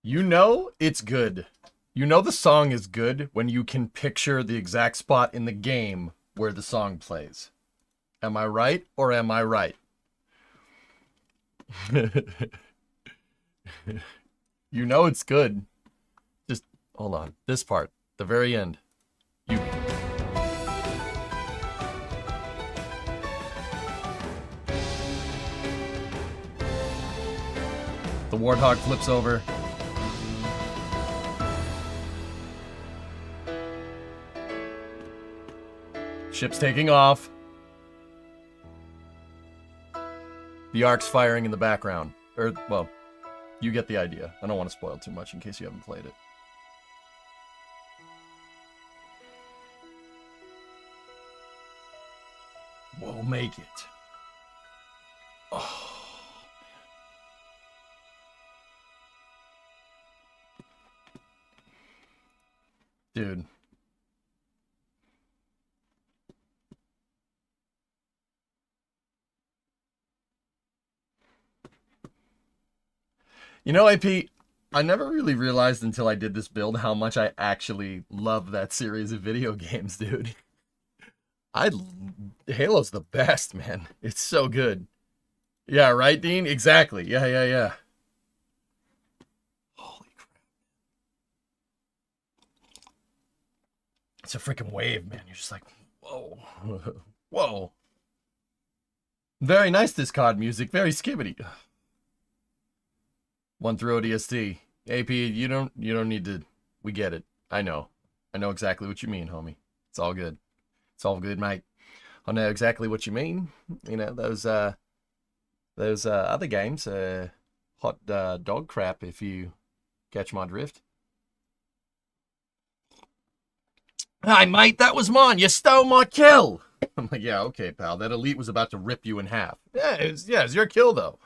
You know it's good. You know the song is good when you can picture the exact spot in the game where the song plays. Am I right or am I right? You know it's good. Just hold on. This part, the very end. You The warthog flips over. Ship's taking off. The ark's firing in the background. Or, well, you get the idea. I don't want to spoil too much in case you haven't played it. We'll make it. Oh. Dude. You know, AP, I never really realized until I did this build how much I actually love that series of video games, dude. I Halo's the best, man. It's so good. Yeah, right, Dean? Exactly. Yeah. Holy crap. It's a freaking wave, man. You're just like, whoa. Whoa. Very nice, this COD music. Very skibbity. One through ODST. AP, you don't need to. We get it. I know exactly what you mean, homie. It's all good. It's all good, mate. I know exactly what you mean. You know, those other games, hot dog crap, if you catch my drift. Hi, mate, that was mine. You stole my kill. I'm like, yeah, okay, pal. That elite was about to rip you in half. Yeah, it's your kill, though.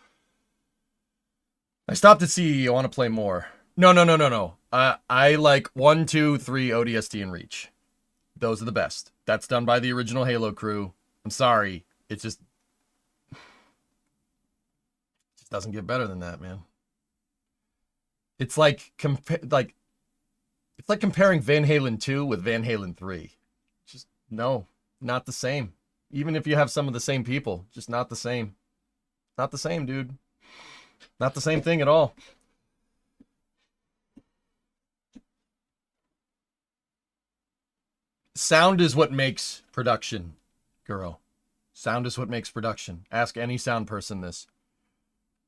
I stopped at CE. I want to play more. No. I like 1, 2, 3 ODST and Reach. Those are the best. That's done by the original Halo crew. I'm sorry. It just doesn't get better than that, man. It's like comparing Van Halen 2 with Van Halen 3. Just no, not the same. Even if you have some of the same people, just not the same. Not the same, dude. Not the same thing at all. Sound is what makes production, girl. Sound is what makes production. Ask any sound person this.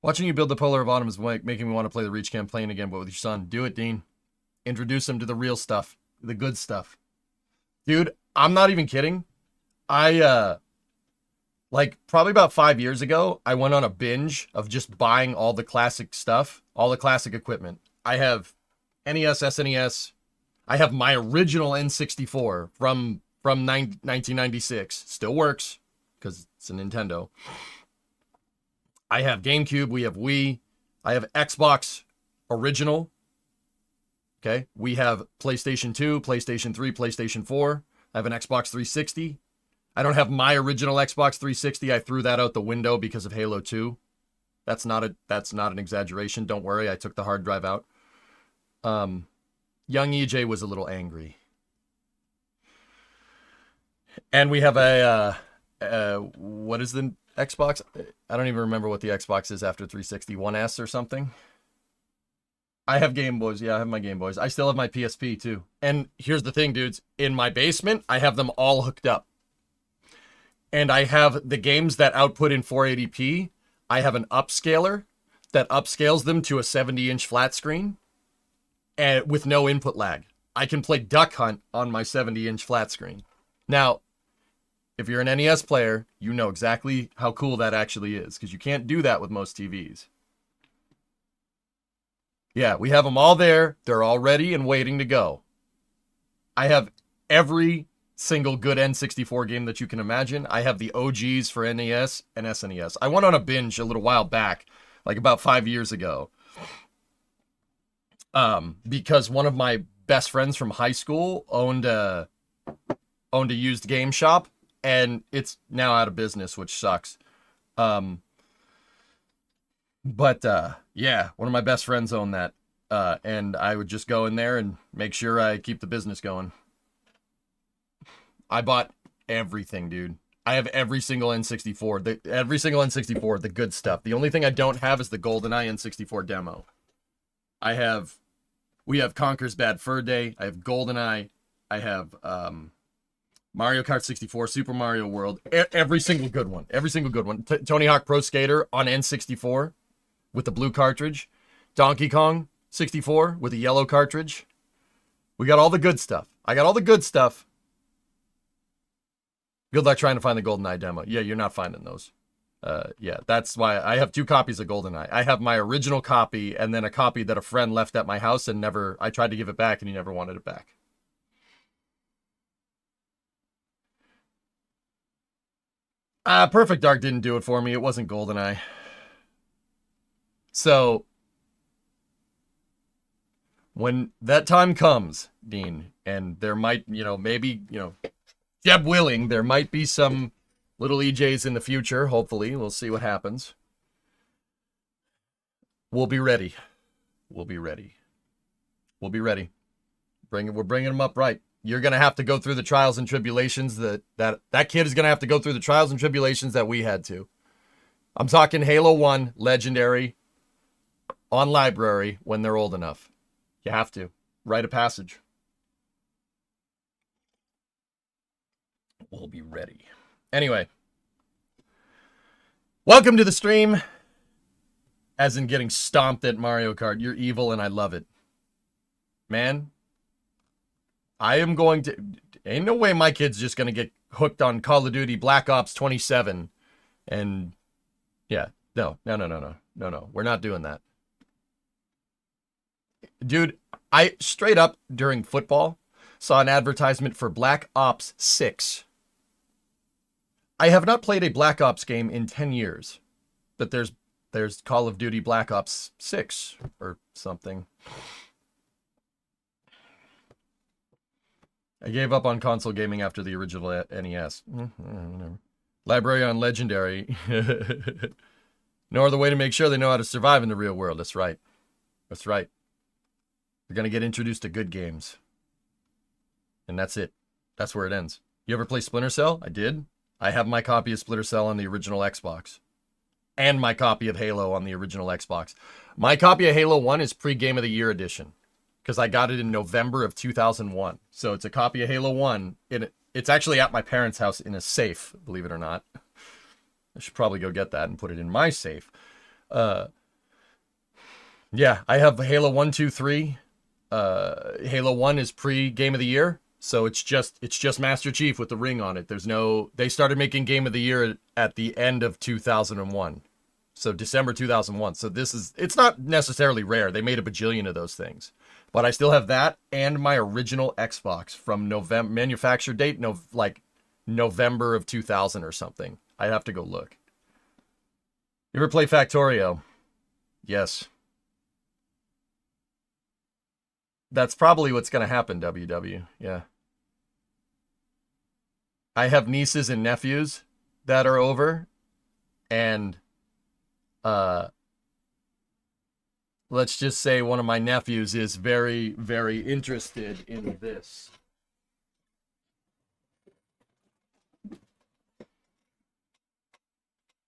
Watching you build the Polar of Autumn is making me want to play the Reach campaign again, but with your son. Do it, Dean. Introduce him to the real stuff. The good stuff. Dude, I'm not even kidding. I, like, probably about 5 years ago, I went on a binge of just buying all the classic stuff, all the classic equipment. I have NES, SNES. I have my original N64 from 1996. Still works, because it's a Nintendo. I have GameCube. We have Wii. I have Xbox original. Okay. We have PlayStation 2, PlayStation 3, PlayStation 4. I have an Xbox 360. I don't have my original Xbox 360. I threw that out the window because of Halo 2. That's not an exaggeration. Don't worry. I took the hard drive out. Young EJ was a little angry. And we have what is the Xbox? I don't even remember what the Xbox is after 360. 1S or something. I have Game Boys. Yeah, I have my Game Boys. I still have my PSP too. And here's the thing, dudes. In my basement, I have them all hooked up. And I have the games that output in 480p. I have an upscaler that upscales them to a 70-inch flat screen and with no input lag. I can play Duck Hunt on my 70-inch flat screen. Now, if you're an NES player, you know exactly how cool that actually is, because you can't do that with most TVs. Yeah, we have them all there. They're all ready and waiting to go. I have every single good N64 game that you can imagine. I have the OGs for NES and SNES. I went on a binge a little while back, like about 5 years ago, because one of my best friends from high school owned a used game shop, and it's now out of business, which sucks. But yeah, one of my best friends owned that, And I would just go in there and make sure I keep the business going. I bought everything, dude. I have every single N64. Every single N64, the good stuff. The only thing I don't have is the GoldenEye N64 demo. We have Conker's Bad Fur Day. I have GoldenEye. I have Mario Kart 64, Super Mario World. Every single good one. Every single good one. Tony Hawk Pro Skater on N64 with the blue cartridge. Donkey Kong 64 with a yellow cartridge. We got all the good stuff. I got all the good stuff. Good luck trying to find the GoldenEye demo. Yeah, you're not finding those. Yeah, that's why I have 2 copies of GoldenEye. I have my original copy and then a copy that a friend left at my house and I tried to give it back and he never wanted it back. Perfect Dark didn't do it for me. It wasn't GoldenEye. So, when that time comes, Dean, and there might, maybe, Jeb willing, there might be some little EJs in the future, hopefully. We'll see what happens. We'll be ready. We'll be ready. We'll be ready. We're bringing them up right. You're going to have to go through the trials and tribulations that kid is going to have to go through the trials and tribulations that we had to. I'm talking Halo 1, Legendary, on library when they're old enough. You have to. Rite of passage. We'll be ready. Anyway. Welcome to the stream. As in getting stomped at Mario Kart. You're evil and I love it. Man. I am going to... Ain't no way my kid's just going to get hooked on Call of Duty Black Ops 27. And... Yeah. No. We're not doing that. Dude, I straight up during football saw an advertisement for Black Ops 6. I have not played a Black Ops game in 10 years. But there's Call of Duty Black Ops 6 or something. I gave up on console gaming after the original NES. Library on Legendary. No other way to make sure they know how to survive in the real world. That's right. That's right. They're going to get introduced to good games. And that's it. That's where it ends. You ever play Splinter Cell? I did. I have my copy of Splinter Cell on the original Xbox. And my copy of Halo on the original Xbox. My copy of Halo 1 is pre-Game of the Year edition. Because I got it in November of 2001. So it's a copy of Halo 1. It's actually at my parents' house in a safe, believe it or not. I should probably go get that and put it in my safe. Yeah, I have Halo 1, 2, 3. Halo 1 is pre-Game of the Year. So it's just Master Chief with the ring on it. They started making Game of the Year at the end of 2001. So December 2001. So it's not necessarily rare. They made a bajillion of those things. But I still have that and my original Xbox from November, manufacture date, November of 2000 or something. I'd have to go look. You ever play Factorio? Yes. That's probably what's going to happen, WW. Yeah. I have nieces and nephews that are over. And, let's just say one of my nephews is very, very interested in this.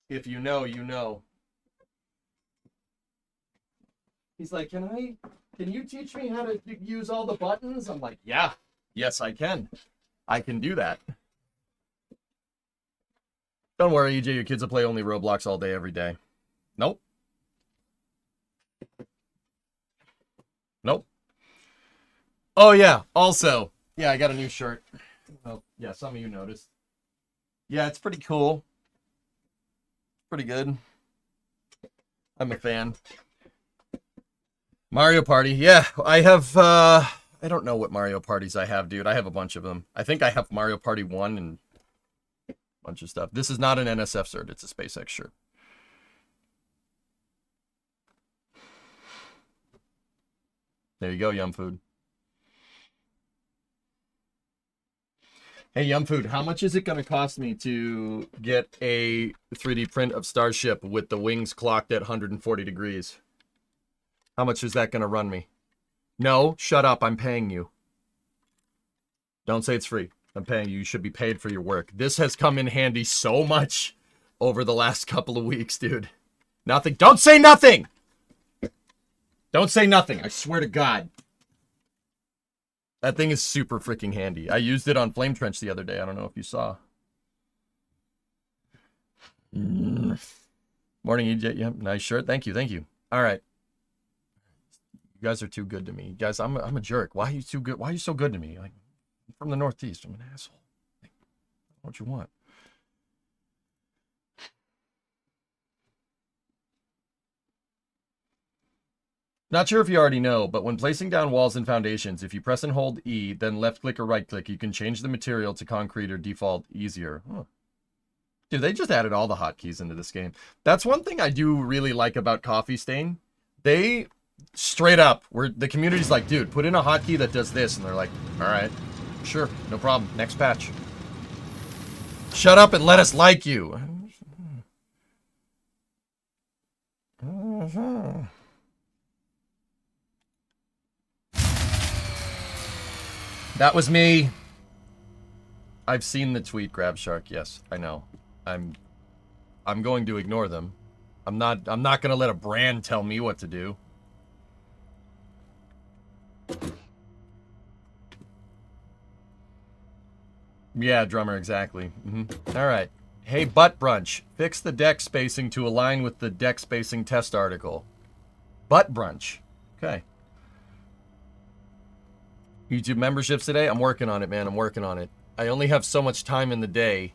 If you know, you know. He's like, can you teach me how to use all the buttons? I'm like, yeah, yes, I can. I can do that. Don't worry, EJ, your kids will play only Roblox all day, every day. Nope. Nope. Oh, yeah. Also, yeah, I got a new shirt. Well, yeah, some of you noticed. Yeah, it's pretty cool. Pretty good. I'm a fan. Mario Party. Yeah, I have, I don't know what Mario Parties I have, dude. I have a bunch of them. I think I have Mario Party 1 and a bunch of stuff. This is not an NSF shirt. It's a SpaceX shirt. There you go, Yum Food. Hey, Yum Food, how much is it going to cost me to get a 3D print of Starship with the wings clocked at 140 degrees? How much is that going to run me? No, shut up. I'm paying you. Don't say it's free. I'm paying you. You should be paid for your work. This has come in handy so much over the last couple of weeks, dude. Nothing. Don't say nothing! Don't say nothing. I swear to God. That thing is super freaking handy. I used it on Flame Trench the other day. I don't know if you saw. Morning, EJ. Yeah, nice shirt. Thank you. Thank you. All right. You guys are too good to me. Guys, I'm a jerk. Why are you too good? Why are you so good to me? Like, I'm from the Northeast. I'm an asshole. Like, what you want? Not sure if you already know, but when placing down walls and foundations, if you press and hold E, then left click or right click, you can change the material to concrete or default easier. Huh. Dude, they just added all the hotkeys into this game. That's one thing I do really like about Coffee Stain. They straight up, the community's like, dude, put in a hotkey that does this. And they're like, all right, sure, no problem. Next patch. Shut up and let us like you. That was me. I've seen the tweet, Grab Shark. Yes, I know. I'm going to ignore them. I'm not gonna let a brand tell me what to do. Yeah, drummer, exactly. All right. Hey, Butt Brunch. Fix the deck spacing to align with the deck spacing test article. Butt Brunch. Okay. YouTube memberships today? I'm working on it, man. I'm working on it. I only have so much time in the day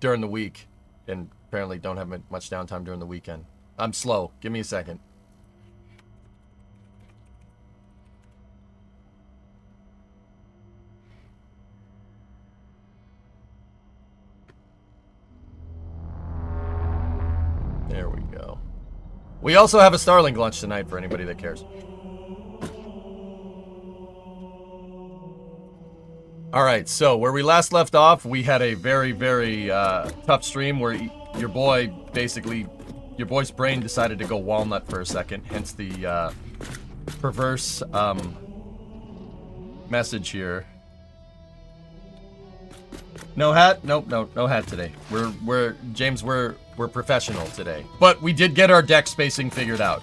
during the week, and apparently don't have much downtime during the weekend. I'm slow. Give me a second. There we go. We also have a Starlink launch tonight for anybody that cares. All right, so where we last left off, we had a very, very tough stream where your boy's brain decided to go walnut for a second, hence the perverse message here. No hat? Nope, no hat today. We're professional today. But we did get our deck spacing figured out.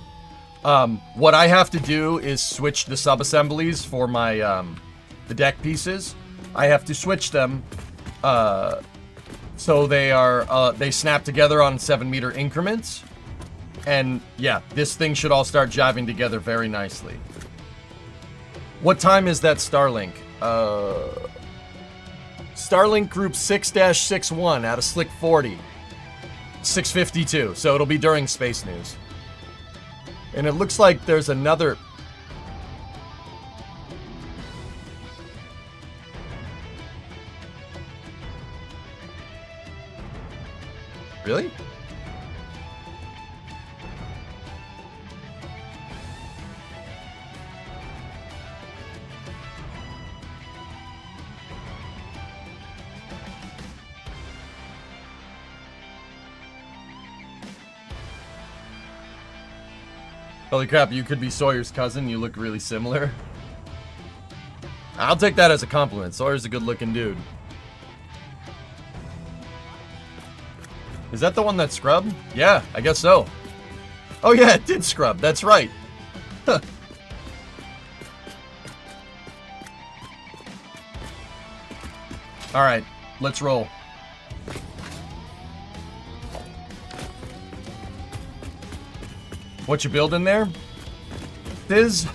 What I have to do is switch the sub-assemblies for my the deck pieces. I have to switch them so they snap together on 7-meter increments. And yeah, this thing should all start jiving together very nicely. What time is that Starlink? Starlink Group 6-61 out of Slick 40. 6:52, so it'll be during Space News. And it looks like there's another... Really? Holy crap, you could be Sawyer's cousin. You look really similar. I'll take that as a compliment. Sawyer's a good-looking dude. Is that the one that scrubbed? Yeah, I guess so. Oh yeah, it did scrub. That's right. Huh. All right, let's roll. What you building there? This...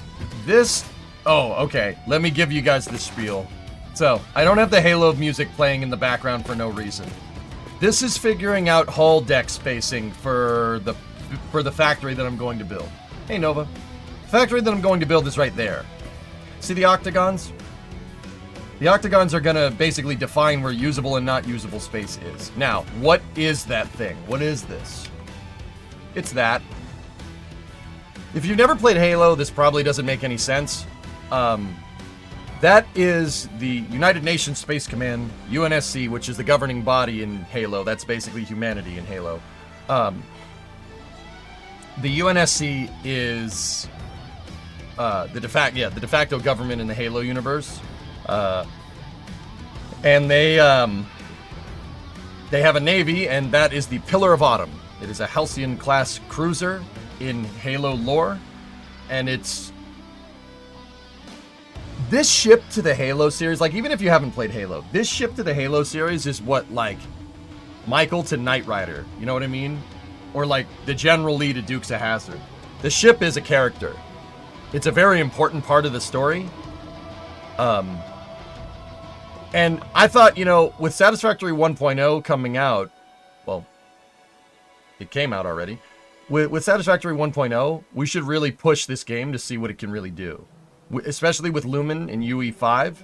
Oh, okay. Let me give you guys the spiel. So, I don't have the Halo music playing in the background for no reason. This is figuring out hull deck spacing for the factory that I'm going to build. Hey, Nova. The factory that I'm going to build is right there. See the octagons? The octagons are going to basically define where usable and not usable space is. Now, what is that thing? What is this? It's that. If you've never played Halo, this probably doesn't make any sense. That is the United Nations Space Command, UNSC, which is the governing body in Halo. That's basically humanity in Halo. The UNSC is the de facto government in the Halo universe. And they have a navy, and that is the Pillar of Autumn. It is a Halcyon-class cruiser in Halo lore, and it's... This ship to the Halo series, like, even if you haven't played Halo, this ship to the Halo series is what, like, Michael to Knight Rider, you know what I mean? Or, like, the General Lee to Dukes of Hazzard. The ship is a character. It's a very important part of the story. And I thought, you know, with Satisfactory 1.0 coming out, well, it came out already. With Satisfactory 1.0, we should really push this game to see what it can really do. Especially with Lumen and UE5,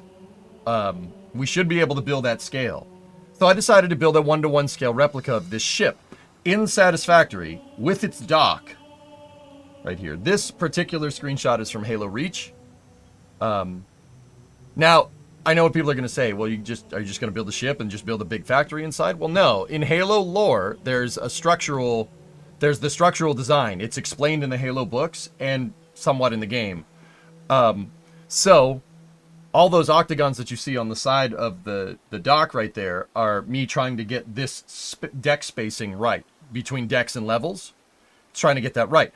we should be able to build at scale. So I decided to build a 1-to-1 scale replica of this ship in Satisfactory with its dock. Right here. This particular screenshot is from Halo Reach. Now, I know what people are going to say. Well, are you just going to build a ship and just build a big factory inside? Well, no. In Halo lore, there's the structural design. It's explained in the Halo books and somewhat in the game. So all those octagons that you see on the side of the dock right there are me trying to get this deck spacing right between decks and levels. It's trying to get that right.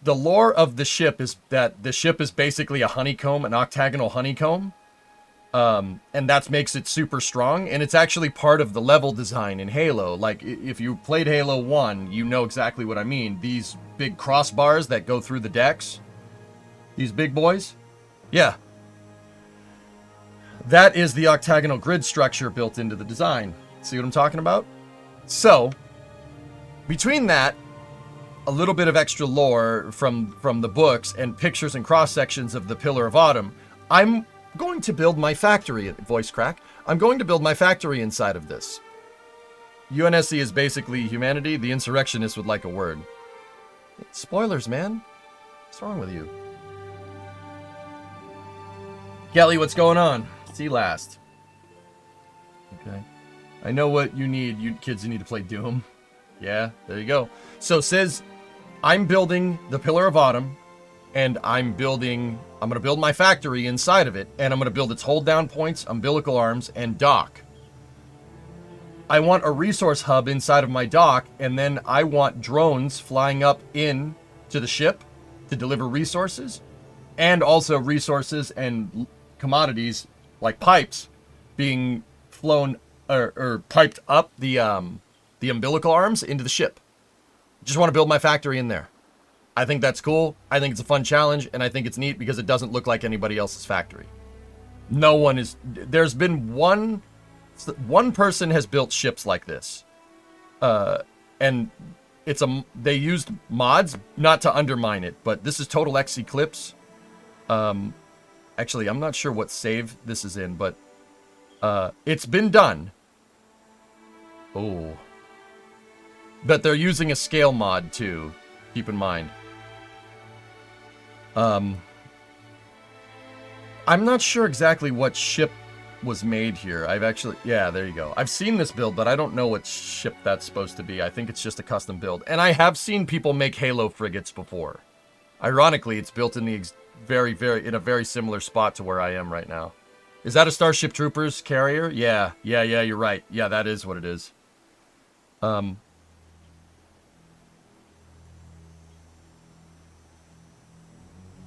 The lore of the ship is that the ship is basically a honeycomb, an octagonal honeycomb. And that makes it super strong, and it's actually part of the level design in Halo. Like, if you played Halo 1, you know exactly what I mean. These big crossbars that go through the decks, these big boys, yeah. That is the octagonal grid structure built into the design. See what I'm talking about? So, between that, a little bit of extra lore from the books, and pictures and cross-sections of the Pillar of Autumn, I'm going to build my factory, voice crack. I'm going to build my factory inside of this. UNSC is basically humanity. The insurrectionists would like a word. Spoilers, man. What's wrong with you? Kelly, what's going on? See last. Okay. I know what you need. You kids, you need to play Doom. Yeah, there you go. So, says, I'm building the Pillar of Autumn, and I'm going to build my factory inside of it, and I'm going to build its hold down points, umbilical arms, and dock. I want a resource hub inside of my dock, and then I want drones flying up in to the ship to deliver resources, and also resources and commodities like pipes being flown or piped up the umbilical arms into the ship. Just want to build my factory in there. I think that's cool. I think it's a fun challenge, and I think it's neat because it doesn't look like anybody else's factory. No one is... There's been one person has built ships like this. And they used mods, not to undermine it, but this is Total X Eclipse. Actually, I'm not sure what save this is in, but it's been done. Oh. But they're using a scale mod, too. Keep in mind. I'm not sure exactly what ship was made here. Yeah, there you go. I've seen this build, but I don't know what ship that's supposed to be. I think it's just a custom build. And I have seen people make Halo frigates before. Ironically, it's built in the in a very similar spot to where I am right now. Is that a Starship Troopers carrier? Yeah, you're right. Yeah, that is what it is.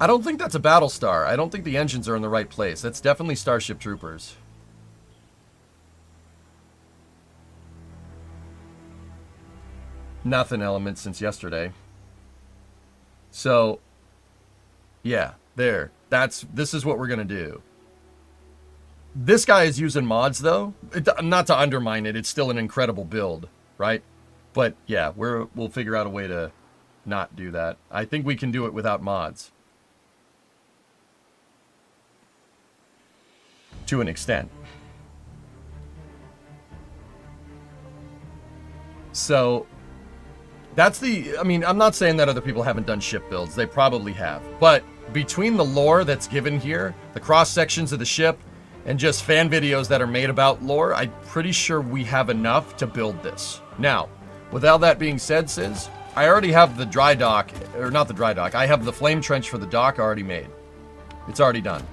I don't think that's a Battlestar. I don't think the engines are in the right place. That's definitely Starship Troopers. Nothing element since yesterday. So, yeah, there. This is what we're gonna do. This guy is using mods, though. Not to undermine it. It's still an incredible build, right? But yeah, we'll figure out a way to not do that. I think we can do it without mods. To an extent. So, I mean, I'm not saying that other people haven't done ship builds. They probably have. But between the lore that's given here, the cross-sections of the ship, and just fan videos that are made about lore, I'm pretty sure we have enough to build this. Now, with all that being said, Sis, I already have the dry dock, or not the dry dock. I have the flame trench for the dock already made. It's already done.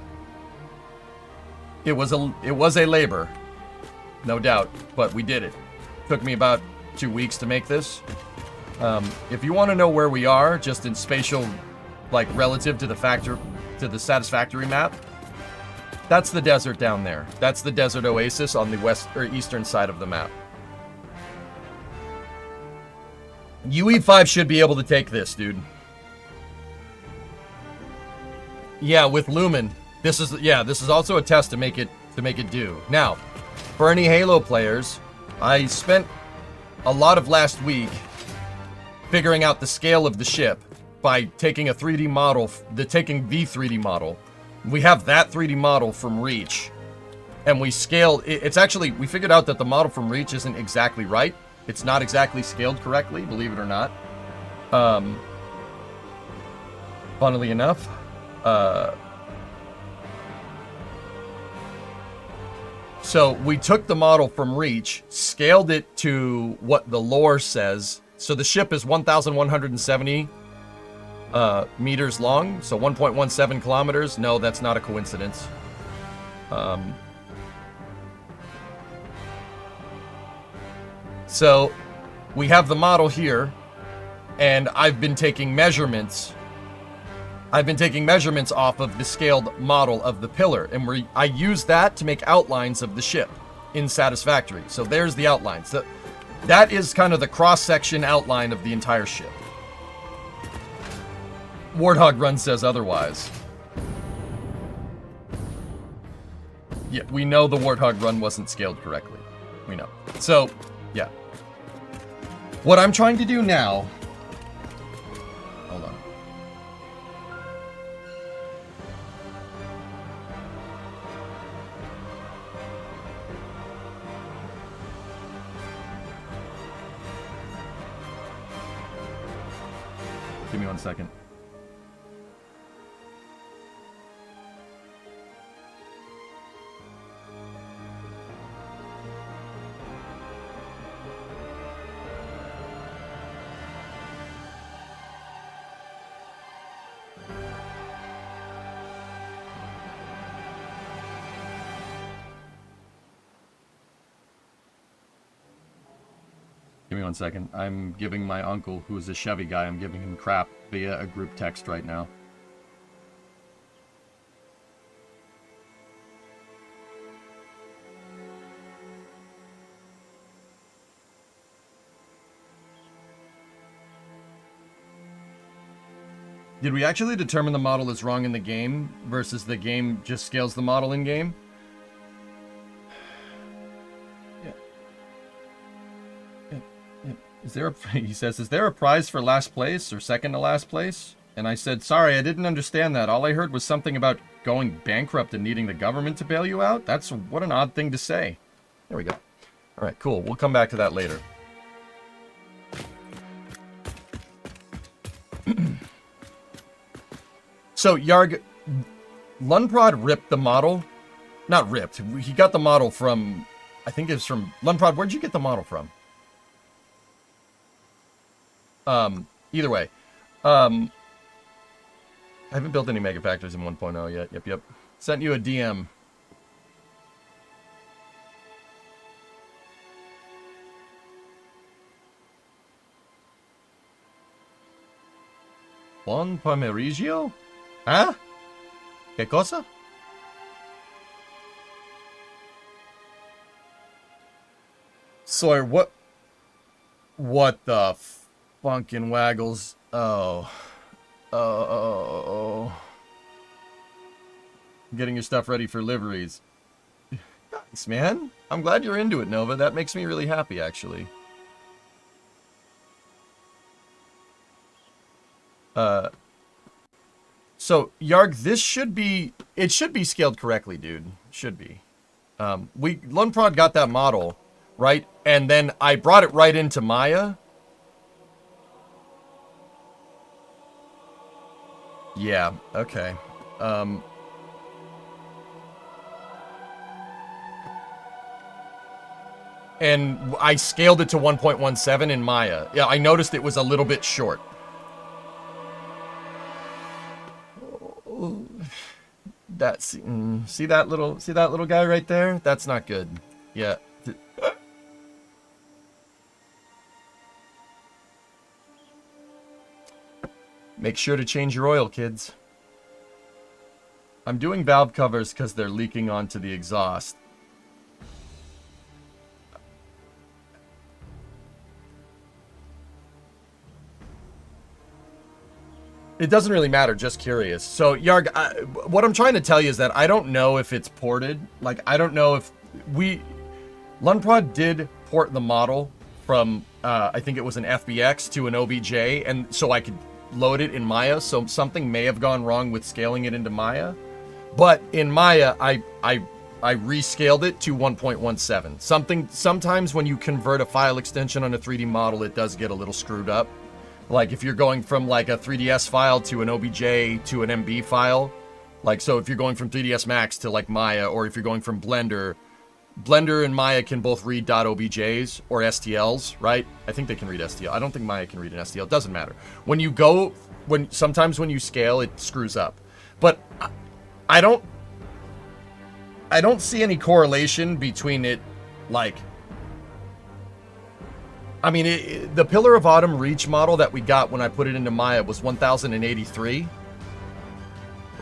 It was a labor, no doubt, but we did it. Took me about 2 weeks to make this. If you want to know where we are, just in spatial, like relative to the Satisfactory map, that's the desert down there. That's the desert oasis on the west or eastern side of the map. UE5 should be able to take this, dude. Yeah, with Lumen. This is also a test to make it do. Now, for any Halo players, I spent a lot of last week figuring out the scale of the ship by taking a 3D model, taking the 3D model. We have that 3D model from Reach, and we scaled. It's actually, we figured out that the model from Reach isn't exactly right. It's not exactly scaled correctly, believe it or not. Funnily enough, so we took the model from Reach, scaled it to what the lore says. So the ship is 1,170 meters long, so 1.17 kilometers. No, that's not a coincidence. So we have the model here, and I've been taking measurements. I've been taking measurements off of the scaled model of the pillar, and I use that to make outlines of the ship in Satisfactory. So there's the outlines. That is kind of the cross-section outline of the entire ship. Warthog Run says otherwise. Yeah, we know the Warthog Run wasn't scaled correctly. We know. So, yeah. What I'm trying to do now... Hold on. Give me 1 second. Give me 1 second. I'm giving my uncle, who is a Chevy guy, I'm giving him crap via a group text right now. Did we actually determine the model is wrong in the game versus the game just scales the model in game? He says, is there a prize for last place or second to last place? And I said, sorry, I didn't understand that. All I heard was something about going bankrupt and needing the government to bail you out. That's what an odd thing to say. There we go. All right, cool. We'll come back to that later. So, Yarg, Lunprod ripped the model. Not ripped. He got the model from, I think it was from, Lunprod, where'd you get the model from? Either way, I haven't built any Mega Factories in 1.0 yet. Yep. Sent you a DM. Buon pomeriggio? Huh? ¿Qué cosa? Sawyer, what the funkin' waggles? Oh. Getting your stuff ready for liveries. Thanks, man. I'm glad you're into it, Nova. That makes me really happy, actually. So, Yarg, this should be... It should be scaled correctly, dude. Should be. Lunprod got that model, right? And then I brought it right into Maya. Yeah, okay. And I scaled it to 1.17 in Maya. Yeah, I noticed it was a little bit short. That's see that little guy right there? That's not good. Yeah. Make sure to change your oil, kids. I'm doing valve covers because they're leaking onto the exhaust. It doesn't really matter, just curious. So, Yarg, what I'm trying to tell you is that I don't know if it's ported. Like, I don't know if Lunprod did port the model from, I think it was an FBX to an OBJ, and so I could load it in Maya, so something may have gone wrong with scaling it into Maya. But in Maya, I rescaled it to 1.17. Sometimes when you convert a file extension on a 3D model, it does get a little screwed up. Like if you're going from like a 3ds file to an OBJ to an MB file, like so if you're going from 3ds Max to like Maya, or if you're going from Blender and Maya can both read .objs or STLs, right? I think they can read STL. I don't think Maya can read an STL. It doesn't matter. Sometimes when you scale, it screws up. But I don't see any correlation between it, like, I mean, the Pillar of Autumn Reach model that we got when I put it into Maya was 1083,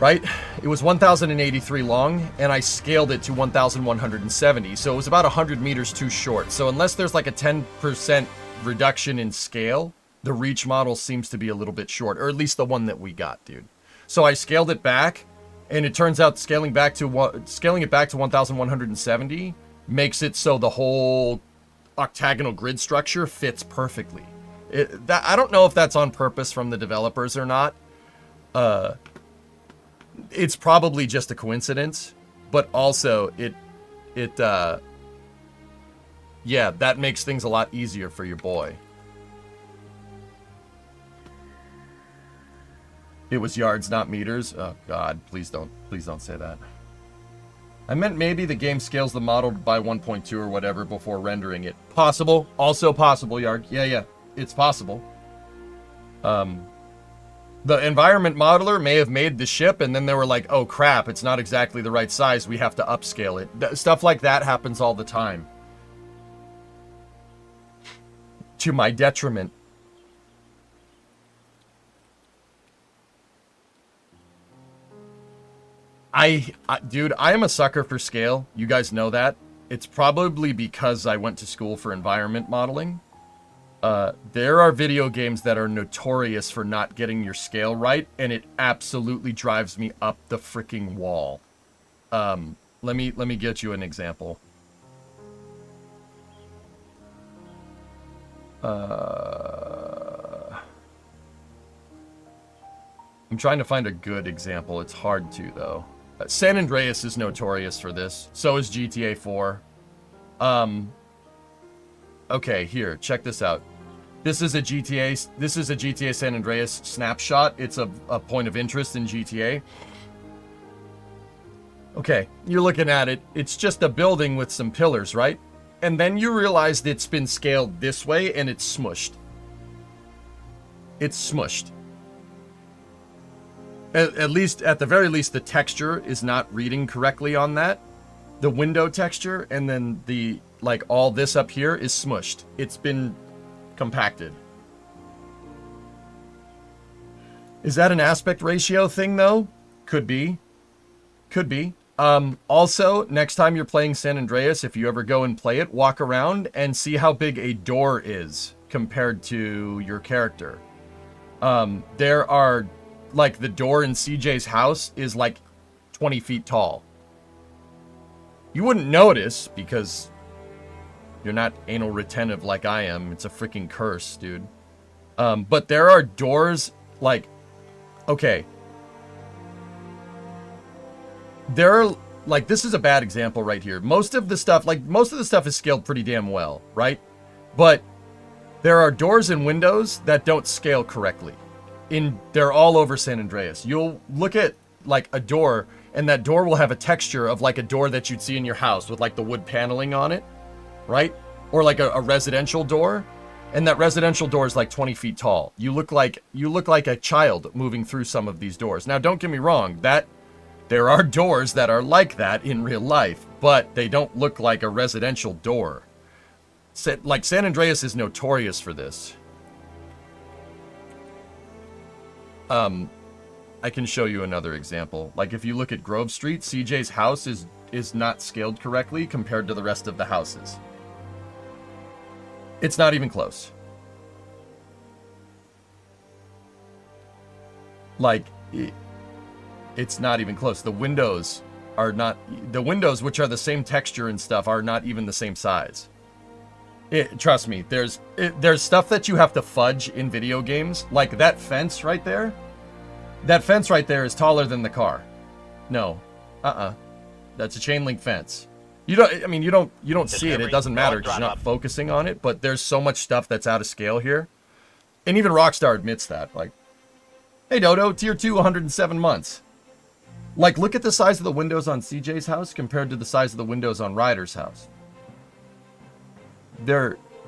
right? It was 1083 long, and I scaled it to 1170, so it was about 100 meters too short. So unless there's like a 10% reduction in scale, the Reach model seems to be a little bit short, or at least the one that we got, dude. So I scaled it back, and it turns out scaling it back to 1170 makes it so the whole octagonal grid structure fits perfectly. I don't know if that's on purpose from the developers or not. It's probably just a coincidence, but also yeah, that makes things a lot easier for your boy. It was yards, not meters. Oh God, please don't say that. I meant maybe the game scales the model by 1.2 or whatever before rendering it. Possible. Also possible, Yarg. Yeah. It's possible. The environment modeler may have made the ship and then they were like, oh crap, it's not exactly the right size. We have to upscale it. Stuff like that happens all the time. To my detriment. Dude, I am a sucker for scale. You guys know that. It's probably because I went to school for environment modeling. There are video games that are notorious for not getting your scale right, and it absolutely drives me up the freaking wall. Let me get you an example. I'm trying to find a good example. It's hard to, though. San Andreas is notorious for this. So is GTA 4. Okay, here, check this out. This is a GTA San Andreas snapshot. It's a point of interest in GTA. Okay, you're looking at it. It's just a building with some pillars, right? And then you realize that it's been scaled this way and it's smushed. It's smushed. At the very least, the texture is not reading correctly on that. The window texture and then the, like, all this up here is smushed. It's been compacted. Is that an aspect ratio thing, though? Could be. Could be. Also, next time you're playing San Andreas, if you ever go and play it, walk around and see how big a door is compared to your character. There are... Like, the door in CJ's house is, like, 20 feet tall. You wouldn't notice, because you're not anal retentive like I am. It's a freaking curse, dude. But there are doors, like... Okay. There are... Like, this is a bad example right here. Most of the stuff is scaled pretty damn well, right? But there are doors and windows that don't scale correctly. They're all over San Andreas. You'll look at like a door and that door will have a texture of like a door that you'd see in your house with like the wood paneling on it, right? or like a residential door, and that residential door is like 20 feet tall. You look like a child moving through some of these doors. Now, don't get me wrong, that there are doors that are like that in real life, but they don't look like a residential door. Like, San Andreas is notorious for this. I can show you another example. Like, if you look at Grove Street, CJ's house is not scaled correctly compared to the rest of the houses. It's not even close. Like, it's not even close. The windows, which are the same texture and stuff, are not even the same size. Trust me, there's stuff that you have to fudge in video games. Like that fence right there. That fence right there is taller than the car. No. That's a chain link fence. You don't see it. It doesn't matter because you're not focusing on it, but there's so much stuff that's out of scale here. And even Rockstar admits that. Like, hey Dodo, tier 2, 107 months. Like, look at the size of the windows on CJ's house compared to the size of the windows on Ryder's house.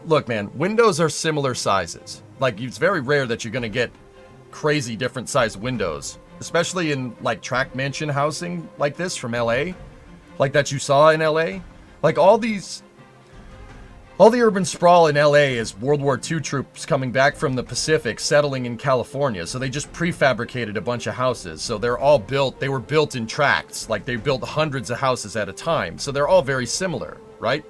Look, man, windows are similar sizes. Like, it's very rare that you're going to get crazy different sized windows, especially in, like, tract mansion housing like this from LA, like that you saw in LA. Like, all the urban sprawl in LA is World War II troops coming back from the Pacific, settling in California. So they just prefabricated a bunch of houses. So they were built in tracts. Like, they built hundreds of houses at a time. So they're all very similar, right?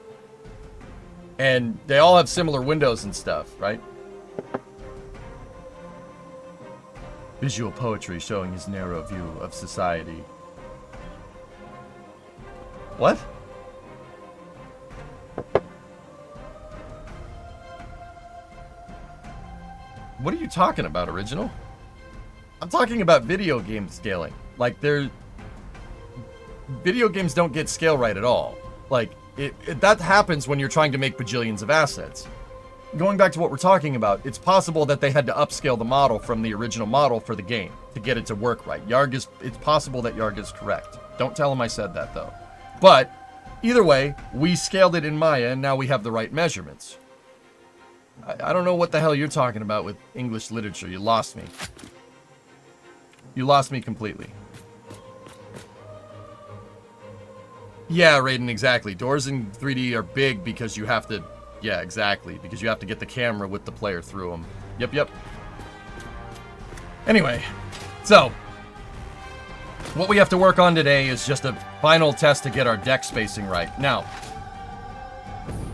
And they all have similar windows and stuff, right? Visual poetry showing his narrow view of society. What? What are you talking about, Original? I'm talking about video game scaling. Like, video games don't get scale right at all. Like, that happens when you're trying to make bajillions of assets. Going back to what we're talking about, it's possible that they had to upscale the model from the original model for the game to get it to work right. It's possible that Yarg is correct. Don't tell him I said that, though. But, either way, we scaled it in Maya, and now we have the right measurements. I don't know what the hell you're talking about with English literature. You lost me. You lost me completely. Yeah, Raiden, exactly. Doors in 3D are big because you have to... Yeah, exactly. Because you have to get the camera with the player through them. Yep. Anyway, so... what we have to work on today is just a final test to get our deck spacing right. Now,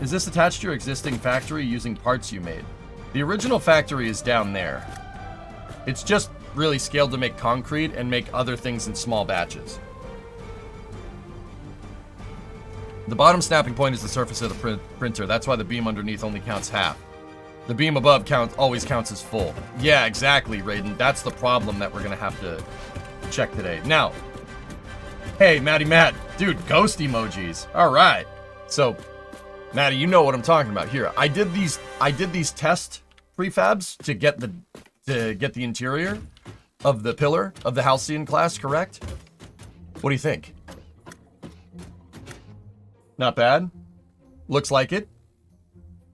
is this attached to your existing factory using parts you made? The original factory is down there. It's just really scaled to make concrete and make other things in small batches. The bottom snapping point is the surface of the printer. That's why the beam underneath only counts half. The beam above always counts as full. Yeah, exactly, Raiden. That's the problem that we're going to have to check today. Now, hey, Matty Matt. Dude, ghost emojis. All right. So, Matty, you know what I'm talking about here. I did these test prefabs to get the interior of the pillar of the Halcyon class correct. What do you think? Not bad. Looks like it.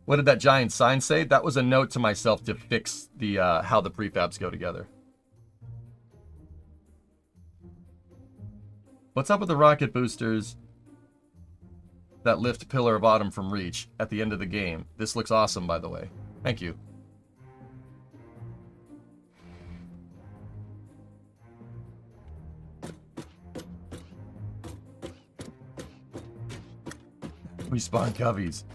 What did that giant sign say? That was a note to myself to fix the how the prefabs go together. What's up with the rocket boosters that lift Pillar of Autumn from reach at the end of the game? This looks awesome, by the way. Thank you. We spawn coveys.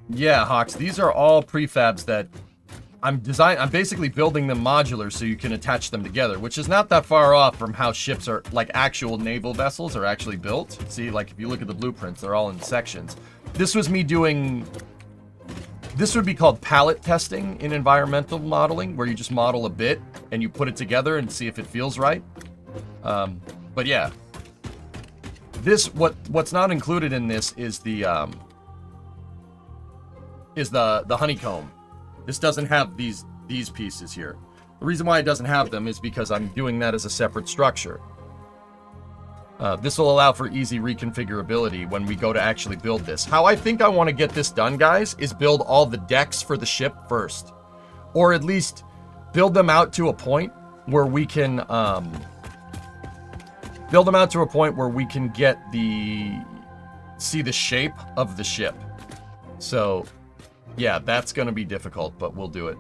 Yeah, Hawks, these are all prefabs that I'm basically building them modular so you can attach them together, which is not that far off from how ships are, like actual naval vessels are actually built. See, like if you look at the blueprints, they're all in sections. This was me doing, this would be called palette testing in environmental modeling, where you just model a bit and you put it together and see if it feels right. But yeah. What's not included in this is the honeycomb. This doesn't have these pieces here. The reason why it doesn't have them is because I'm doing that as a separate structure. This will allow for easy reconfigurability when we go to actually build this. How I think I want to get this done, guys, is build all the decks for the ship first. Or at least build them out to a point where we can, get see the shape of the ship. So, yeah, that's going to be difficult, but we'll do it.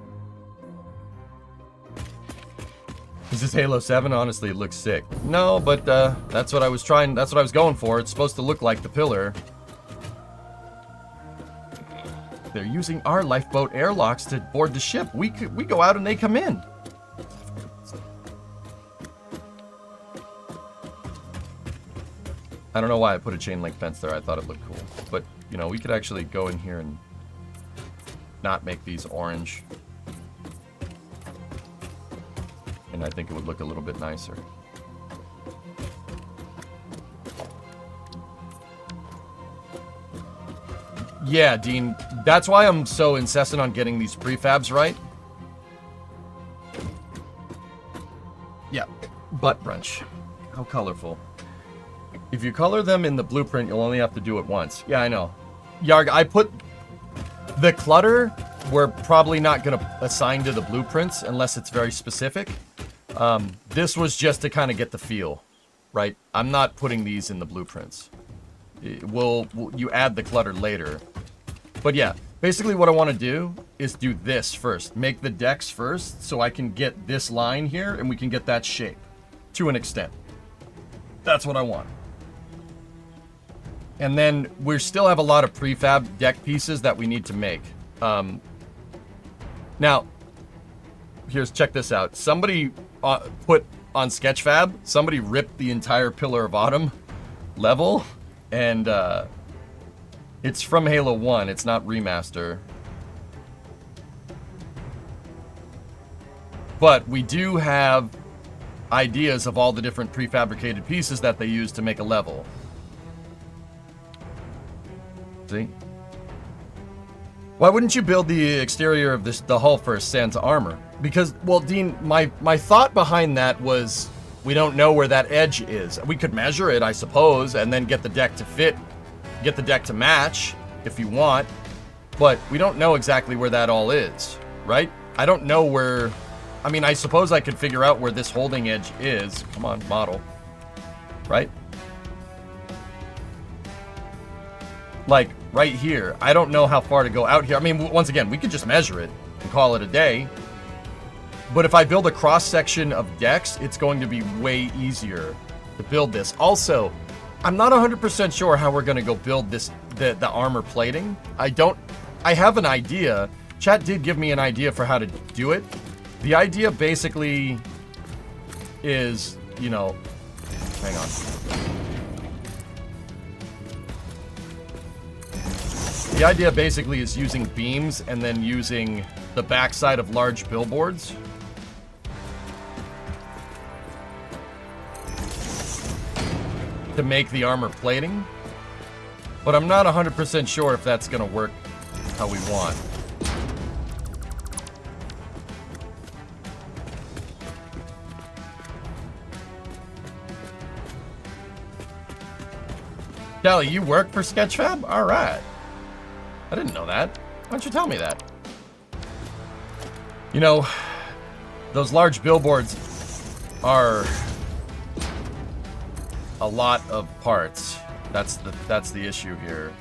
Is this Halo 7? Honestly, it looks sick. No, but that's what I was going for. It's supposed to look like the pillar. They're using our lifeboat airlocks to board the ship. We go out and they come in. I don't know why I put a chain link fence there. I thought it looked cool. But, you know, we could actually go in here and not make these orange. And I think it would look a little bit nicer. Yeah, Dean. That's why I'm so incessant on getting these prefabs right. Yeah. Butt brunch. How colorful. If you color them in the blueprint, you'll only have to do it once. Yeah, I know. Yarg, I put the clutter, we're probably not going to assign to the blueprints unless it's very specific. This was just to kind of get the feel, right? I'm not putting these in the blueprints. You add the clutter later. But yeah, basically what I want to do is do this first. Make the decks first so I can get this line here and we can get that shape to an extent. That's what I want. And then we still have a lot of prefab deck pieces that we need to make. Now, check this out. Somebody put on Sketchfab, somebody ripped the entire Pillar of Autumn level, and it's from Halo 1. It's not remaster. But we do have ideas of all the different prefabricated pieces that they use to make a level. See? Why wouldn't you build the exterior of the hull first, sans armor? Because, well, Dean, my thought behind that was we don't know where that edge is. We could measure it, I suppose, and then get the deck to fit, get the deck to match if you want, but we don't know exactly where that all is, right? I don't know where. I mean, I suppose I could figure out where this holding edge is. Come on, model. Right? Like, right here. I don't know how far to go out here. I mean, once again, we could just measure it and call it a day. But if I build a cross-section of decks, it's going to be way easier to build this. Also, I'm not 100% sure how we're going to go build this, the armor plating. I have an idea. Chat did give me an idea for how to do it. The idea basically is, you know, hang on. The idea basically is using beams and then using the backside of large billboards. To make the armor plating. But I'm not 100% sure if that's going to work how we want. Kelly, you work for Sketchfab? Alright. I didn't know that. Why don't you tell me that? You know, those large billboards are a lot of parts. That's the issue here.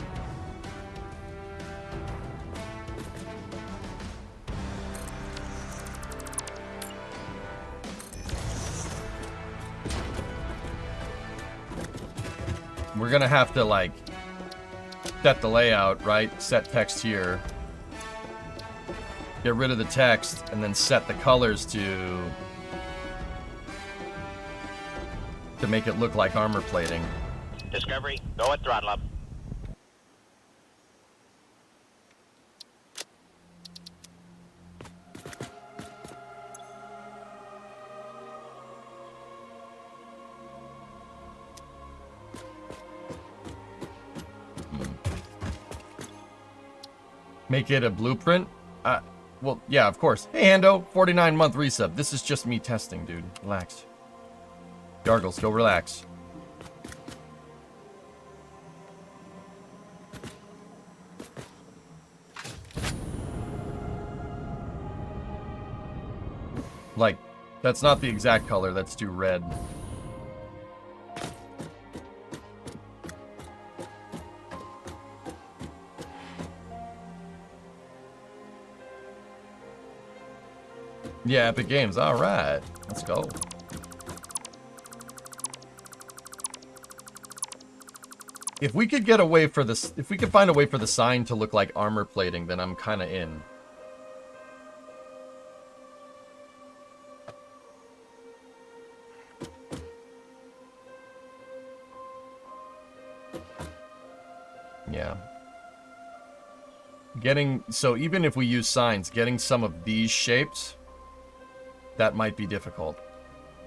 We're gonna have to, like, set the layout, right? Set text here. Get rid of the text, and then set the colors to make it look like armor plating. Discovery, go at throttle up. Make it a blueprint? Well, yeah, of course. Hey, Hando, 49-month resub. This is just me testing, dude. Relax. Gargles, go relax. Like, that's not the exact color, that's too red. Yeah, Epic Games. All right, let's go. If we could get away for this, if we could find a way for the sign to look like armor plating, then I'm kind of in. Yeah. So even if we use signs, getting some of these shapes, that might be difficult.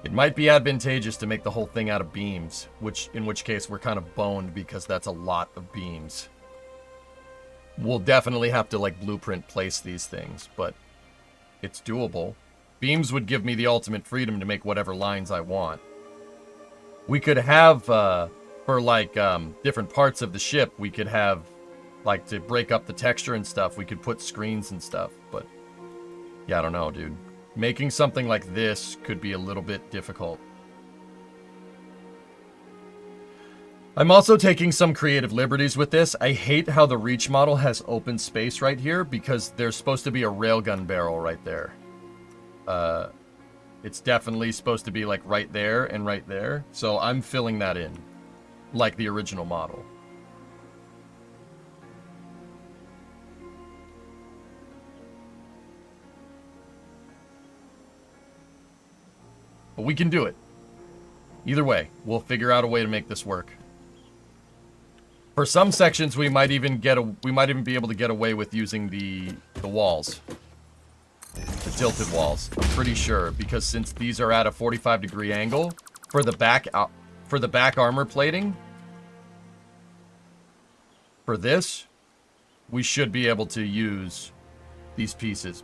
It might be advantageous to make the whole thing out of beams, in which case we're kind of boned because that's a lot of beams. We'll definitely have to like blueprint place these things, but it's doable. Beams would give me the ultimate freedom to make whatever lines I want. We could have, for like different parts of the ship, we could have, like, to break up the texture and stuff, we could put screens and stuff, but yeah, I don't know, dude. Making something like this could be a little bit difficult. I'm also taking some creative liberties with this. I hate how the Reach model has open space right here because there's supposed to be a railgun barrel right there. It's definitely supposed to be like right there and right there. So I'm filling that in like the original model. But we can do it. Either way, we'll figure out a way to make this work. For some sections, we might even be able to get away with using the walls, the tilted walls. I'm pretty sure because since these are at a 45-degree angle for the back armor plating, for this, we should be able to use these pieces.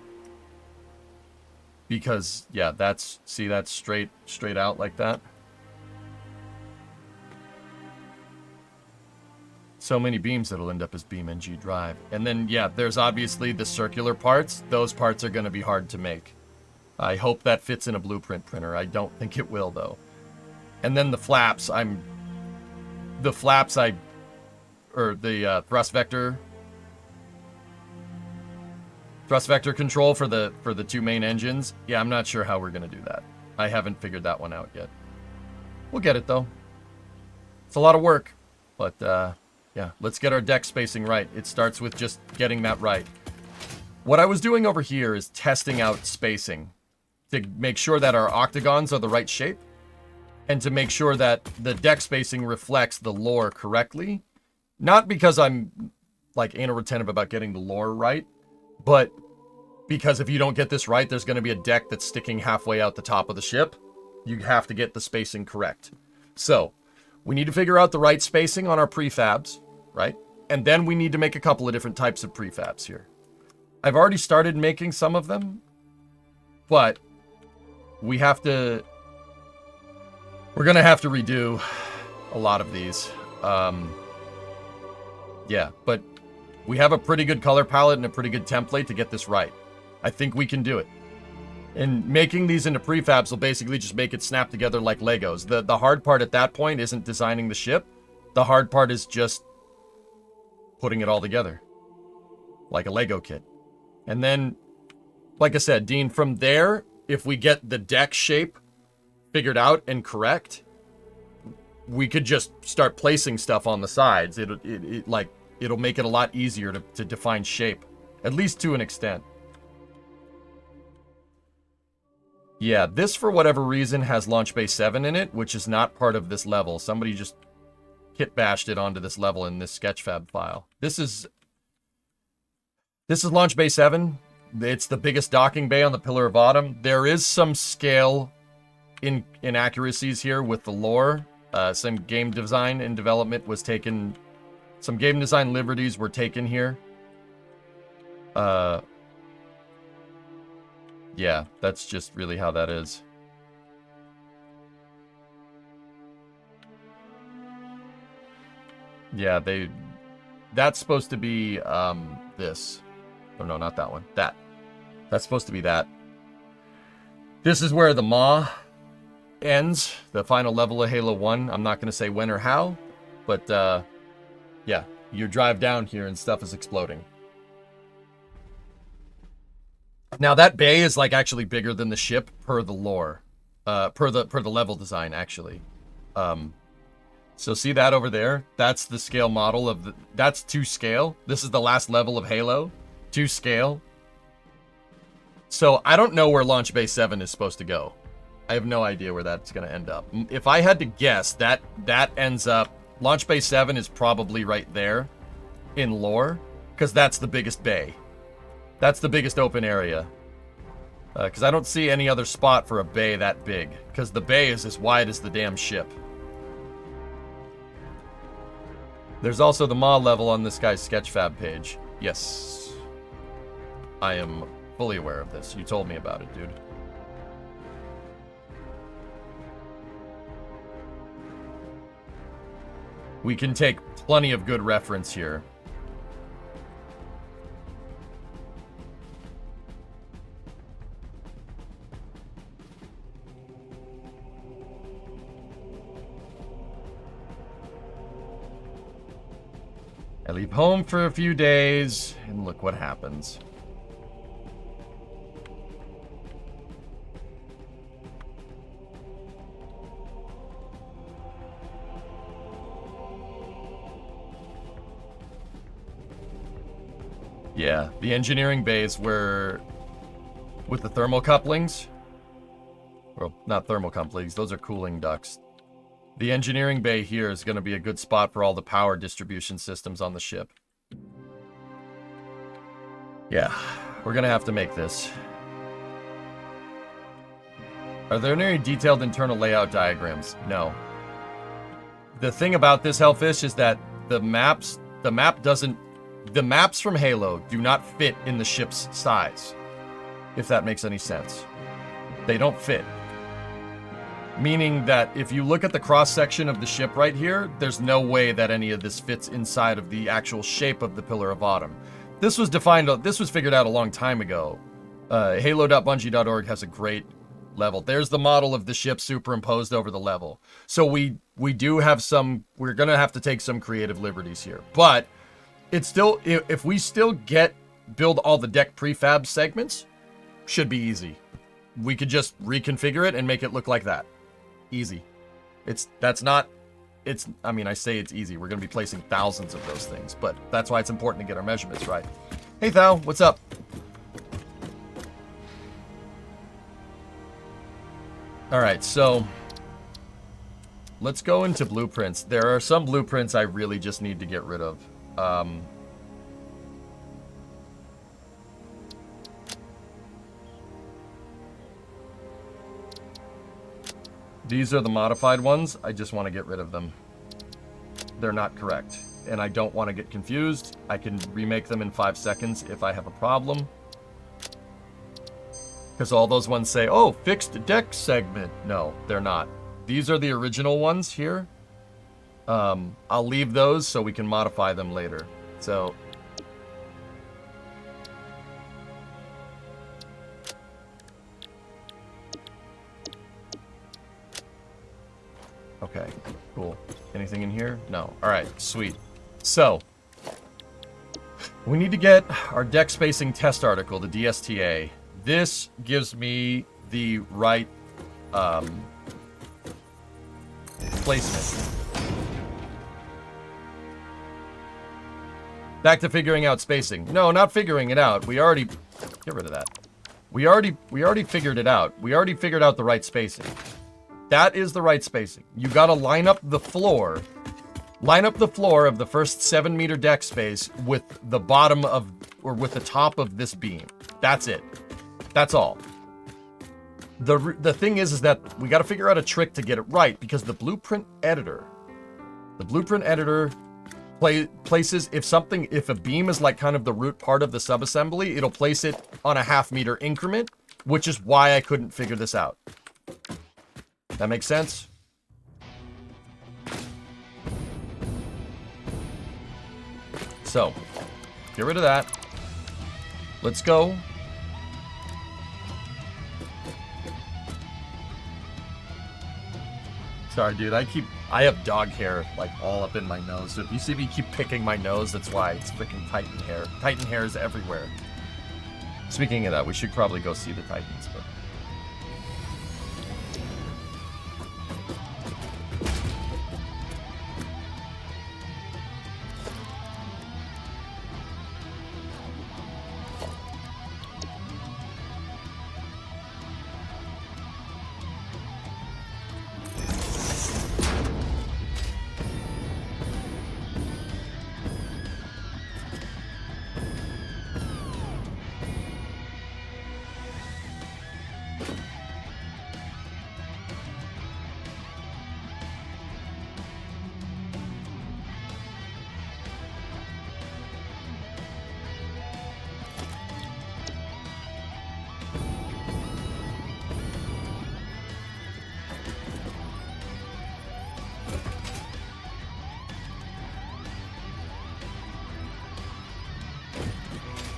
Because, yeah, that's straight out like that. So many beams that'll end up as BeamNG drive. And then, yeah, there's obviously the circular parts. Those parts are going to be hard to make. I hope that fits in a blueprint printer. I don't think it will, though. And then the flaps, the thrust vector control for the two main engines. Yeah, I'm not sure how we're going to do that. I haven't figured that one out yet. We'll get it, though. It's a lot of work. But, yeah, let's get our deck spacing right. It starts with just getting that right. What I was doing over here is testing out spacing to make sure that our octagons are the right shape and to make sure that the deck spacing reflects the lore correctly. Not because I'm, like, anal retentive about getting the lore right, but because if you don't get this right, there's going to be a deck that's sticking halfway out the top of the ship. You have to get the spacing correct. So, we need to figure out the right spacing on our prefabs, right? And then we need to make a couple of different types of prefabs here. I've already started making some of them, but we're going to have to redo a lot of these. Yeah, but we have a pretty good color palette and a pretty good template to get this right. I think we can do it. And making these into prefabs will basically just make it snap together like Legos. The hard part at that point isn't designing the ship. The hard part is just putting it all together. Like a Lego kit. And then, like I said, Dean, from there, if we get the deck shape figured out and correct, we could just start placing stuff on the sides. It'll make it a lot easier to define shape, at least to an extent. Yeah, this, for whatever reason, has Launch Bay 7 in it, which is not part of this level. Somebody just kit bashed it onto this level in this Sketchfab file. This is Launch Bay 7. It's the biggest docking bay on the Pillar of Autumn. There is some scale inaccuracies here with the lore. Some game design and development was taken. Some game design liberties were taken here. Yeah, that's just really how that is. Yeah, that's supposed to be, this. Oh, no, not that one. That's supposed to be that. This is where the Maw ends, the final level of Halo 1. I'm not going to say when or how, but yeah, you drive down here and stuff is exploding. Now that bay is like actually bigger than the ship per the lore, per the level design actually. So see that over there? That's the scale model of that's to scale. This is the last level of Halo, to scale. So I don't know where Launch Bay 7 is supposed to go. I have no idea where that's going to end up. If I had to guess, that ends up, Launch Bay 7 is probably right there in lore, because that's the biggest bay. That's the biggest open area. Because I don't see any other spot for a bay that big, because the bay is as wide as the damn ship. There's also the Maw level on this guy's Sketchfab page. Yes. I am fully aware of this. You told me about it, dude. We can take plenty of good reference here. I leave home for a few days, and look what happens. Yeah, the engineering bays were with the thermal couplings. Well, not thermal couplings, those are cooling ducts. The engineering bay here is going to be a good spot for all the power distribution systems on the ship. Yeah, we're going to have to make this. Are there any detailed internal layout diagrams? No. The thing about this Hellfish is that the maps from Halo do not fit in the ship's size, if that makes any sense. They don't fit. Meaning that if you look at the cross-section of the ship right here, there's no way that any of this fits inside of the actual shape of the Pillar of Autumn. This was figured out a long time ago. Halo.bungie.org has a great level. There's the model of the ship superimposed over the level. So we do have we're going to have to take some creative liberties here. But it's still, if we still build all the deck prefab segments, should be easy. We could just reconfigure it and make it look like that. Easy. I mean, I say it's easy. We're going to be placing thousands of those things, but that's why it's important to get our measurements right. Hey, Thou, what's up? All right, so let's go into blueprints. There are some blueprints I really just need to get rid of. These are the modified ones. I just want to get rid of them. They're not correct. And I don't want to get confused. I can remake them in 5 seconds if I have a problem. Because all those ones say, oh, fixed deck segment. No, they're not. These are the original ones here. I'll leave those so we can modify them later. So okay, cool. Anything in here? No. All right, sweet. So, we need to get our deck spacing test article, the DSTA. This gives me the right placement. Back to figuring out spacing. No, not figuring it out. We already get rid of that. We already figured it out. We already figured out the right spacing. That is the right spacing. You gotta line up the floor of the first 7-meter deck space with the bottom of, or with the top of this beam. That's it. That's all. The thing is that we gotta figure out a trick to get it right, because the blueprint editor places, if a beam is like kind of the root part of the subassembly, it'll place it on a 0.5-meter increment, which is why I couldn't figure this out. That makes sense? So, get rid of that. Let's go. Sorry, dude. I have dog hair like all up in my nose. So if you see me keep picking my nose, that's why. It's freaking Titan hair. Titan hair is everywhere. Speaking of that, we should probably go see the Titans, but.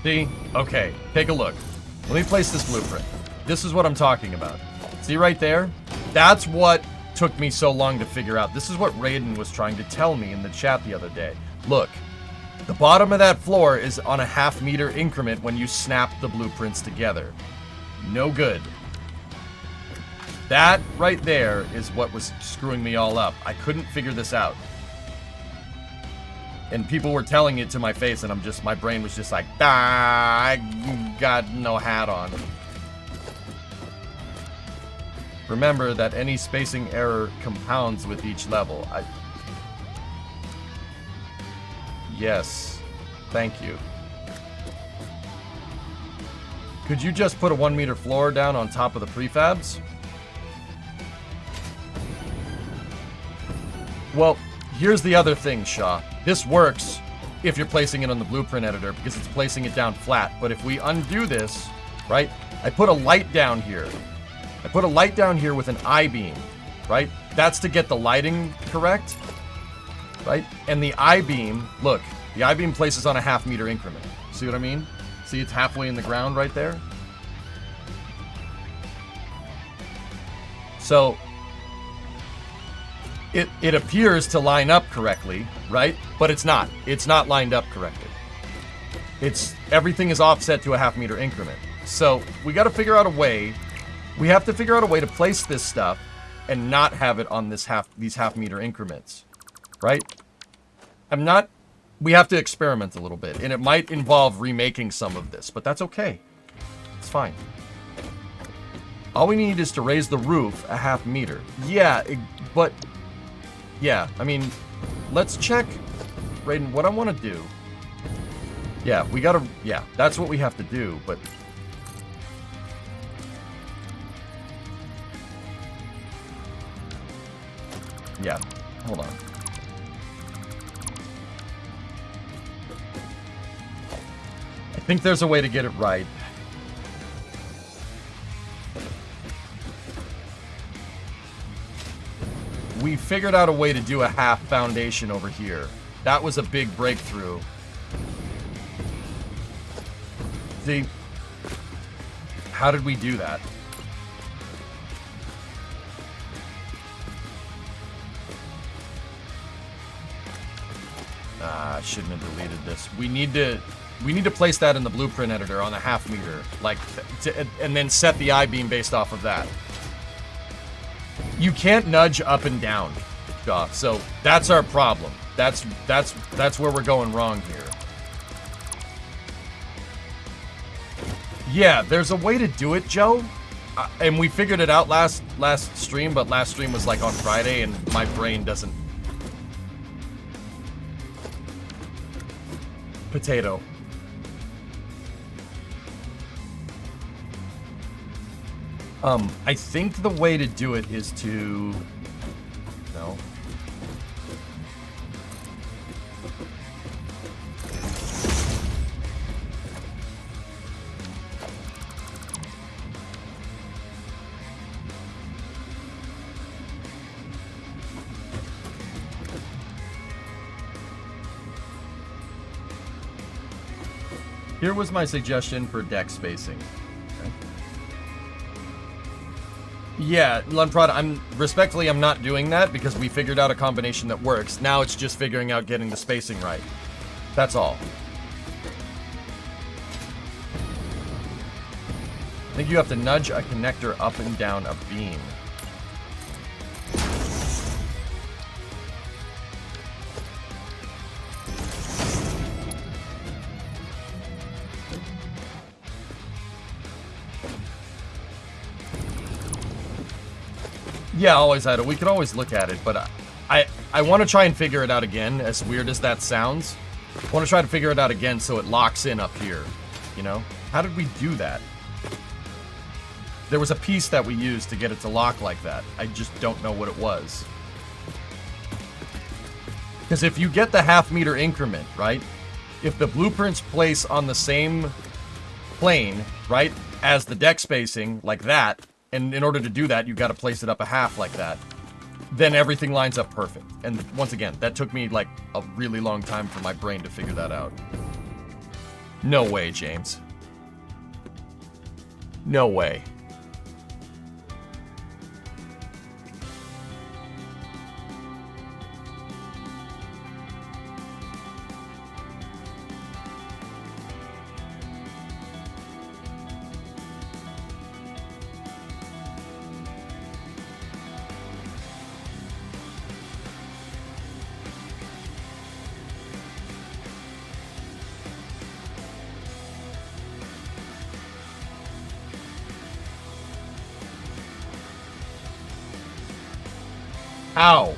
See? Okay, take a look. Let me place this blueprint. This is what I'm talking about. See right there? That's what took me so long to figure out. This is what Raiden was trying to tell me in the chat the other day. Look, the bottom of that floor is on a half-meter increment when you snap the blueprints together. No good. That right there is what was screwing me all up. I couldn't figure this out. And people were telling it to my face, and my brain was just like, I got no hat on. Remember that any spacing error compounds with each level. Yes. Thank you. Could you just put a 1 meter floor down on top of the prefabs? Well, here's the other thing, Shaw. This works if you're placing it on the blueprint editor because it's placing it down flat. But if we undo this, right? I put a light down here. I put a light down here with an I-beam, right? That's to get the lighting correct, right? And the I-beam, look, the I-beam places on a half-meter increment. See what I mean? See, it's halfway in the ground right there. So it appears to line up correctly, right? But it's not. It's not lined up correctly. Everything is offset to a half-meter increment. So we got to figure out a way. We have to figure out a way to place this stuff and not have it on these half-meter increments, right? We have to experiment a little bit, and it might involve remaking some of this, but that's okay. It's fine. All we need is to raise the roof a half-meter. Yeah, but yeah, I mean, let's check, Raiden, what I want to do. Yeah, that's what we have to do, but yeah, hold on. I think there's a way to get it right. We figured out a way to do a half foundation over here. That was a big breakthrough. See? How did we do that? I shouldn't have deleted this. We need to place that in the blueprint editor on a half-meter, like, and then set the I-beam based off of that. You can't nudge up and down, so that's our problem. That's where we're going wrong here. Yeah, there's a way to do it, Joe, and we figured it out last stream, but last stream was like on Friday, and my brain doesn't. Potato. I think the way to do it is to... No. Here was my suggestion for deck spacing. Okay. Yeah, Lunprod, I'm not doing that because we figured out a combination that works. Now it's just figuring out getting the spacing right. That's all. I think you have to nudge a connector up and down a beam. Yeah, always had it. We could always look at it, but I want to try and figure it out again, as weird as that sounds. I want to try to figure it out again so it locks in up here, you know? How did we do that? There was a piece that we used to get it to lock like that. I just don't know what it was. Because if you get the half-meter increment, right? If the blueprints place on the same plane, right, as the deck spacing, like that, and in order to do that, you got to place it up a half like that, then everything lines up perfect. And once again, that took me like a really long time for my brain to figure that out. No way, James. No way. Ow.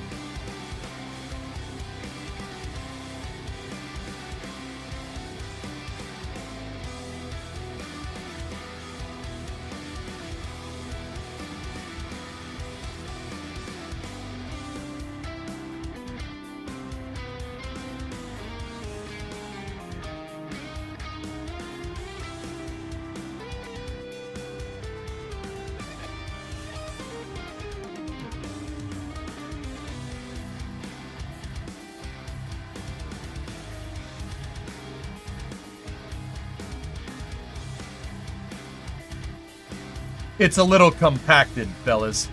It's a little compacted, fellas.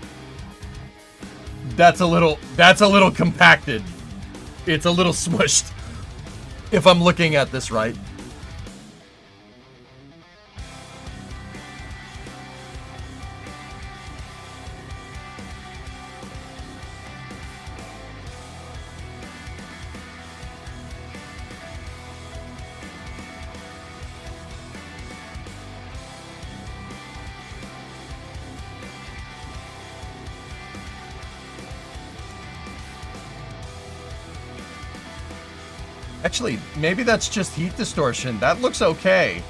That's a little compacted. It's a little smushed. If I'm looking at this right. Actually, maybe that's just heat distortion. That looks okay.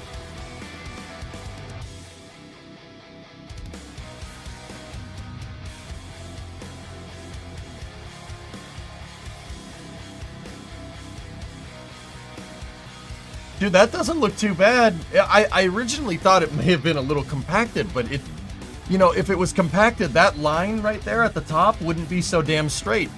Dude, that doesn't look too bad. I originally thought it may have been a little compacted, but it, you know, if it was compacted, that line right there at the top wouldn't be so damn straight.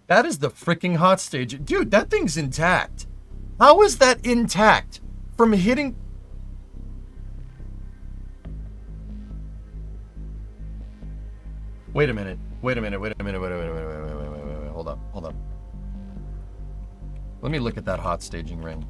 That is the freaking hot stage. Dude, that thing's intact. How is that intact from hitting? Wait a minute. Wait a minute. Wait a minute. Wait a minute. Wait. Hold up. Hold up. Let me look at that hot staging ring.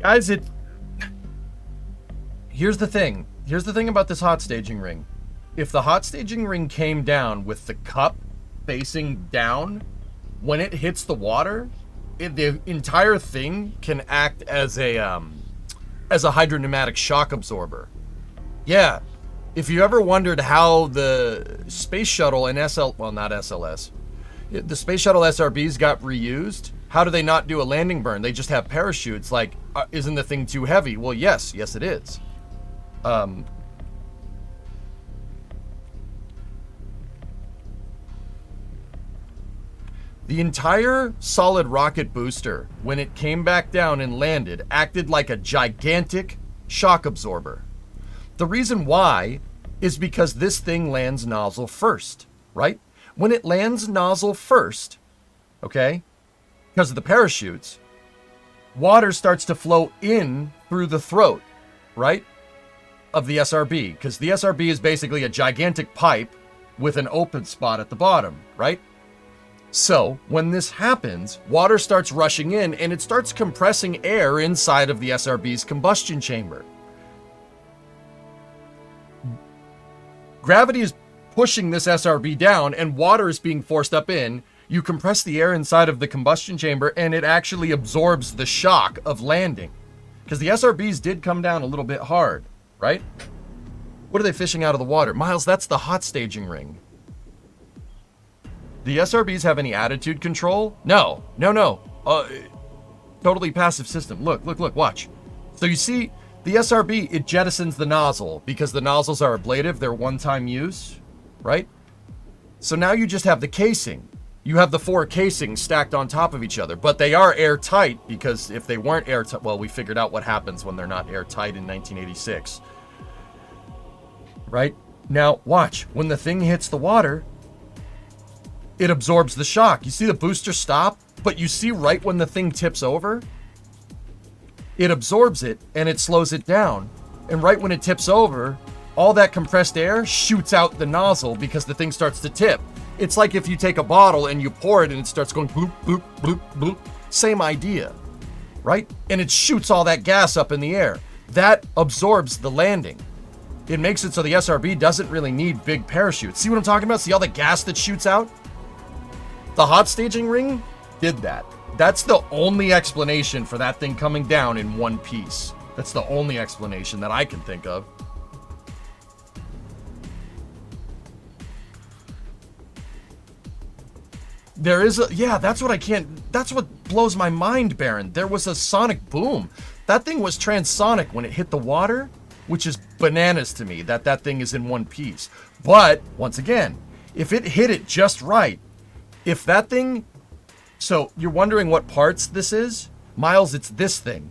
Guys, here's the thing. Here's the thing about this hot staging ring. If the hot staging ring came down with the cup facing down, when it hits the water, the entire thing can act as a hydropneumatic shock absorber. Yeah, if you ever wondered how the space shuttle and not SLS, the space shuttle SRBs got reused, how do they not do a landing burn? They just have parachutes. Like, isn't the thing too heavy? Well, yes it is. The entire solid rocket booster, when it came back down and landed, acted like a gigantic shock absorber. The reason why is because this thing lands nozzle first, right? When it lands nozzle first, okay, because of the parachutes, water starts to flow in through the throat, right, of the SRB, because the SRB is basically a gigantic pipe with an open spot at the bottom, right? So when this happens, water starts rushing in and it starts compressing air inside of the SRB's combustion chamber. Gravity is pushing this SRB down and water is being forced up in. You compress the air inside of the combustion chamber and it actually absorbs the shock of landing. Because the SRBs did come down a little bit hard, right? What are they fishing out of the water? Miles, that's the hot staging ring. The SRBs have any attitude control? No. Totally passive system. Look, watch. So you see, the SRB, it jettisons the nozzle because the nozzles are ablative. They're one-time use, right? So now you just have the casing. You have the 4 casings stacked on top of each other, but they are airtight because if they weren't airtight, well, we figured out what happens when they're not airtight in 1986. Right? Now, watch. When the thing hits the water, it absorbs the shock. You see the booster stop, but you see right when the thing tips over, it absorbs it and it slows it down. And right when it tips over, all that compressed air shoots out the nozzle because the thing starts to tip. It's like if you take a bottle and you pour it and it starts going bloop, bloop, bloop, bloop. Same idea, right? And it shoots all that gas up in the air. That absorbs the landing. It makes it so the SRB doesn't really need big parachutes. See what I'm talking about? See all the gas that shoots out? The hot staging ring did that. That's the only explanation for that thing coming down in one piece. That's the only explanation that I can think of. There is that's what blows my mind, Baron. There was a sonic boom. That thing was transonic when it hit the water, which is bananas to me that thing is in one piece. But, once again, if it hit it just right, if that thing... So, you're wondering what parts this is? Miles, it's this thing.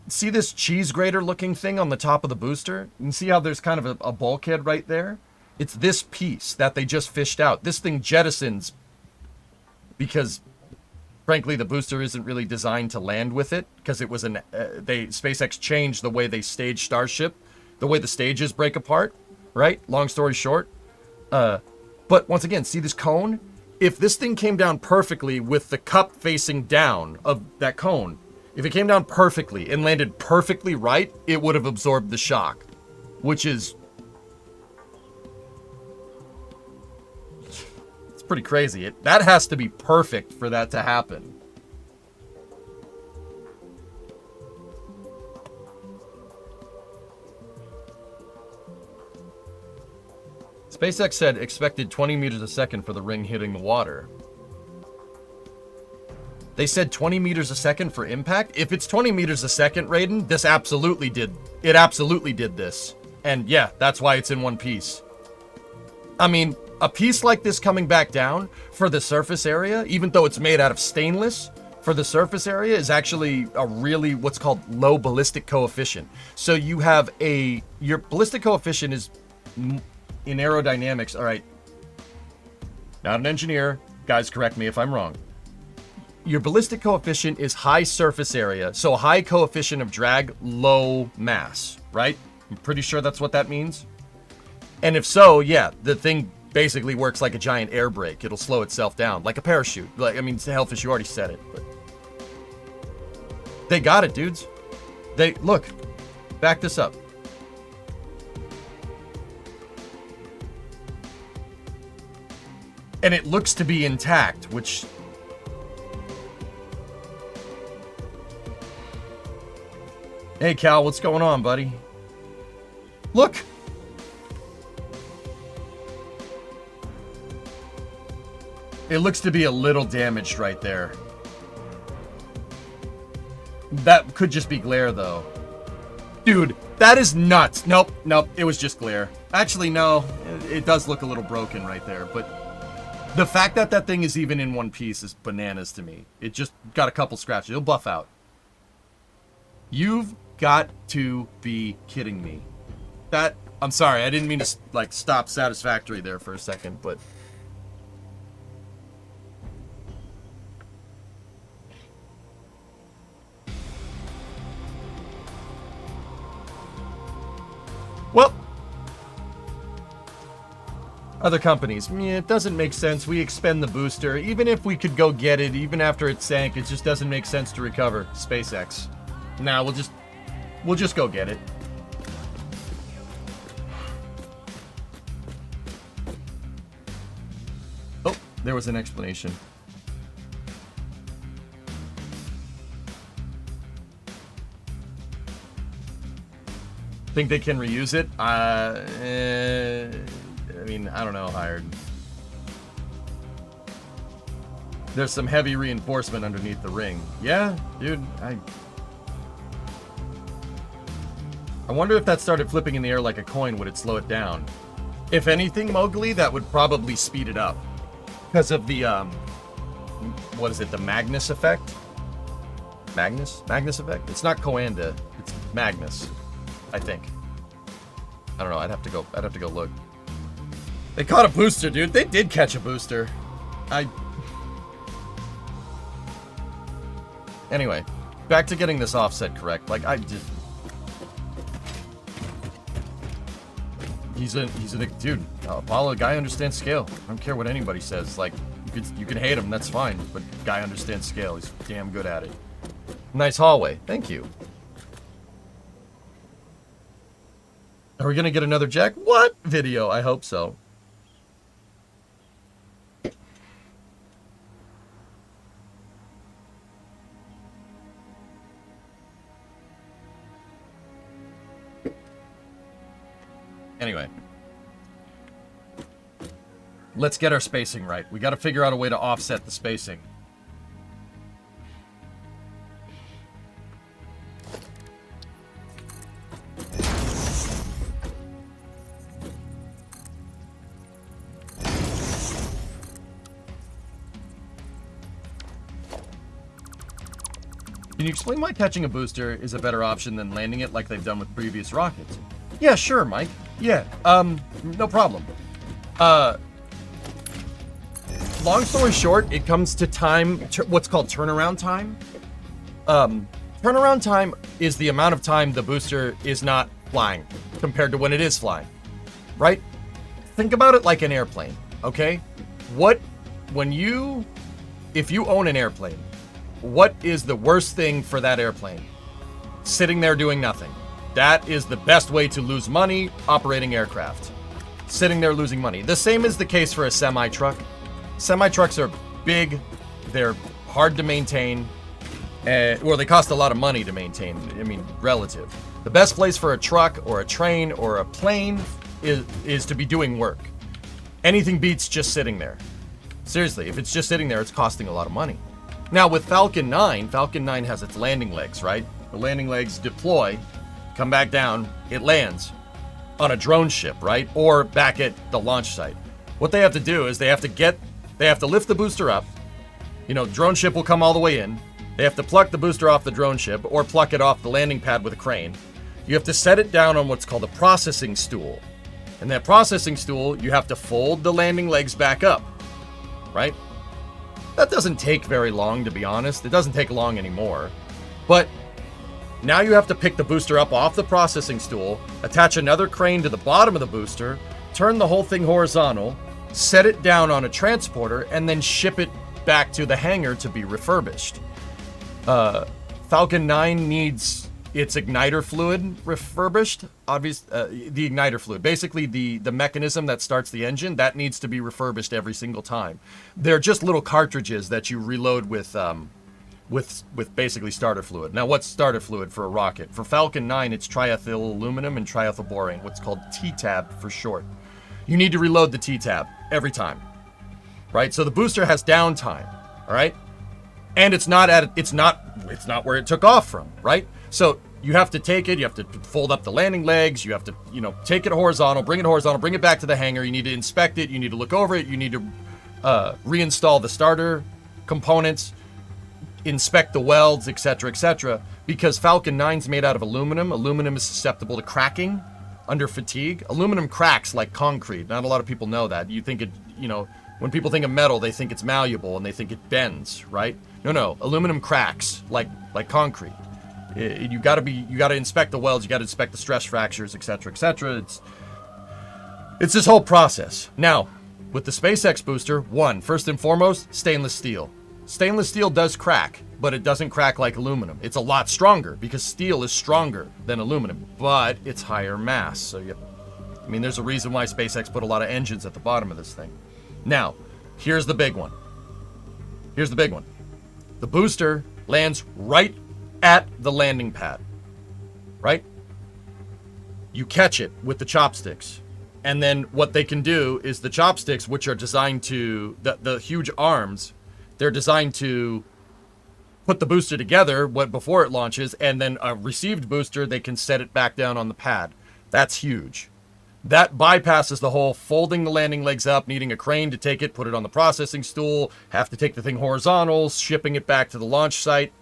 See this cheese grater looking thing on the top of the booster? You can see how there's kind of a bulkhead right there? It's this piece that they just fished out. This thing jettisons because, frankly, the booster isn't really designed to land with it because it was SpaceX changed the way they stage Starship, the way the stages break apart, right? Long story short. But once again, see this cone? If this thing came down perfectly with the cup facing down of that cone, if it came down perfectly and landed perfectly right, it would have absorbed the shock, which is... it's pretty crazy. That has to be perfect for that to happen. SpaceX said expected 20 meters a second for the ring hitting the water. They said 20 meters a second for impact? If it's 20 meters a second, Raiden, this absolutely did. It absolutely did this. And yeah, that's why it's in one piece. I mean, a piece like this coming back down for the surface area, even though it's made out of stainless, for the surface area is actually a really what's called low ballistic coefficient. So you have your ballistic coefficient is... in aerodynamics, all right, not an engineer, guys, correct me if I'm wrong. Your ballistic coefficient is high surface area, so high coefficient of drag, low mass, right? I'm pretty sure that's what that means. And if so, yeah, the thing basically works like a giant air brake. It'll slow itself down, like a parachute. Like, I mean, Hellfish, you already said it, but they got it, dudes. Look, back this up. And it looks to be intact, which... Hey, Cal, what's going on, buddy? Look! It looks to be a little damaged right there. That could just be glare, though. Dude, that is nuts. Nope, it was just glare. Actually, no, it does look a little broken right there, but... The fact that that thing is even in one piece is bananas to me. It just got a couple scratches. It'll buff out. You've got to be kidding me. That... I'm sorry, I didn't mean to, like, stop Satisfactory there for a second, but... Well... Other companies, it doesn't make sense. We expend the booster. Even if we could go get it, even after it sank, it just doesn't make sense to recover. SpaceX. Nah, we'll just go get it. Oh, there was an explanation. Think they can reuse it? I mean, I don't know, Hired. There's some heavy reinforcement underneath the ring. Yeah, dude, I wonder if that started flipping in the air like a coin, would it slow it down? If anything, Mowgli, that would probably speed it up. Because of the, what is it, the Magnus effect? Magnus? Magnus effect? It's not Coanda, it's Magnus, I think. I don't know, I'd have to go look. They caught a booster, dude. They did catch a booster. Anyway, back to getting this offset correct. Like, he's a dude. Apollo, guy understands scale. I don't care what anybody says. Like, you can hate him, that's fine. But guy understands scale. He's damn good at it. Nice hallway. Thank you. Are we gonna get another Jack What video? I hope so. Anyway, let's get our spacing right. We got to figure out a way to offset the spacing. Can you explain why catching a booster is a better option than landing it like they've done with previous rockets? Yeah, sure, Mike. Yeah, no problem. Long story short, it comes to time, what's called turnaround time. Turnaround time is the amount of time the booster is not flying compared to when it is flying, right? Think about it like an airplane, okay? If you own an airplane, what is the worst thing for that airplane? Sitting there doing nothing. That is the best way to lose money operating aircraft. Sitting there losing money. The same is the case for a semi-truck. Semi-trucks are big, they're hard to maintain, or they cost a lot of money to maintain. I mean, relative. The best place for a truck or a train or a plane is to be doing work. Anything beats just sitting there. Seriously, if it's just sitting there, it's costing a lot of money. Now with Falcon 9 has its landing legs, right? The landing legs deploy, come back down, it lands on a drone ship, right? Or back at the launch site. What they have to do is they have to lift the booster up. You know, drone ship will come all the way in. They have to pluck the booster off the drone ship or pluck it off the landing pad with a crane. You have to set it down on what's called a processing stool. And that processing stool, you have to fold the landing legs back up, right? That doesn't take very long, to be honest. It doesn't take long anymore. But now you have to pick the booster up off the processing stool, attach another crane to the bottom of the booster, turn the whole thing horizontal, set it down on a transporter, and then ship it back to the hangar to be refurbished. Falcon 9 needs its igniter fluid refurbished. The igniter fluid, basically the mechanism that starts the engine, that needs to be refurbished every single time. They're just little cartridges that you reload with basically starter fluid. Now, what's starter fluid for a rocket? For Falcon 9, it's triethyl aluminum and triethylborane, what's called T-tab for short. You need to reload the T-tab every time, right? So the booster has downtime, all right? And it's not where it took off from, right? So you have to take it, you have to fold up the landing legs, you have to, take it horizontal, bring it back to the hangar, you need to inspect it, you need to look over it, you need to reinstall the starter components, inspect the welds, etc., because Falcon 9's made out of aluminum. Aluminum is susceptible to cracking under fatigue. Aluminum cracks like concrete. Not a lot of people know that. You think it, when people think of metal, they think it's malleable and they think it bends, right? No, aluminum cracks like concrete. You got to inspect the welds, you got to inspect the stress fractures, etc. It's this whole process. Now, with the SpaceX booster, first and foremost, stainless steel. Stainless steel does crack, but it doesn't crack like aluminum. It's a lot stronger because steel is stronger than aluminum, but it's higher mass. So there's a reason why SpaceX put a lot of engines at the bottom of this thing. Now, here's the big one. The booster lands right at the landing pad, right? You catch it with the chopsticks. And then what they can do is the chopsticks, which are designed to, the huge arms, they're designed to put the booster together before it launches, and then a received booster, they can set it back down on the pad. That's huge. That bypasses the whole folding the landing legs up, needing a crane to take it, put it on the processing stool, have to take the thing horizontal, shipping it back to the launch site.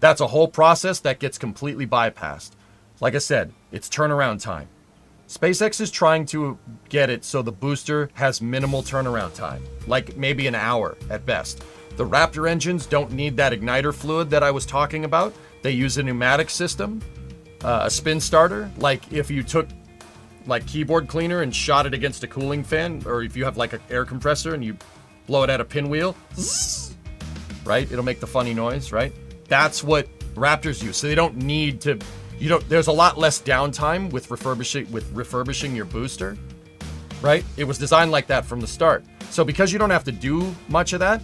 That's a whole process that gets completely bypassed. Like I said, it's turnaround time. SpaceX is trying to get it so the booster has minimal turnaround time, like maybe an hour at best. The Raptor engines don't need that igniter fluid that I was talking about. They use a pneumatic system, a spin starter. Like if you took keyboard cleaner and shot it against a cooling fan, or if you have like an air compressor and you blow it at a pinwheel, right? It'll make the funny noise, right? That's what Raptors use. So they don't need to, there's a lot less downtime with refurbishing your booster, right? It was designed like that from the start. So because you don't have to do much of that,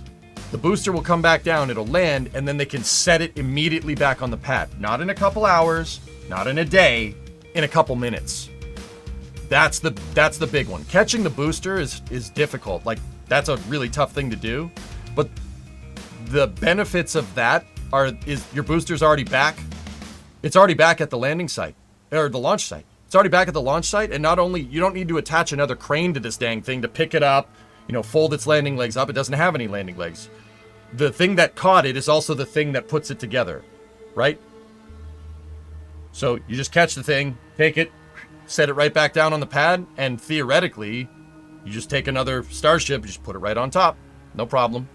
the booster will come back down, it'll land, and then they can set it immediately back on the pad. Not in a couple hours, not in a day, in a couple minutes. That's the big one. Catching the booster is difficult. Like, that's a really tough thing to do. But the benefits of that is your booster's already back. It's already back at the landing site, or the launch site. It's already back at the launch site, and not only, you don't need to attach another crane to this dang thing to pick it up, fold its landing legs up. It doesn't have any landing legs. The thing that caught it is also the thing that puts it together, right? So you just catch the thing, take it, set it right back down on the pad, and theoretically, you just take another Starship, you just put it right on top. No problem.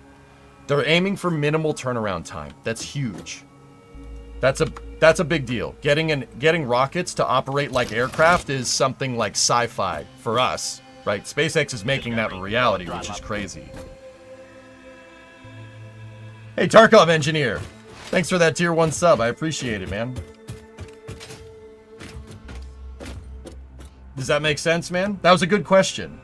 They're aiming for minimal turnaround time. That's huge. That's a big deal. Getting rockets to operate like aircraft is something like sci-fi for us, right? SpaceX is making that a reality, which is crazy. Hey, Tarkov Engineer. Thanks for that tier 1 sub. I appreciate it, man. Does that make sense, man? That was a good question.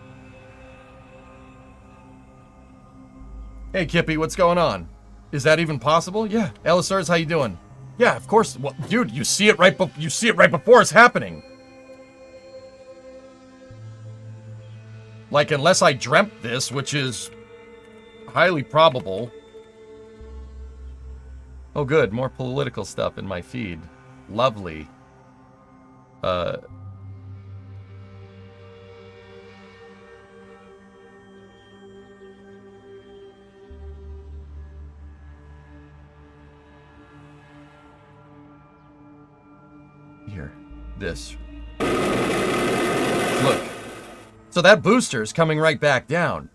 Hey, Kippy, what's going on? Is that even possible? Yeah. LSRs, how you doing? Yeah, of course. Well, dude, you see it right before it's happening. Like, unless I dreamt this, which is highly probable. Oh, good. More political stuff in my feed. Lovely. Here. This. Look. So that booster's coming right back down.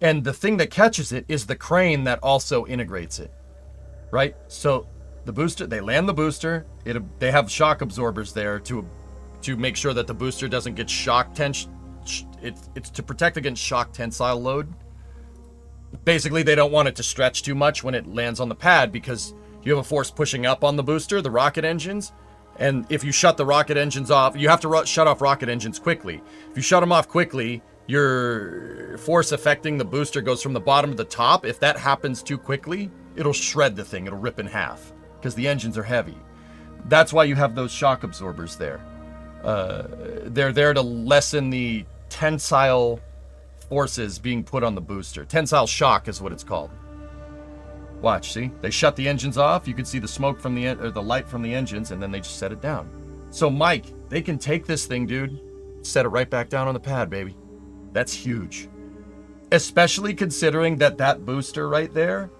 And the thing that catches it is the crane that also integrates it. Right? So the booster, they land the booster. They have shock absorbers there to make sure that the booster doesn't get shock tension. It's to protect against shock tensile load. Basically, they don't want it to stretch too much when it lands on the pad because you have a force pushing up on the booster, the rocket engines, And if you shut the rocket engines off, you have to shut off rocket engines quickly. If you shut them off quickly, your force affecting the booster goes from the bottom to the top. If that happens too quickly, it'll shred the thing. It'll rip in half because the engines are heavy. That's why you have those shock absorbers there. They're there to lessen the tensile forces being put on the booster. Tensile shock is what it's called. Watch, see? They shut the engines off. You can see the smoke from the light from the engines, and then they just set it down. So, Mike, they can take this thing, dude, set it right back down on the pad, baby. That's huge. Especially considering that booster right there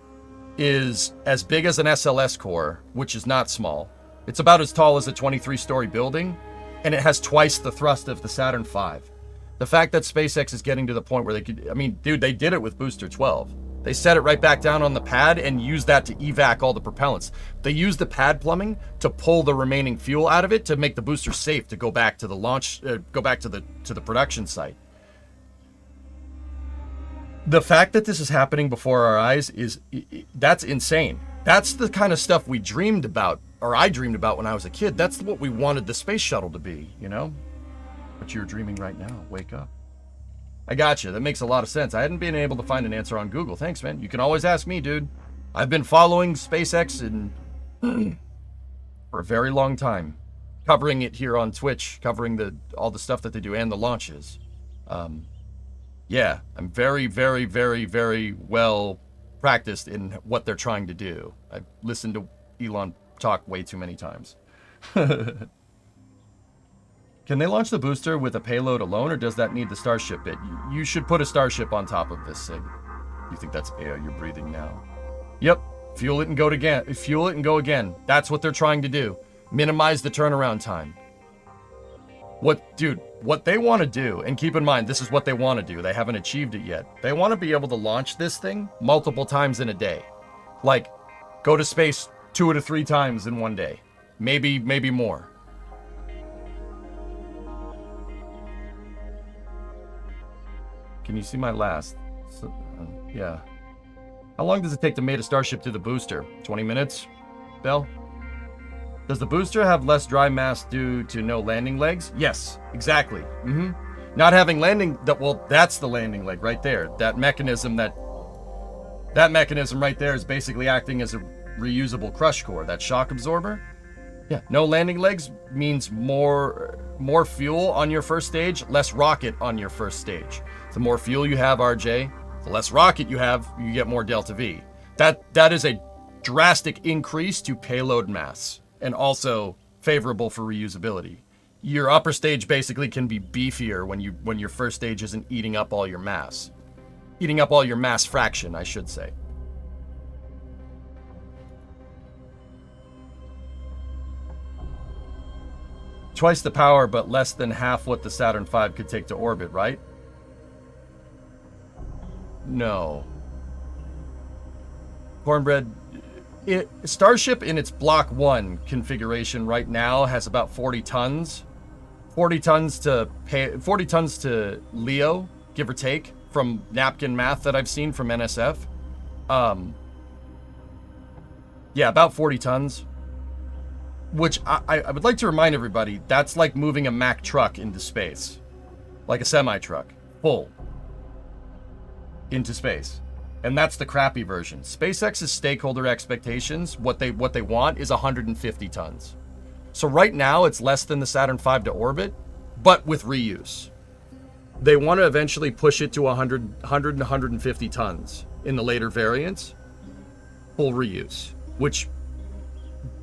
is as big as an SLS core, which is not small. It's about as tall as a 23-story building, and it has twice the thrust of the Saturn V. The fact that SpaceX is getting to the point where they could... I mean, dude, they did it with Booster 12. They set it right back down on the pad and used that to evac all the propellants. They used the pad plumbing to pull the remaining fuel out of it to make the booster safe to go back to the launch, go back to the production site. The fact that this is happening before our eyes that's insane. That's the kind of stuff we dreamed about, or I dreamed about when I was a kid. That's what we wanted the space shuttle to be, you know? But you're dreaming right now. Wake up. I gotcha. That makes a lot of sense. I hadn't been able to find an answer on Google. Thanks, man. You can always ask me, dude. I've been following SpaceX for a very long time. Covering it here on Twitch. Covering all the stuff that they do and the launches. Yeah, I'm very, very, very, very well practiced in what they're trying to do. I've listened to Elon talk way too many times. Can they launch the booster with a payload alone, or does that need the Starship bit? You should put a Starship on top of this, Sig. You think that's air you're breathing now? Yep. Fuel it and go again. Fuel it and go again. That's what they're trying to do. Minimize the turnaround time. What they want to do, and keep in mind, this is what they want to do. They haven't achieved it yet. They want to be able to launch this thing multiple times in a day. Like, go to space 2 to 3 times in one day. Maybe more. Can you see my last? Yeah. How long does it take to mate a Starship to the booster? 20 minutes? Bell? Does the booster have less dry mass due to no landing legs? Yes, exactly. Not having landing... Well, that's the landing leg right there. That mechanism right there is basically acting as a reusable crush core. That shock absorber? Yeah. No landing legs means more fuel on your first stage, less rocket on your first stage. The more fuel you have, RJ, the less rocket you have, you get more delta V. That is a drastic increase to payload mass, and also favorable for reusability. Your upper stage basically can be beefier when your first stage isn't eating up all your mass. Eating up all your mass fraction, I should say. Twice the power, but less than half what the Saturn V could take to orbit, right? No. Cornbread... Starship in its Block 1 configuration right now has about 40 tons. 40 tons to Leo, give or take, from napkin math that I've seen from NSF. Yeah, about 40 tons. Which I would like to remind everybody, that's like moving a Mack truck into space. Like a semi-truck. Full. Into space. And that's the crappy version. SpaceX's stakeholder expectations, what they want is 150 tons. So right now it's less than the Saturn V to orbit, but with reuse. They want to eventually push it to 100 and 150 tons in the later variants. Full reuse, which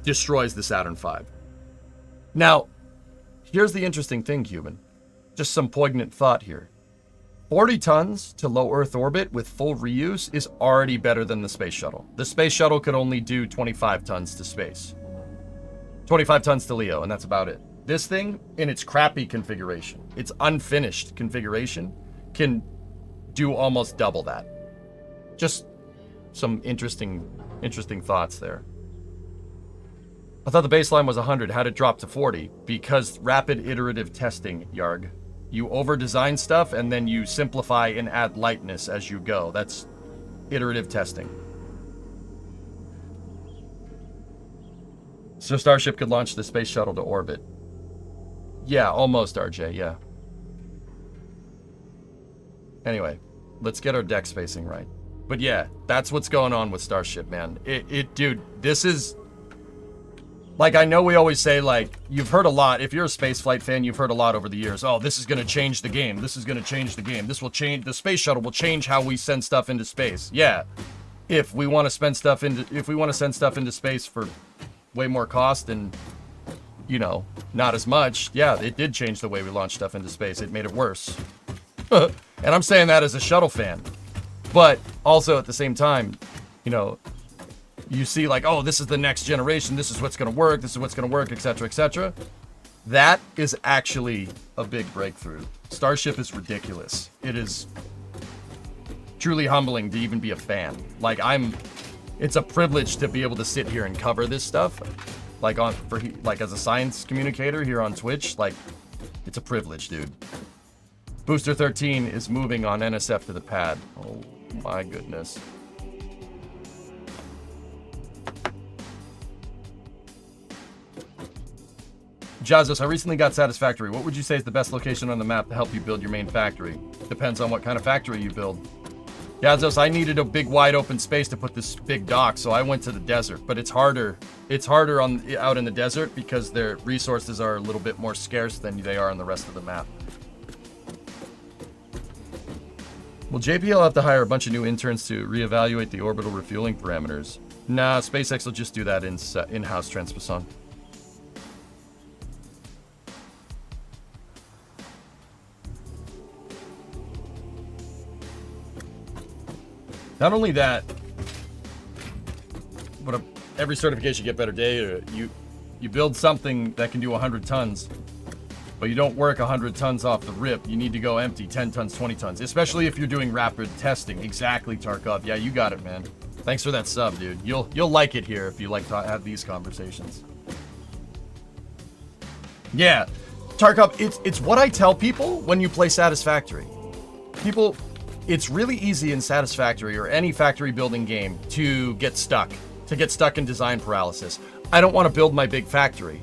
destroys the Saturn V. Now, here's the interesting thing, Cuban. Just some poignant thought here. 40 tons to low Earth orbit with full reuse is already better than the space shuttle. The space shuttle could only do 25 tons to space. 25 tons to Leo, and that's about it. This thing, in its crappy configuration, its unfinished configuration, can do almost double that. Just some interesting thoughts there. I thought the baseline was 100. How'd it drop to 40? Because rapid iterative testing, Yarg. You over-design stuff, and then you simplify and add lightness as you go. That's iterative testing. So Starship could launch the space shuttle to orbit. Yeah, almost, RJ, yeah. Anyway, let's get our deck spacing right. But yeah, that's what's going on with Starship, man. Dude, this is... Like, I know we always say, like, you've heard a lot. If you're a spaceflight fan, you've heard a lot over the years. Oh, this is going to change the game. This is going to change the game. This will change... The space shuttle will change how we send stuff into space. Yeah. If we want to spend stuff into... If we want to send stuff into space for way more cost and, you know, not as much, yeah, it did change the way we launch stuff into space. It made it worse. And I'm saying that as a shuttle fan. But also at the same time, you know, you see like, oh, this is the next generation. This is what's going to work. This is what's going to work, etc., etc. That is actually a big breakthrough. Starship is ridiculous. It is truly humbling to even be a fan. Like, it's a privilege to be able to sit here and cover this stuff. Like as a science communicator here on Twitch, like, it's a privilege, dude. Booster 13 is moving on NSF to the pad. Oh my goodness. Jazos, I recently got Satisfactory. What would you say is the best location on the map to help you build your main factory? Depends on what kind of factory you build. Jazos, I needed a big wide open space to put this big dock, so I went to the desert. But it's harder. It's harder out in the desert because their resources are a little bit more scarce than they are on the rest of the map. Will JPL have to hire a bunch of new interns to reevaluate the orbital refueling parameters? Nah, SpaceX will just do that in-house, Transposon. Not only that, but every certification you get better data. You build something that can do 100 tons, but you don't work 100 tons off the rip. You need to go empty 10 tons, 20 tons, especially if you're doing rapid testing. Exactly, Tarkov. Yeah, you got it, man. Thanks for that sub, dude. You'll like it here if you like to have these conversations. Yeah, Tarkov, it's what I tell people when you play Satisfactory. People... It's really easy in Satisfactory or any factory building game to get stuck in design paralysis. I don't want to build my big factory.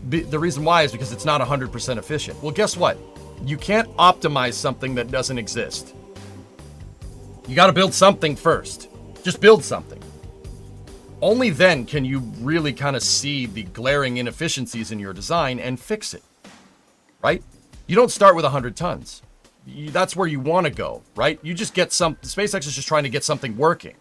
The reason why is because it's not 100% efficient. Well, guess what? You can't optimize something that doesn't exist. You got to build something first. Just build something. Only then can you really kind of see the glaring inefficiencies in your design and fix it. Right? You don't start with 100 tons. That's where you want to go, right? You just get SpaceX is just trying to get something working,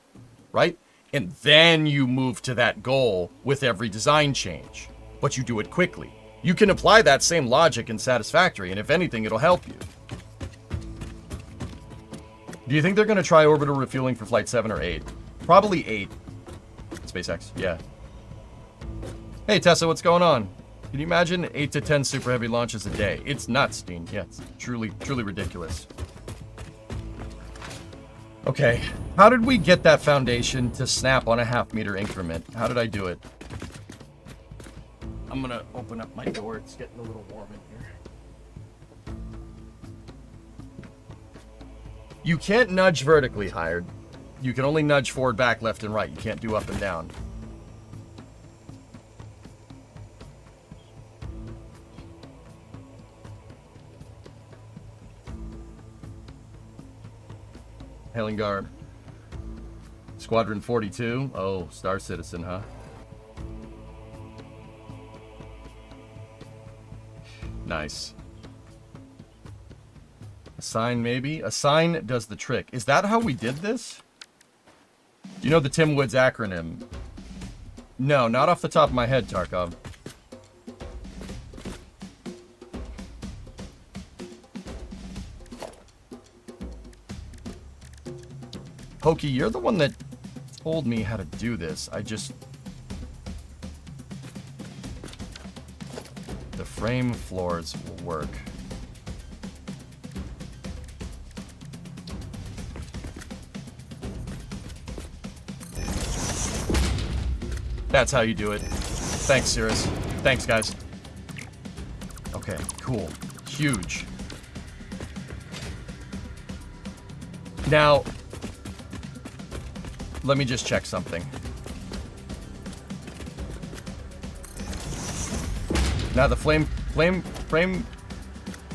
right? And then you move to that goal with every design change, but you do it quickly. You can apply that same logic in Satisfactory, and if anything, it'll help you. Do you think they're going to try orbital refueling for Flight 7 or 8? Probably 8. SpaceX, yeah. Hey, Tessa, what's going on? Can you imagine 8 to 10 super heavy launches a day? It's nuts, Dean. Yeah, it's truly ridiculous. Okay, how did we get that foundation to snap on a half-meter increment? How did I do it? I'm gonna open up my door. It's getting a little warm in here. You can't nudge vertically, Hired. You can only nudge forward, back, left, and right. You can't do up and down. Hailing Guard. Squadron 42. Oh, Star Citizen, huh? Nice. A sign, maybe? A sign does the trick. Is that how we did this? You know the Tim Woods acronym? No, not off the top of my head, Tarkov. Pokey, you're the one that told me how to do this. The frame floors will work. That's how you do it. Thanks, Cirrus. Thanks, guys. Okay, cool. Huge. Now... let me just check something. Now the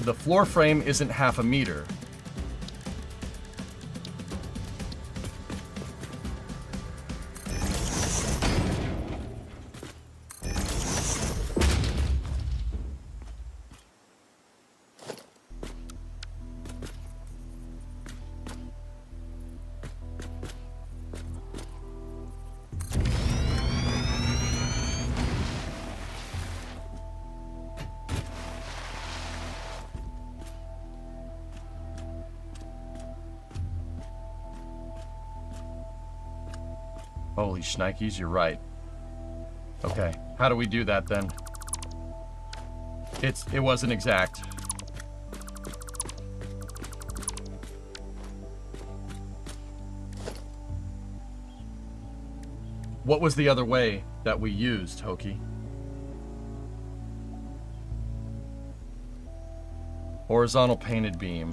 the floor frame isn't half a meter. Holy shnikes, you're right. Okay, how do we do that then? It wasn't exact. What was the other way that we used, Hokie? Horizontal painted beam.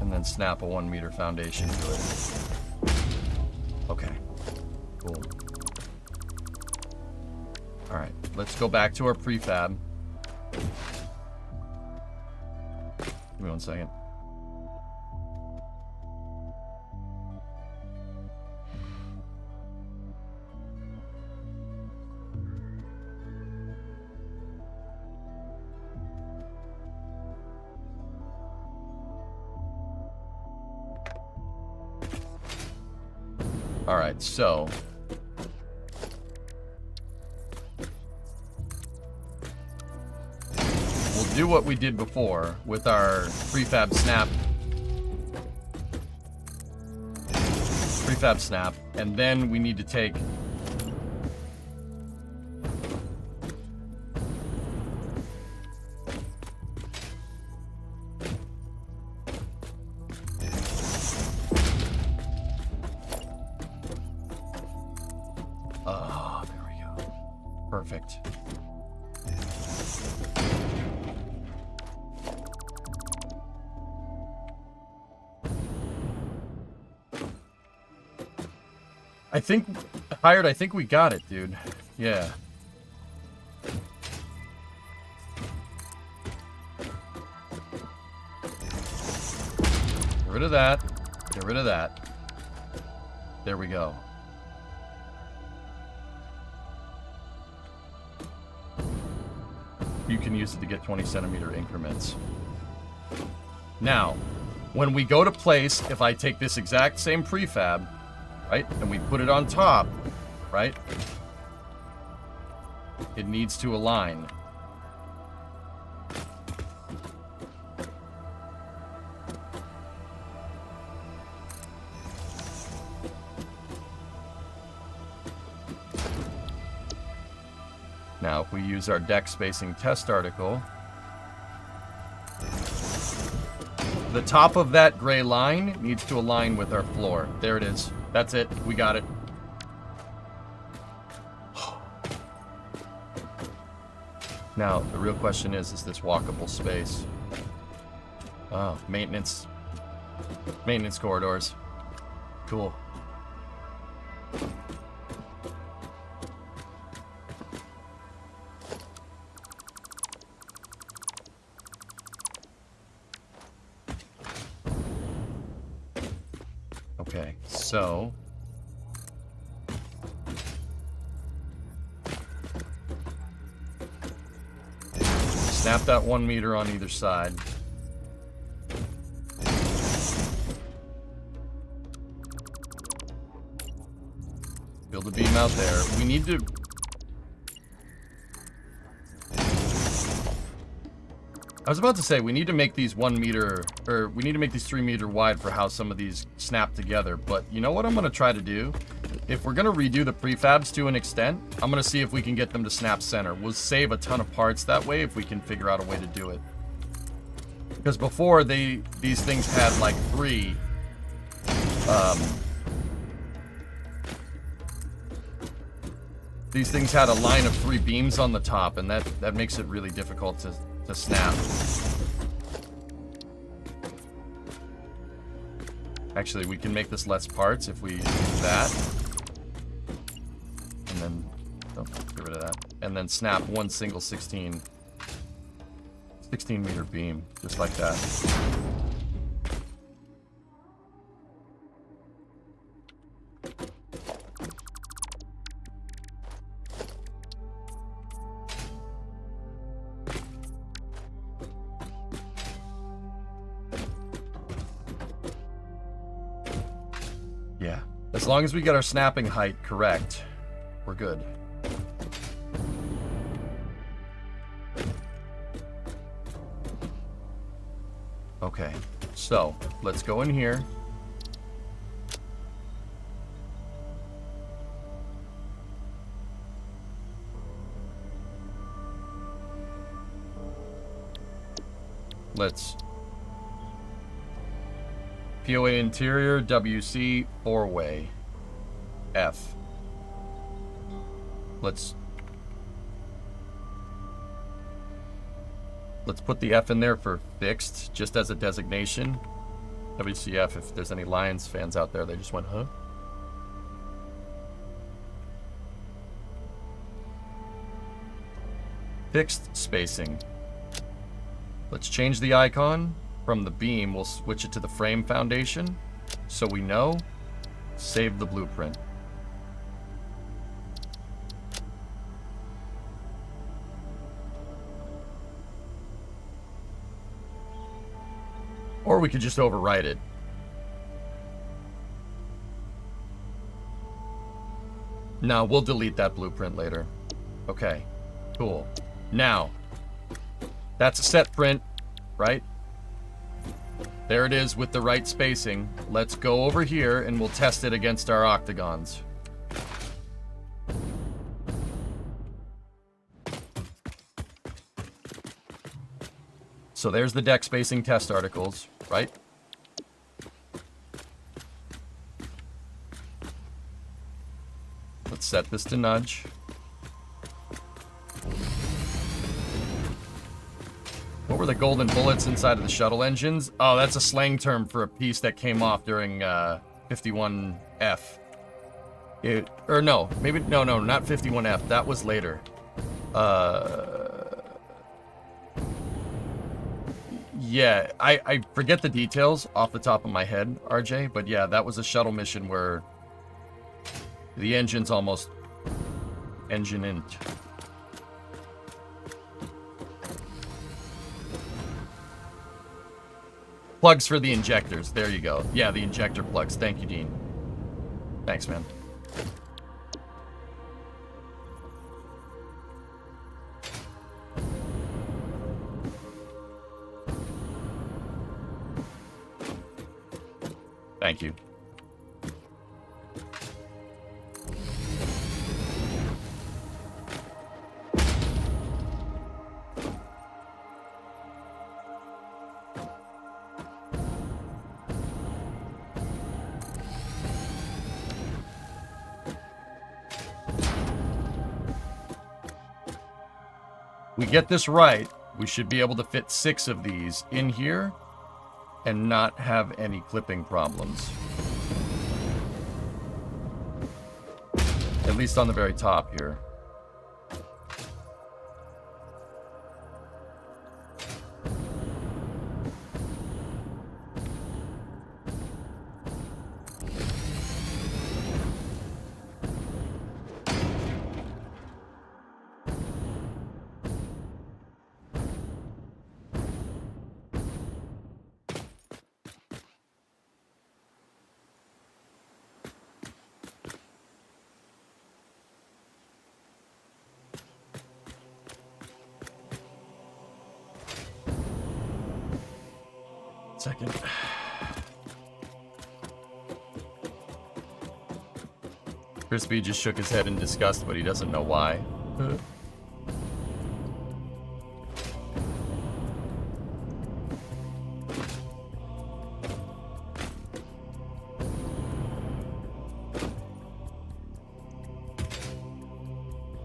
And then snap a 1 meter foundation to it. Okay, cool. All right, let's go back to our prefab. Give me 1 second. All right, so we'll do what we did before with our prefab snap, and then we need to take perfect. I think we got it, dude. Yeah. Get rid of that. Get rid of that. There we go. You can use it to get 20 centimeter increments. Now, when we go to place, if I take this exact same prefab, right, and we put it on top, right, it needs to align. Now, if we use our deck spacing test article, the top of that gray line needs to align with our floor. There it is. That's it. We got it. Now, the real question is this walkable space? Oh, maintenance corridors. Cool. Okay, so snap that 1 meter on either side. Build a beam out there. We need to... I was about to say, we need to make these 1 meter, or we need to make these 3 meter wide for how some of these snap together. But you know what I'm going to try to do? If we're going to redo the prefabs to an extent, I'm going to see if we can get them to snap center. We'll save a ton of parts that way if we can figure out a way to do it. Because before, these things had like 3... these things had a line of 3 beams on the top, and that makes it really difficult to snap. Actually, we can make this less parts if we do that. and then snap one single 16 meter beam, just like that. Yeah, as long as we get our snapping height correct, we're good. Okay, so let's go in here. Let's POA interior, WC, 4-way, F. Let's put the F in there for fixed, just as a designation. WCF, if there's any Lions fans out there, they just went, huh? Fixed spacing. Let's change the icon. From the beam, we'll switch it to the frame foundation, so we know. Save the blueprint. Or we could just overwrite it. No, we'll delete that blueprint later. Okay, cool. Now, that's a set print, right? There it is with the right spacing. Let's go over here and we'll test it against our octagons. So there's the deck spacing test articles, right? Let's set this to nudge. What were the golden bullets inside of the shuttle engines? Oh, that's a slang term for a piece that came off during 51F. No, not 51F. That was later. Yeah, I forget the details off the top of my head, RJ, but yeah, that was a shuttle mission where the engine's almost engine-int. Plugs for the injectors. There you go. Yeah, the injector plugs. Thank you, Dean. Thanks, man. Thank you. We get this right, we should be able to fit 6 of these in here and not have any clipping problems. At least on the very top here. Second. Crispy just shook his head in disgust, but he doesn't know why.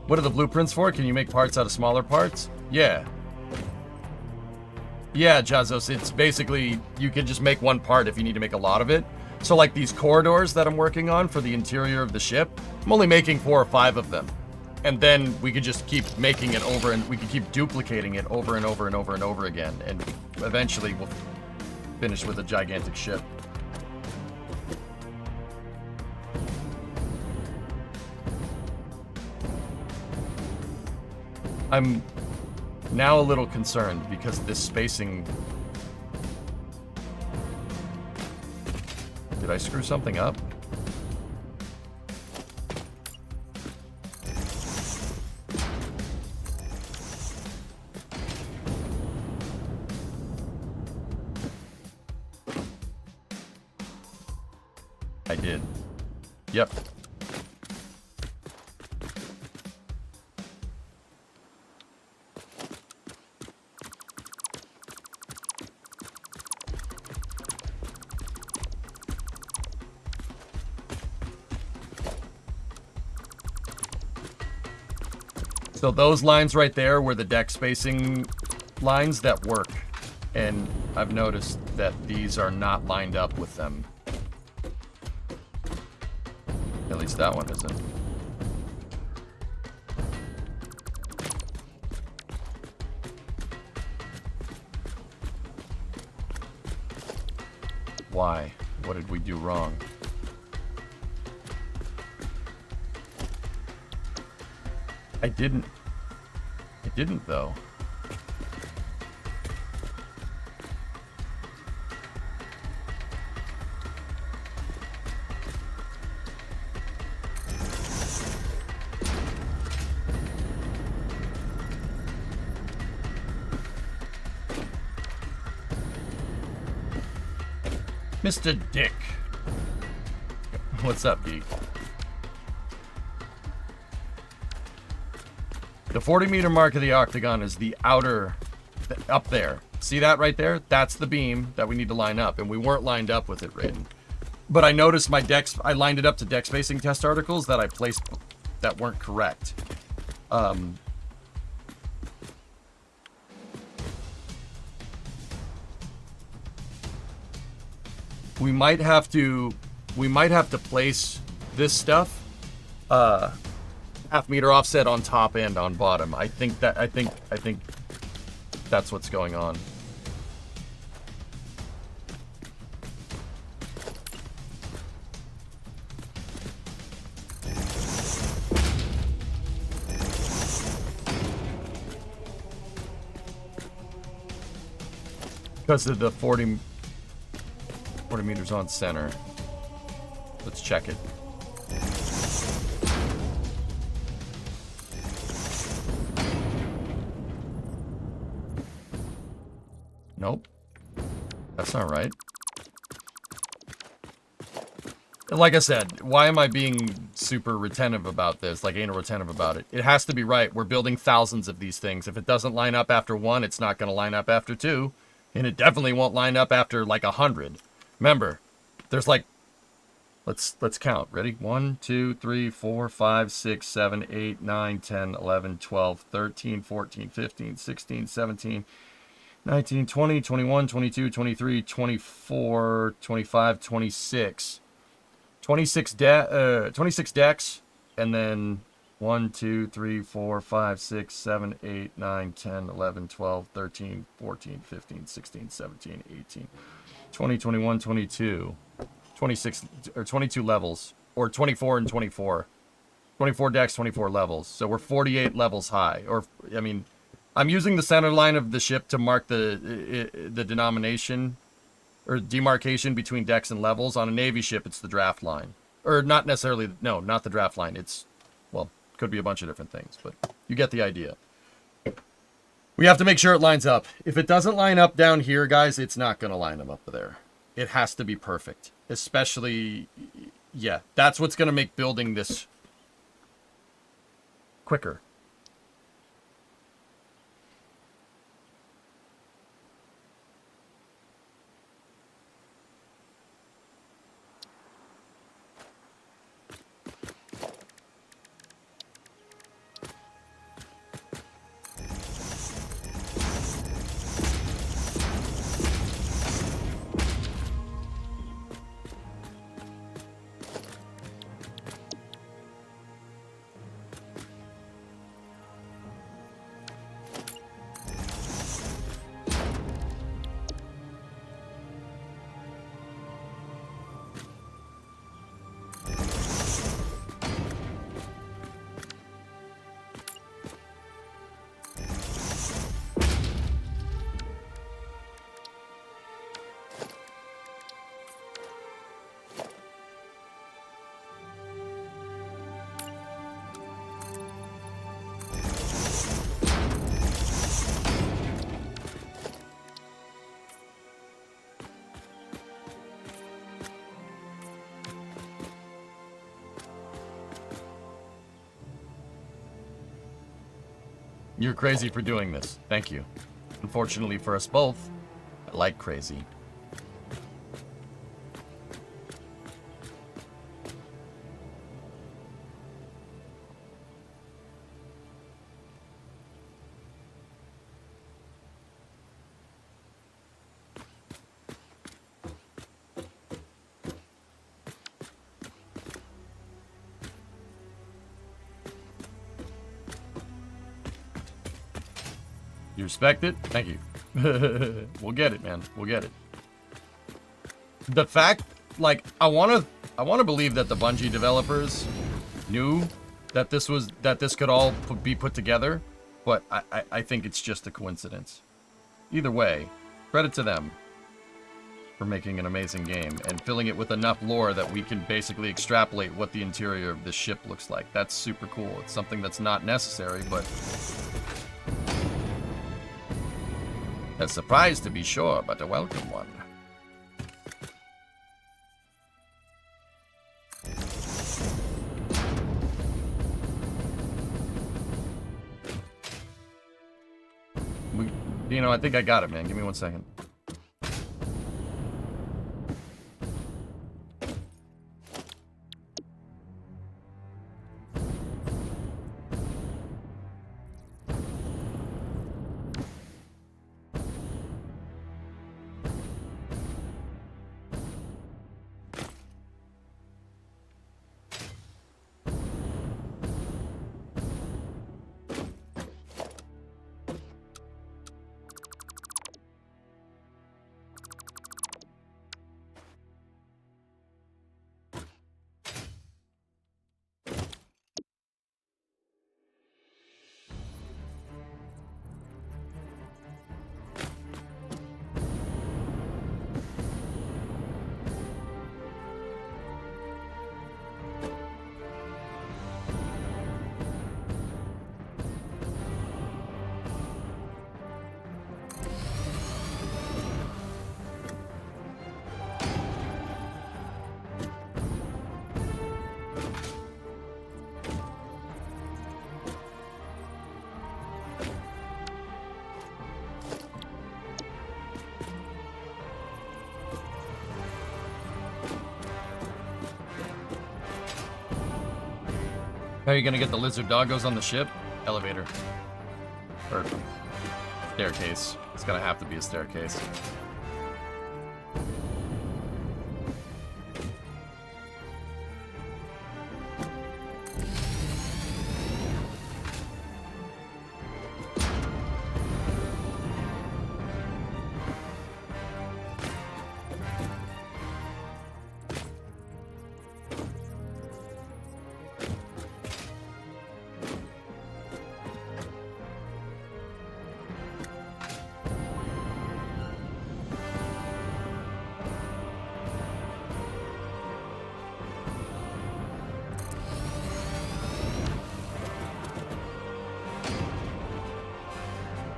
What are the blueprints for? Can you make parts out of smaller parts? Yeah. Yeah, Jazos, it's basically, you can just make one part if you need to make a lot of it. So like these corridors that I'm working on for the interior of the ship, I'm only making 4 or 5 of them. And then we could just keep making it over, and we could keep duplicating it over and over and over and over again. And eventually we'll finish with a gigantic ship. I'm now a little concerned because this spacing... Did I screw something up? I did. Yep. So those lines right there were the deck spacing lines that work. And I've noticed that these are not lined up with them. At least that one isn't. Why? What did we do wrong? I didn't though. Mr. Dick. What's up, geek? The 40-meter mark of the octagon is the outer, up there. See that right there? That's the beam that we need to line up, and we weren't lined up with it, Raiden. But I noticed my decks, I lined it up to deck spacing test articles that I placed that weren't correct. We might have to place this stuff half-meter offset on top and on bottom. I think that's what's going on. Because of the 40 meters on center. Let's check it. Nope. That's not right. And like I said, why am I being super retentive about this? Like, anal retentive about it? It has to be right. We're building thousands of these things. If it doesn't line up after one, it's not going to line up after two. And it definitely won't line up after, like, 100. Remember, there's like... Let's count. Ready? 1, 2, 3, 4, 5, 6, 7, 8, 9, 10, 11, 12, 13, 14, 15, 16, 17... 19, 20, 21, 22, 23, 24, 25, 26. 26 decks, and then 1, 2, 3, 4, 5, 6, 7, 8, 9, 10, 11, 12, 13, 14, 15, 16, 17, 18, 20, 21, 22. 26, or 22 levels, or 24 and 24. 24 decks, 24 levels. So we're 48 levels high. Or, I mean... I'm using the center line of the ship to mark the denomination or demarcation between decks and levels. On a Navy ship, it's the draft line. Or not necessarily, no, not the draft line. It's, well, could be a bunch of different things, but you get the idea. We have to make sure it lines up. If it doesn't line up down here, guys, it's not going to line them up there. It has to be perfect. Especially, yeah, that's what's going to make building this quicker. You're crazy for doing this. Thank you. Unfortunately for us both, I like crazy. You respect it? Thank you. We'll get it, man. We'll get it. The fact, like, I wanna believe that the Bungie developers knew that this could all be put together, but I think it's just a coincidence. Either way, credit to them for making an amazing game and filling it with enough lore that we can basically extrapolate what the interior of this ship looks like. That's super cool. It's something that's not necessary, but a surprise to be sure, but a welcome one. Dino, I think I got it, man. Give me 1 second. How are you gonna get the lizard doggos on the ship? Elevator. Or staircase. It's gonna have to be a staircase.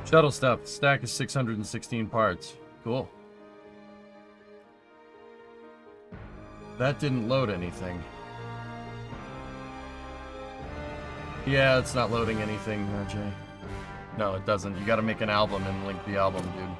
Shuttle stuff. Stack is 616 parts. Cool. That didn't load anything. Yeah, it's not loading anything, Jay. No, it doesn't. You gotta make an album and link the album, dude.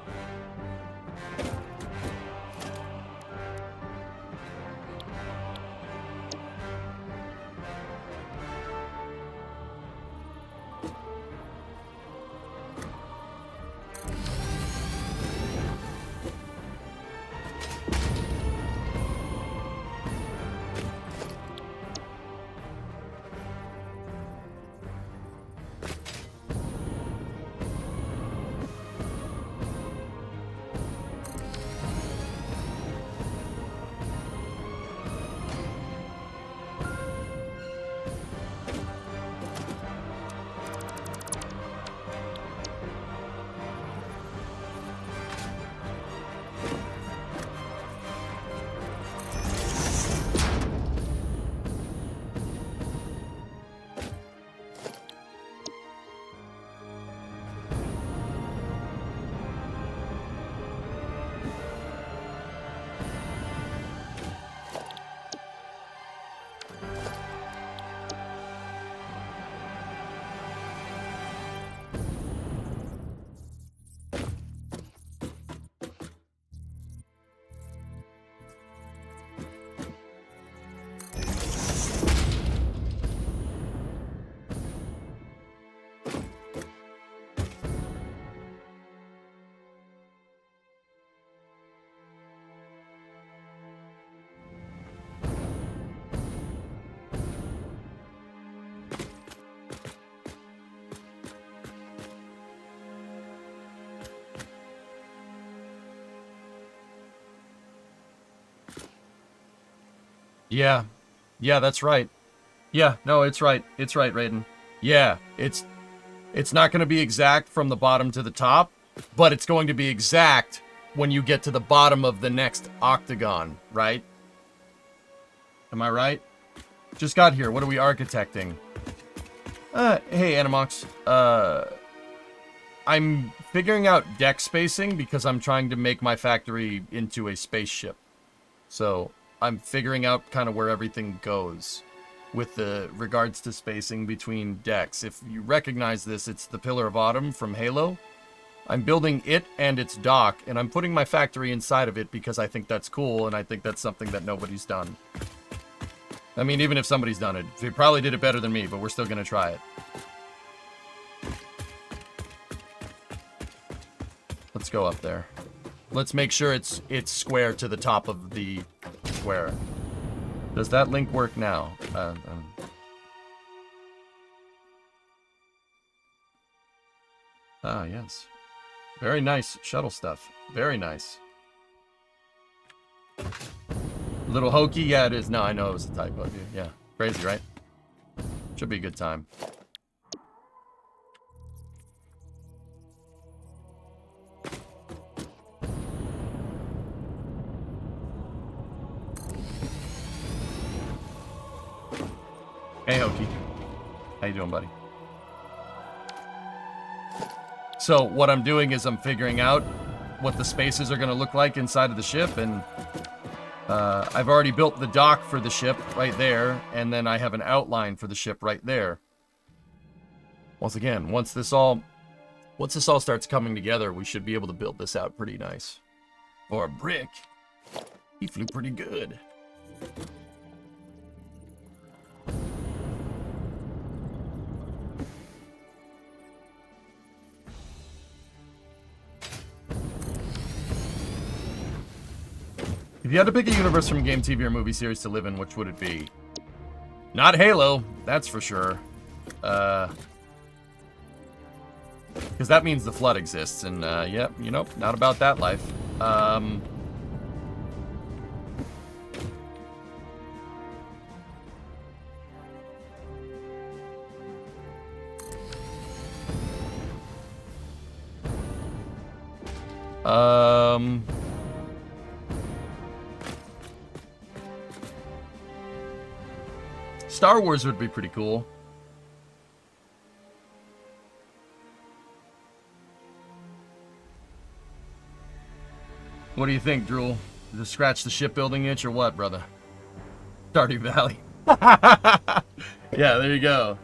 Yeah. Yeah, that's right. Yeah, no, it's right. It's right, Raiden. Yeah, it's not going to be exact from the bottom to the top, but it's going to be exact when you get to the bottom of the next octagon, right? Am I right? Just got here. What are we architecting? Hey, Animox. I'm figuring out deck spacing because I'm trying to make my factory into a spaceship. So I'm figuring out kind of where everything goes with the regards to spacing between decks. If you recognize this, it's the Pillar of Autumn from Halo. I'm building it and its dock, and I'm putting my factory inside of it because I think that's cool, and I think that's something that nobody's done. I mean, even if somebody's done it, they probably did it better than me, but we're still going to try it. Let's go up there. Let's make sure it's square to the top of the square. Does that link work now? Ah, yes. Very nice shuttle stuff. Very nice. A little hokey? Yeah, it is. No, I know it was a typo, dude. Yeah. Crazy, right? Should be a good time. Hey, Hokey. How you doing, buddy? So what I'm doing is I'm figuring out what the spaces are going to look like inside of the ship, and I've already built the dock for the ship right there, and then I have an outline for the ship right there. Once again, once this all starts coming together, we should be able to build this out pretty nice. For a brick, he flew pretty good. If you had to pick a universe from game, TV, or movie series to live in, which would it be? Not Halo, that's for sure. Because that means the Flood exists, and yep, you know, not about that life. Star Wars would be pretty cool. What do you think, Drool? Just scratch the shipbuilding itch or what, brother? Stardew Valley. Yeah, there you go.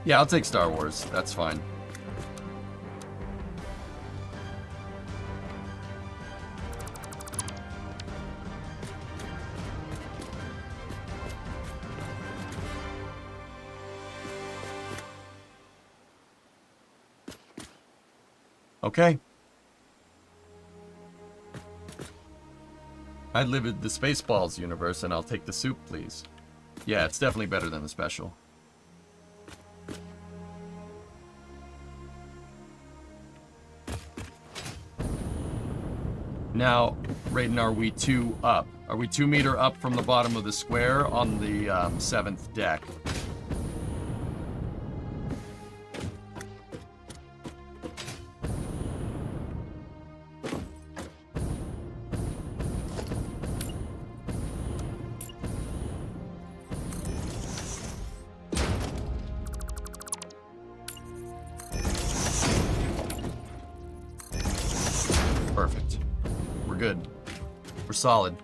Yeah, I'll take Star Wars. That's fine. Okay. I live in the Spaceballs universe, and I'll take the soup, please. Yeah, it's definitely better than the special. Now, Raiden, are we 2 up? Are we 2 meter up from the bottom of the square on the 7th deck? Perfect. We're good. We're solid.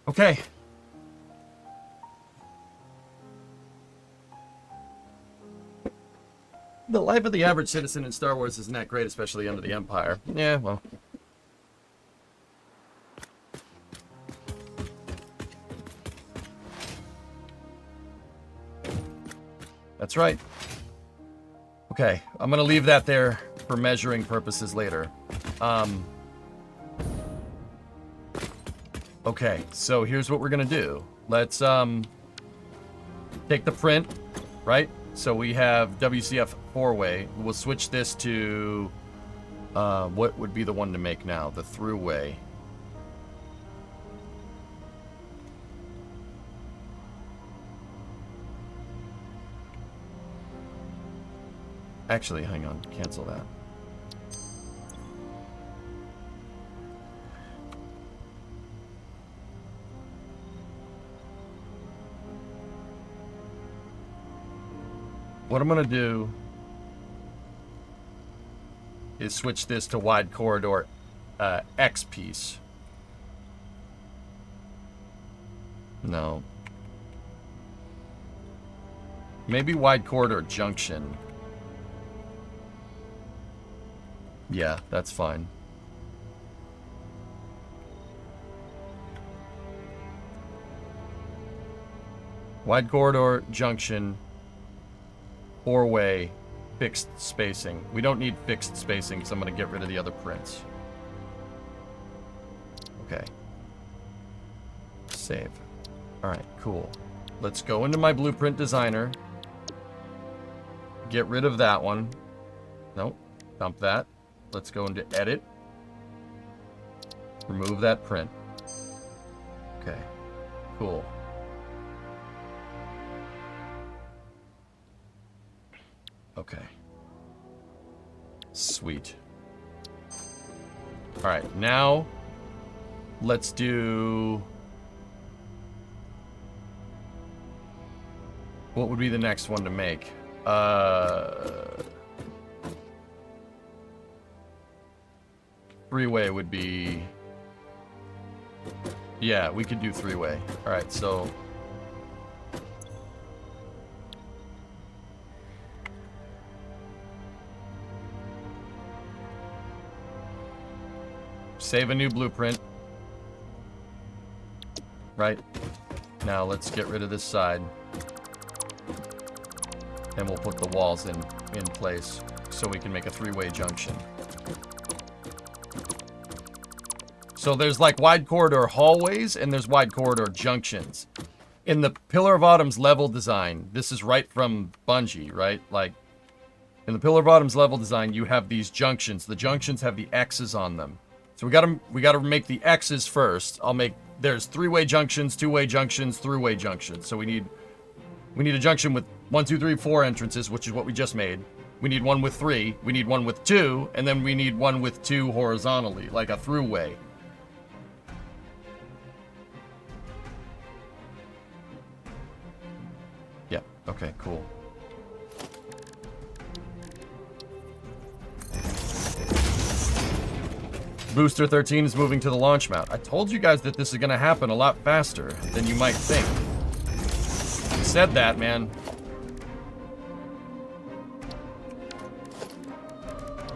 Okay. The life of the average citizen in Star Wars isn't that great, especially under the Empire. Yeah, well. That's right. Okay, I'm gonna leave that there for measuring purposes later. Okay, so here's what we're gonna do. Let's take the print, right? So we have WCF 4-way. We'll switch this to what would be the one to make now? The through-way. Actually, hang on. Cancel that. What I'm going to do is switch this to wide corridor X piece. No. Maybe wide corridor junction. Yeah, that's fine. Wide corridor junction. 4-way fixed spacing. We don't need fixed spacing, so I'm going to get rid of the other prints. Okay. Save. Alright, cool. Let's go into my blueprint designer. Get rid of that one. Nope. Dump that. Let's go into edit. Remove that print. Okay. Cool. Okay. Sweet. All right, now let's do... What would be the next one to make? Three-way would be... Yeah, we could do three-way. All right, so... Save a new blueprint. Right. Now let's get rid of this side. And we'll put the walls in place so we can make a three-way junction. So there's like wide corridor hallways and there's wide corridor junctions. In the Pillar of Autumn's level design, this is right from Bungie, right? Like, in the Pillar of Autumn's level design, you have these junctions. The junctions have the X's on them. So we gotta make the X's first. There's three-way junctions, two-way junctions, three-way junctions. So we need a junction with 1, 2, 3, 4 entrances, which is what we just made. We need one with 3, we need one with 2, and then we need one with 2 horizontally, like a through-way. Yeah, okay, cool. Booster 13 is moving to the launch mount. I told you guys that this is going to happen a lot faster than you might think. I said that, man.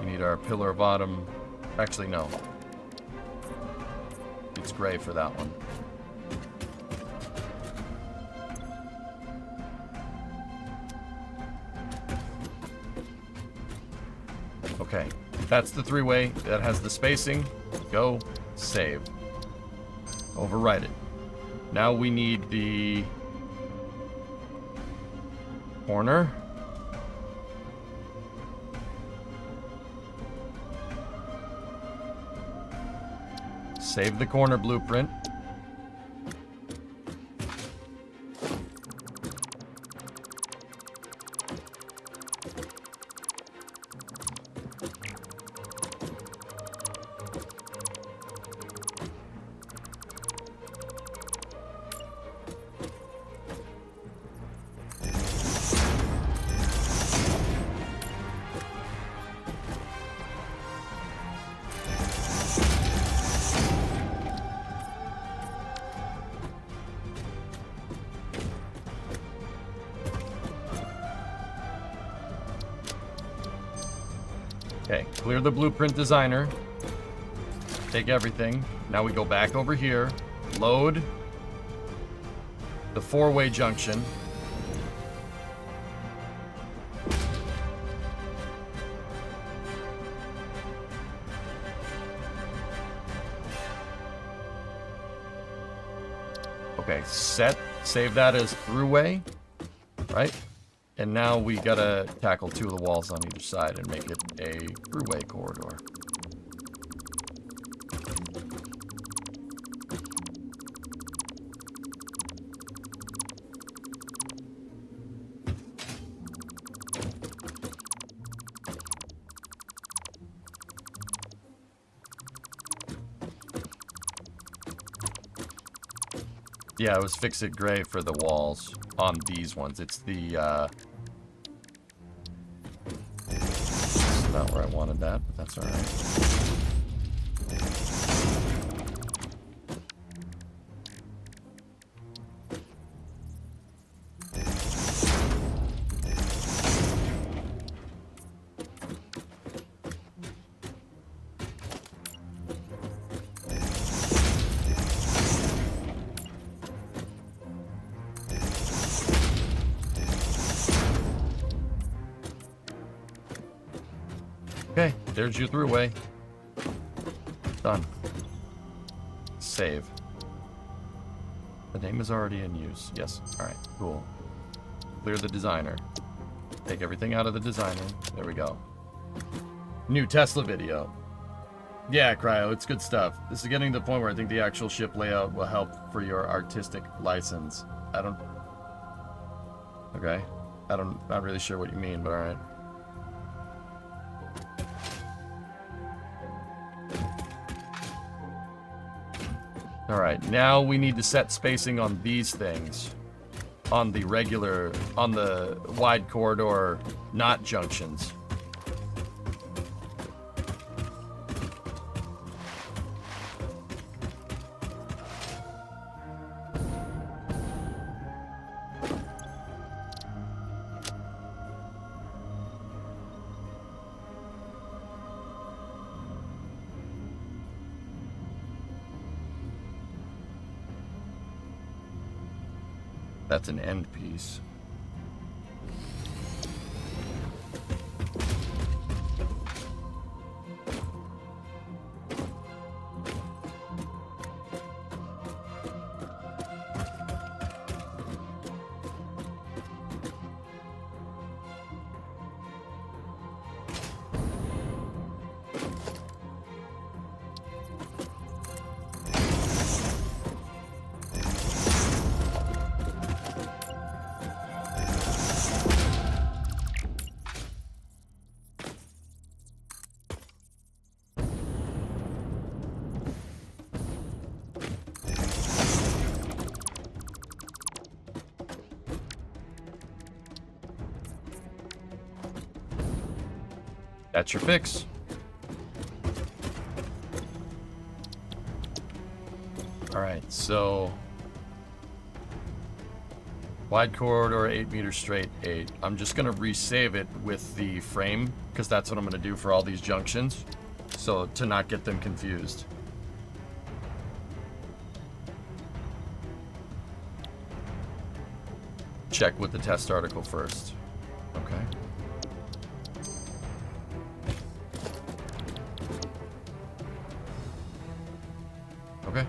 We need our Pillar of Autumn. Actually, no. It's gray for that one. Okay. That's the three-way. That has the spacing. Go. Save. Overwrite it. Now we need the corner. Save the corner blueprint. Okay, clear the blueprint designer. Take everything. Now we go back over here. Load the four-way junction. Okay, save that as throughway, right? And now we gotta tackle 2 of the walls on either side and make it a throughway corridor. Yeah, it was Fix It Gray for the walls on these ones. It's the, it's not where I wanted that, but that's alright. Okay, there's your throughway. Done. Save. The name is already in use. Yes. Alright, cool. Clear the designer. Take everything out of the designer. There we go. New Tesla video. Yeah, Cryo, it's good stuff. This is getting to the point where I think the actual ship layout will help for your artistic license. Okay. Not really sure what you mean, but alright. Alright, now we need to set spacing on these things. On the wide corridor, not junctions. That's an end piece. That's your fix. Alright, so wide corridor, 8 meters straight, 8. I'm just gonna resave it with the frame, because that's what I'm gonna do for all these junctions. So to not get them confused. Check with the test article first. Okay. Okay.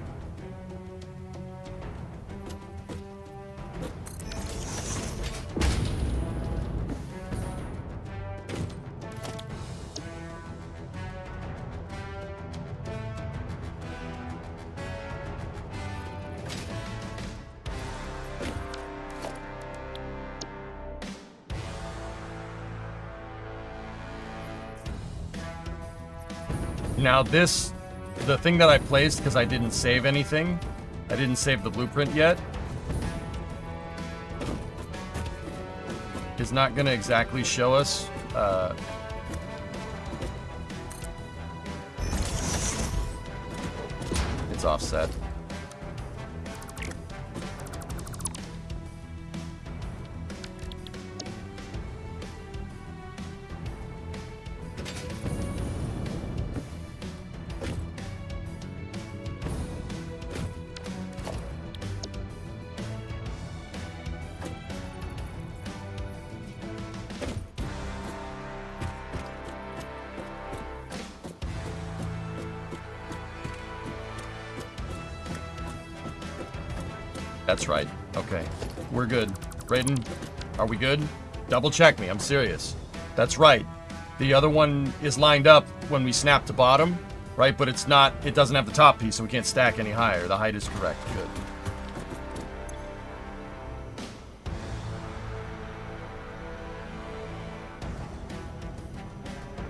Now this, the thing that I placed, because I didn't save anything, I didn't save the blueprint yet, is not going to exactly show us it's offset. That's right. Okay. We're good. Brayden, are we good? Double check me. I'm serious. That's right. The other one is lined up when we snap to bottom, right? But it's not, it doesn't have the top piece, so we can't stack any higher. The height is correct. Good.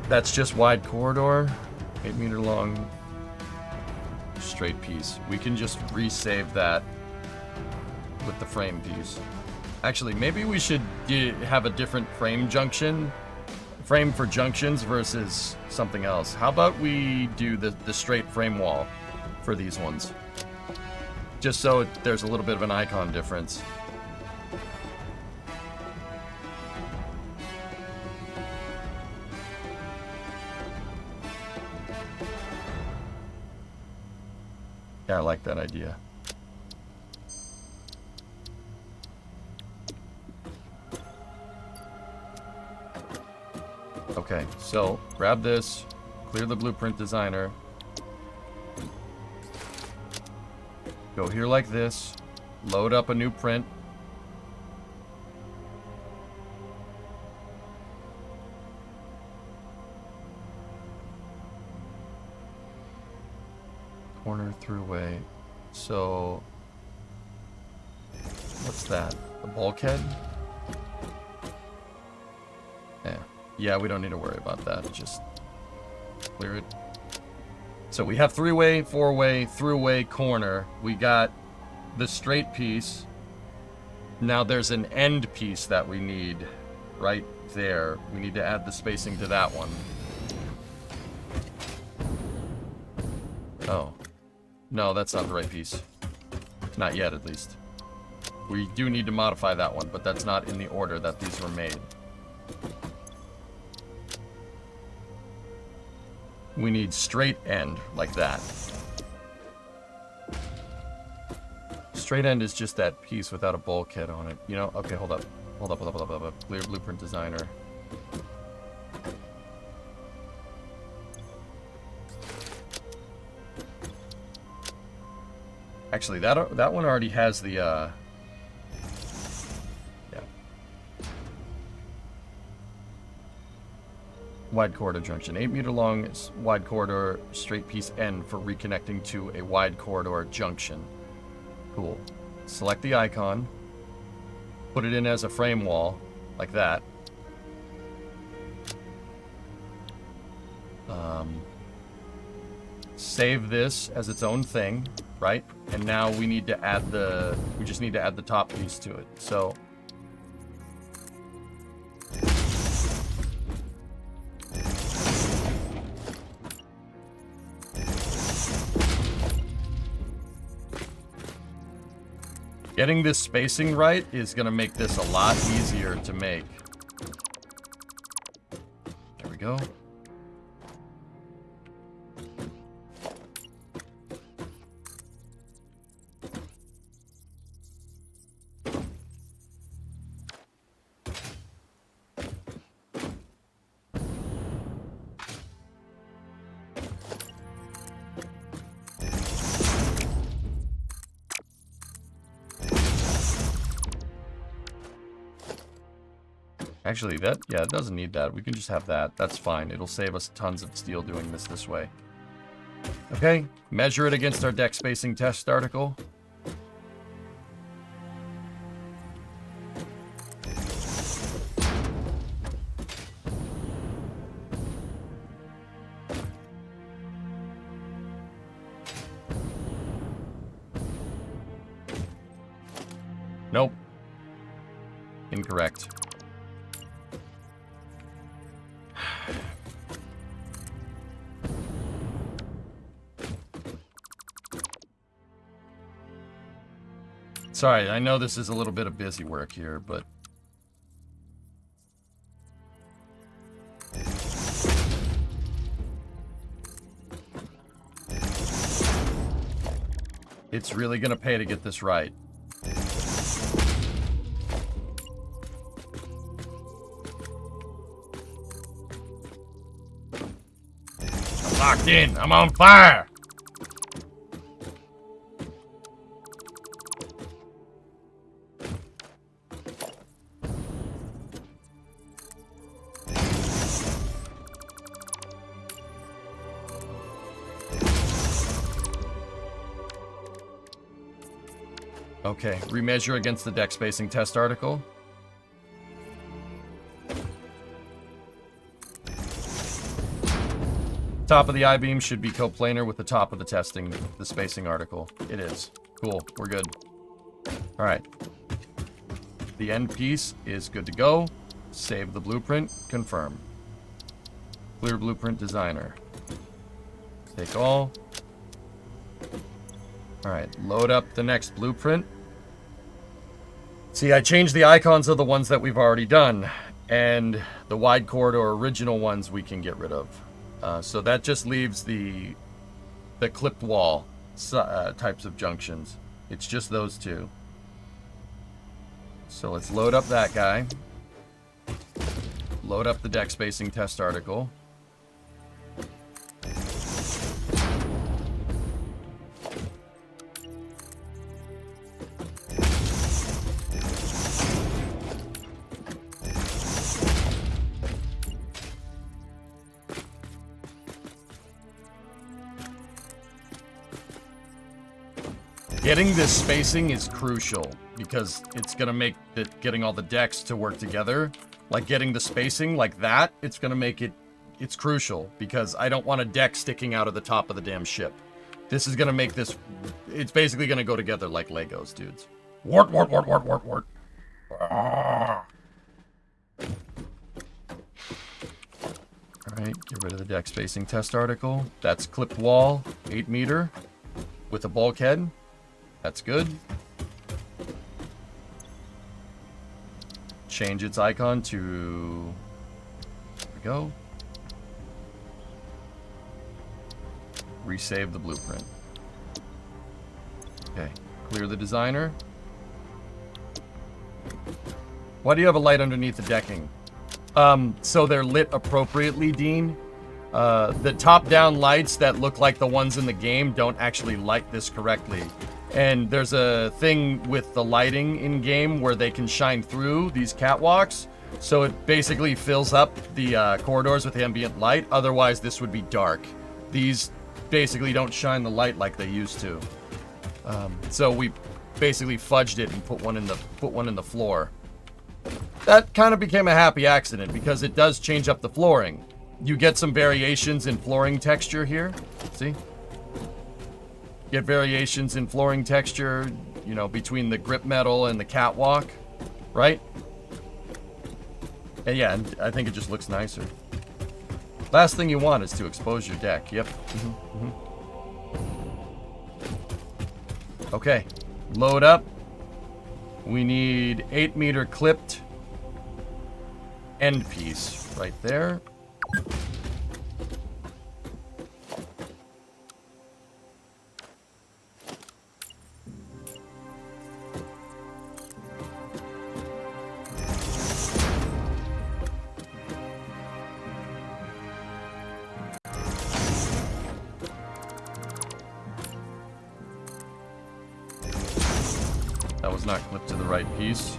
That's just wide corridor. 8-meter long straight piece. We can just resave that with the frame piece. Actually, maybe we should have a different frame for junctions versus something else. How about we do the straight frame wall for these ones? Just so there's a little bit of an icon difference. Yeah, I like that idea. Okay, so grab this, clear the blueprint designer. Go here like this, load up a new print. Corner throughway. So, what's that? The bulkhead? Yeah, we don't need to worry about that. Just clear it. So we have 3-way, 4-way, throughway, corner. We got the straight piece. Now there's an end piece that we need right there. We need to add the spacing to that one. Oh. No, that's not the right piece. Not yet, at least. We do need to modify that one, but that's not in the order that these were made. We need straight end, like that. Straight end is just that piece without a bulkhead on it. You know, okay, hold up. Hold up. Clear blueprint designer. Actually, that one already has the, yeah. Wide corridor junction. 8-meter long wide corridor straight piece end for reconnecting to a wide corridor junction. Cool. Select the icon. Put it in as a frame wall, like that. Save this as its own thing, right? And now we need to add we just need to add the top piece to it. So getting this spacing right is going to make this a lot easier to make. There we go. Actually, yeah, it doesn't need that. We can just have that. That's fine. It'll save us tons of steel doing this way. Okay, measure it against our deck spacing test article. Nope. Incorrect. Sorry, I know this is a little bit of busy work here, but it's really gonna pay to get this right. I'm locked in. I'm on fire. Okay, remeasure against the deck spacing test article. Top of the I-beam should be coplanar with the top of the spacing article. It is. Cool, we're good. All right. The end piece is good to go. Save the blueprint, confirm. Clear blueprint designer. Take all. All right, load up the next blueprint. See, I changed the icons of the ones that we've already done, and the wide corridor original ones we can get rid of. So that just leaves the clipped wall types of junctions. It's just those two. So let's load up that guy. Load up the deck spacing test article. Getting this spacing is crucial because it's going to make getting all the decks to work together. Like getting the spacing like that, it's going to make it's crucial because I don't want a deck sticking out of the top of the damn ship. This is going to make this, it's basically going to go together like Legos, dudes. Wart, wart, wart, wart, wart, wart. Ah. All right, get rid of the deck spacing test article. That's clipped wall, 8 meter with a bulkhead. That's good. Change its icon to... There we go. Resave the blueprint. Okay, clear the designer. Why do you have a light underneath the decking? So they're lit appropriately, Dean. The top-down lights that look like the ones in the game don't actually light this correctly. And there's a thing with the lighting in-game where they can shine through these catwalks. So it basically fills up the corridors with ambient light. Otherwise, this would be dark. These basically don't shine the light like they used to. So we basically fudged it and put one in the floor. That kind of became a happy accident because it does change up the flooring. You get some variations in flooring texture here. See? Get variations in flooring texture, you know, between the grip metal and the catwalk, right? And yeah, and I think it just looks nicer. Last thing you want is to expose your deck. Yep. Okay, load up. We need 8 meter clipped end piece right there. That was not clipped to the right piece.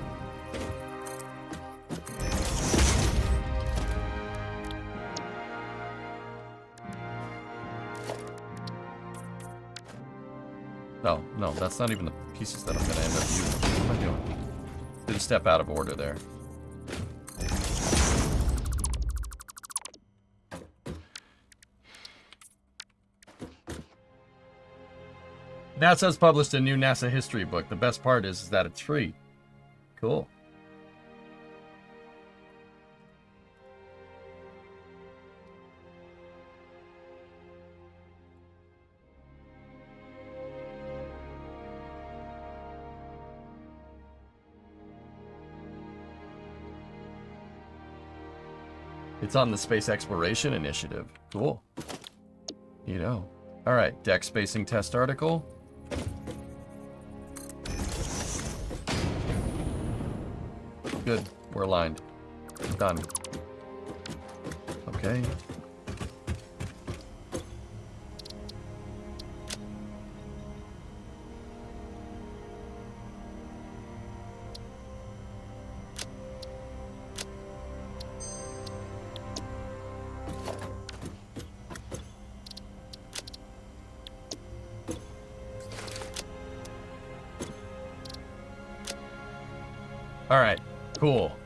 Oh, no, that's not even the pieces that I'm going to end up using. What am I doing? Did a step out of order there. NASA's published a new NASA history book. The best part is that it's free. Cool. It's on the Space Exploration Initiative. Cool. You know. All right, deck spacing test article. Good, we're aligned. Done. Okay. All right, cool.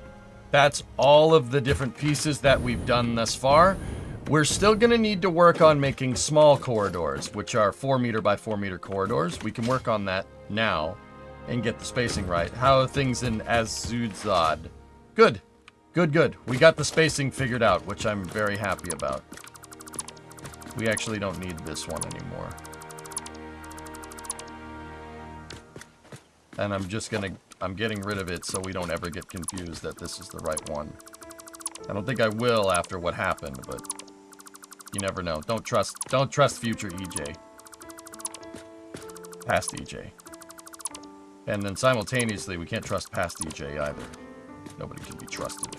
That's all of the different pieces that we've done thus far. We're still gonna need to work on making small corridors, which are 4 meter by 4 meter corridors. We can work on that now and get the spacing right. How are things in Azudzad? Good, good, good. We got the spacing figured out, which I'm very happy about. We actually don't need this one anymore. And I'm getting rid of it so we don't ever get confused that this is the right one. I don't think I will after what happened, but you never know. Don't trust future EJ. Past EJ. And then simultaneously, we can't trust past EJ either. Nobody can be trusted.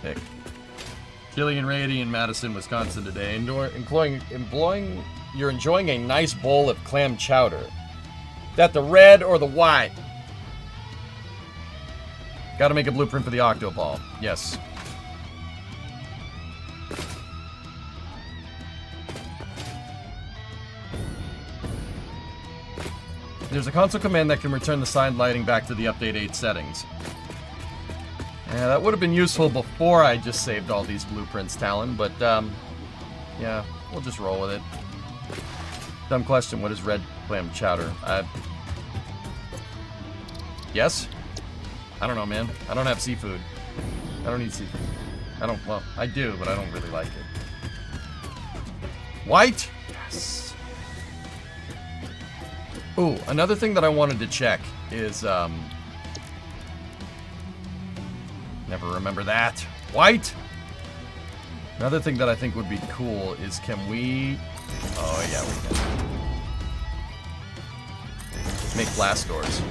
Sick. Chilly and rainy in Madison, Wisconsin today. You're enjoying a nice bowl of clam chowder. That the red or the white? Gotta make a blueprint for the Octoball. Yes. There's a console command that can return the side lighting back to the update 8 settings. Yeah, that would have been useful before I just saved all these blueprints, Talon, but, yeah, we'll just roll with it. Dumb question, what is red clam chowder? Yes? I don't know, man. I don't have seafood. I don't eat seafood. Well, I do, but I don't really like it. White? Yes. Ooh, another thing that I wanted to check is, never remember that. White? Another thing that I think would be cool is can we... Oh, yeah, we can. Make blast doors.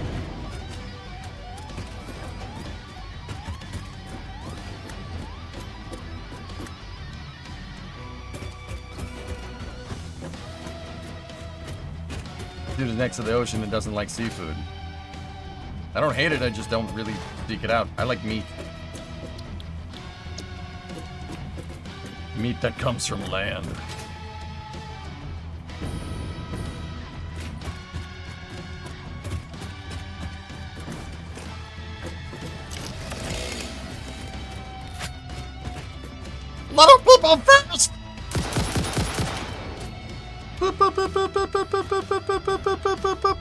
Dude is next to the ocean and doesn't like seafood. I don't hate it, I just don't really seek it out. I like meat. Meat that comes from land. Little people first!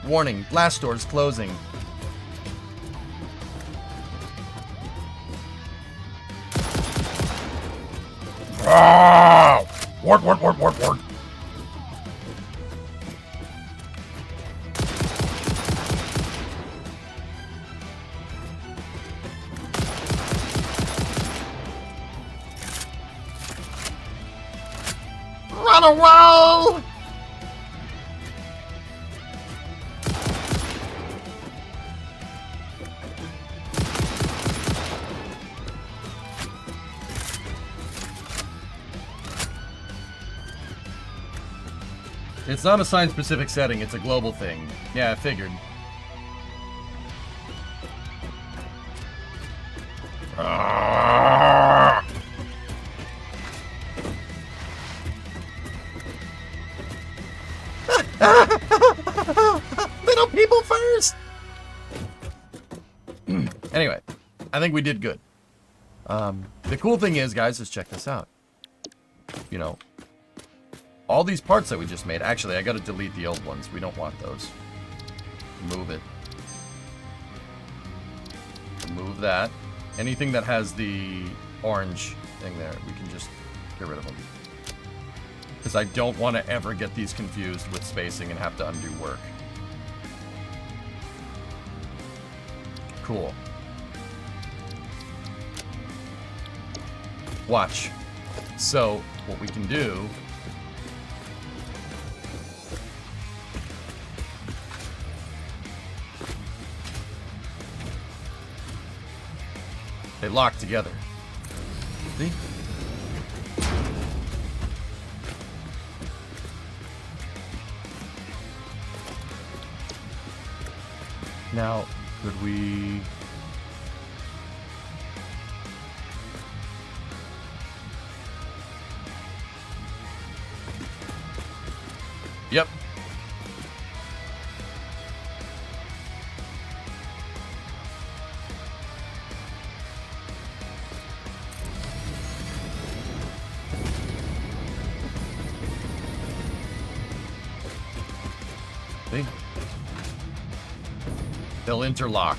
Warning, blast doors closing. Wart. Run away! It's not a sign-specific setting, it's a global thing. Yeah, I figured. Little people first! Anyway, I think we did good. The cool thing is, guys, is check this out. You know, all these parts that we just made. Actually, I gotta delete the old ones. We don't want those. Move it. Remove that. Anything that has the orange thing there, we can just get rid of them. Because I don't want to ever get these confused with spacing and have to undo work. Cool. Watch. So, what we can do... They lock together. See? Now, could we... Yep. See? They'll interlock.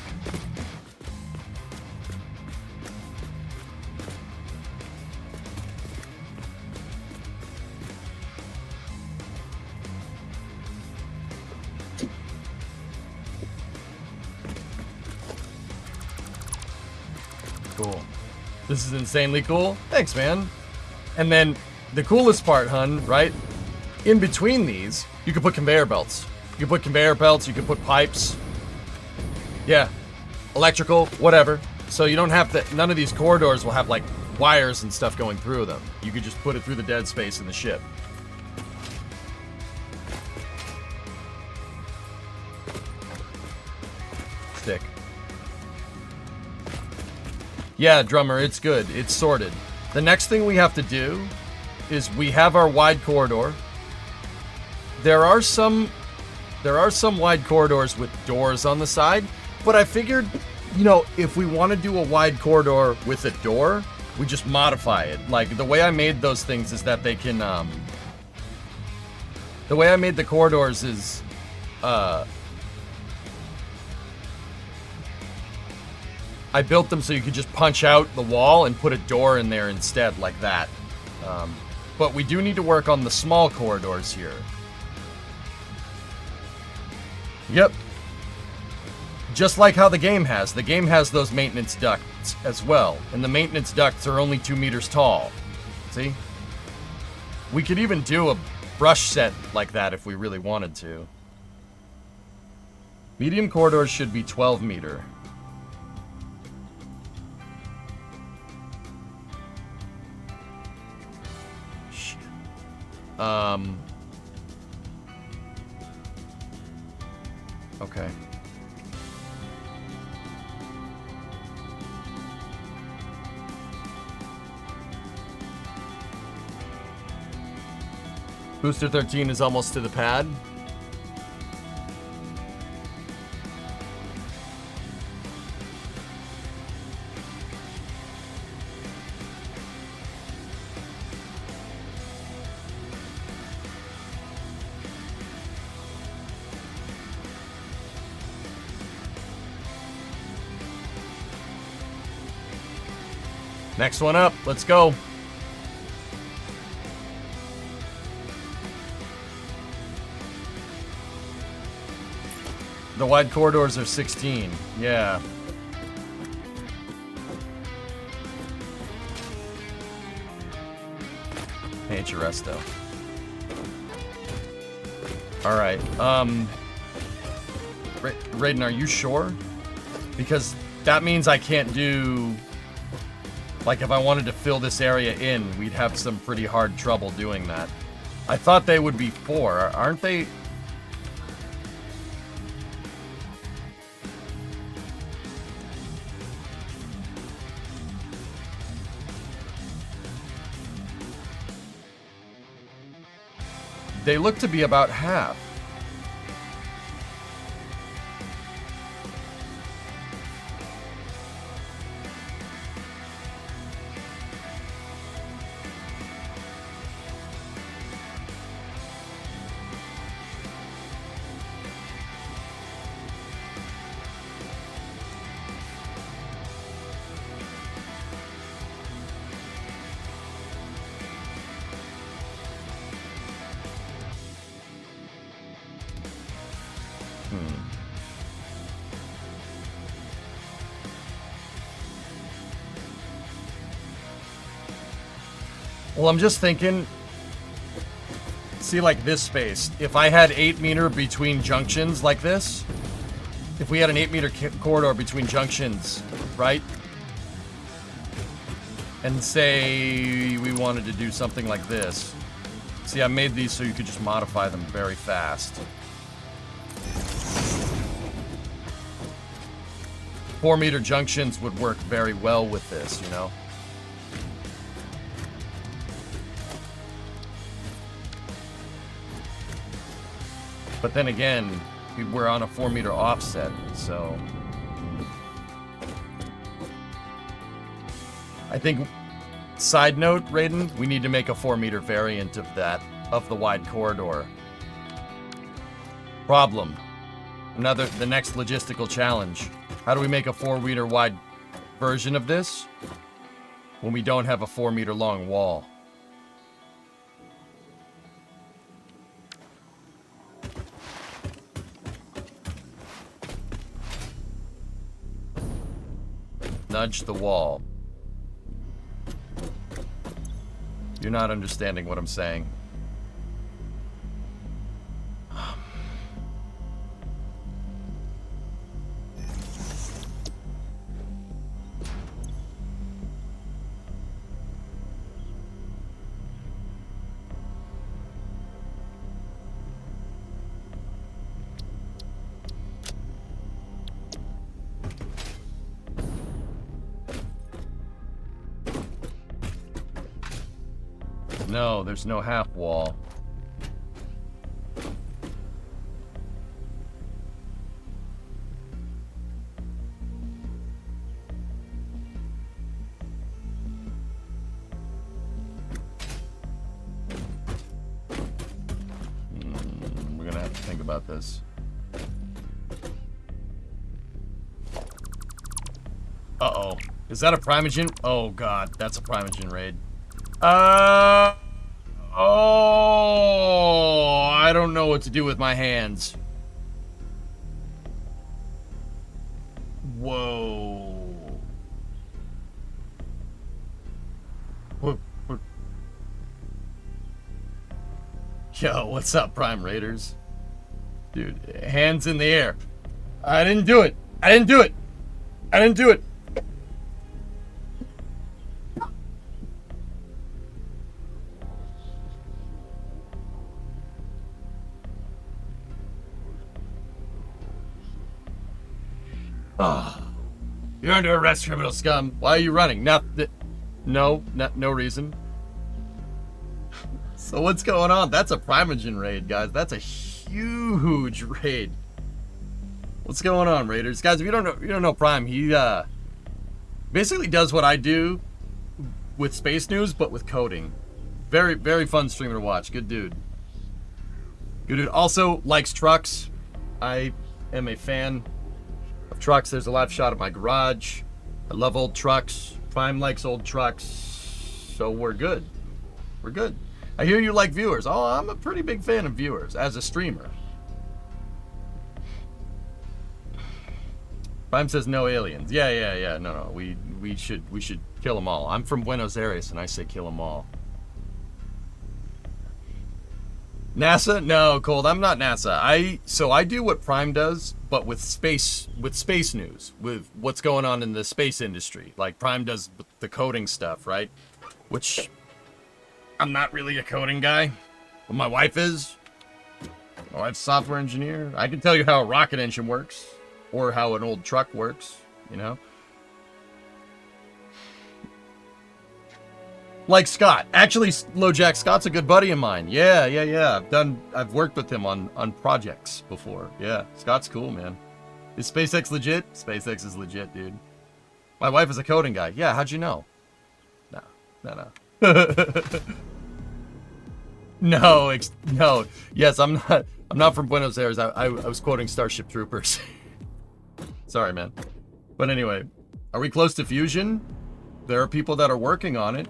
Cool. This is insanely cool. Thanks, man. And then the coolest part, hun, right? In between these, you can put conveyor belts. You can put conveyor belts, you can put pipes. Yeah. Electrical, whatever. So you don't have to, none of these corridors will have like wires and stuff going through them. You could just put it through the dead space in the ship. Stick. Yeah, drummer, it's good. It's sorted. The next thing we have to do is we have our wide corridor. There are some wide corridors with doors on the side, but I figured, you know, if we want to do a wide corridor with a door, we just modify it. Like, the way I made those things is that they can, the way I made the corridors is, I built them so you could just punch out the wall and put a door in there instead, like that. But we do need to work on the small corridors here. Yep. Just like how the game has. The game has those maintenance ducts as well. And the maintenance ducts are only 2 meters tall. See? We could even do a brush set like that if we really wanted to. Medium corridors should be 12 meter. Shit. Okay. Booster 13 is almost to the pad. Next one up. Let's go. The wide corridors are 16. Yeah. Hey, Cheresto. Alright, Raiden, are you sure? Because that means I can't do... Like, if I wanted to fill this area in, we'd have some pretty hard trouble doing that. I thought they would be 4. Aren't they... They look to be about half. Well, I'm just thinking, see, like this space. If I had 8 meter between junctions like this, if we had an 8 meter corridor between junctions, right? And say we wanted to do something like this. See, I made these so you could just modify them very fast. 4-meter junctions would work very well with this, you know? But then again, we're on a 4-meter offset, so... I think, side note, Raiden, we need to make a 4-meter variant of that, of the wide corridor. Problem. The next logistical challenge. How do we make a 4-meter wide version of this when we don't have a 4-meter long wall? Nudge the wall. You're not understanding what I'm saying. No, there's no half wall. We're gonna have to think about this. Uh-oh. Is that a Primogen? Oh god, that's a Primogen raid. Oh, I don't know what to do with my hands. Whoa. What? Yo, what's up, Prime Raiders? Dude, hands in the air. I didn't do it. I didn't do it. I didn't do it. Oh, you're under arrest, criminal scum. Why are you running? No reason. So what's going on? That's a Primogen raid, guys. That's a huge raid. What's going on, Raiders? Guys, if you don't know Prime, he basically does what I do with Space News, but with coding. Very, very fun streamer to watch. Good dude. Good dude. Also likes trucks. I am a fan of trucks. There's a live shot of my garage. I love old trucks. Prime likes old trucks. So we're good. We're good. I hear you like viewers. Oh, I'm a pretty big fan of viewers as a streamer. Prime says no aliens. Yeah. No. We should kill them all. I'm from Buenos Aires and I say kill them all. NASA? No, Cold. I'm not NASA. I do what Prime does, but with space news, with what's going on in the space industry. Like Prime does the coding stuff, right? Which I'm not really a coding guy, but my wife is. My wife's a software engineer. I can tell you how a rocket engine works, or how an old truck works, you know? Like Scott. Actually, LoJack, Scott's a good buddy of mine. Yeah. I've worked with him on projects before. Yeah, Scott's cool, man. Is SpaceX legit? SpaceX is legit, dude. My wife is a coding guy. Yeah, how'd you know? No. No. Yes, I'm not from Buenos Aires. I was quoting Starship Troopers. Sorry, man. But anyway, are we close to fusion? There are people that are working on it.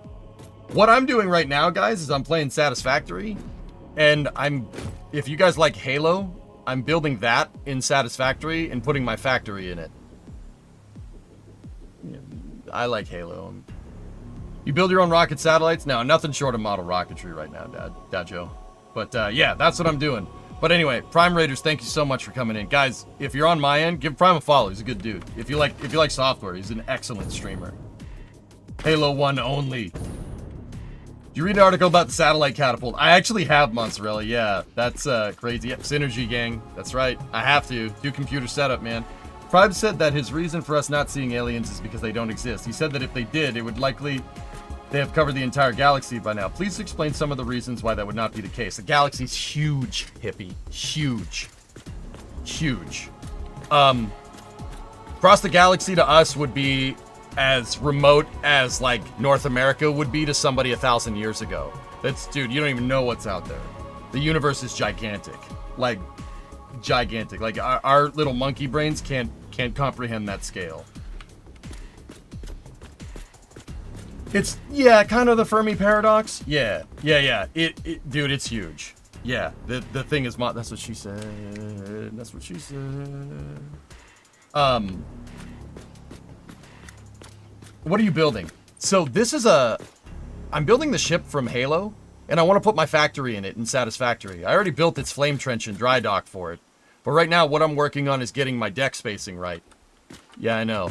What I'm doing right now, guys, is I'm playing Satisfactory. And if you guys like Halo, I'm building that in Satisfactory and putting my factory in it. I like Halo. You build your own rocket satellites? No, nothing short of model rocketry right now, Dad Joe. But yeah, that's what I'm doing. But anyway, Prime Raiders, thank you so much for coming in. Guys, if you're on my end, give Prime a follow. He's a good dude. If you like software, he's an excellent streamer. Halo 1 only. Did you read an article about the satellite catapult? I actually have, Mozzarella. Yeah, that's crazy. Yep, Synergy gang. That's right. I have to. Do computer setup, man. Prime said that his reason for us not seeing aliens is because they don't exist. He said that if they did, it would likely they have covered the entire galaxy by now. Please explain some of the reasons why that would not be the case. The galaxy's huge, hippie. Huge. Huge. Across the galaxy to us would be as remote as, like, North America would be to somebody 1,000 years ago. That's, dude, you don't even know what's out there. The universe is gigantic. Like, gigantic. Like, our little monkey brains can't comprehend that scale. It's, yeah, kind of the Fermi paradox. Yeah. Dude, it's huge. Yeah, the thing is, that's what she said. That's what she said. What are you building? So this is I'm building the ship from Halo, and I want to put my factory in it in Satisfactory. I already built its flame trench and dry dock for it. But right now, what I'm working on is getting my deck spacing right. Yeah, I know.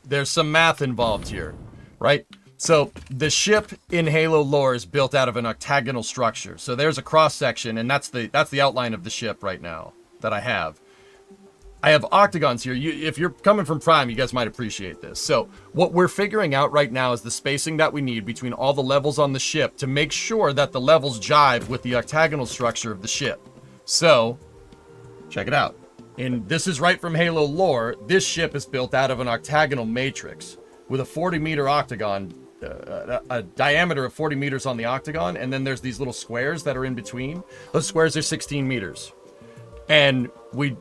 There's some math involved here, right? So the ship in Halo lore is built out of an octagonal structure. So there's a cross section, and that's the outline of the ship right now that I have. I have octagons here. If you're coming from Prime, you guys might appreciate this. So what we're figuring out right now is the spacing that we need between all the levels on the ship to make sure that the levels jive with the octagonal structure of the ship. So, check it out. And this is right from Halo lore. This ship is built out of an octagonal matrix with a 40-meter octagon, a diameter of 40 meters on the octagon, and then there's these little squares that are in between. Those squares are 16 meters. And we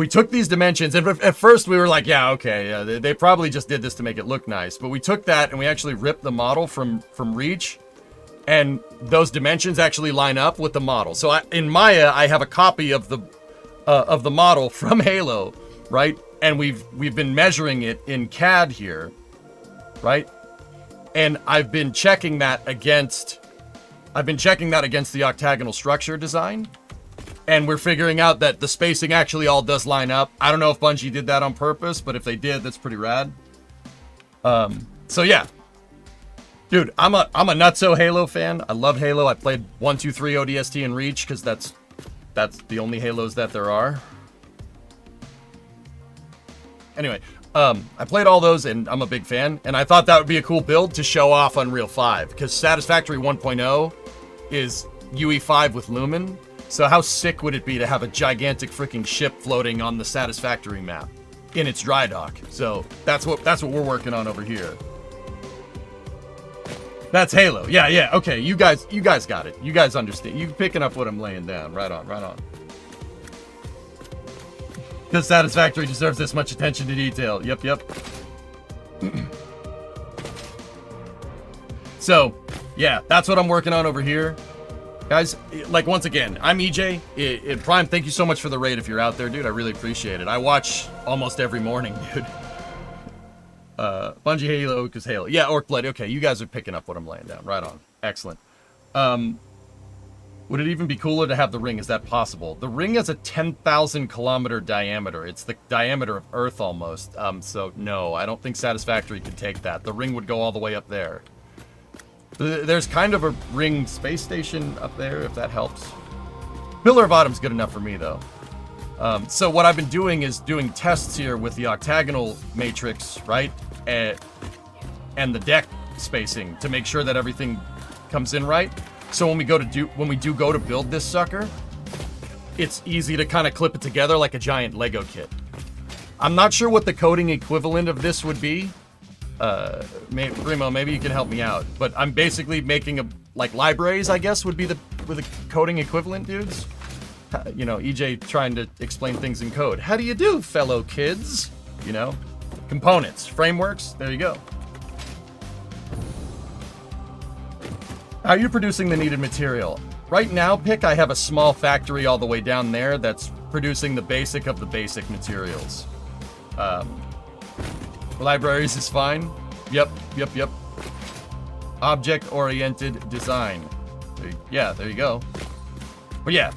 took these dimensions, and at first we were like, yeah, okay, they probably just did this to make it look nice. But we took that and we actually ripped the model from Reach, and those dimensions actually line up with the model. So in Maya, I have a copy of the model from Halo, right? And we've been measuring it in CAD here, right? And I've been checking that against the octagonal structure design. And we're figuring out that the spacing actually all does line up. I don't know if Bungie did that on purpose, but if they did, that's pretty rad. So yeah. Dude, I'm a nutso Halo fan. I love Halo. I played 1, 2, 3 ODST and Reach because that's the only Halos that there are. Anyway, I played all those and I'm a big fan. And I thought that would be a cool build to show off Unreal 5 because Satisfactory 1.0 is UE5 with Lumen. So how sick would it be to have a gigantic freaking ship floating on the Satisfactory map in its dry dock? So that's what we're working on over here. That's Halo. Yeah. Okay, you guys got it. You guys understand. You picking up what I'm laying down. Right on. Because Satisfactory deserves this much attention to detail. Yep. So, yeah, that's what I'm working on over here. Guys, like, once again, I'm EJ. Prime, thank you so much for the raid if you're out there, dude. I really appreciate it. I watch almost every morning, dude. Bungie Halo, because Halo. Yeah, Orc Blood. Okay, you guys are picking up what I'm laying down. Right on. Excellent. Would it even be cooler to have the ring? Is that possible? The ring has a 10,000 kilometer diameter. It's the diameter of Earth almost. So, no, I don't think Satisfactory could take that. The ring would go all the way up there. There's kind of a ring space station up there, if that helps. Pillar of Autumn's good enough for me, though. So what I've been doing is doing tests here with the octagonal matrix, right? And the deck spacing to make sure that everything comes in right. So when we do go to build this sucker, it's easy to kind of clip it together like a giant Lego kit. I'm not sure what the coding equivalent of this would be. Remo, maybe you can help me out. But I'm basically making like libraries, I guess, would be the coding equivalent, dudes. You know, EJ trying to explain things in code. How do you do, fellow kids? You know, components, frameworks. There you go. How are you producing the needed material? Right now, Pick, I have a small factory all the way down there that's producing the basic of the basic materials. Libraries is fine. Yep. Object-oriented design. Yeah, there you go. But yeah,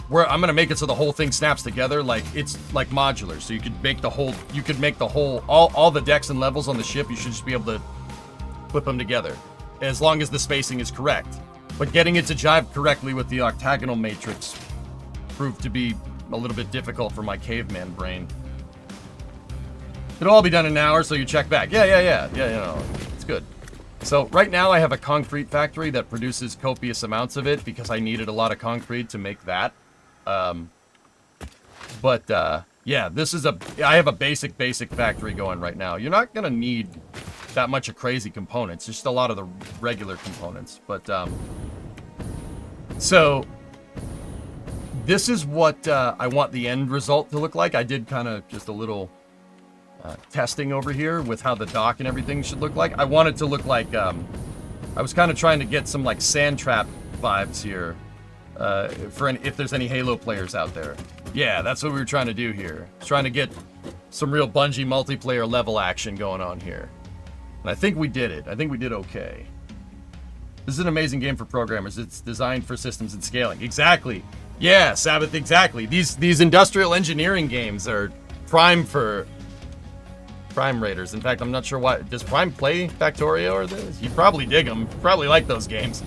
I'm gonna make it so the whole thing snaps together like it's like modular. So you could make the whole, all the decks and levels on the ship. You should just be able to put them together, as long as the spacing is correct. But getting it to jive correctly with the octagonal matrix proved to be a little bit difficult for my caveman brain. It'll all be done in an hour, so you check back. Yeah, you know, it's good. So right now I have a concrete factory that produces copious amounts of it because I needed a lot of concrete to make that. Yeah, I have a basic factory going right now. You're not gonna need that much of crazy components, just a lot of the regular components. But, so this is what I want the end result to look like. I did kind of just a little testing over here with how the dock and everything should look like. I want it to look like, I was kind of trying to get some like sand trap vibes here if there's any Halo players out there. Yeah, that's what we were trying to do here. Trying to get some real Bungie multiplayer level action going on here. And I think we did it. I think we did okay. This is an amazing game for programmers. It's designed for systems and scaling. Exactly. Yeah, Sabbath, exactly. These industrial engineering games are prime for Prime Raiders. In fact, I'm not sure why. Does Prime play Factorio or this? You probably dig them. You probably like those games.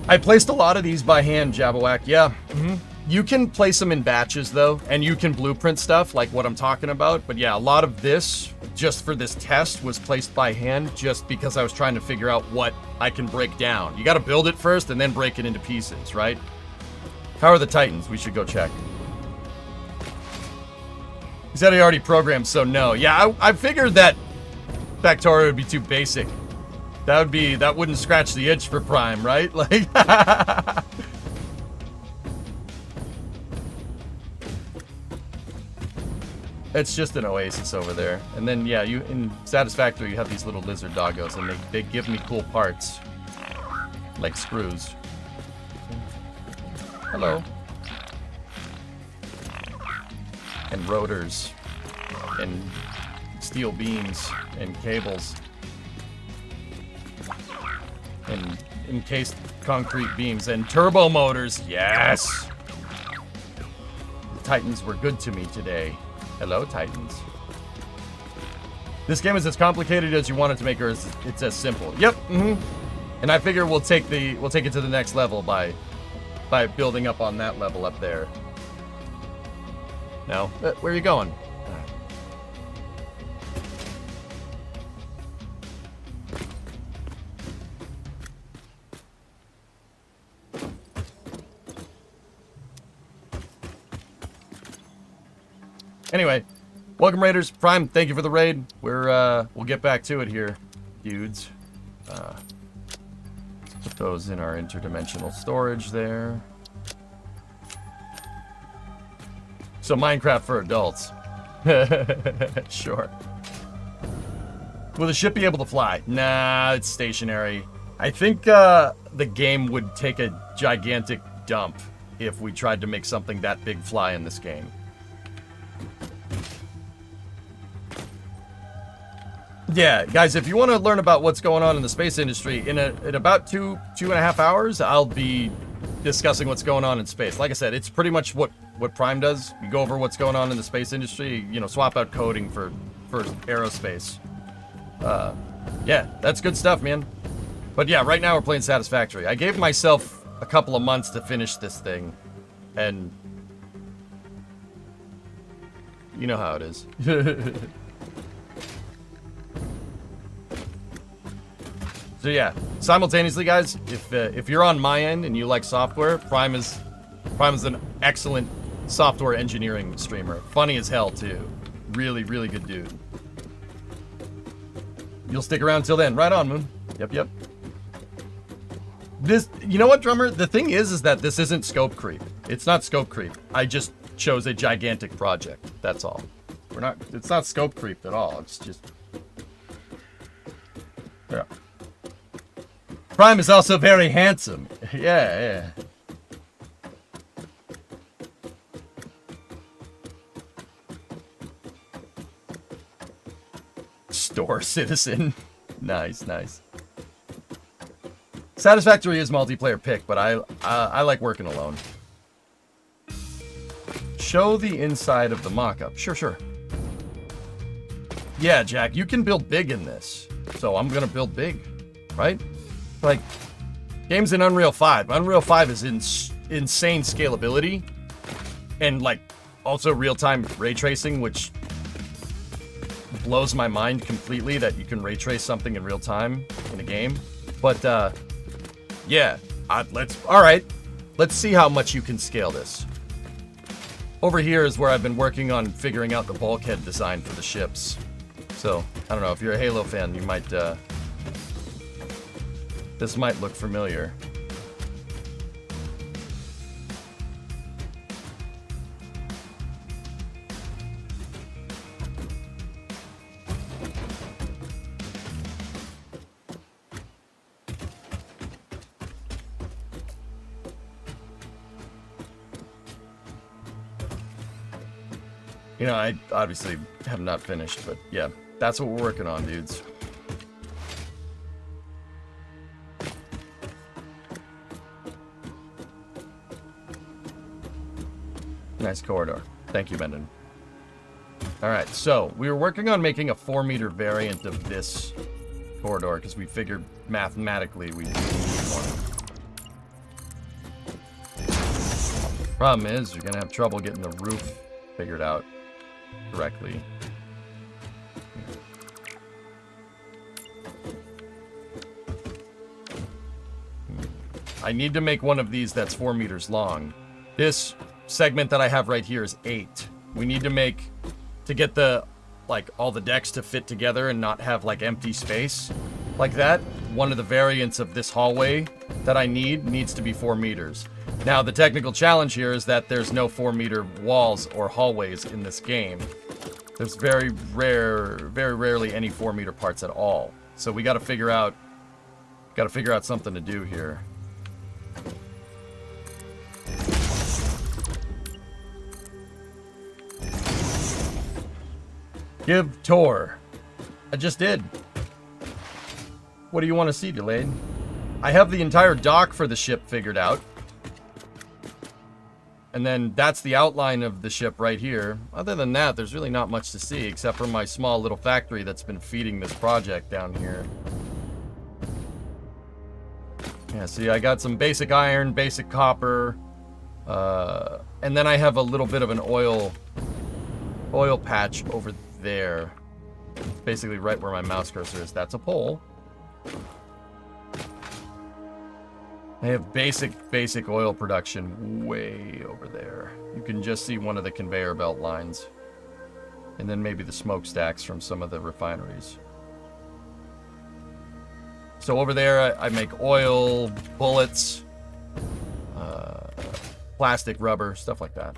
I placed a lot of these by hand, Jabberwack. Yeah. You can place them in batches, though, and you can blueprint stuff like what I'm talking about. But yeah, a lot of this, just for this test, was placed by hand just because I was trying to figure out what I can break down. You got to build it first and then break it into pieces, right? How are the Titans? We should go check. He said he already programmed, so no. Yeah, I figured that Factorio would be too basic. That wouldn't scratch the itch for Prime, right? Like, it's just an oasis over there. And then, yeah, you in Satisfactory, you have these little lizard doggos, and they give me cool parts. Like screws. Hello. And rotors. And steel beams. And cables. And encased concrete beams. And turbo motors. Yes! The Titans were good to me today. Hello, Titans. This game is as complicated as you want it to make, or it's as simple. Yep. And I figure we'll take it to the next level by building up on that level up there. No, where are you going? Anyway, welcome Raiders. Prime, thank you for the raid. We'll get back to it here, dudes. Put those in our interdimensional storage there. So Minecraft for adults. Sure. Will the ship be able to fly? Nah, it's stationary. I think the game would take a gigantic dump if we tried to make something that big fly in this game. Yeah, guys, if you want to learn about what's going on in the space industry, in about two and a half hours, I'll be discussing what's going on in space. Like I said, it's pretty much what Prime does. You go over what's going on in the space industry, you know, swap out coding for aerospace. Yeah, that's good stuff, man. But yeah, right now we're playing Satisfactory. I gave myself a couple of months to finish this thing, and you know how it is. So yeah, simultaneously, guys, if you're on my end and you like software, Prime is an excellent software engineering streamer. Funny as hell too. Really, really good dude. You'll stick around till then. Right on, Moon. Yep. This, you know what, Drummer? The thing is that this isn't scope creep. It's not scope creep. I just chose a gigantic project. That's all. It's not scope creep at all. It's just, yeah. Prime is also very handsome. Yeah. Store citizen. Nice. Satisfactory is multiplayer pick, but I like working alone. Show the inside of the mock-up. Sure. Yeah, Jack, you can build big in this. So I'm gonna build big, right? Like, Game's in Unreal 5. Unreal 5 is insane scalability. And, like, also real-time ray tracing, which blows my mind completely that you can ray trace something in real time in a game. But, yeah. Alright. Let's see how much you can scale this. Over here is where I've been working on figuring out the bulkhead design for the ships. So, I don't know, if you're a Halo fan, you might, this might look familiar. You know, I obviously have not finished, but yeah, that's what we're working on, dudes. Nice corridor. Thank you, Bendon. Alright, so we were working on making a 4-meter variant of this corridor because we figured mathematically we need one. Problem is, you're gonna have trouble getting the roof figured out correctly. I need to make one of these that's 4 meters long. This segment that I have right here is 8. We need to make, to get the, like, all the decks to fit together and not have, like, empty space like that, one of the variants of this hallway that I needs to be 4 meters. Now, the technical challenge here is that there's no 4-meter walls or hallways in this game. There's very rarely any 4-meter parts at all. So we gotta figure out something to do here. Give tour. I just did. What do you want to see, Delayed? I have the entire dock for the ship figured out. And then that's the outline of the ship right here. Other than that, there's really not much to see except for my small little factory that's been feeding this project down here. Yeah, see, I got some basic iron, basic copper, and then I have a little bit of an oil patch over there. Basically right where my mouse cursor is. That's a pole. I have basic oil production way over there. You can just see one of the conveyor belt lines. And then maybe the smokestacks from some of the refineries. So over there, I make oil, bullets, plastic, rubber, stuff like that.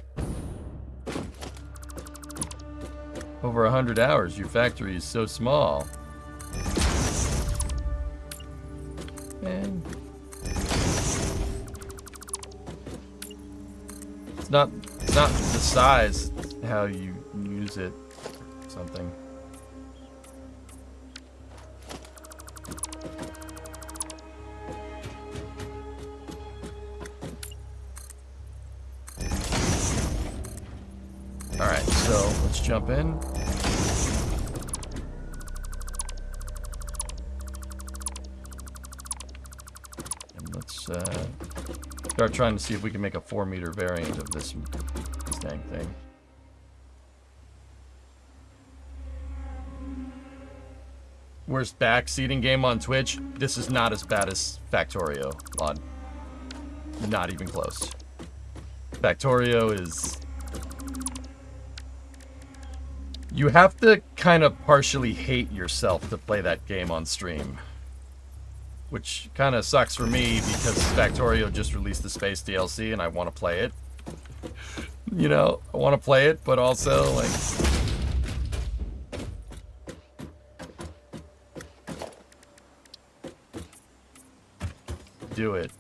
Over 100 hours, your factory is so small. And it's not the size, it's how you use it, something. Alright, so let's jump in. And let's start trying to see if we can make a 4-meter variant of this dang thing. Worst backseating game on Twitch? This is not as bad as Factorio, Lod. Not even close. Factorio is... You have to kind of partially hate yourself to play that game on stream. Which kind of sucks for me because Factorio just released the Space DLC and I want to play it. You know, I want to play it, but also, like... Do it.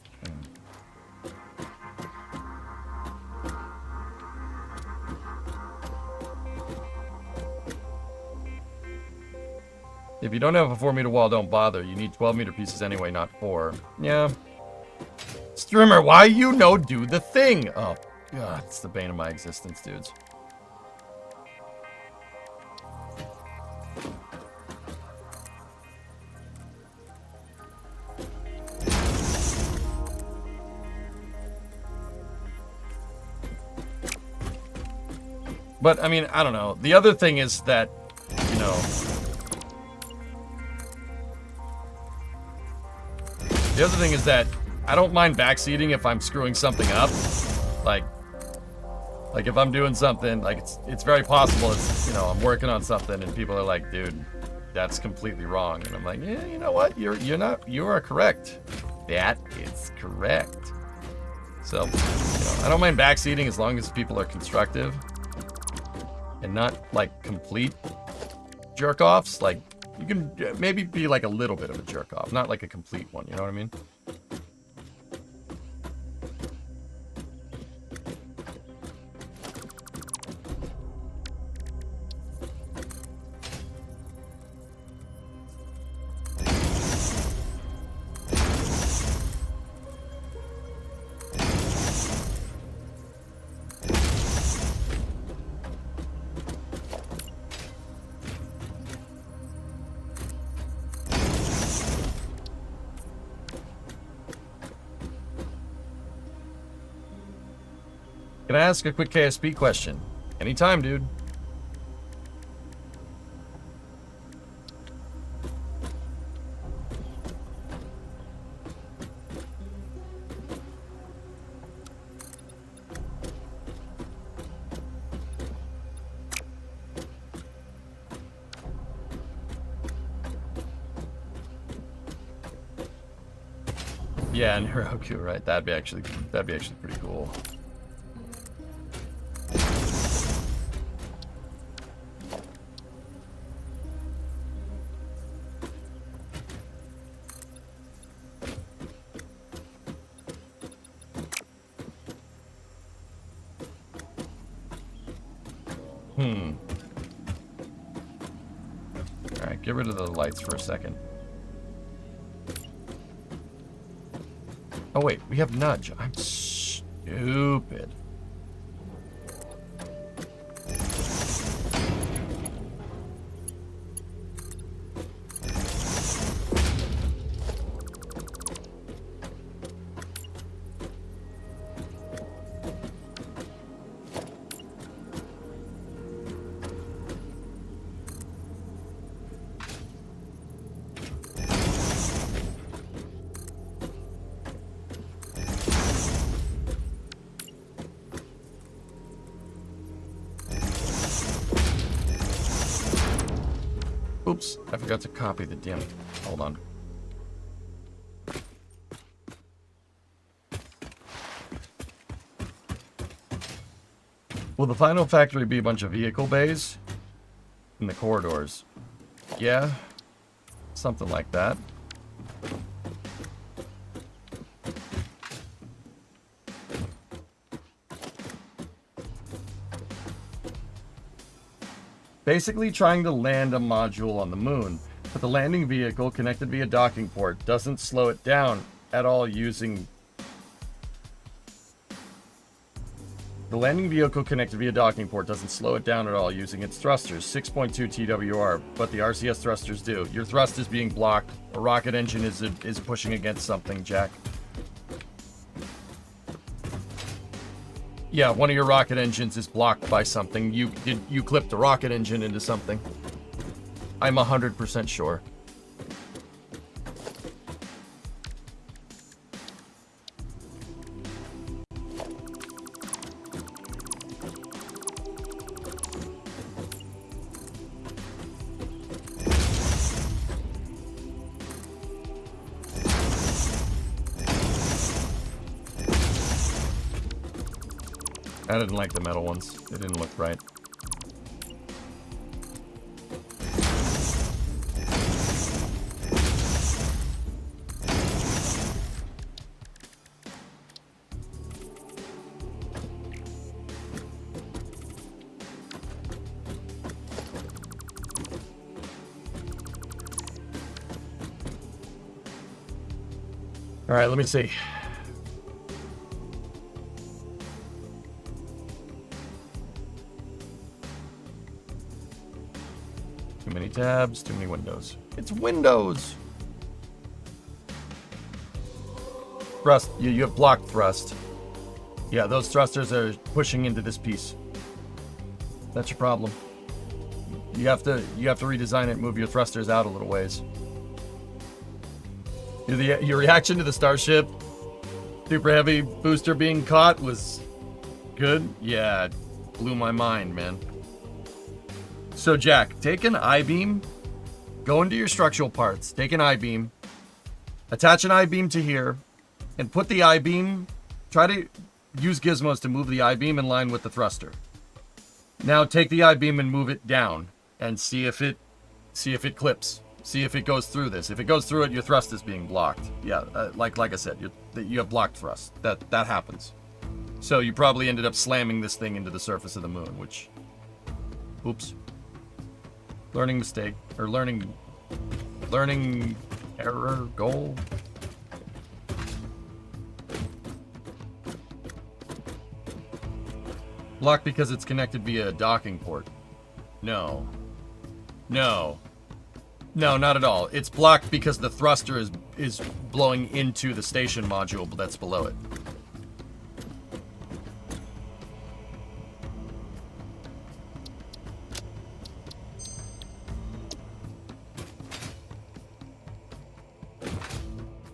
If you don't have a 4-meter wall, don't bother. You need 12-meter pieces anyway, not 4. Yeah. Streamer, why you no do the thing? Oh, God, it's the bane of my existence, dudes. But, I mean, I don't know. The other thing is that, you know... The other thing is that I don't mind backseating if I'm screwing something up. Like if I'm doing something, like it's very possible it's, you know, I'm working on something and people are like, dude, that's completely wrong. And I'm like, yeah, you know what? You are correct. That is correct. So, you know, I don't mind backseating as long as people are constructive and not like complete jerk offs. Like, you can maybe be like a little bit of a jerk off, not like a complete one, you know what I mean? Can I ask a quick KSP question? Anytime, dude. Yeah, and Heroku, right? That'd be actually pretty cool. Alright, get rid of the lights for a second. Oh wait, we have nudge. I'm stupid. Oops, I forgot to copy the damn... Hold on. Will the final factory be a bunch of vehicle bays in the corridors? Yeah, something like that. Basically trying to land a module on the moon, but the landing vehicle connected via docking port doesn't slow it down at all using... The landing vehicle connected via docking port doesn't slow it down at all using its thrusters, 6.2 TWR, but the RCS thrusters do. Your thrust is being blocked. A rocket engine is pushing against something, Jack. Yeah, one of your rocket engines is blocked by something. You clipped the rocket engine into something. I'm 100% sure. I didn't like the metal ones. They didn't look right. All right, let me see. Too many tabs, too many windows. It's Windows! Thrust. You have blocked thrust. Yeah, those thrusters are pushing into this piece. That's your problem. You have to redesign it, move your thrusters out a little ways. Your reaction to the Starship Super Heavy booster being caught was good. Yeah, it blew my mind, man. So Jack, take an I-beam, go into your structural parts, take an I-beam, attach an I-beam to here, and put the I-beam, try to use gizmos to move the I-beam in line with the thruster. Now take the I-beam and move it down and see if it clips. See if it goes through this. If it goes through it, your thrust is being blocked. Yeah, like I said, you have blocked thrust. That happens. So you probably ended up slamming this thing into the surface of the moon, which, oops. Learning mistake, or learning error, goal. Blocked because it's connected via a docking port. No, not at all. It's blocked because the thruster is blowing into the station module that's below it.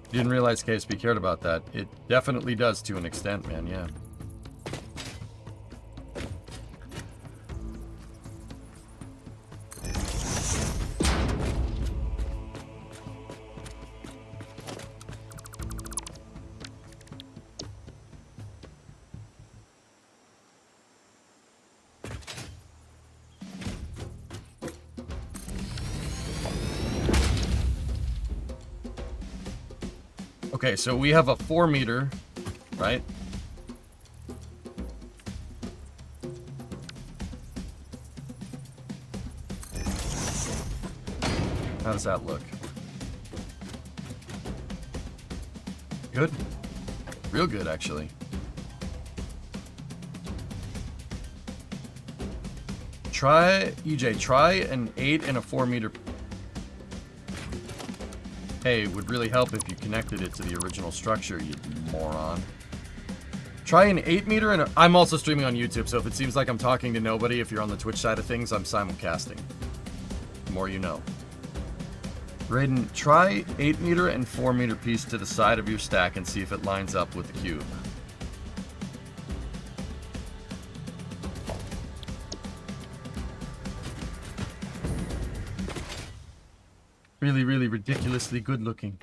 Didn't realize KSP cared about that. It definitely does to an extent, man, yeah. Okay, so we have a 4 meter, right? How does that look? Good. Real good, actually. EJ, try an 8 and a 4 meter. Hey, it would really help if you connected it to the original structure, you moron. Try an 8 meter and I'm also streaming on YouTube, so if it seems like I'm talking to nobody, if you're on the Twitch side of things, I'm simulcasting. The more you know. Raiden, try 8 meter and 4 meter piece to the side of your stack and see if it lines up with the cube. Really, really ridiculously good looking.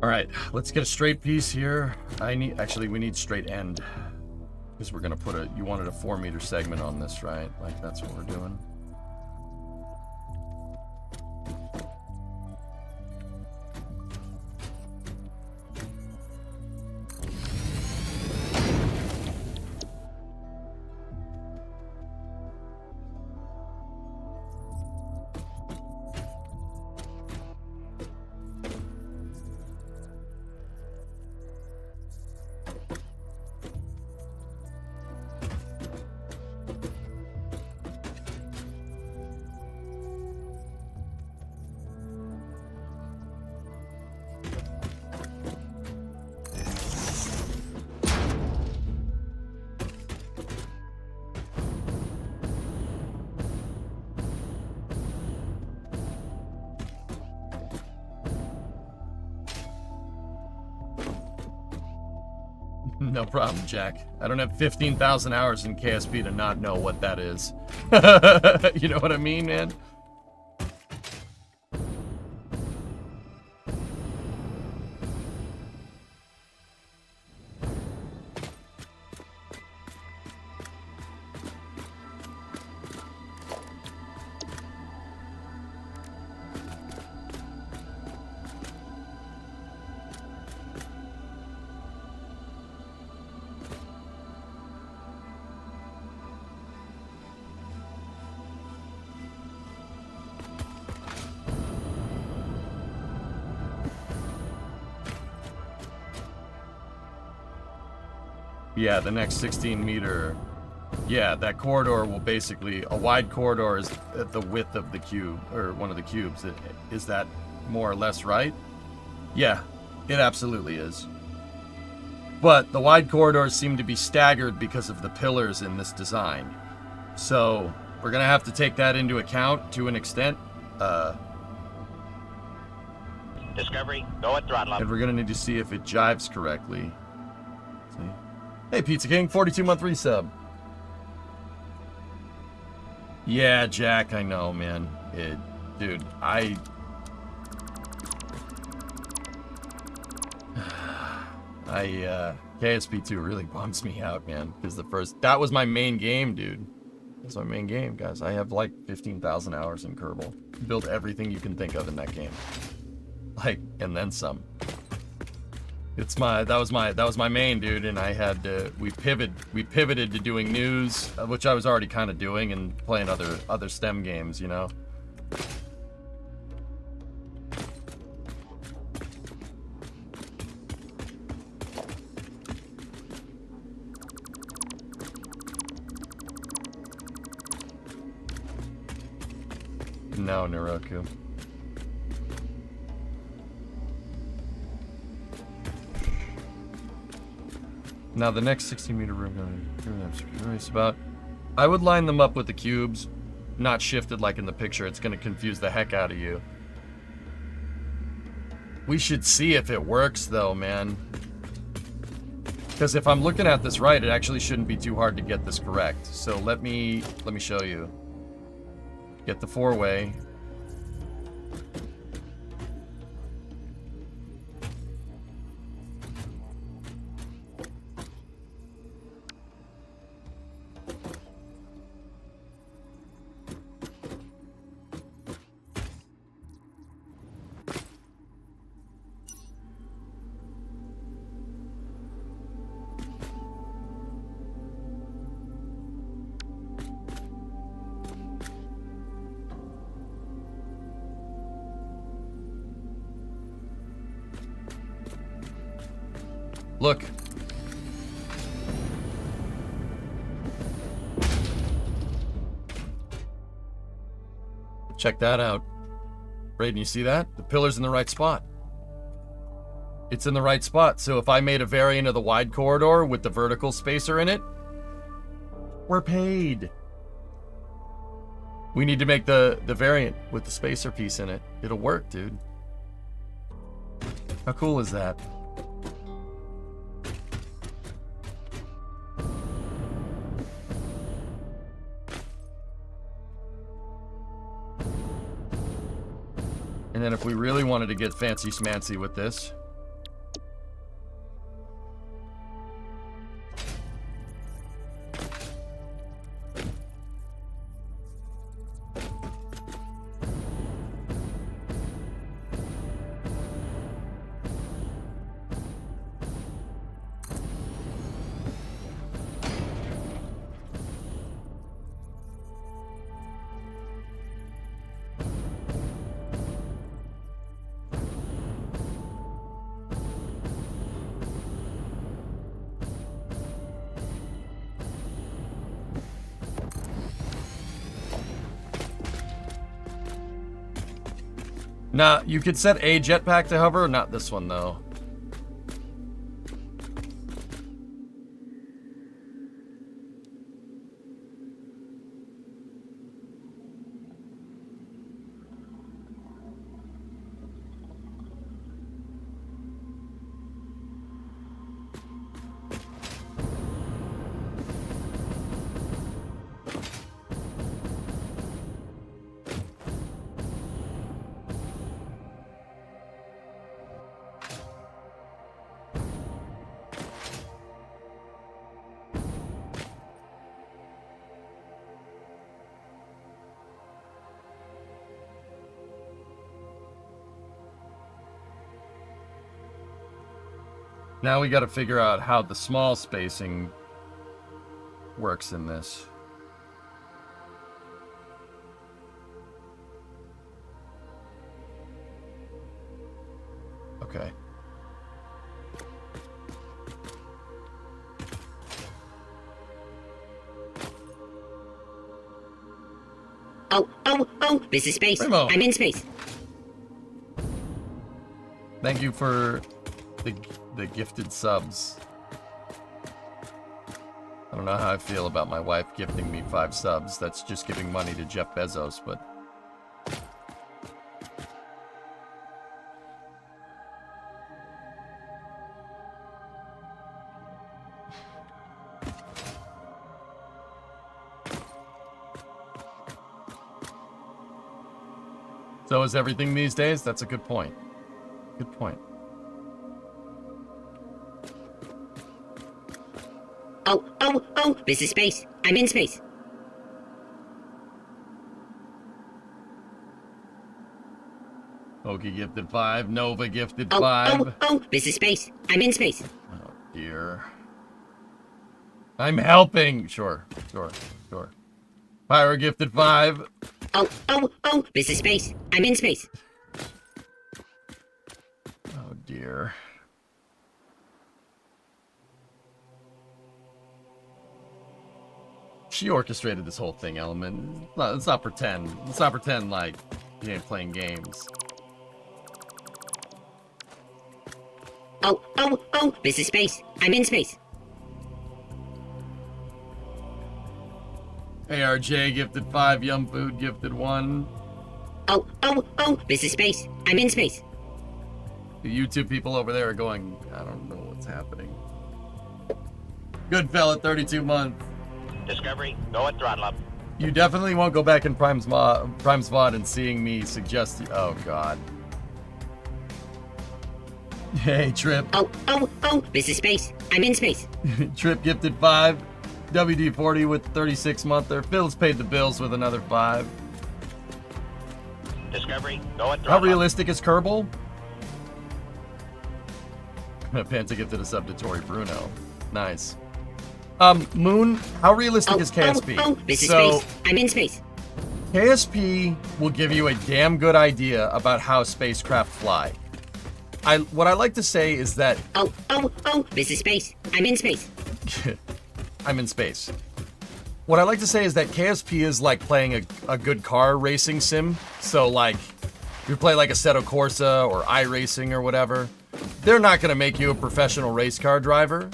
All right, let's get a straight piece here. We need straight end. Because we're gonna put you wanted a 4 meter segment on this, right? Like that's what we're doing. No problem, Jack. I don't have 15,000 hours in KSP to not know what that is. You know what I mean, man? Yeah, the next 16 meter. Yeah, that corridor will basically, a wide corridor is at the width of the cube, or one of the cubes. Is that more or less right? Yeah, it absolutely is. But the wide corridors seem to be staggered because of the pillars in this design. So we're gonna have to take that into account to an extent. Discovery, go at throttle up. And we're gonna need to see if it jives correctly. See? Hey, Pizza King, 42-month resub. Yeah, Jack, I know, man. Dude, KSP2 really bums me out, man. Because that was my main game, dude. That's my main game, guys. I have like 15,000 hours in Kerbal. Built everything you can think of in that game. Like, and then some. That was my main, dude, and I had to, we pivoted to doing news, which I was already kind of doing, and playing other STEM games, you know. No, Naroku. Now the next 60-meter room, I'm curious about. I would line them up with the cubes, not shifted like in the picture. It's going to confuse the heck out of you. We should see if it works, though, man. Because if I'm looking at this right, it actually shouldn't be too hard to get this correct. So let me show you. Get the four-way. Look. Check that out. Raiden, you see that? The pillar's in the right spot. It's in the right spot. So if I made a variant of the wide corridor with the vertical spacer in it, we're paid. We need to make the variant with the spacer piece in it. It'll work, dude. How cool is that? And then if we really wanted to get fancy schmancy with this, nah, you could set a jetpack to hover, not this one though. Now we got to figure out how the small spacing works in this. Okay. Oh, this is space. Primo. I'm in space. Thank you for the gifted subs. I don't know how I feel about my wife gifting me 5 subs. That's just giving money to Jeff Bezos, but... So is everything these days? That's a good point. Good point. Oh, this is space. I'm in space. Okie gifted 5. Nova gifted 5. Oh, this is space. I'm in space. Oh, dear. I'm helping! Sure. Pyro gifted 5. Oh, this is space. I'm in space. Oh, dear. She orchestrated this whole thing, Element. Let's not pretend. Let's not pretend like you ain't playing games. Oh, this is space. I'm in space. ARJ gifted 5. Yum Food gifted 1. Oh, this is space. I'm in space. The YouTube people over there are going, I don't know what's happening. Good fella, 32 months. Discovery, go at throttle up. You definitely won't go back in Prime's VOD and seeing me suggest... Oh, God. Hey, Trip. Oh, this is space. I'm in space. Trip gifted 5. WD-40 with 36-monther. Phil's paid the bills with another 5. Discovery, go at throttle How up. realistic is Kerbal? Panta gifted a sub to Tori Bruno. Nice. Moon, how realistic is KSP? Oh, this is So, space. I'm in space. KSP will give you a damn good idea about how spacecraft fly. What I like to say is that... Oh, this is space. I'm in space. I'm in space. What I like to say is that KSP is like playing a good car racing sim. So like, you play like Assetto Corsa or iRacing or whatever. They're not going to make you a professional race car driver,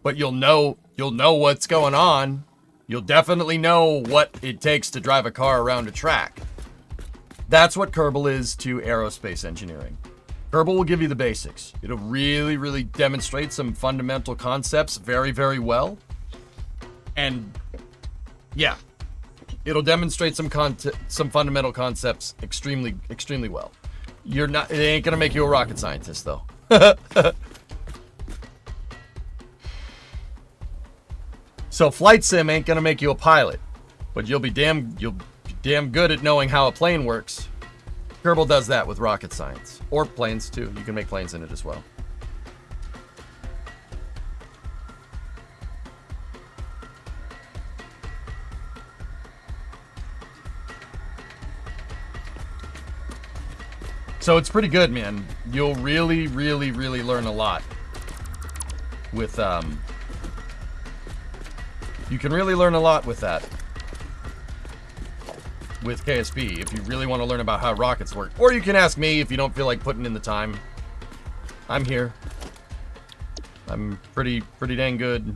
but you'll know what's going on. You'll definitely know what it takes to drive a car around a track. That's what Kerbal is to aerospace engineering. Kerbal will give you the basics. It'll really, really demonstrate some fundamental concepts very, very well. And yeah, it'll demonstrate some fundamental concepts extremely, extremely well. It ain't gonna make you a rocket scientist though. So flight sim ain't gonna make you a pilot, but you'll be damn good at knowing how a plane works. Kerbal does that with rocket science. Or planes, too. You can make planes in it as well. So it's pretty good, man. You'll really, really, really learn a lot with, you can really learn a lot with that. With KSP, if you really want to learn about how rockets work. Or you can ask me if you don't feel like putting in the time. I'm here. I'm pretty dang good.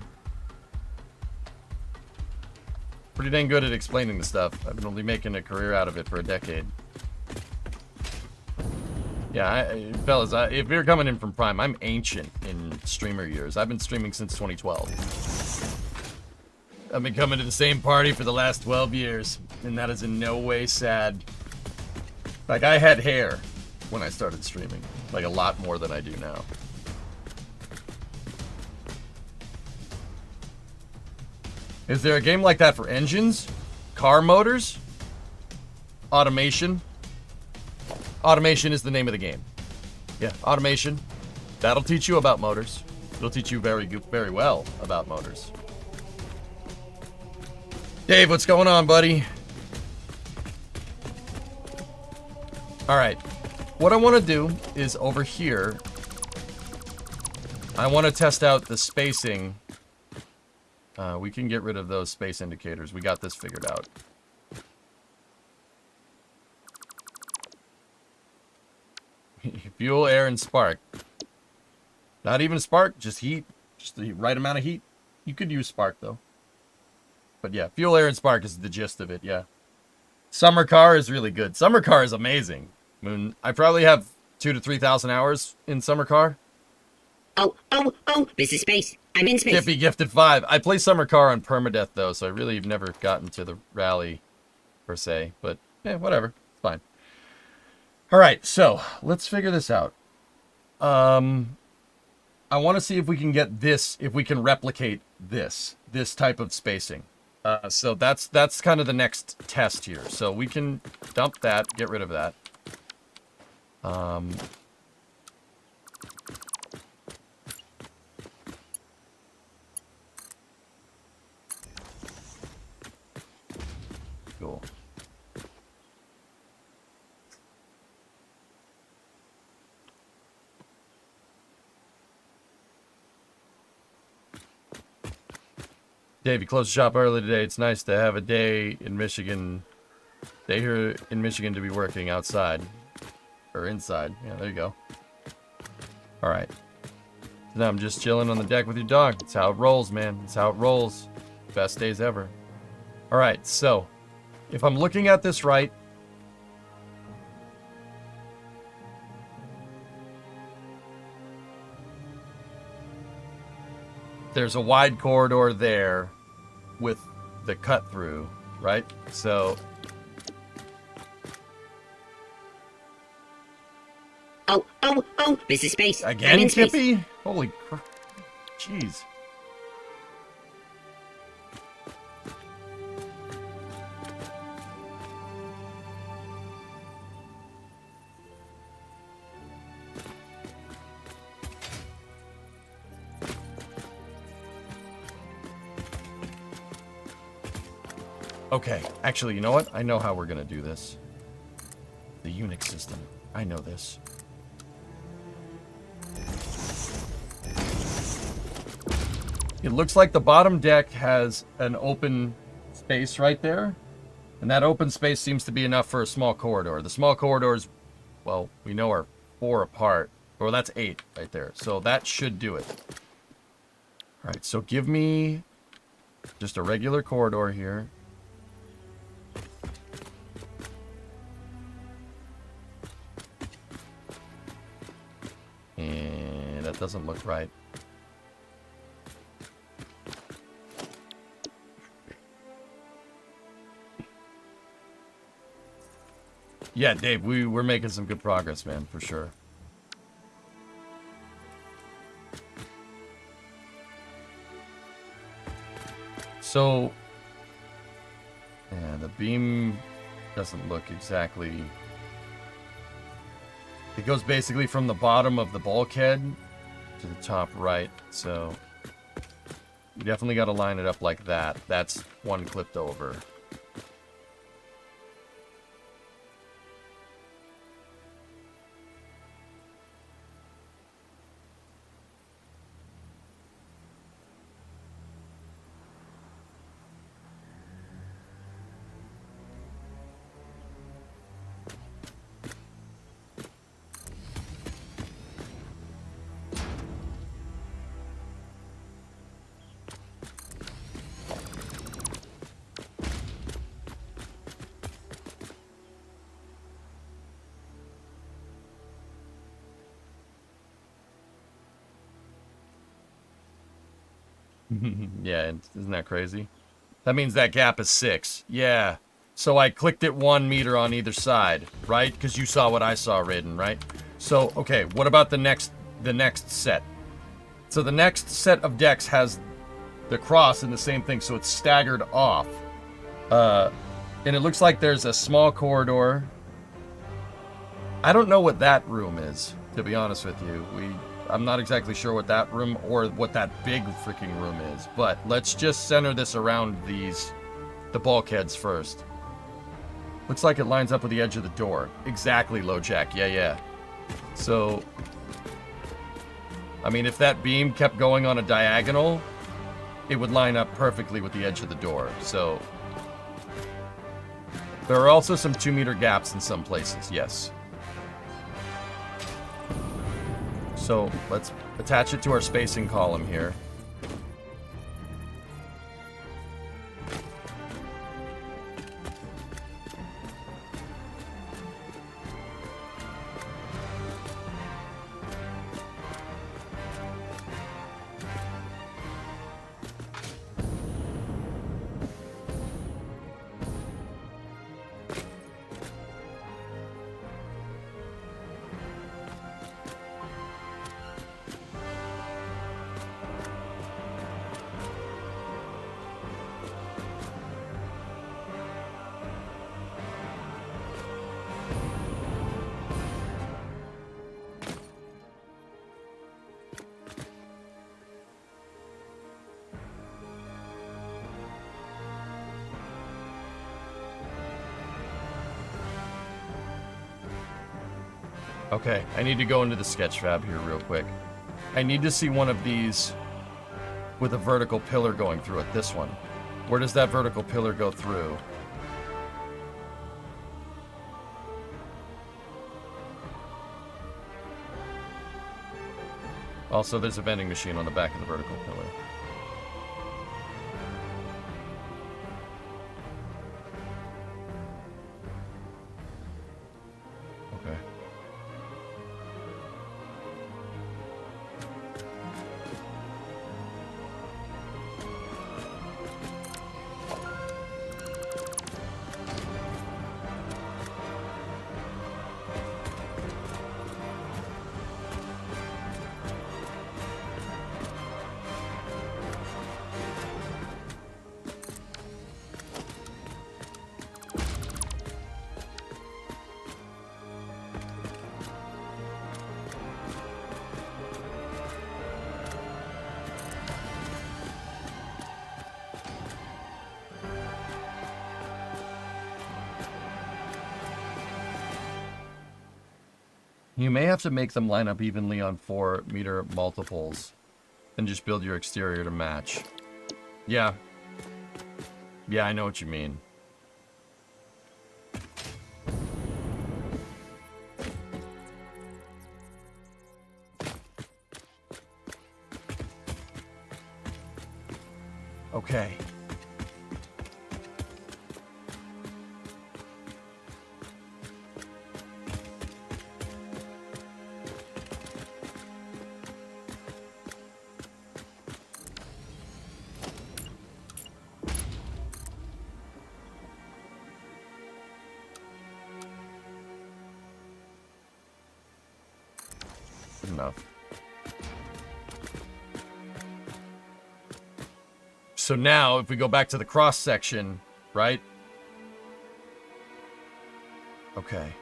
Pretty dang good at explaining the stuff. I've been only making a career out of it for a decade. Yeah, fellas, if you're coming in from Prime, I'm ancient in streamer years. I've been streaming since 2012. I've been coming to the same party for the last 12 years, and that is in no way sad. Like, I had hair when I started streaming. Like, a lot more than I do now. Is there a game like that for engines? Car motors? Automation? Automation is the name of the game. Yeah, automation. That'll teach you about motors. It'll teach you very well about motors. Dave, what's going on, buddy? All right. What I want to do is over here, I want to test out the spacing. We can get rid of those space indicators. We got this figured out. Fuel, air, and spark. Not even spark, just heat. Just the right amount of heat. You could use spark, though. But yeah, fuel, air, and spark is the gist of it, yeah. Summer car is really good. Summer car is amazing. I mean, I probably have 2,000 to 3,000 hours in summer car. Oh, this is space. I'm in space. Tippy gifted 5. I play summer car on permadeath, though, so I really have never gotten to the rally, per se. But, yeah, whatever. It's fine. All right, so let's figure this out. I want to see if we can get this, if we can replicate this type of spacing. So that's kind of the next test here. So we can dump that, get rid of that. Cool. Dave, you closed the shop early today. It's nice to have a day in Michigan. Day here in Michigan to be working outside. Or inside. Yeah, there you go. Alright. So now I'm just chilling on the deck with your dog. That's how it rolls, man. That's how it rolls. Best days ever. Alright, so. If I'm looking at this right. There's a wide corridor there with the cut through, right? So. Oh, this is space. Again, I'm in space. Tippy? Holy crap. Jeez. Okay, actually, you know what? I know how we're gonna do this. The Unix system. I know this. It looks like the bottom deck has an open space right there. And that open space seems to be enough for a small corridor. The small corridors, well, we know are 4 apart. Or that's 8 right there. So that should do it. Alright, so give me just a regular corridor here. And that doesn't look right. Yeah, Dave, we're making some good progress, man, for sure. So, yeah, the beam doesn't look exactly... It goes basically from the bottom of the bulkhead to the top right, so... You definitely got to line it up like that. That's one clipped over. Yeah, isn't that crazy? That means that gap is 6. Yeah. So I clicked it 1 meter on either side, right? Because you saw what I saw, Raiden, right? So, okay, what about the next set? So the next set of decks has the cross and the same thing, so it's staggered off. And it looks like there's a small corridor. I don't know what that room is, to be honest with you. I'm not exactly sure what that room or what that big freaking room is, but let's just center this around the bulkheads first. Looks like it lines up with the edge of the door. Exactly, LoJack. Yeah. So, I mean, if that beam kept going on a diagonal, it would line up perfectly with the edge of the door. So, there are also some 2-meter gaps in some places, yes. So, let's attach it to our spacing column here. Okay, I need to go into the sketch fab here real quick. I need to see one of these with a vertical pillar going through it. This one. Where does that vertical pillar go through? Also, there's a vending machine on the back of the vertical pillar. Okay. You may have to make them line up evenly on 4-meter multiples and just build your exterior to match. Yeah. Yeah, I know what you mean. Okay. Enough. So now, if we go back to the cross section, right? Okay.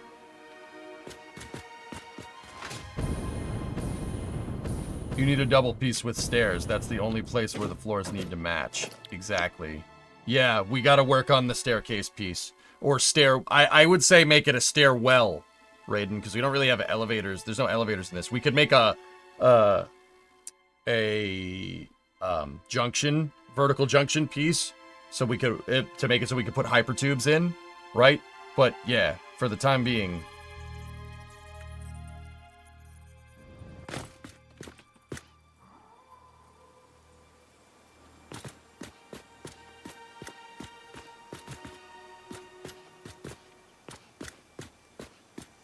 You need a double piece with stairs. That's the only place where the floors need to match. Exactly. Yeah, we gotta work on the staircase piece. Or I would say make it a stairwell, Raiden, because we don't really have elevators. There's no elevators in this. We could make a junction, vertical junction piece, so we could to make it so we could put hypertubes in, right? But yeah, for the time being.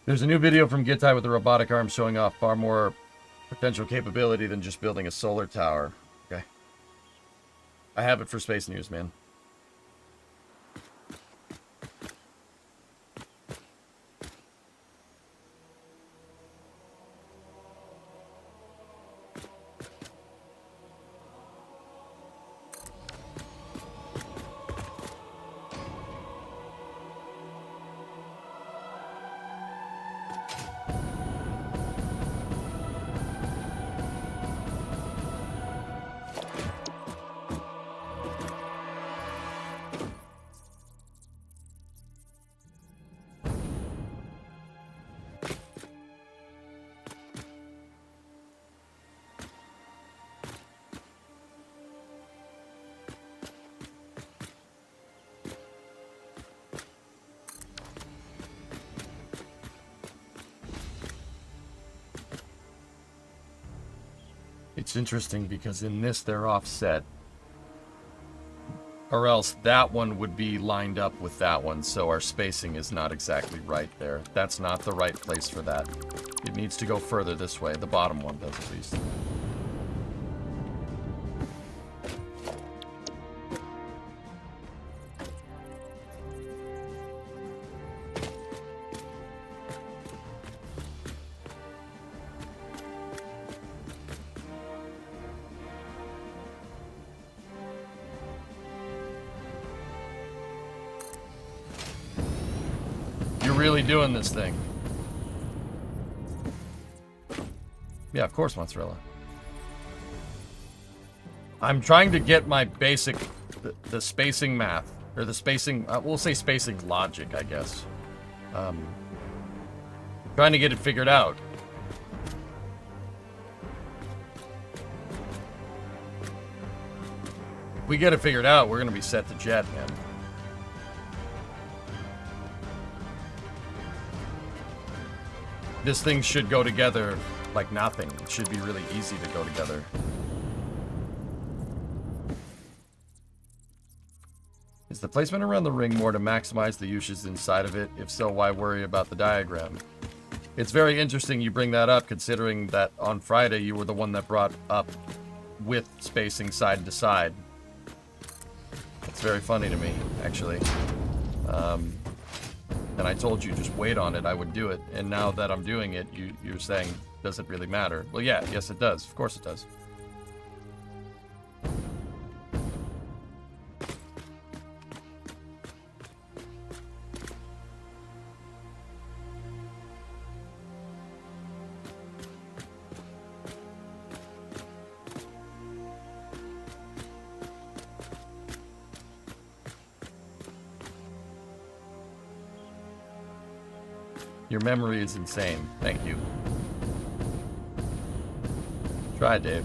There's a new video from Gitai with the robotic arm showing off far more potential capability than just building a solar tower. Okay. I have it for Space News, man. It's interesting because in this they're offset. Or else that one would be lined up with that one, so our spacing is not exactly right there. That's not the right place for that. It needs to go further this way. The bottom one does at least. Really doing this thing. Yeah, of course, mozzarella. I'm trying to get my basic, the spacing math, or the spacing, we'll say spacing logic, I guess. Trying to get it figured out. If we get it figured out, we're gonna be set to jet, man. This thing should go together like nothing. It should be really easy to go together. Is the placement around the ring more to maximize the uses inside of it? If so, why worry about the diagram? It's very interesting you bring that up, considering that on Friday you were the one that brought up with spacing side to side. It's very funny to me, actually. And I told you just wait on it, I would do it. And now that I'm doing it, you're saying, does it really matter? Well, yeah, yes it does. Of course it does. Your memory is insane. Thank you. Try, Dave.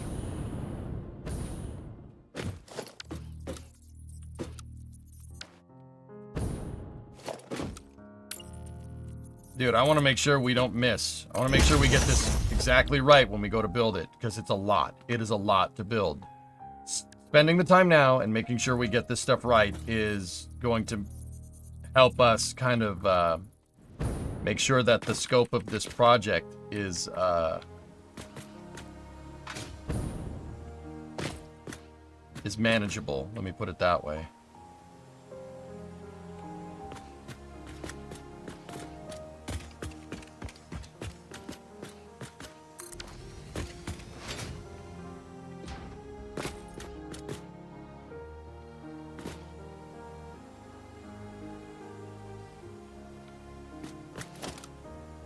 Dude, I want to make sure we don't miss. I want to make sure we get this exactly right when we go to build it, because it's a lot. It is a lot to build. Spending the time now and making sure we get this stuff right is going to help us kind of make sure that the scope of this project is manageable. Let me put it that way.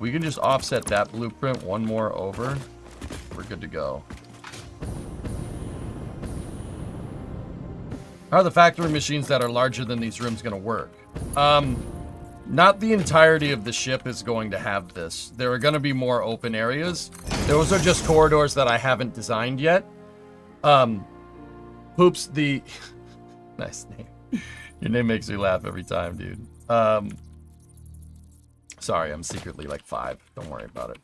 We can just offset that blueprint one more over. We're good to go. How are the factory machines that are larger than these rooms going to work? Not the entirety of the ship is going to have this. There are going to be more open areas. Those are just corridors that I haven't designed yet. Poops the... Nice name. Your name makes me laugh every time, dude. Sorry, I'm secretly like 5. Don't worry about it.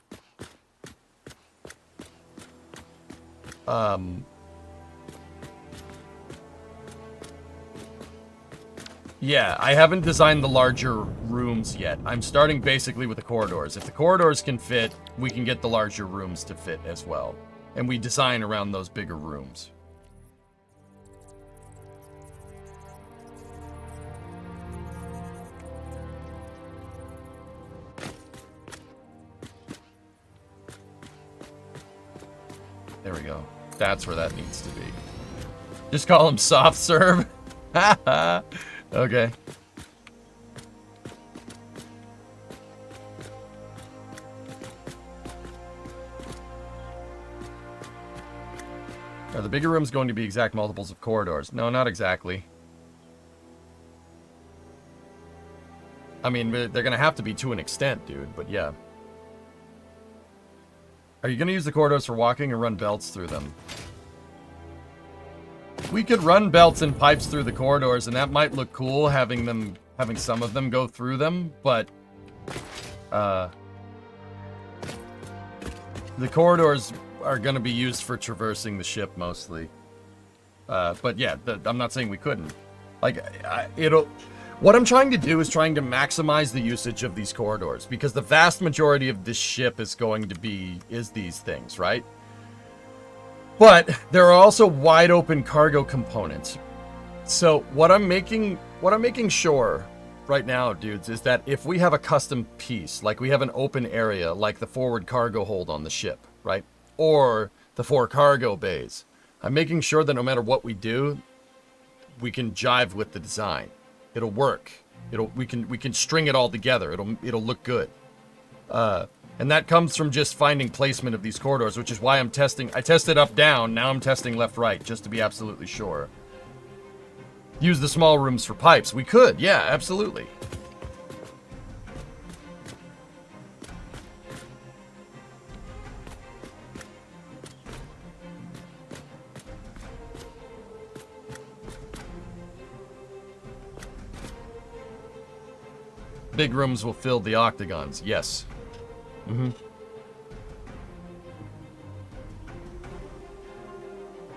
Yeah, I haven't designed the larger rooms yet. I'm starting basically with the corridors. If the corridors can fit, we can get the larger rooms to fit as well. And we design around those bigger rooms. There we go. That's where that needs to be. Just call him soft serve. Okay. Are the bigger rooms going to be exact multiples of corridors? No, not exactly. I mean, they're going to have to be to an extent, dude, but yeah. Are you going to use the corridors for walking or run belts through them? We could run belts and pipes through the corridors, and that might look cool, having some of them go through them, but the corridors, are going to be used for traversing the ship mostly. But yeah, I'm not saying we couldn't. Like, what I'm trying to do is trying to maximize the usage of these corridors, because the vast majority of this ship is going to be these things, right? But there are also wide open cargo components. So what I'm making sure right now, dudes, is that if we have a custom piece, like we have an open area, like the forward cargo hold on the ship, right? Or the 4 cargo bays, I'm making sure that no matter what we do, we can jive with the design. It'll work. We can string it all together. It'll look good. And that comes from just finding placement of these corridors, which is why I'm testing. I tested up down, now I'm testing left right, just to be absolutely sure. Use the small rooms for pipes. We could, yeah, absolutely. Big rooms will fill the octagons, yes.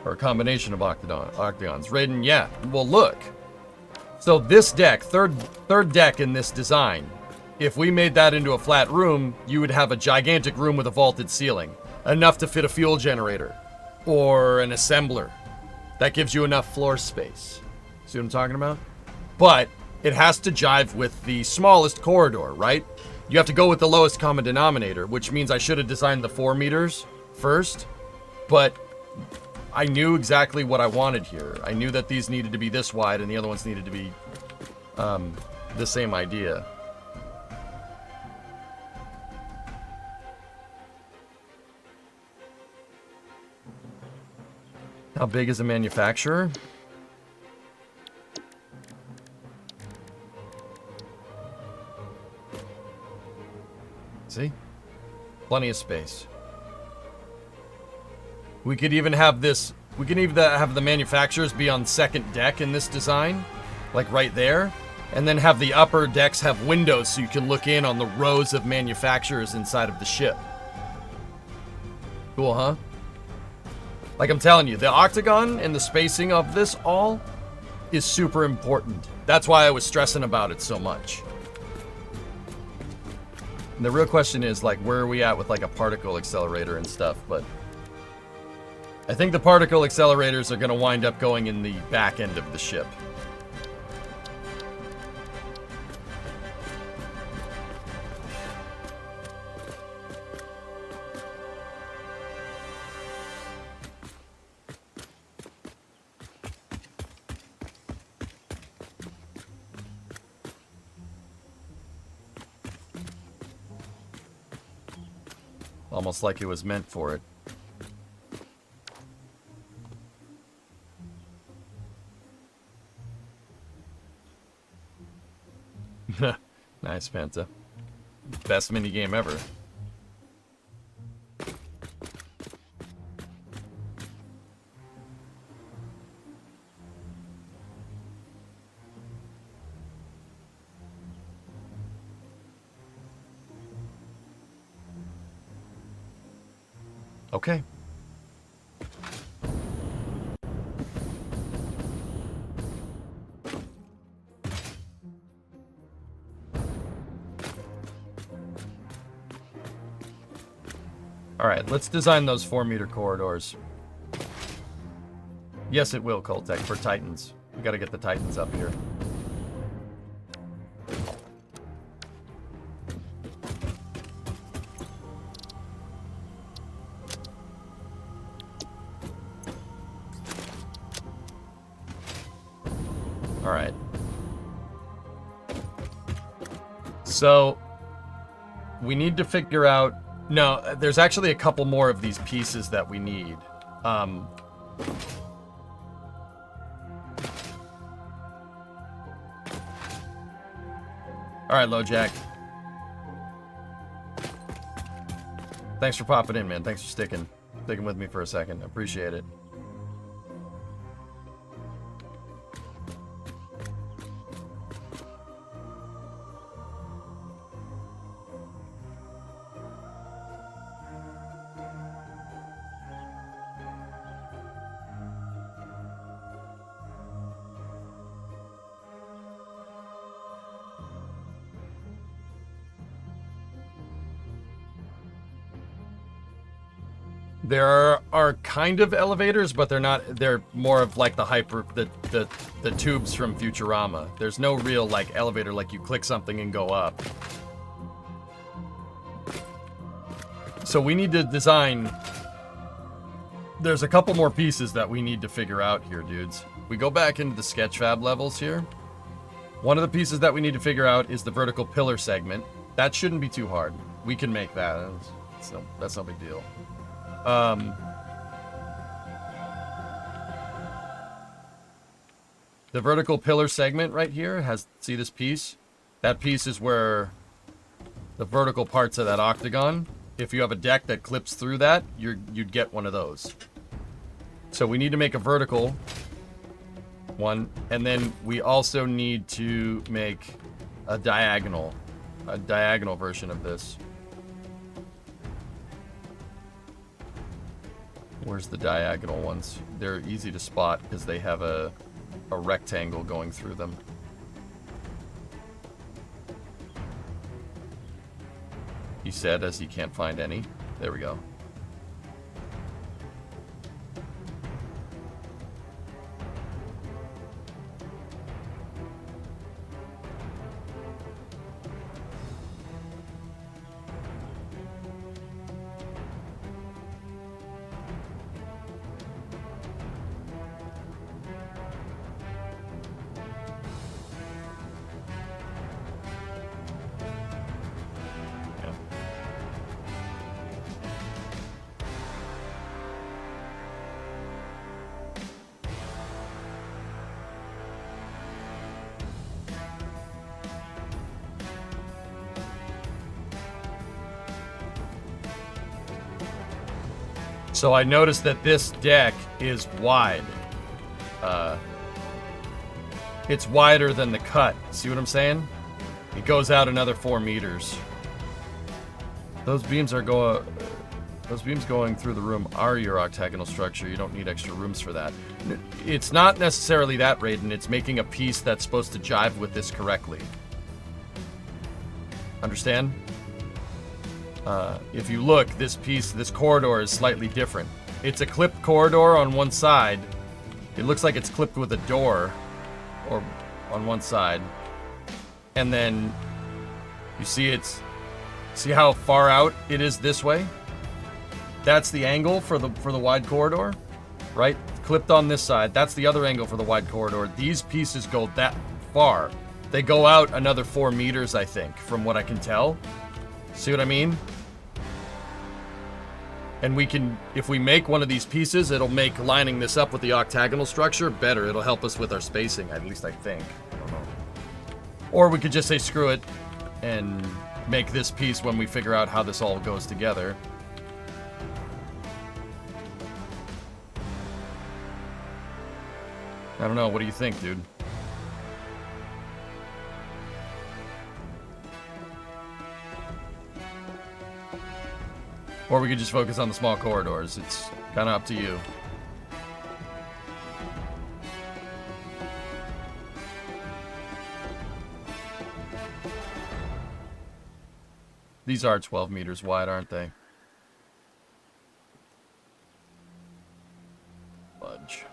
Or a combination of octagons. Raiden, yeah. Well, look. So this deck, third deck in this design, if we made that into a flat room, you would have a gigantic room with a vaulted ceiling. Enough to fit a fuel generator. Or an assembler. That gives you enough floor space. See what I'm talking about? But it has to jive with the smallest corridor, right? You have to go with the lowest common denominator, which means I should have designed the 4 meters first. But I knew exactly what I wanted here. I knew that these needed to be this wide and the other ones needed to be the same idea. How big is a manufacturer? See? Plenty of space. We could even have this, we can even have the manufacturers be on second deck in this design, like right there, and then have the upper decks have windows so you can look in on the rows of manufacturers inside of the ship. Cool, huh? Like I'm telling you, the octagon and the spacing of this all is super important. That's why I was stressing about it so much. And the real question is, like, where are we at with, like, a particle accelerator and stuff, but I think the particle accelerators are going to wind up going in the back end of the ship. Almost like it was meant for it. Nice, Panta. Best minigame ever. Okay. Alright, let's design those 4-meter corridors. Yes, it will, Coltec, for Titans. We gotta get the Titans up here. Alright. So, we need to figure out... No, there's actually a couple more of these pieces that we need. Alright, LoJack. Thanks for popping in, man. Thanks for sticking with me for a second. Appreciate it. There are kind of elevators, but they're not. They're more of like the tubes from Futurama. There's no real like elevator like you click something and go up. So we need to design. There's a couple more pieces that we need to figure out here, dudes. We go back into the Sketchfab levels here. One of the pieces that we need to figure out is the vertical pillar segment. That shouldn't be too hard. We can make that. That's no big deal. The vertical pillar segment right here has, see this piece? That piece is where the vertical parts of that octagon, if you have a deck that clips through that, you'd get one of those. So we need to make a vertical one, and then we also need to make a diagonal version of this. Where's the diagonal ones? They're easy to spot because they have a rectangle going through them. He said as he can't find any. There we go. So I noticed that this deck is wide. It's wider than the cut. See what I'm saying? It goes out another 4 meters. Those beams going through the room are your octagonal structure. You don't need extra rooms for that. It's not necessarily that, Raiden. It's making a piece that's supposed to jive with this correctly. Understand? If you look, this corridor is slightly different. It's a clipped corridor on one side. It looks like it's clipped with a door, or on one side. And then you see see how far out it is this way? That's the angle for the wide corridor, right? Clipped on this side. That's the other angle for the wide corridor. These pieces go that far. They go out another 4 meters, I think, from what I can tell. See what I mean? And we can, if we make one of these pieces, it'll make lining this up with the octagonal structure better. It'll help us with our spacing, at least I think. I don't know. Or we could just say screw it and make this piece when we figure out how this all goes together. I don't know. What do you think, dude? Or we could just focus on the small corridors. It's kind of up to you. These are 12 meters wide, aren't they? Fudge.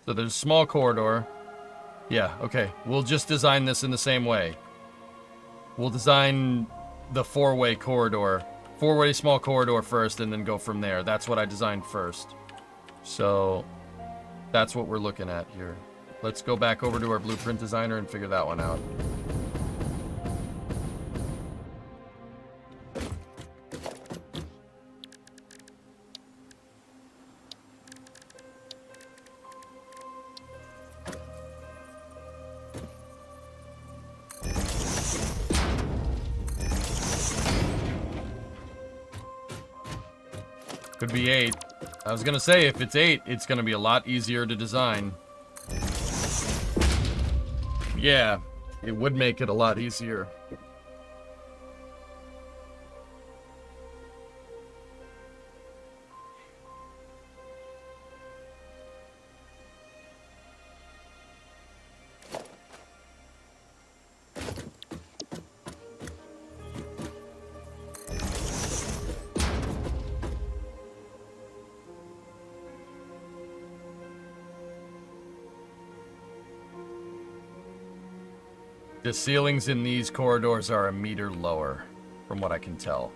So there's a small corridor. Yeah, okay. We'll just design this in the same way. We'll design the four-way corridor. Four-way small corridor first and then go from there. That's what I designed first. So that's what we're looking at here. Let's go back over to our blueprint designer and figure that one out. Could be 8. I was gonna say, if it's 8, it's gonna be a lot easier to design. Yeah, it would make it a lot easier. The ceilings in these corridors are a meter lower, from what I can tell.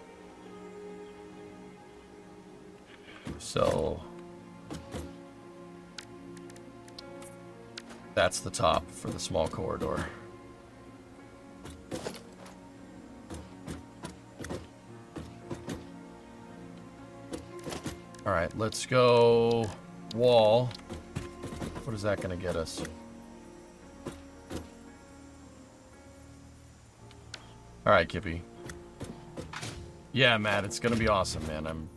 So that's the top for the small corridor. All right, let's go wall. What is that going to get us? All right, Kippy. Yeah, Matt, it's going to be awesome, man.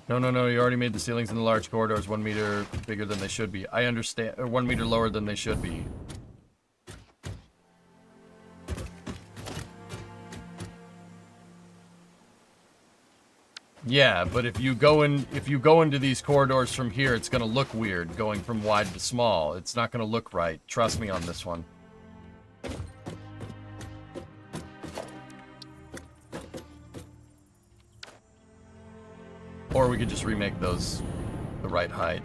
No, you already made the ceilings in the large corridors 1 meter bigger than they should be. I understand, or 1 meter lower than they should be. Yeah, but if you go into these corridors from here, it's gonna look weird going from wide to small. It's not gonna look right. Trust me on this one. Or we could just remake those the right height.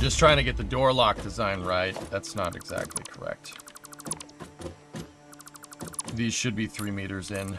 Just trying to get the door lock design right. That's not exactly correct. These should be 3 meters in.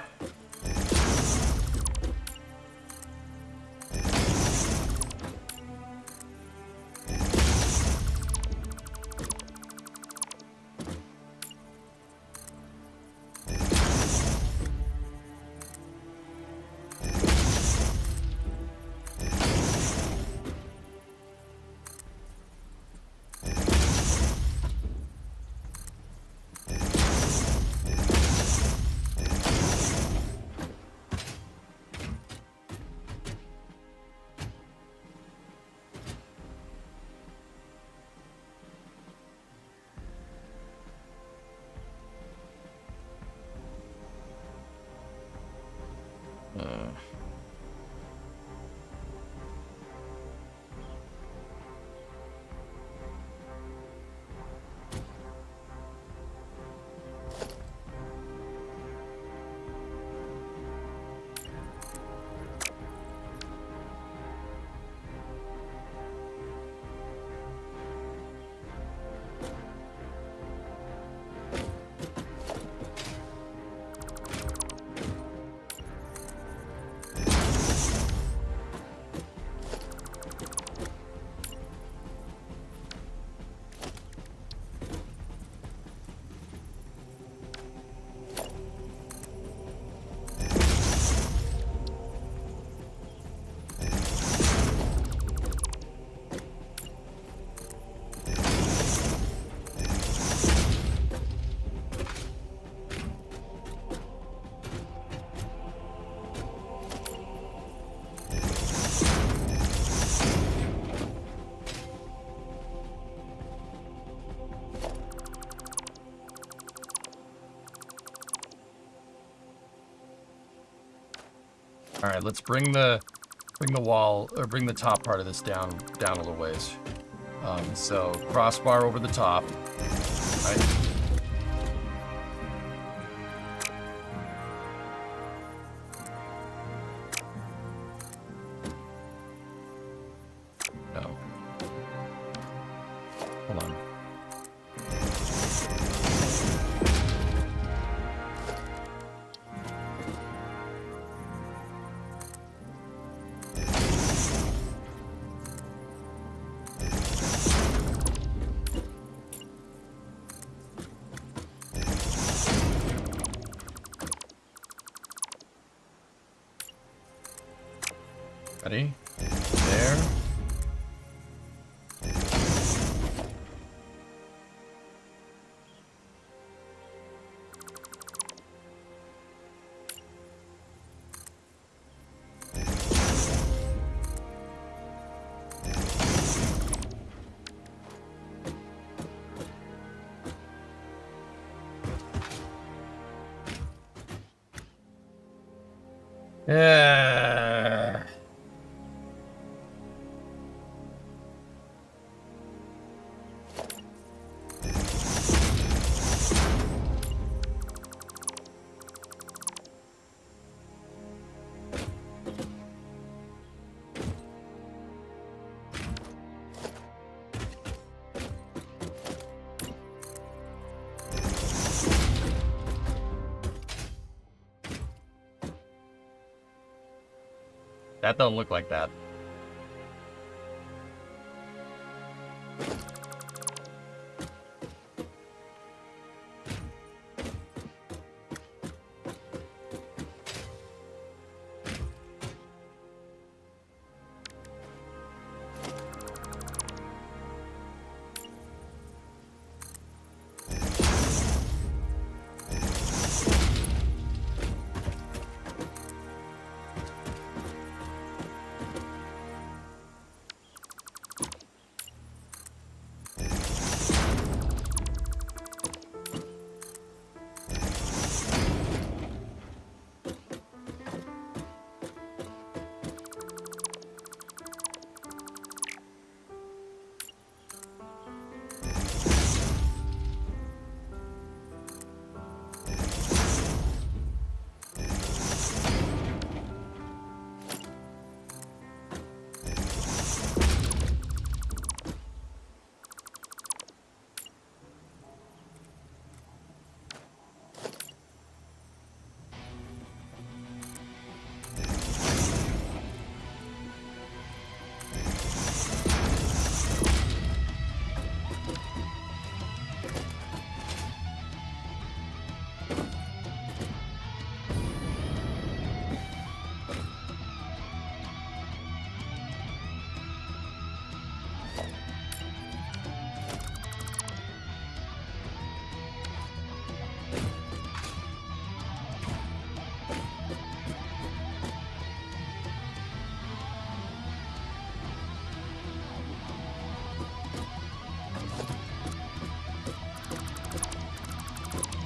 All right, let's bring the wall, or bring the top part of this down a little ways. So crossbar over the top. Right. No. Hold on. Ready? There. Yeah. That don't look like that.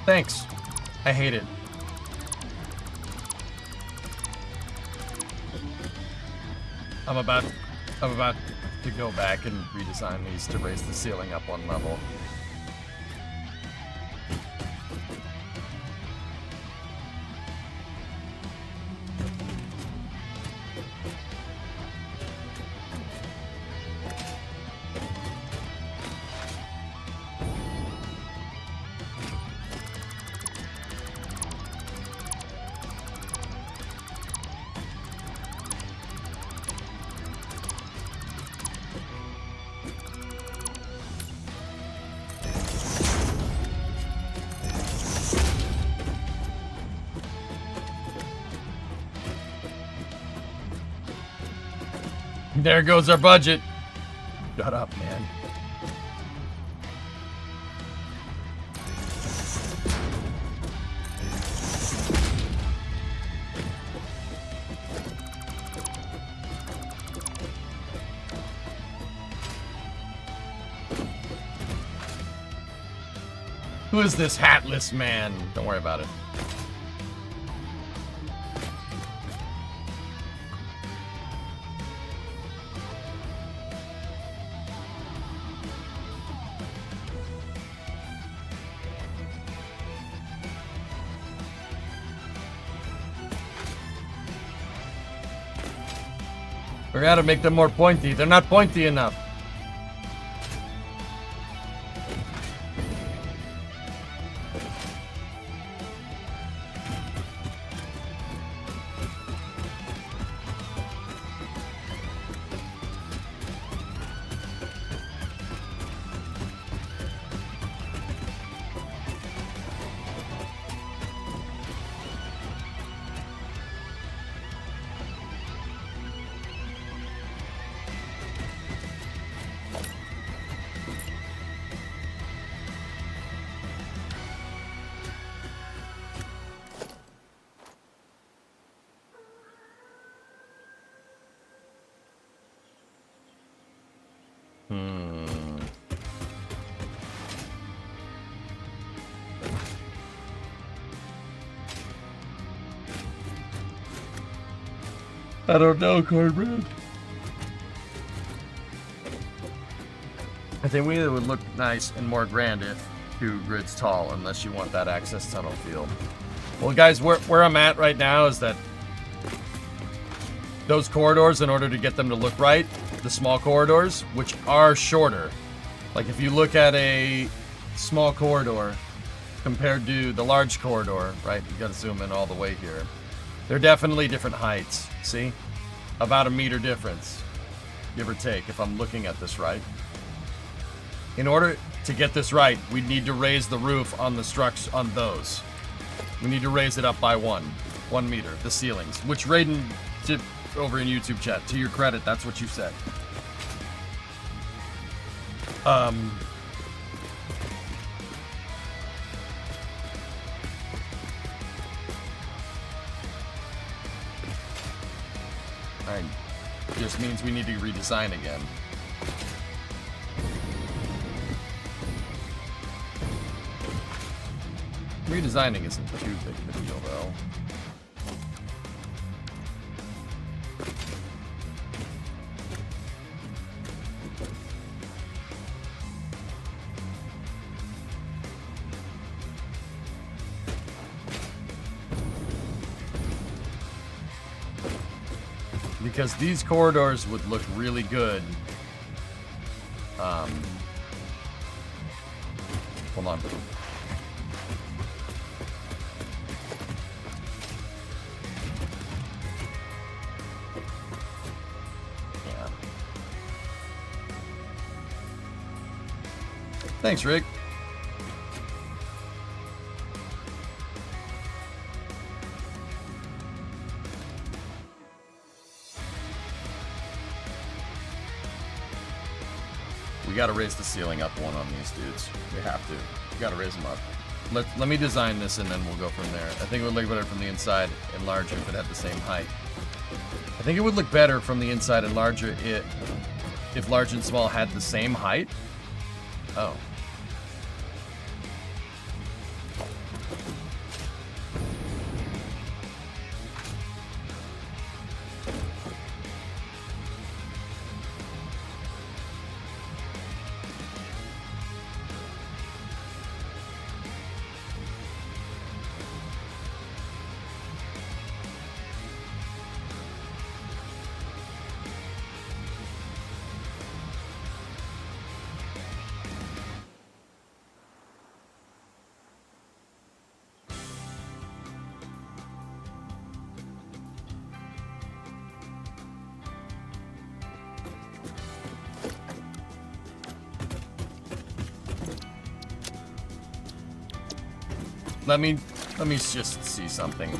Thanks. I hate it. I'm about to go back and redesign these to raise the ceiling up one level. There goes our budget. Shut up, man. Who is this hatless man? Don't worry about it. We gotta make them more pointy. They're not pointy enough. I don't know, Cornbread. I think we would look nice and more grand if 2 grids tall, unless you want that access tunnel field. Well, guys, where I'm at right now is that those corridors, in order to get them to look right, the small corridors, which are shorter. Like if you look at a small corridor compared to the large corridor, right? You gotta zoom in all the way here. They're definitely different heights, see? About a meter difference, give or take, if I'm looking at this right. In order to get this right, we need to raise the roof on the structures, on those. We need to raise it up by 1 meter, the ceilings, which Raiden did over in YouTube chat. To your credit, that's what you said. Just means we need to redesign again. Redesigning isn't too big of a deal, though. Because these corridors would look really good. Hold on. Yeah. Thanks, Rick. We gotta raise the ceiling up 1 on these dudes. We have to. We gotta raise them up. Let me design this and then we'll go from there. I think it would look better from the inside and larger if it had the same height. I think it would look better from the inside and larger if large and small had the same height. Oh. Let me just see something.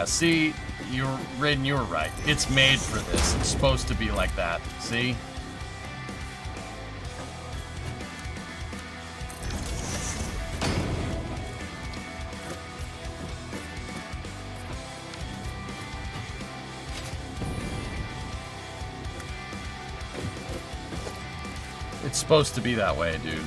Yeah, see, Raiden, you were right. It's made for this. It's supposed to be like that. See? It's supposed to be that way, dude.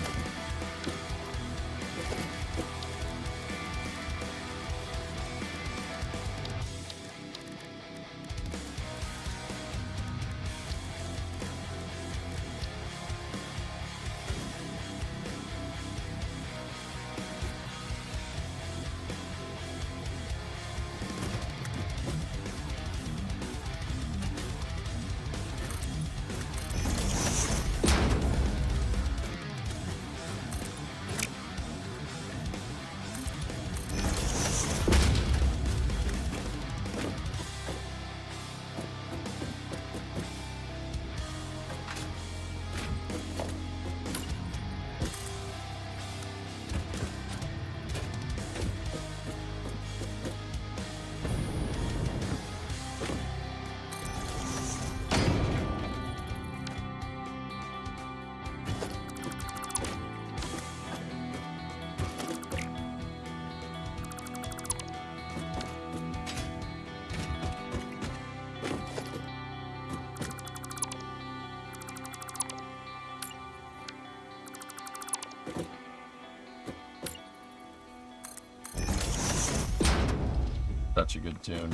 Such a good tune.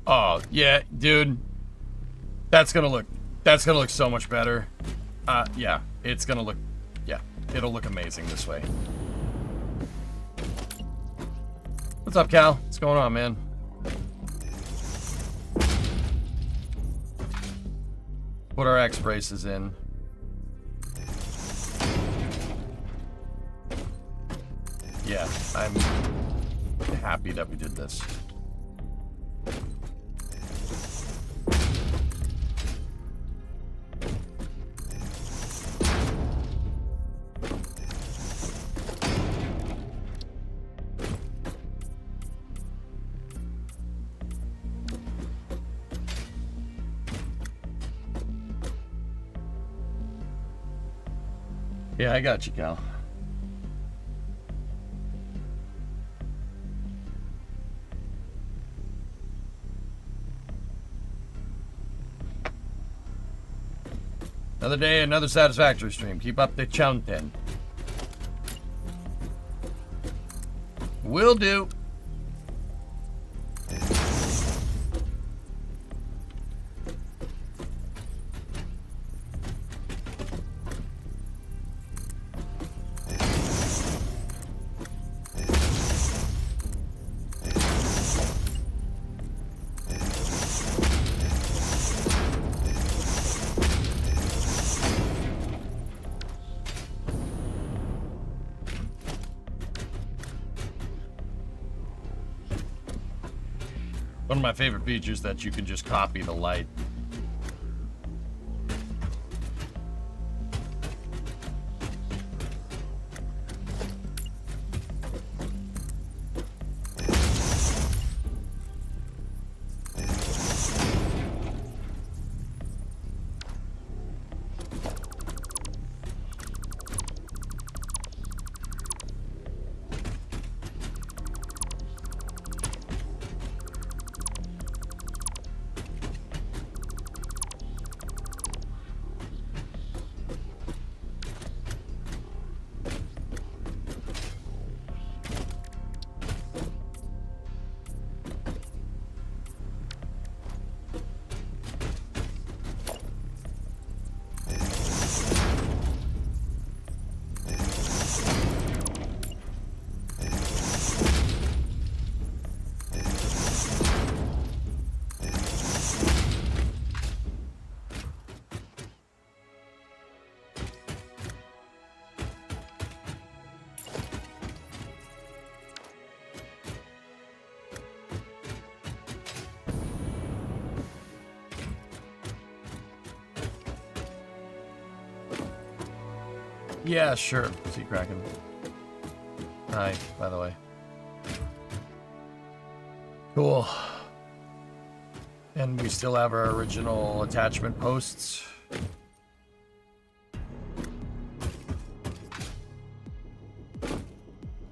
Oh, yeah, dude. That's gonna look so much better. Yeah, it's gonna look, yeah, it'll look amazing this way. What's up, Cal? What's going on, man? Put our X braces in. Yeah, I'm happy that we did this. Yeah, I got you, Cal. Another day, another Satisfactory stream. Keep up the chanting. Will do. One of my favorite features that you can just copy the light. Yeah, sure. See Kraken. Hi, by the way. Cool. And we still have our original attachment posts.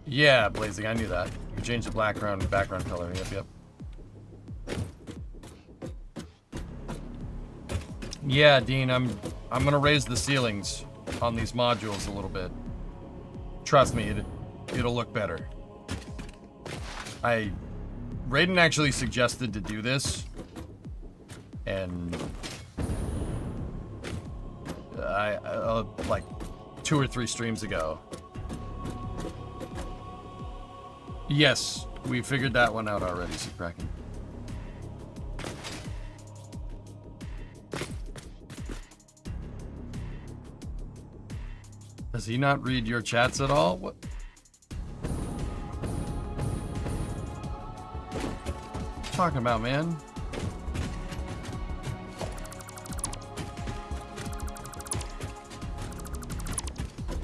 Yeah, Blazing, I knew that. You changed the background color. Yep. Yeah, Dean, I'm gonna raise the ceilings on these modules a little bit. Trust me, it'll look better. Raiden actually suggested to do this, and I like 2 or 3 streams ago. Yes, we figured that one out already, Kraken. Does he not read your chats at all? What? Talking about, man?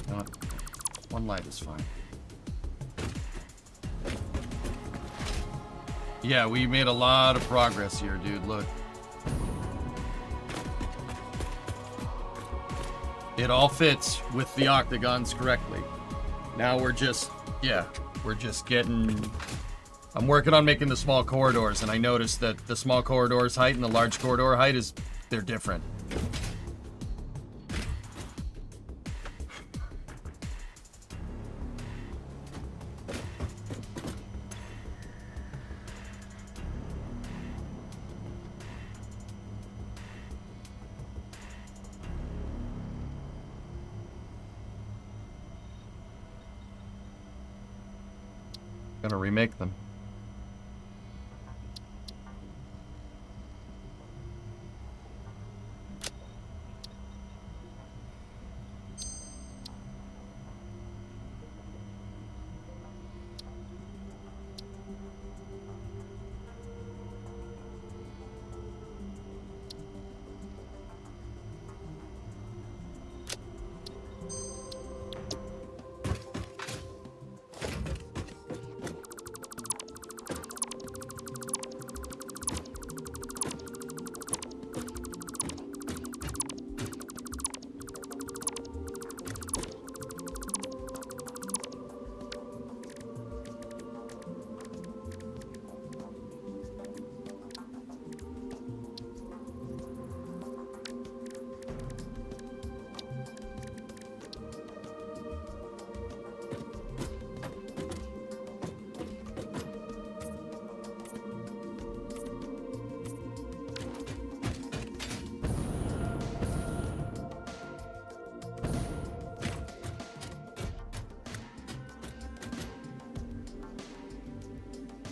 You know what? One light is fine. Yeah, we made a lot of progress here, dude. Look. It all fits with the octagons correctly. Now we're just getting... I'm working on making the small corridors, and I noticed that the small corridor's height and the large corridor height they're different. Gonna remake them.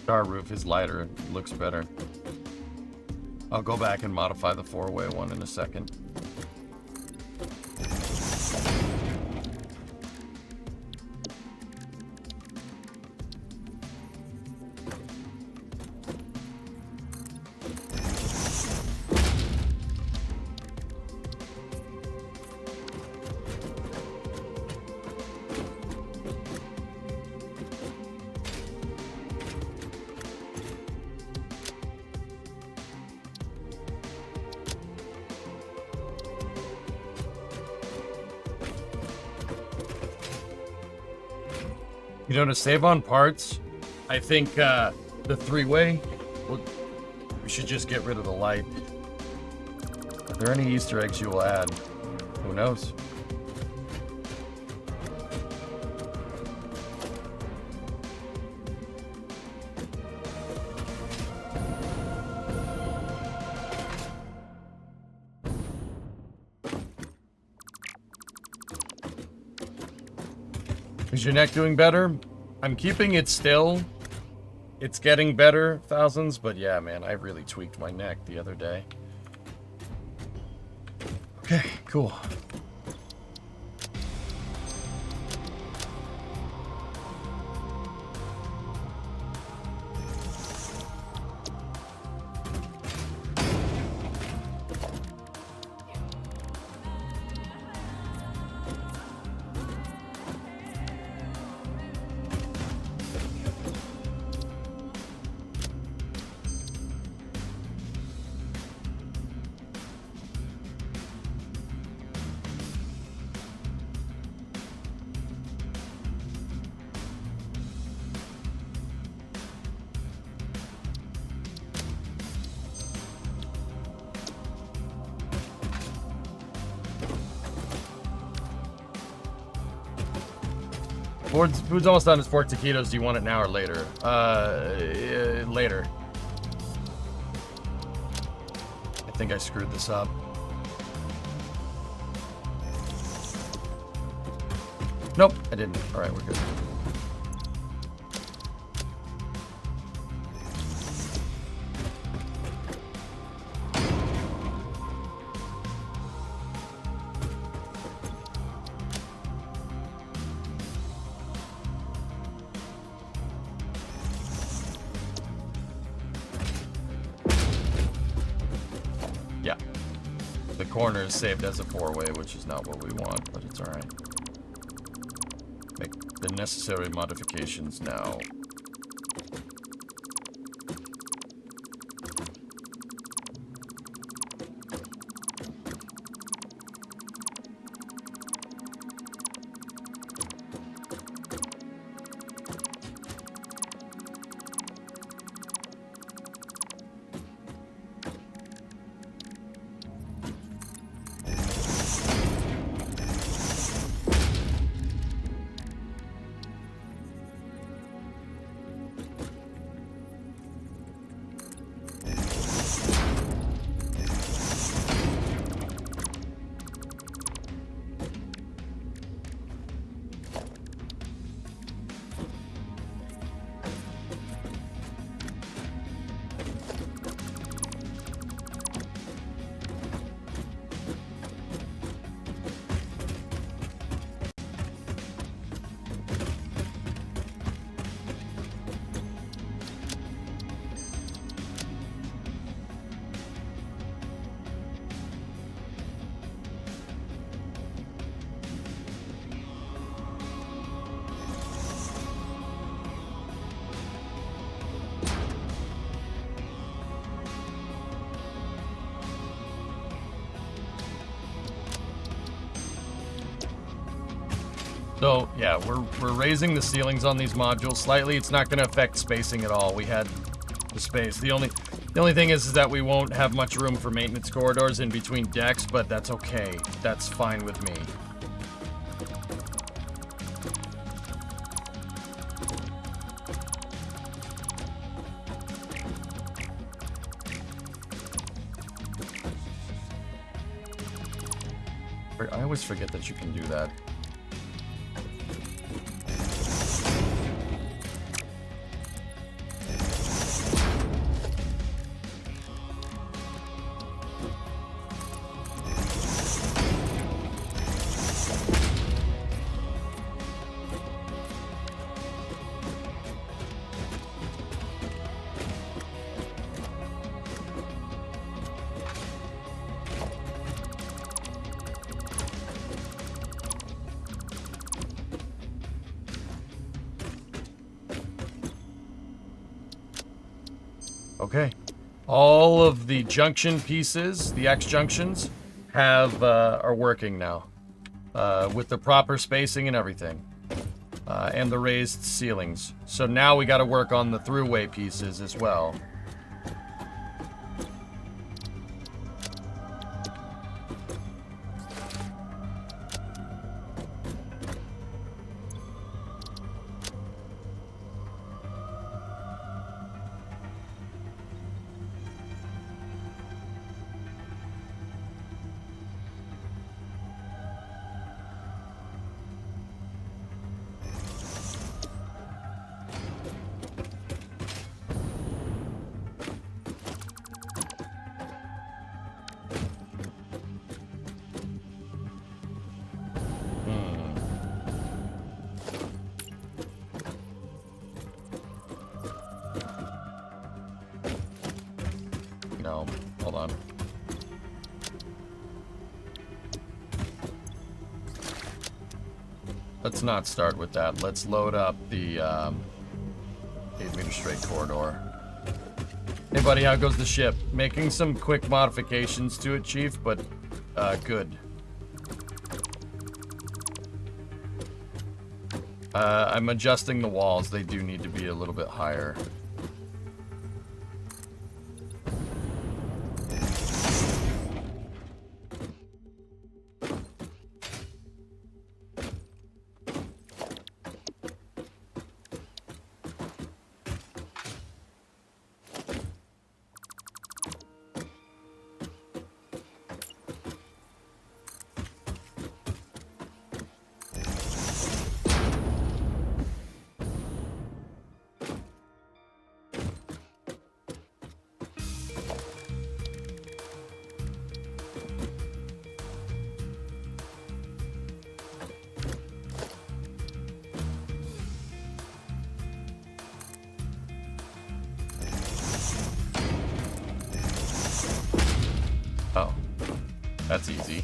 Our roof is lighter, it looks better. I'll go back and modify the 4-way one in a second. You know, to save on parts, I think the 3-way, we should just get rid of the light. Are there any Easter eggs you will add? Who knows? Is your neck doing better? I'm keeping it still. It's getting better, Thousands, but yeah, man, I really tweaked my neck the other day. Okay, cool. Food's almost done. It's pork taquitos. Do you want it now or later? Later. I think I screwed this up. Nope, I didn't. All right, we're good. Yeah. The corner is saved as a 4-way, which is not what we want, but it's all right. Make the necessary modifications now. So yeah, we're raising the ceilings on these modules slightly. It's not going to affect spacing at all. We had the space. The only thing is that we won't have much room for maintenance corridors in between decks, but that's okay. That's fine with me. I always forget that you can do that. Okay. All of the junction pieces, the X junctions, are working now. With the proper spacing and everything. And the raised ceilings. So now we gotta work on the throughway pieces as well. No, hold on. Let's not start with that. Let's load up the 8-meter straight corridor. Hey buddy, how goes the ship? Making some quick modifications to it, Chief, but good. I'm adjusting the walls. They do need to be a little bit higher. That's easy.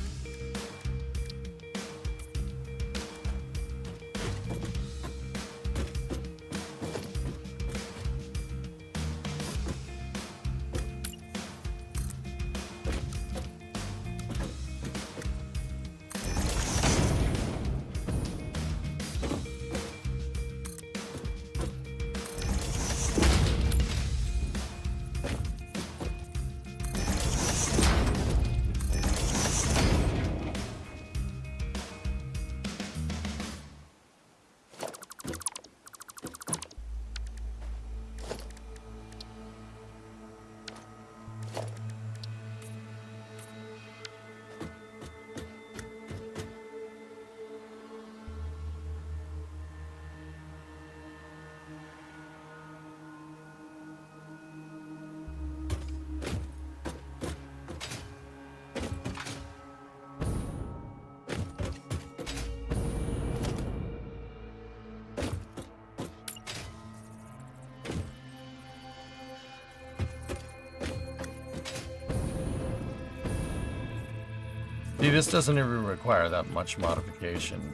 See, this doesn't even require that much modification.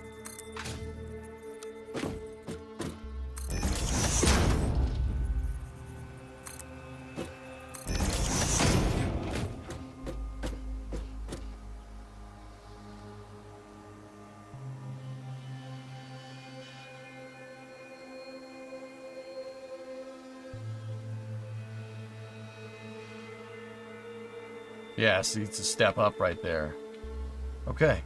Yeah, see, it's a step up right there. Okay.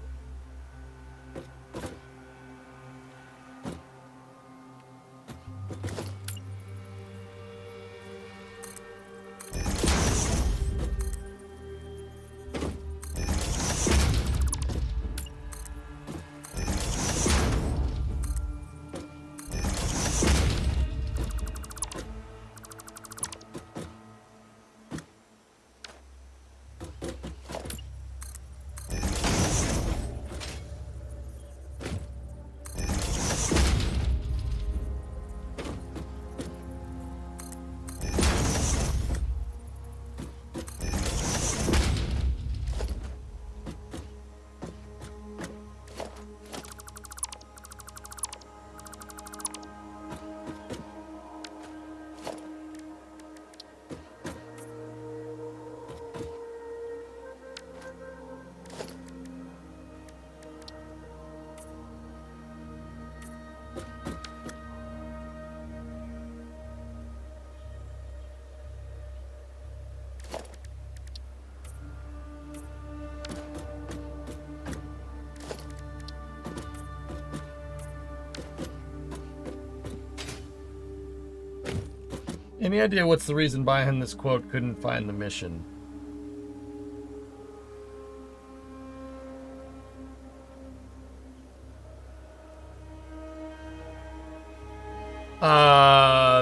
Any idea what's the reason behind this quote, couldn't find the mission?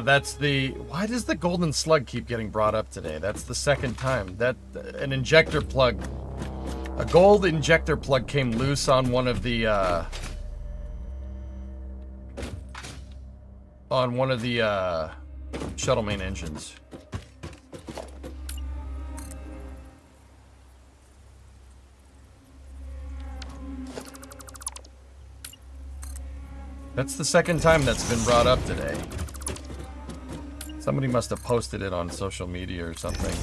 That's the... Why does the golden slug keep getting brought up today? That's the second time. That... An injector plug... A gold injector plug came loose on one of the, shuttle main engines. That's the second time that's been brought up today. Somebody must have posted it on social media or something.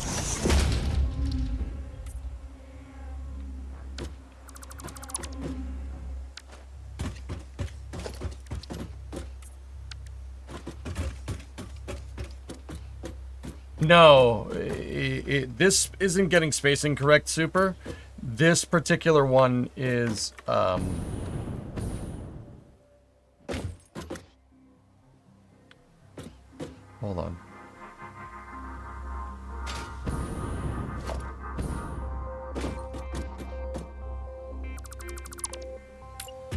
No, this isn't getting spacing correct, Super. This particular one is, hold on.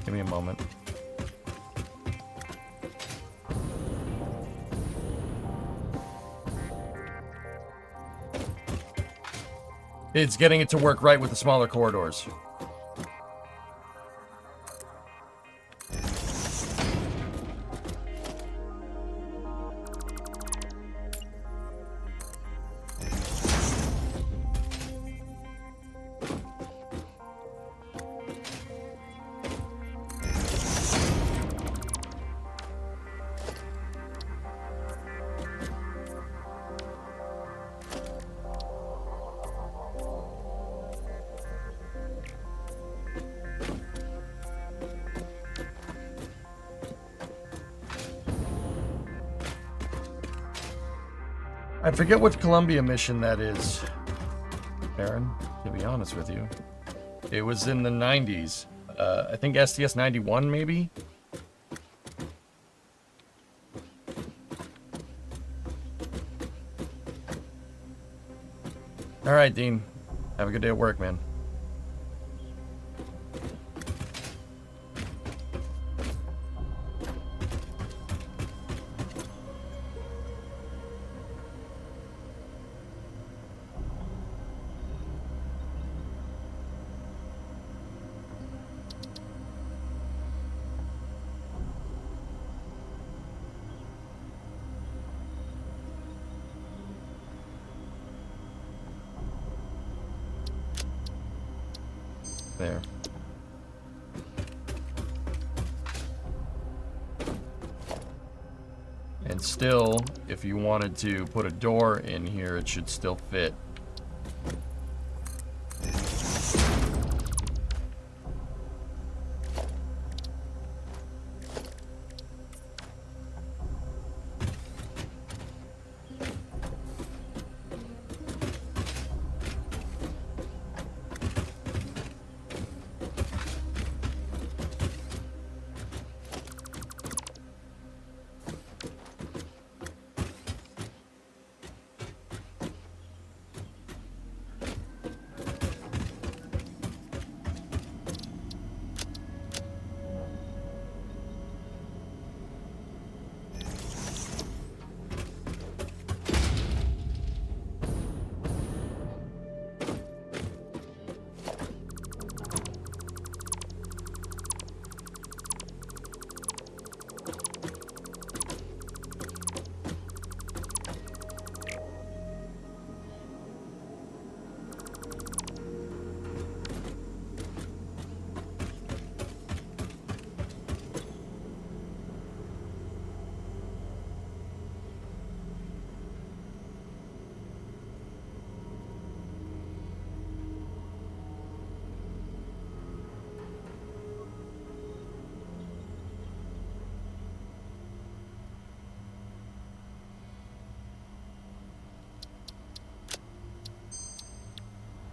Give me a moment. It's getting it to work right with the smaller corridors. I forget which Columbia mission that is, Aaron, to be honest with you. It was in the 90s. I think STS 91, maybe? Alright, Dean. Have a good day at work, man. There. And still, if you wanted to put a door in here, it should still fit.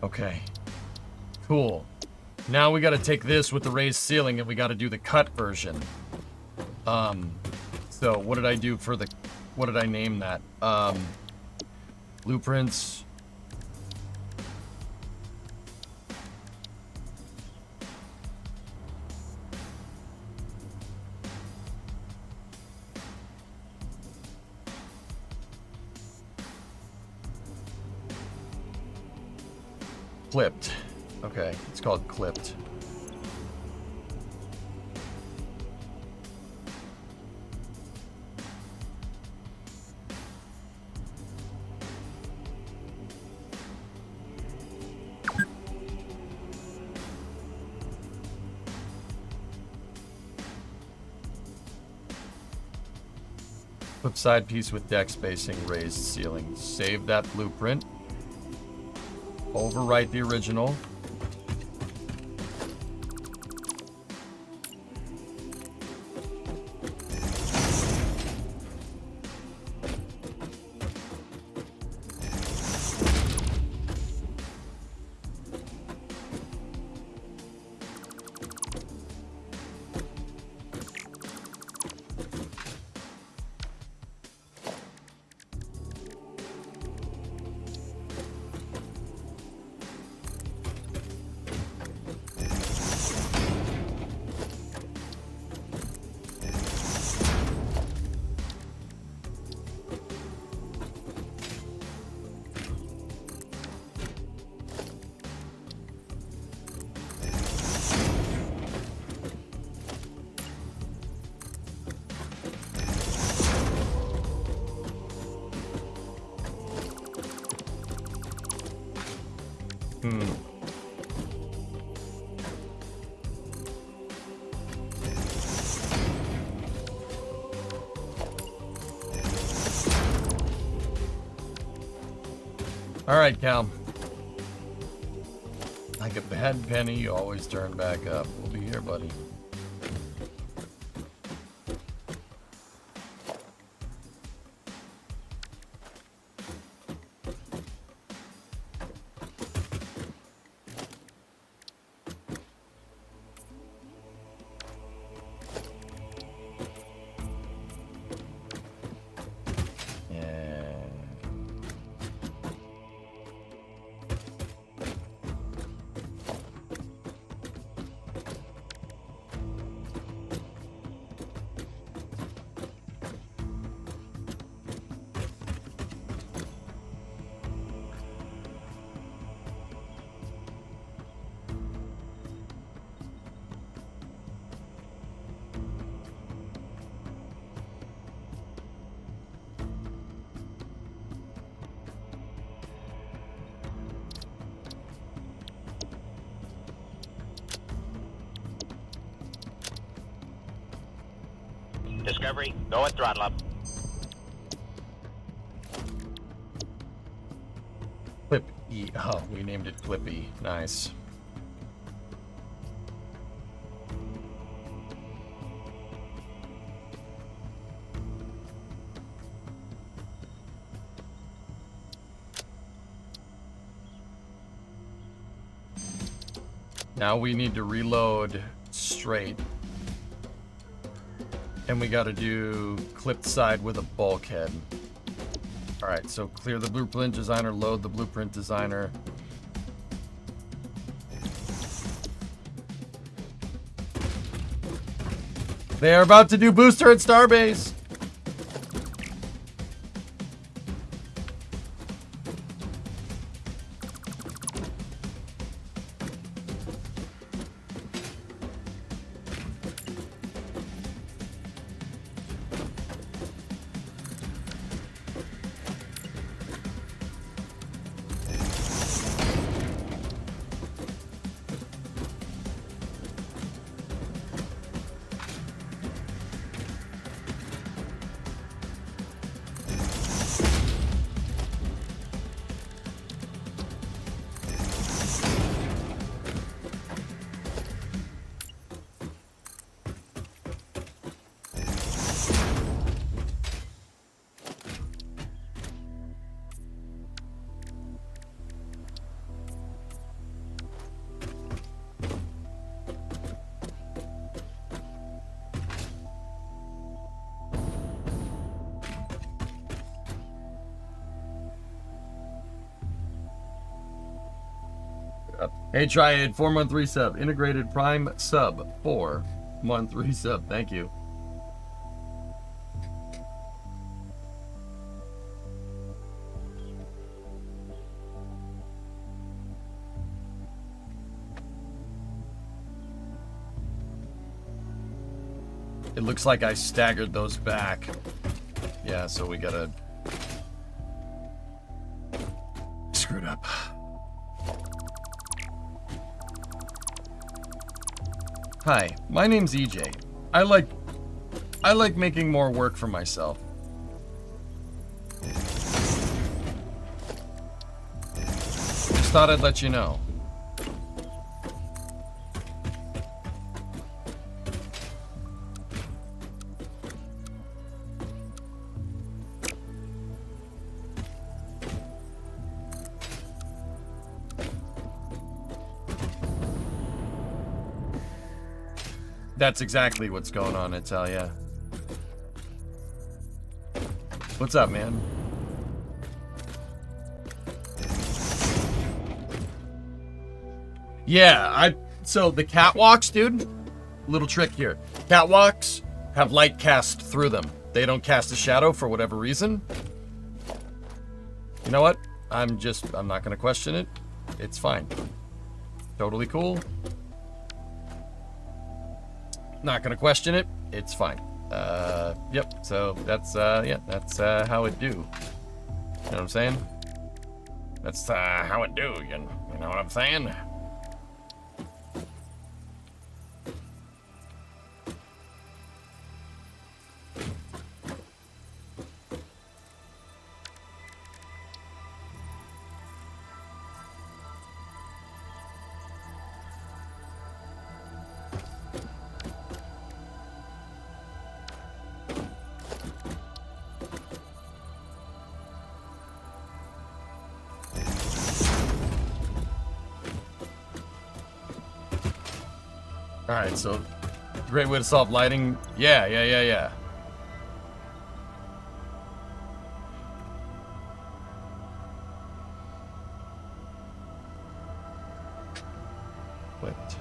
Okay. Cool. Now we gotta take this with the raised ceiling and we gotta do the cut version. So what did I do for the... What did I name that? Blueprints. Clipped. Okay, it's called clipped. Flip side piece with deck spacing, raised ceiling. Save that blueprint. Overwrite the original. All right, Cal. Like a bad penny, you always turn back up. We'll be here, buddy. Discovery, go at throttle up. Clip E. Oh, we named it Clip E. Nice. Now we need to reload straight. And we gotta do clipped side with a bulkhead. Alright, so clear the blueprint designer, load the blueprint designer. They are about to do booster at Starbase! Hey Triad, 4-month resub. Integrated Prime sub. 4-month resub. Thank you. It looks like I staggered those back. Yeah, so we gotta... Screwed up. Hi, my name's EJ. I like making more work for myself. Just thought I'd let you know. That's exactly what's going on, Italia. What's up, man? Yeah, so the catwalks, dude, little trick here. Catwalks have light cast through them. They don't cast a shadow for whatever reason. You know what? I'm not gonna question it. It's fine. Totally cool. Not gonna question it. It's fine. Yep. So that's yeah, that's how it do. You know what I'm saying? That's how it do. You know what I'm saying? Alright, so great way to solve lighting. Yeah. Clicked.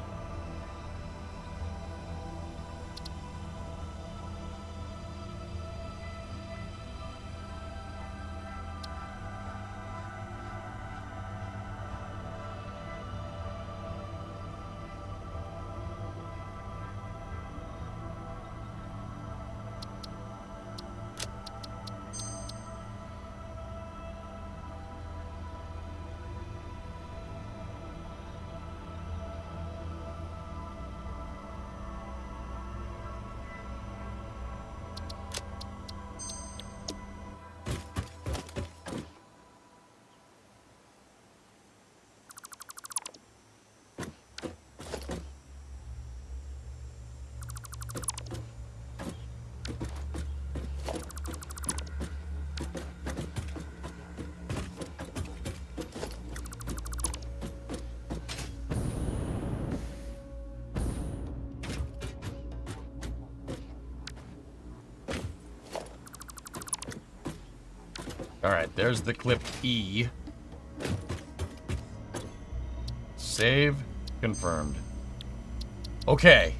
Alright, there's the clip E. Save. Confirmed. Okay.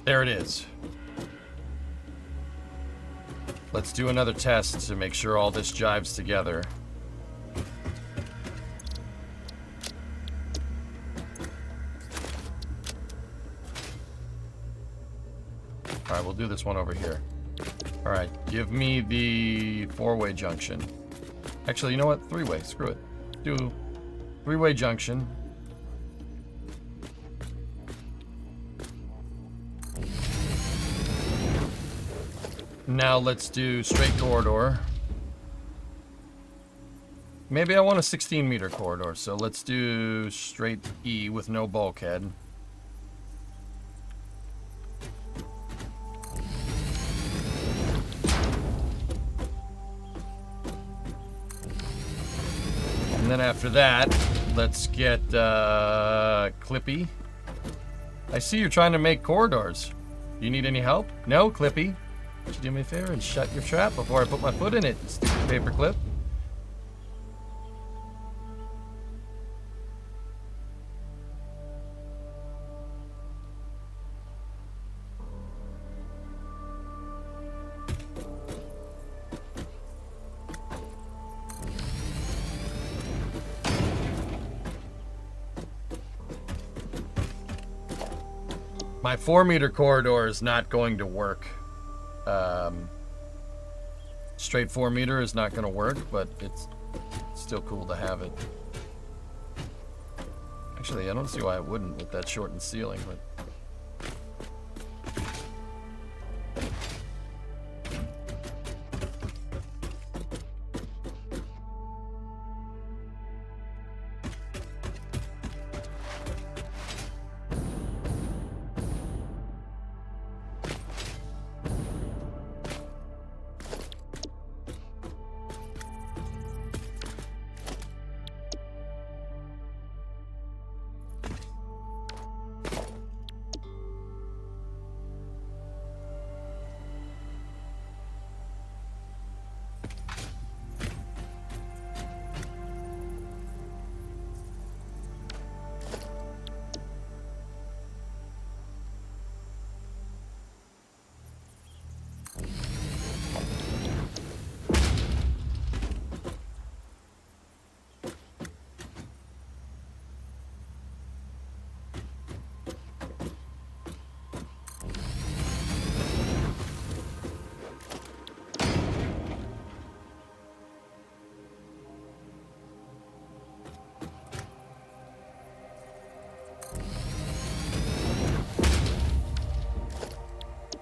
There it is. Let's do another test to make sure all this jives together. Alright, we'll do this one over here. Alright, give me the four-way junction. Actually, you know what? Three-way. Screw it. Do three-way junction. Now let's do straight corridor. Maybe I want a 16-meter corridor, so let's do straight E with no bulkhead. And then after that, let's get Clippy. I see you're trying to make corridors. You need any help? No, Clippy. Would you do me a favor and shut your trap before I put my foot in it, stupid paperclip? My 4-meter corridor is not going to work. Straight 4-meter is not going to work, but it's still cool to have it. Actually, I don't see why it wouldn't with that shortened ceiling, but...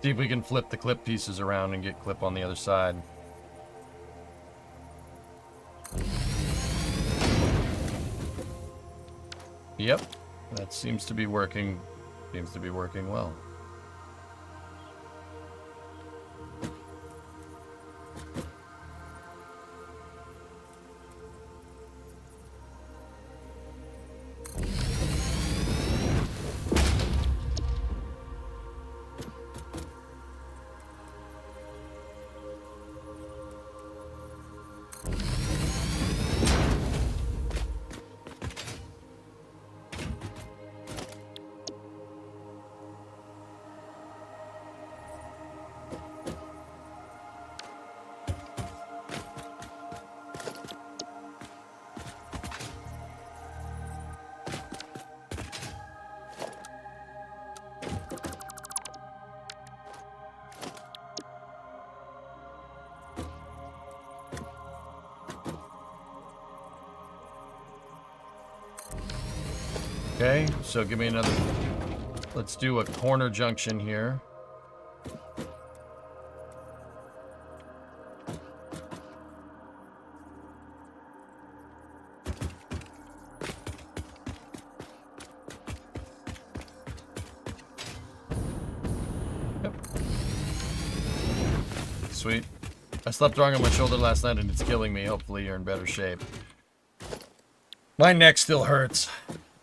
See if we can flip the clip pieces around and get clip on the other side. Yep, that seems to be working. Seems to be working well. Okay, so give me another. Let's do a corner junction here. Yep. Sweet. I slept wrong on my shoulder last night and it's killing me. Hopefully you're in better shape. My neck still hurts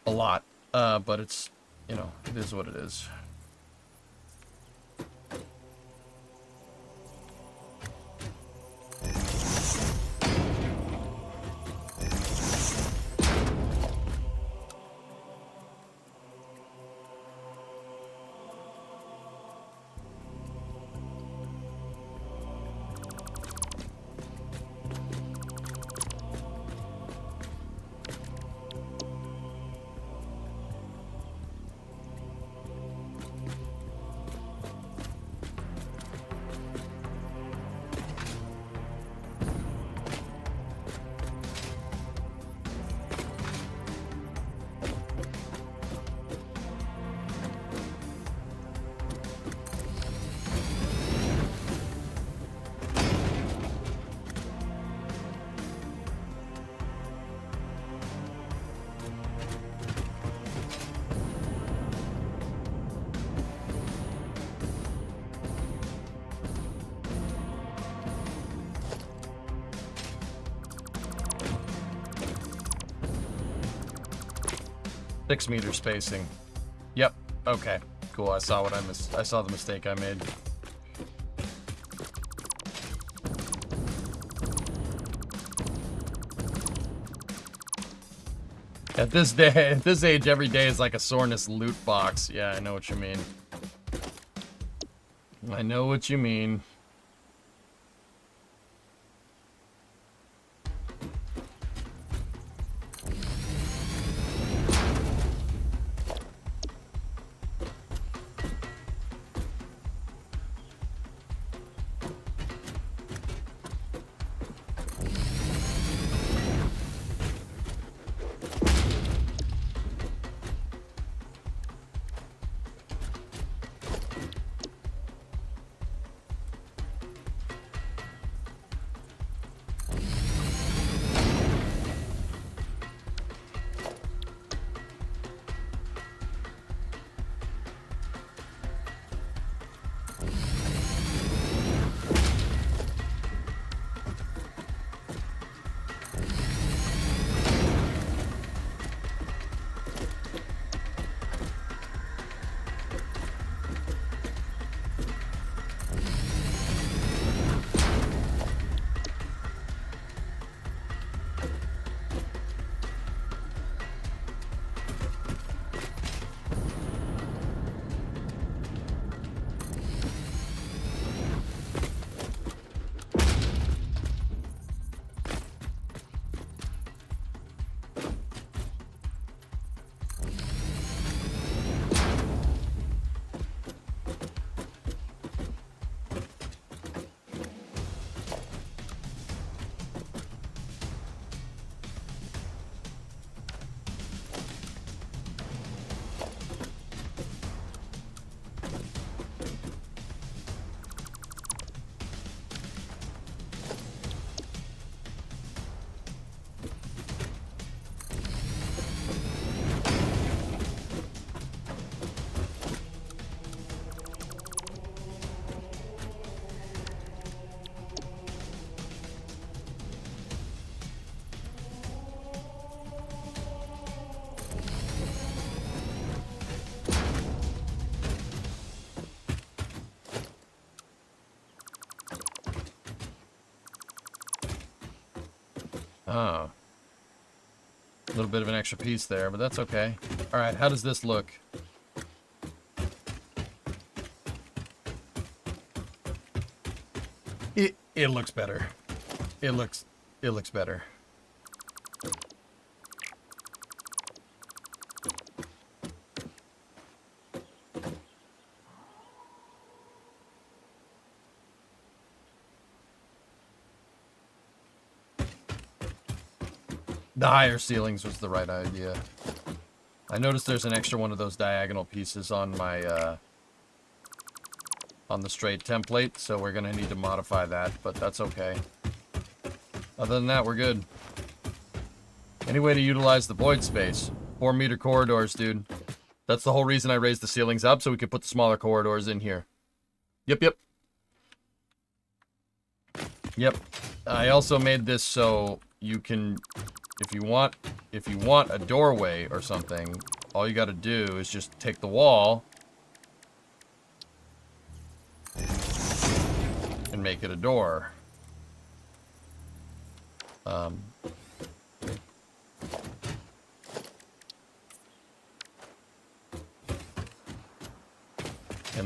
a lot, but it's, you know, it is what it is. 6 meter spacing. Yep. Okay. Cool. I saw what I saw the mistake I made. At this age, every day is like a soreness loot box. Yeah, I know what you mean. I know what you mean. Oh. A little bit of an extra piece there, but that's okay. Alright, how does this look? It looks better. It looks better. The higher ceilings was the right idea. I noticed there's an extra one of those diagonal pieces on my, on the straight template, so we're gonna need to modify that, but that's okay. Other than that, we're good. Any way to utilize the void space? 4 meter corridors, dude. That's the whole reason I raised the ceilings up, so we could put the smaller corridors in here. Yep. Yep. I also made this so you can... If you want a doorway or something, all you gotta do is just take the wall and make it a door. And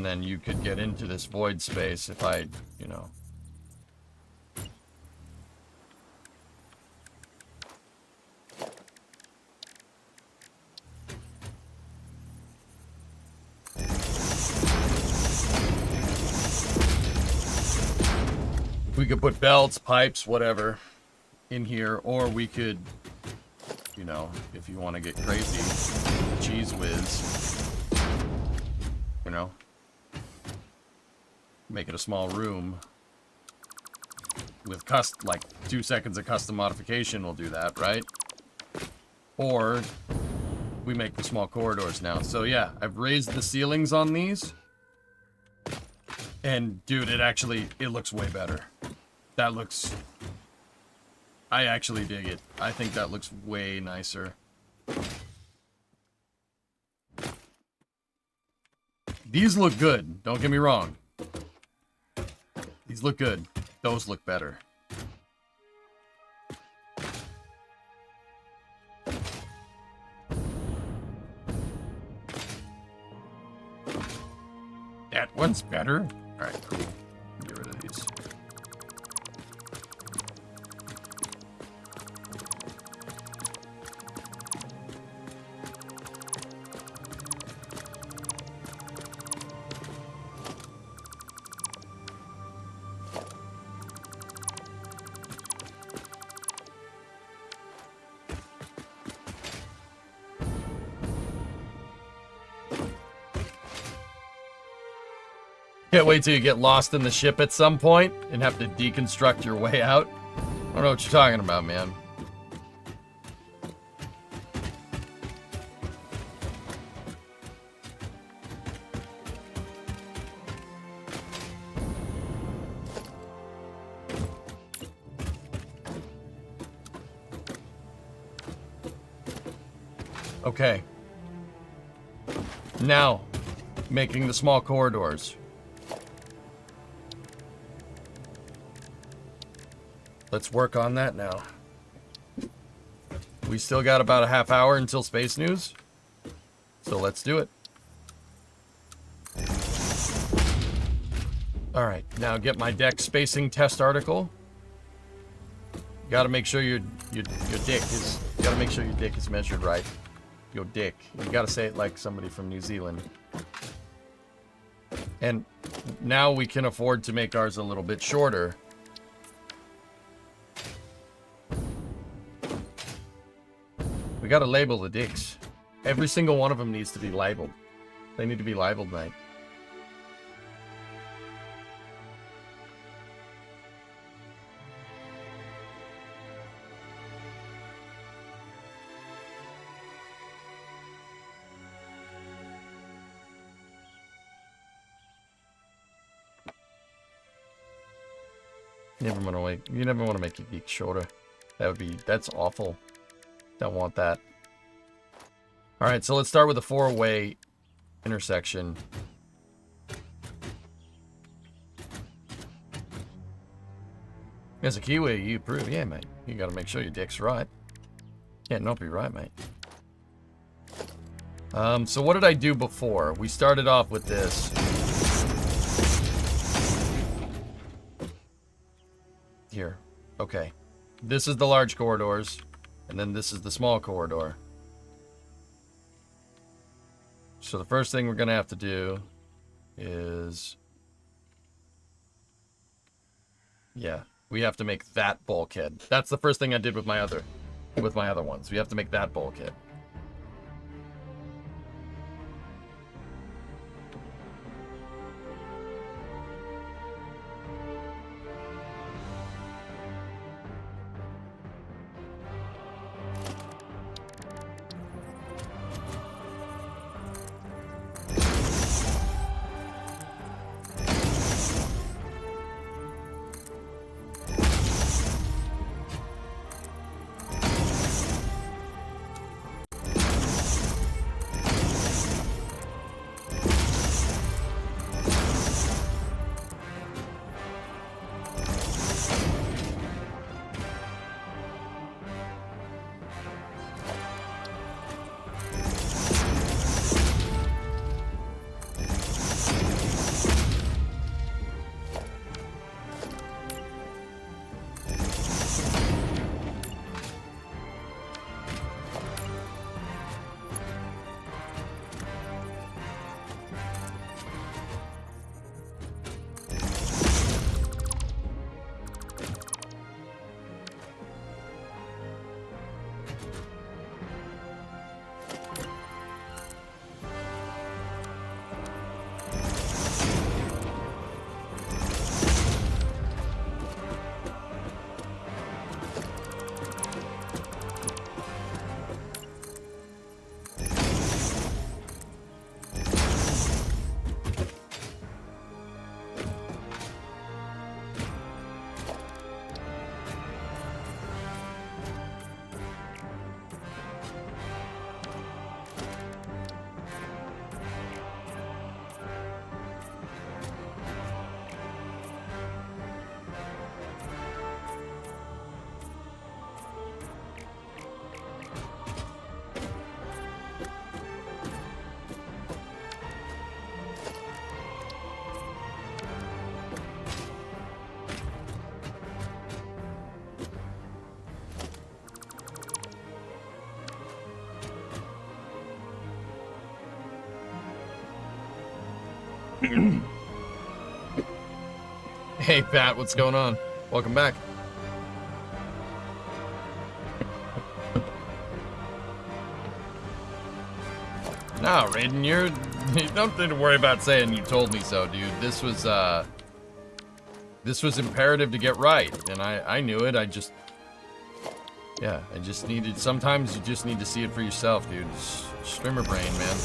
then you could get into this void space if I, you know... We could put belts, pipes, whatever in here, or we could, you know, if you want to get crazy, cheese whiz, you know, make it a small room with like 2 seconds of custom modification will do that, right? Or we make the small corridors now. So yeah, I've raised the ceilings on these. And dude, it looks way better. That looks... I actually dig it. I think that looks way nicer. These look good. Don't get me wrong. These look good. Those look better. That one's better. All right, cool. Get rid of these. Can't wait till you get lost in the ship at some point and have to deconstruct your way out. I don't know what you're talking about, man. Okay. Now, making the small corridors. Let's work on that now. We still got about a half hour until space news. So let's do it. All right, now get my deck spacing test article. You gotta make sure your dick is, you gotta make sure your dick is measured right. Your dick. You gotta say it like somebody from New Zealand. And now we can afford to make ours a little bit shorter. We gotta label the dicks. Every single one of them needs to be labeled. They need to be labeled, mate. You never want to make your geek shorter. That's awful. Don't want that. All right, so let's start with a 4-way intersection. As a Kiwi, you approve. Yeah, mate. You got to make sure your dick's right. Can't not be right, mate. So what did I do before? We started off with this. Here. Okay. This is the large corridors, and then this is the small corridor. So the first thing we're going to have to do is... yeah, we have to make that bulkhead. That's the first thing I did with my other ones. We have to make that bulkhead. Hey, Pat, what's going on? Welcome back. No, Raiden, you don't need to worry about saying you told me so, dude. This was imperative to get right, and I knew it. I just needed, sometimes you just need to see it for yourself, dude. Streamer brain, man.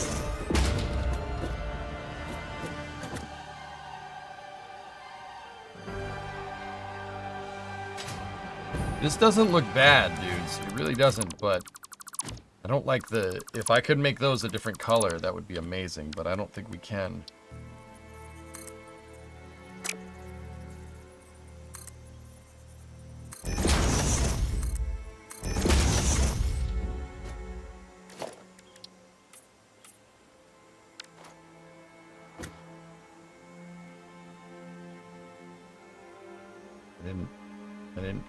This doesn't look bad, dudes. It really doesn't, but I don't like the... If I could make those a different color, that would be amazing, but I don't think we can. I didn't...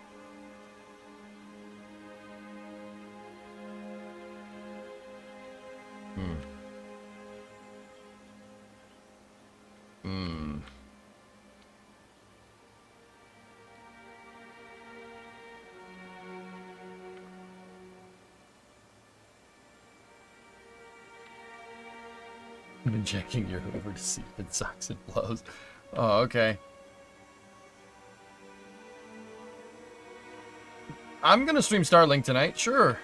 I'm injecting your Hoover to see if it sucks and blows. Oh, okay. I'm gonna stream Starlink tonight, sure.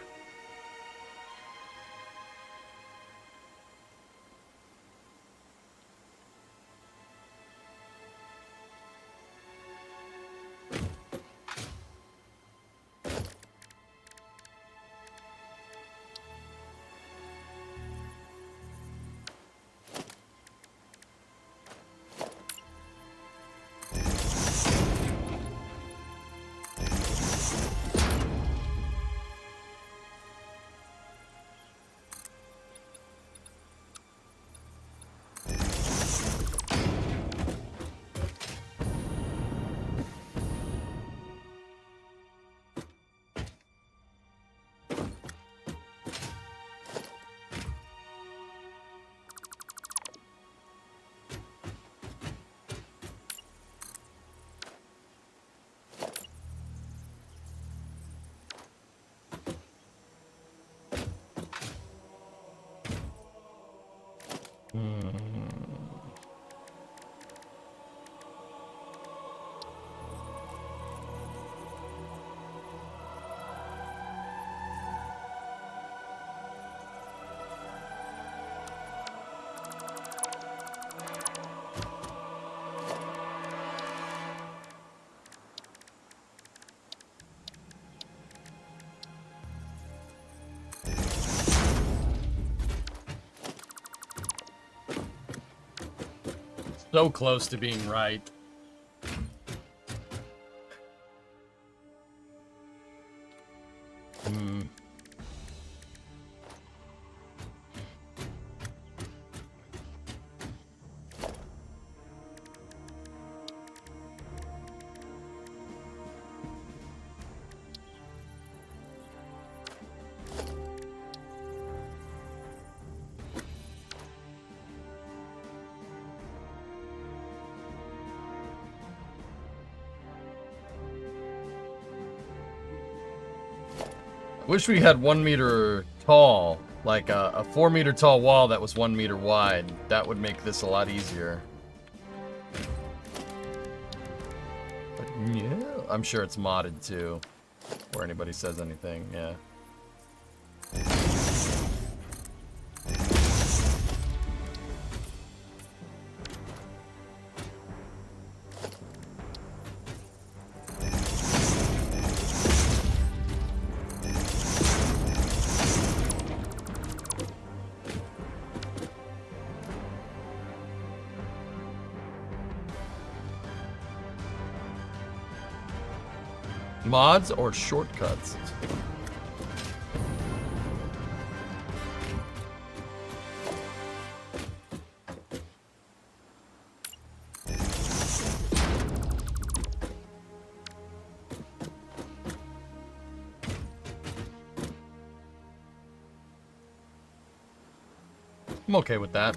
So close to being right. Wish we had 1 meter tall, like a 4 meter tall wall that was 1 meter wide. That would make this a lot easier. But yeah, I'm sure it's modded too, before anybody says anything, yeah. Mods or shortcuts? I'm okay with that.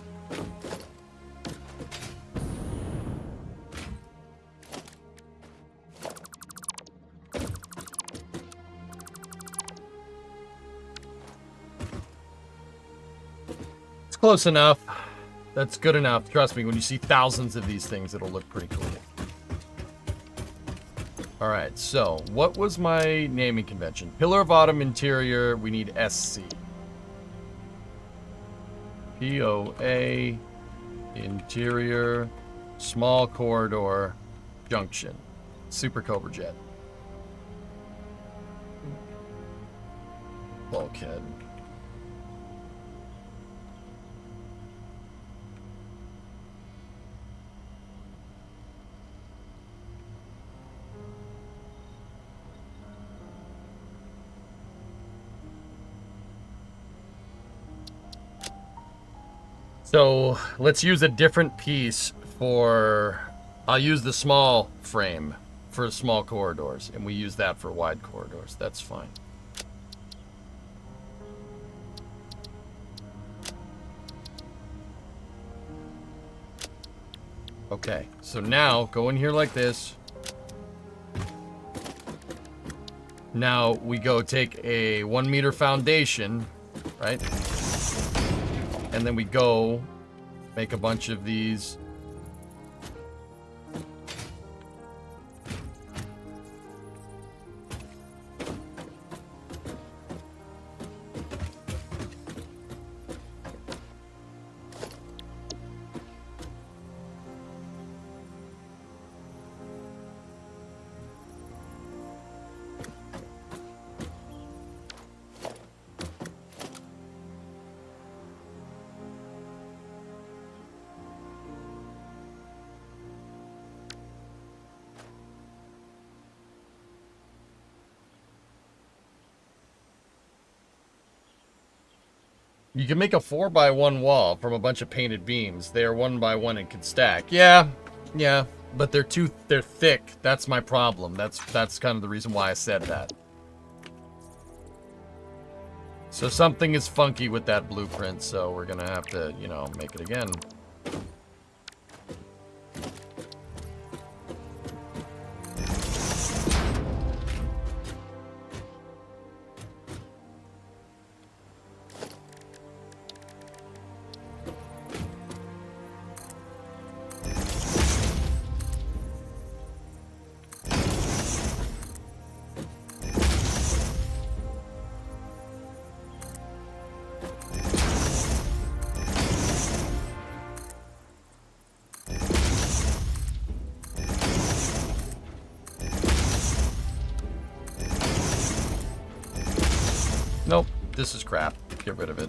close enough. That's good enough. Trust me, when you see thousands of these things, it'll look pretty cool. Alright, so what was my naming convention? Pillar of Autumn interior, we need SC. POA interior, small corridor, junction. Super Cobra Jet. Bulkhead. So let's use a different piece for, I'll use the small frame for small corridors, and we use that for wide corridors. That's fine. Okay, so now go in here like this. Now we go take a 1 meter foundation, right? And then we go make a bunch of these. You can make a 4x1 wall from a bunch of painted beams. They are 1x1 and can stack. Yeah, but they're thick. That's my problem. That's kind of the reason why I said that. So something is funky with that blueprint, so we're gonna have to, you know, make it again. Nope, this is crap. Get rid of it.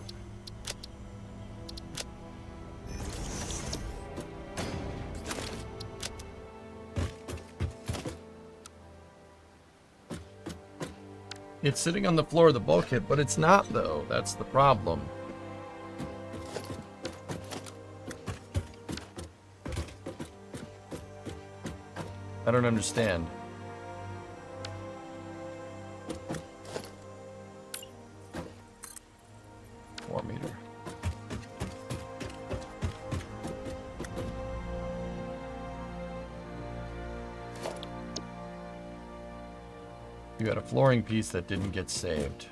It's sitting on the floor of the bulkhead, but it's not, though. That's the problem. I don't understand. You got a flooring piece that didn't get saved.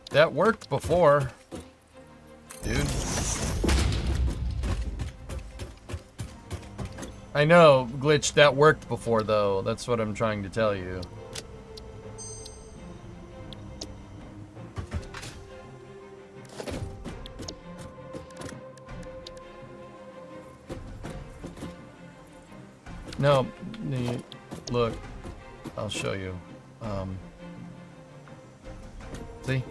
That worked before, dude. I know, Glitch, that worked before, though. That's what I'm trying to tell you. No, look, I'll show you. See?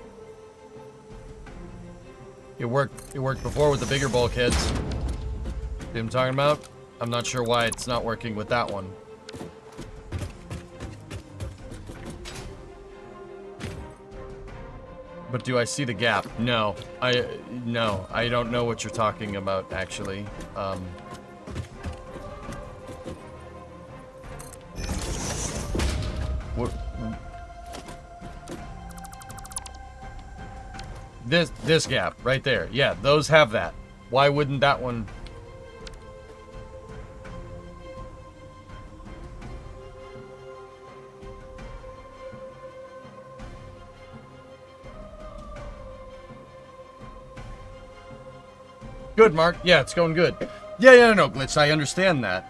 It worked before with the bigger bulkheads. See what I'm talking about? I'm not sure why it's not working with that one. But do I see the gap? No. I don't know what you're talking about, actually. This gap right there. Yeah, those have that. Why wouldn't that one? Good, Mark. Yeah, it's going good. Yeah, no, Glitch, I understand that.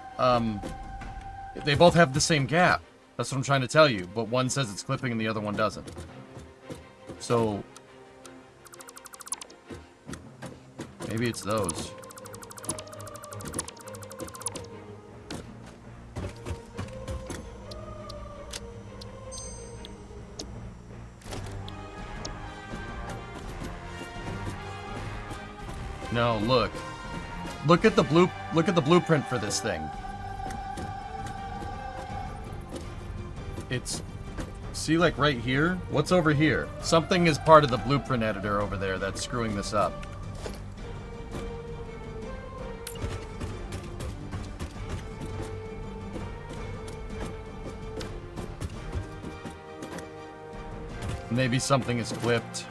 They both have the same gap. That's what I'm trying to tell you. But one says it's clipping and the other one doesn't. So... maybe it's those. No, look. Look at the blueprint for this thing. It's... see, like, right here? What's over here? Something is part of the blueprint editor over there that's screwing this up. Maybe something is clipped.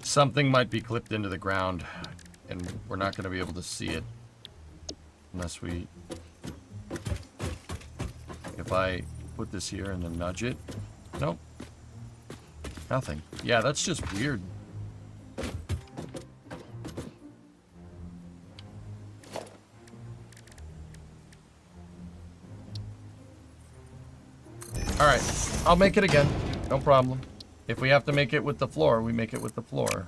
Something might be clipped into the ground, and we're not going to be able to see it unless we... if I put this here and then nudge it. Nope. Nothing. Yeah, that's just weird. Alright, I'll make it again. No problem. If we have to make it with the floor, we make it with the floor.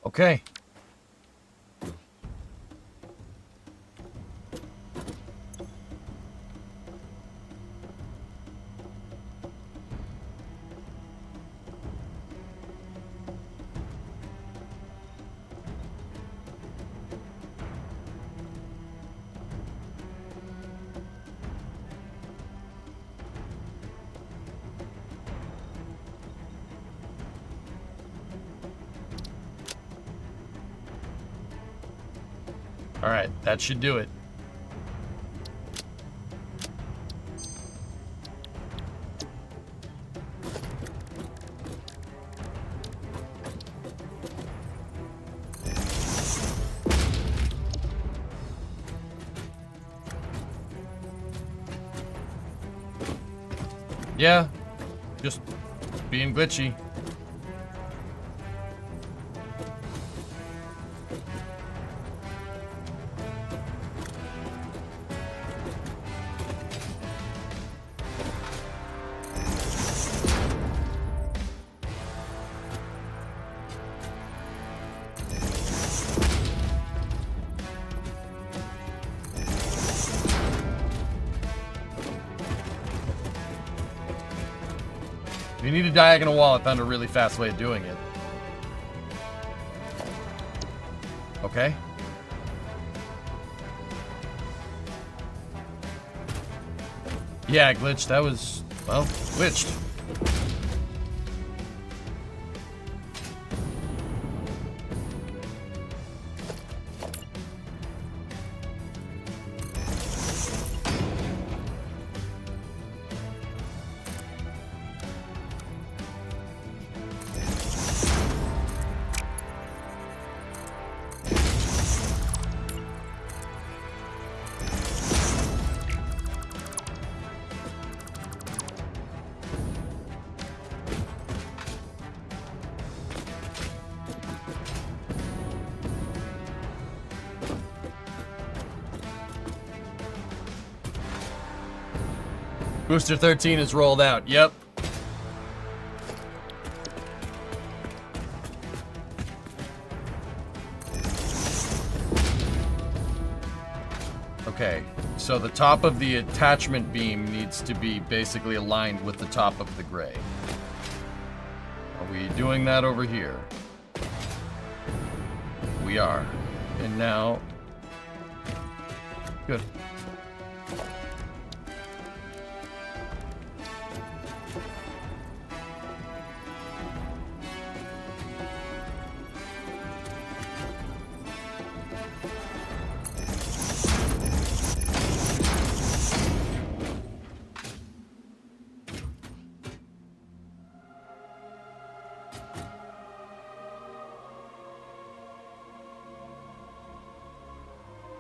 Okay. All right, that should do it. Yeah, just being glitchy. need a diagonal wall. I found a really fast way of doing it. Okay. Yeah, glitched. That was, well, glitched. Booster 13 is rolled out. Yep. Okay, so the top of the attachment beam needs to be basically aligned with the top of the gray. Are we doing that over here? We are. And now... Good.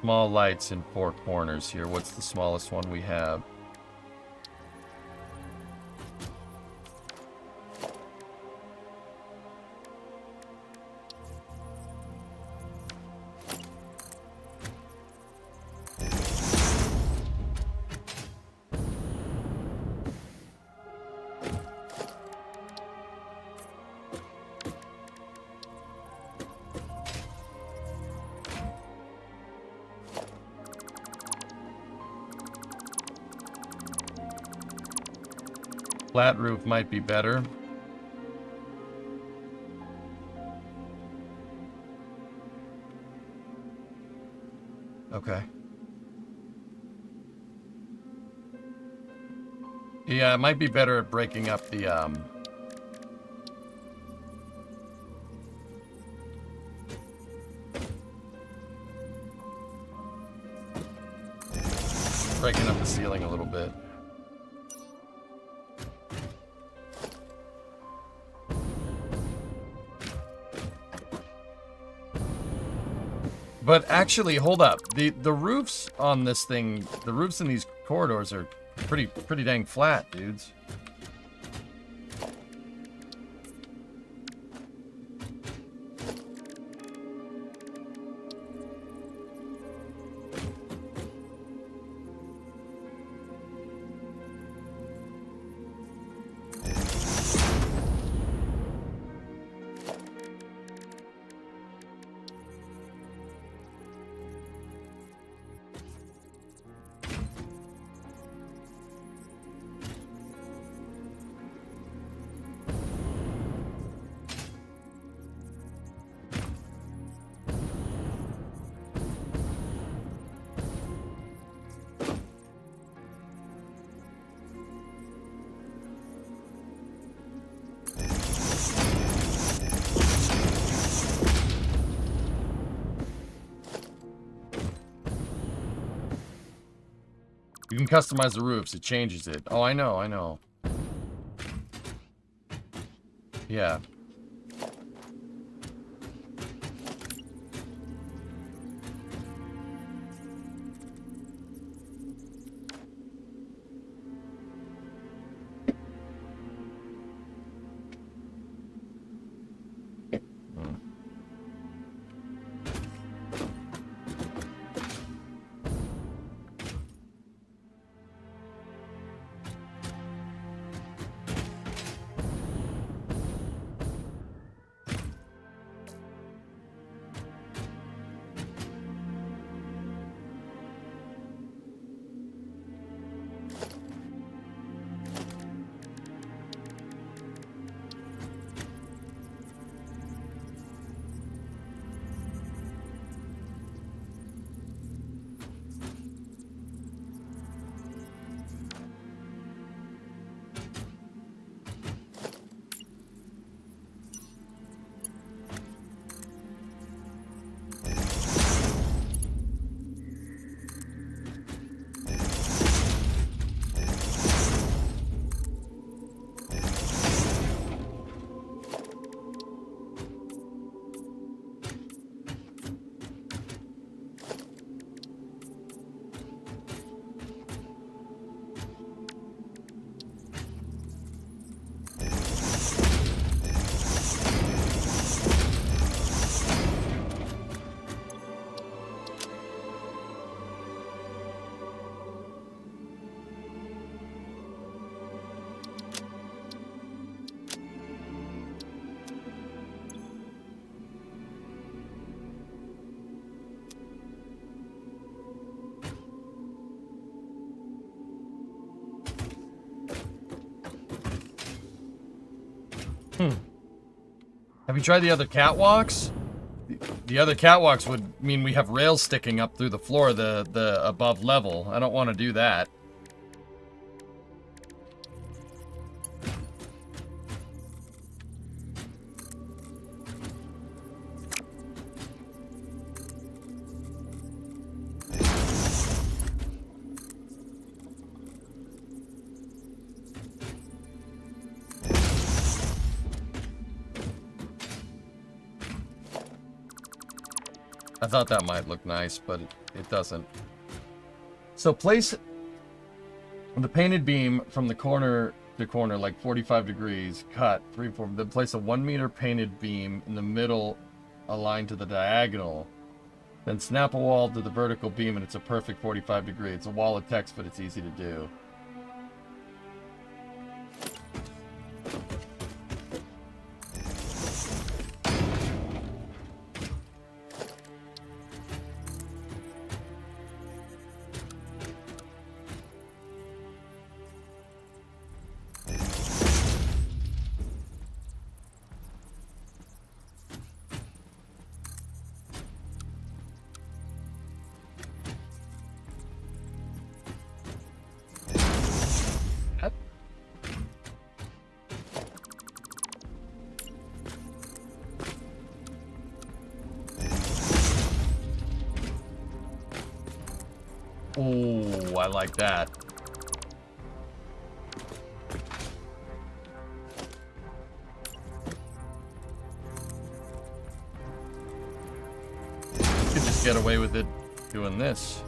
Small lights in 4 corners here. What's the smallest one we have? Flat roof might be better. Okay. Yeah, it might be better at breaking up the, breaking up the ceiling a little bit. But actually, hold up. The roofs on this thing, the roofs in these corridors are pretty dang flat, dudes. You can customize the roofs. It changes it. Oh, I know, I know. Yeah. Have you tried the other catwalks? The other catwalks would mean we have rails sticking up through the floor, the above level. I don't want to do that. I thought that might look nice, but it doesn't. So place the painted beam from the corner to corner, like 45 degrees, cut 3, 4. Then place a 1 meter painted beam in the middle, aligned to the diagonal. Then snap a wall to the vertical beam, and it's a perfect 45 degree. It's a wall of text, but it's easy to do. Oh, I like that. You could just get away with it doing this.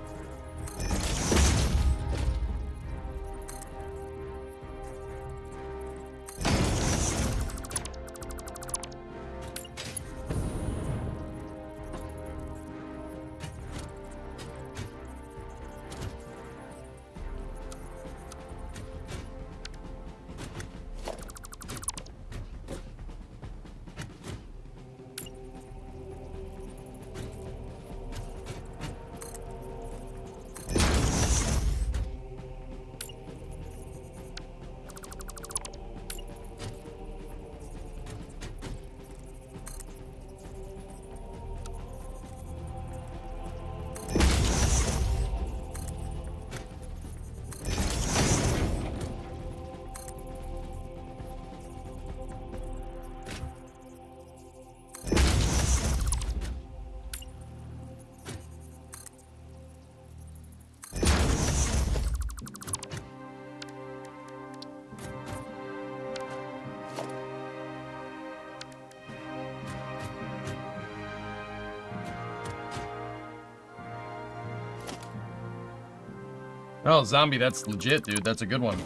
Oh, zombie, that's legit, dude. That's a good one.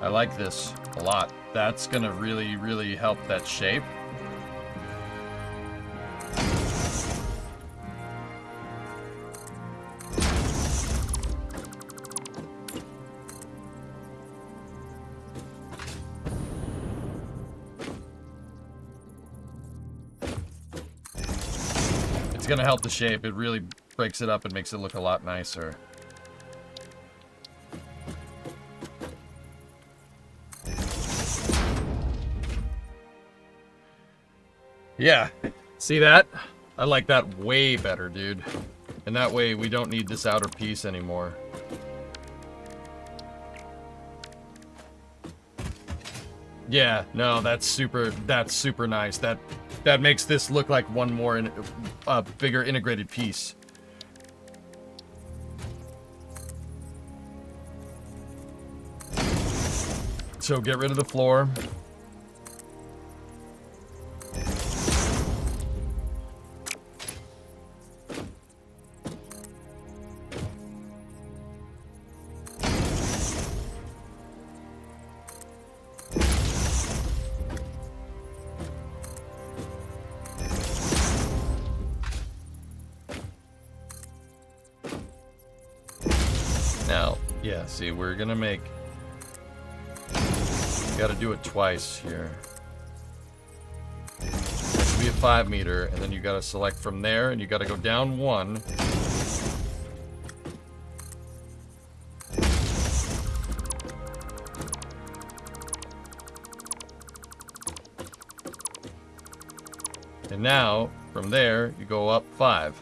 I like this a lot. That's gonna really, really help that shape. It's gonna help the shape. It really breaks it up and makes it look a lot nicer. Yeah, see that? I like that way better, dude. And that way we don't need this outer piece anymore. Yeah, no, that's super nice. That makes this look like one more bigger integrated piece. So get rid of the floor. Now, yeah, see, we're gonna make... Gotta do it twice here. It should be a 5 meter, and then you gotta select from there, and you gotta go down 1. And now, from there, you go up 5.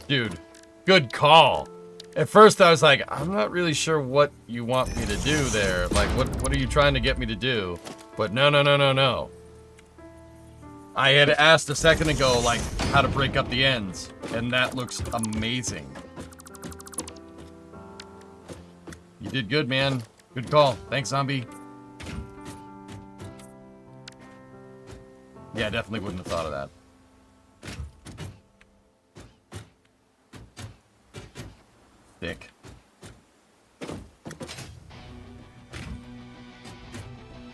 Dude, good call. At first I was like, I'm not really sure what you want me to do there. Like, what are you trying to get me to do? But no. I had asked a second ago, like, how to break up the ends. And that looks amazing. You did good, man. Good call. Thanks, zombie. Yeah, definitely wouldn't have thought of that. Thick.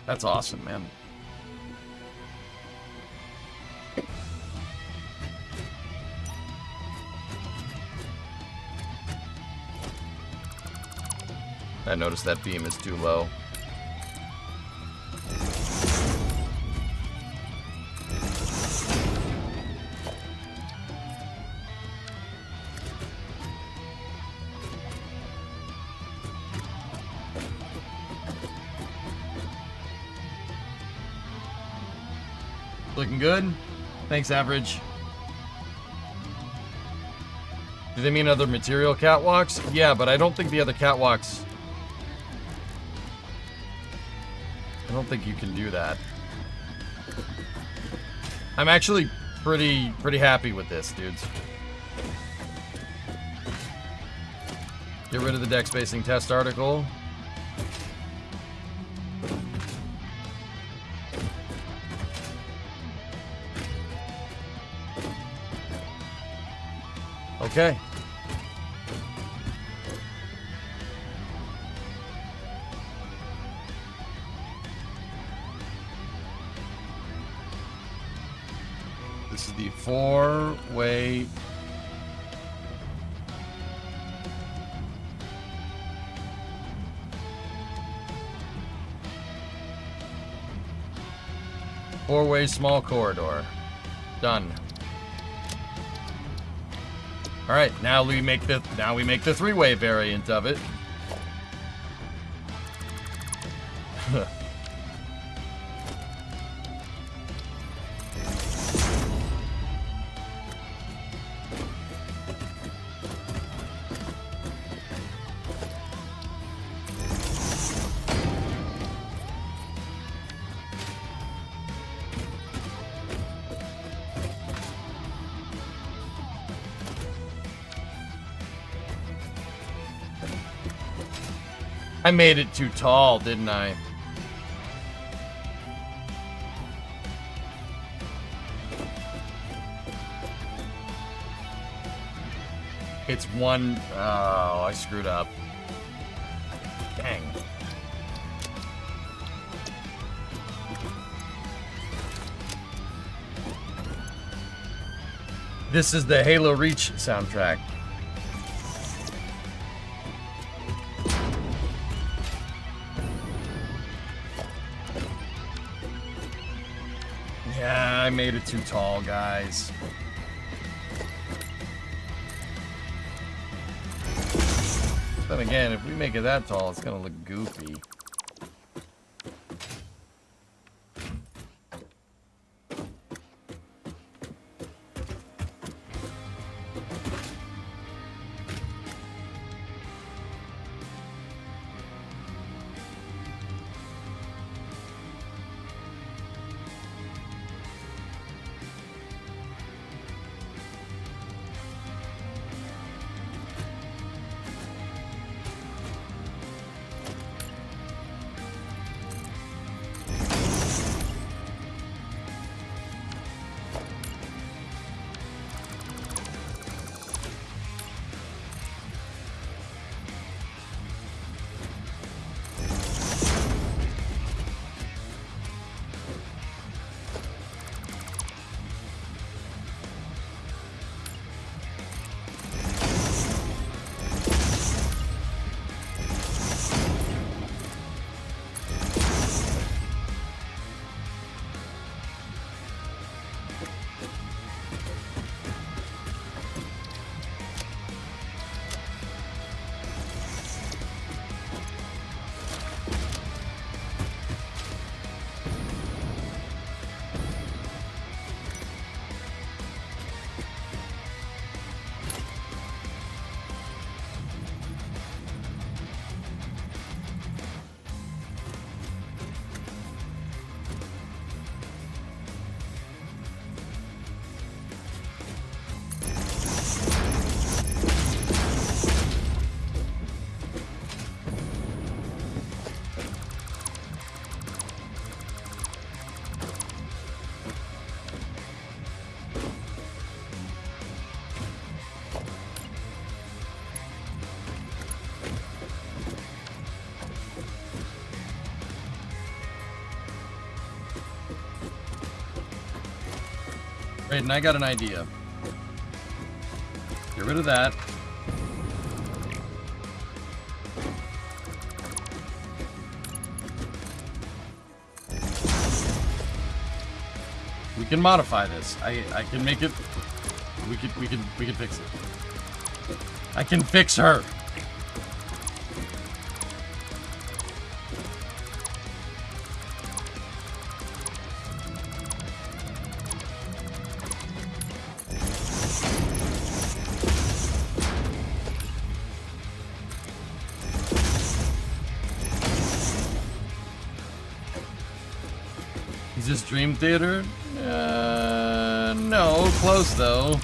That's awesome, man. I noticed that beam is too low. Looking good? Thanks, average. Do they mean other material catwalks? Yeah, but I don't think the other catwalks... I don't think you can do that. I'm actually pretty happy with this, dudes. Get rid of the deck spacing test article. Okay. This is the 4-way. Four-way small corridor. Done. All right, now we make the 3-way variant of it. I made it too tall, didn't I? It's one... Oh, I screwed up. Dang. This is the Halo Reach soundtrack. Yeah, I made it too tall, guys. Then again, if we make it that tall, it's gonna look goofy. Right, and I got an idea. Get rid of that. We can modify this. I can make it. We can fix it. I can fix her. Is this Dream Theater? No, close though.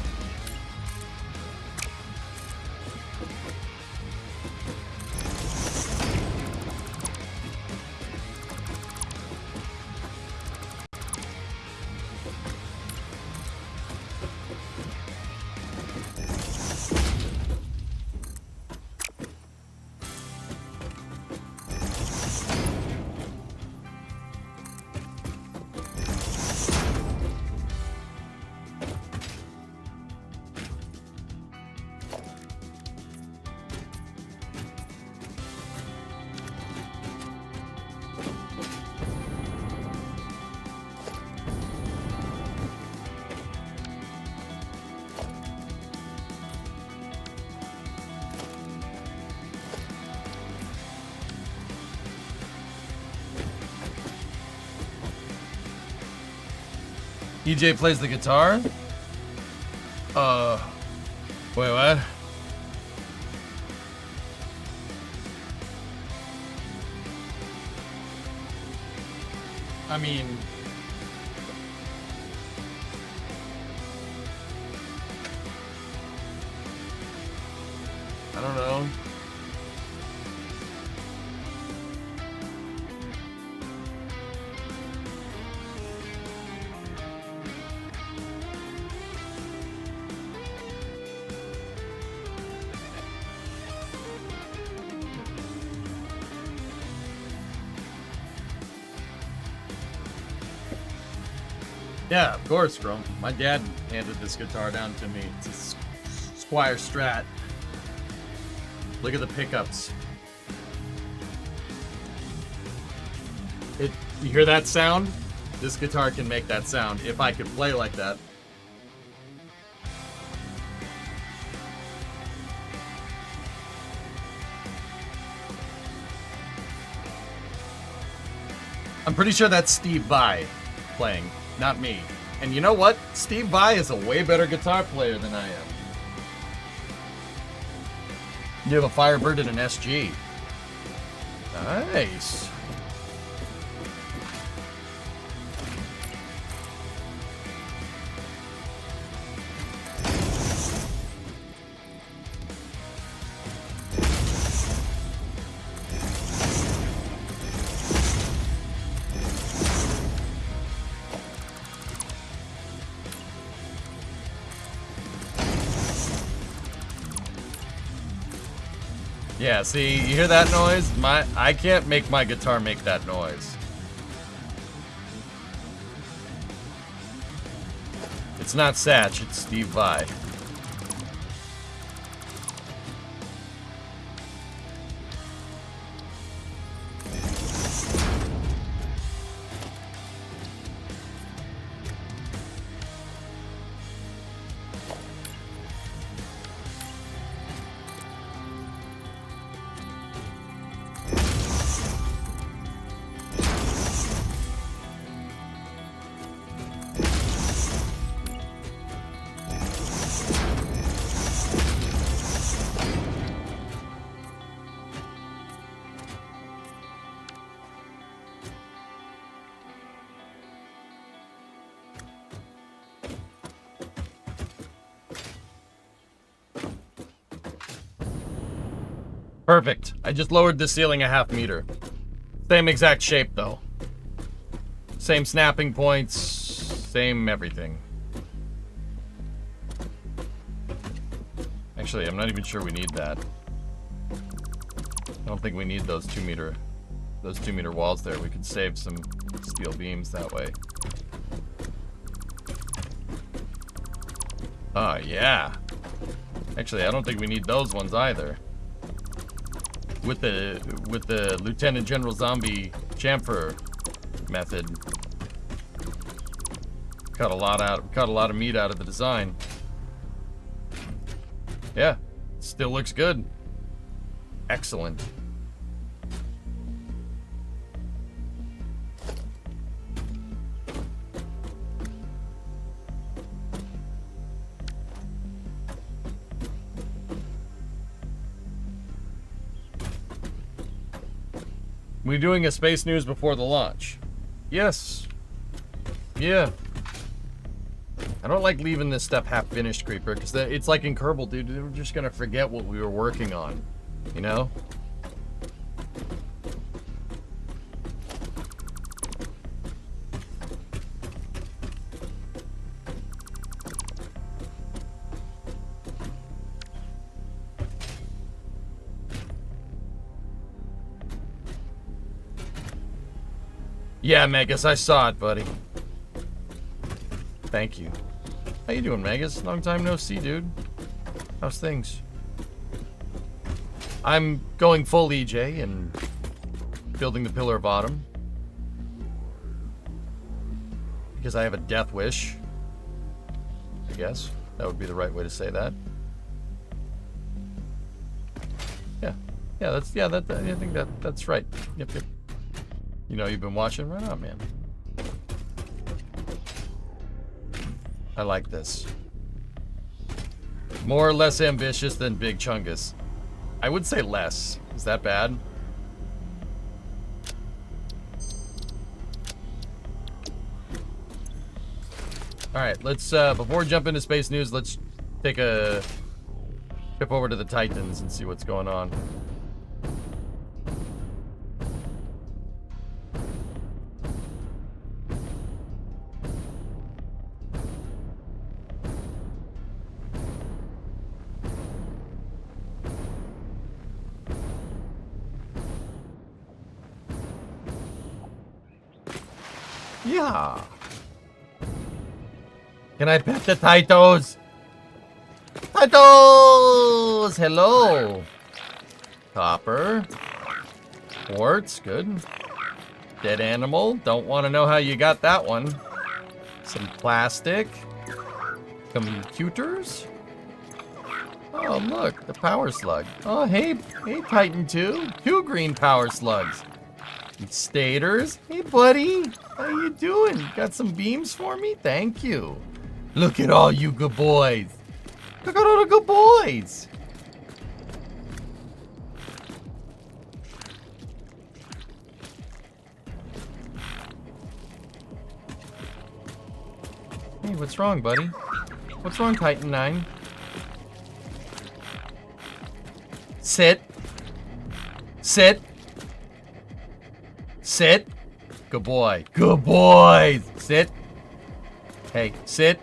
EJ plays the guitar? Wait, what? I mean... I don't know. Yeah, of course, Grum. My dad handed this guitar down to me. It's a Squire Strat. Look at the pickups. You hear that sound? This guitar can make that sound if I could play like that. I'm pretty sure that's Steve Vai playing, not me. And you know what? Steve Vai is a way better guitar player than I am. You have a Firebird and an SG. Nice. Yeah, see, you hear that noise? I can't make my guitar make that noise. It's not Satch, it's Steve Vai. Perfect. I just lowered the ceiling a half meter. Same exact shape, though. Same snapping points, same everything. Actually, I'm not even sure we need that. I don't think we need those 2 meter walls there. We could save some steel beams that way. Oh, yeah. Actually, I don't think we need those ones either. With the Lieutenant General Zombie Chamfer method. Cut a lot of meat out of the design. Yeah, still looks good. Excellent. We doing a space news before the launch? Yes. Yeah. I don't like leaving this stuff half finished, Creeper, because it's like in Kerbal, dude. We're just gonna forget what we were working on, you know? Yeah, Megas, I saw it, buddy. Thank you. How you doing, Megas? Long time no see, dude. How's things? I'm going full EJ and building the Pillar of Autumn. Because I have a death wish. I guess. That would be the right way to say that. Yeah. Yeah, I think that's right. Yep. You know you've been watching? Right on, man. I like this. More or less ambitious than Big Chungus. I would say less. Is that bad? Alright, let's, before we jump into space news, let's take a trip over to the Titans and see what's going on. Yeah. Can I pet the Titos? Titos! Hello. Copper. Quartz, good. Dead animal. Don't want to know how you got that one. Some plastic. Computers. Oh, look, the power slug. Oh, hey, Titan 2. 2 green power slugs. Stators. Hey, buddy. How you doing? Got some beams for me? Thank you. Look at all you good boys. Look at all the good boys. Hey, what's wrong, buddy? What's wrong, Titan 9? Sit. Sit. Sit. Good boy. Good boys. Sit. Hey, sit.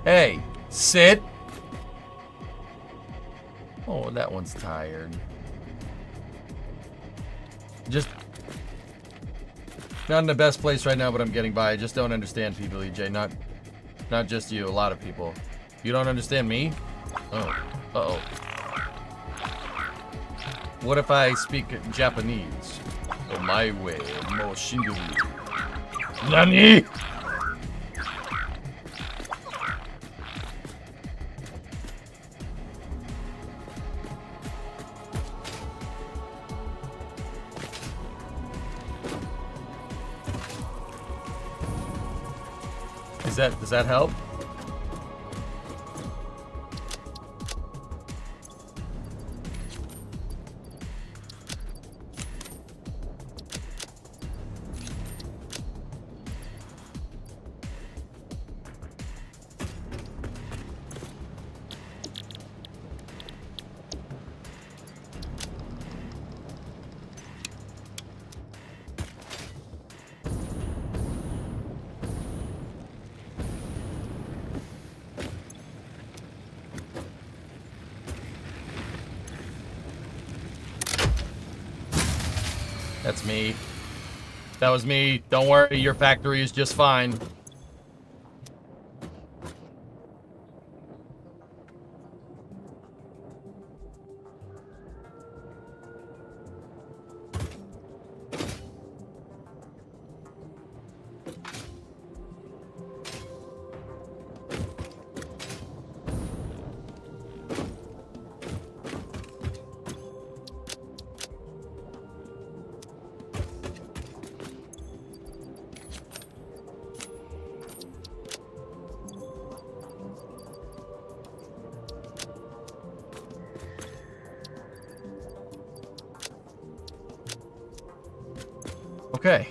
Hey, sit. Oh, that one's tired. Just not in the best place right now, but I'm getting by. I just don't understand people, EJ. Not just you, a lot of people. You don't understand me? Oh. Uh-oh. What if I speak Japanese? Oh, my way, mo shindu. Nani? Does that help? That's me. That was me. Don't worry, your factory is just fine. Okay.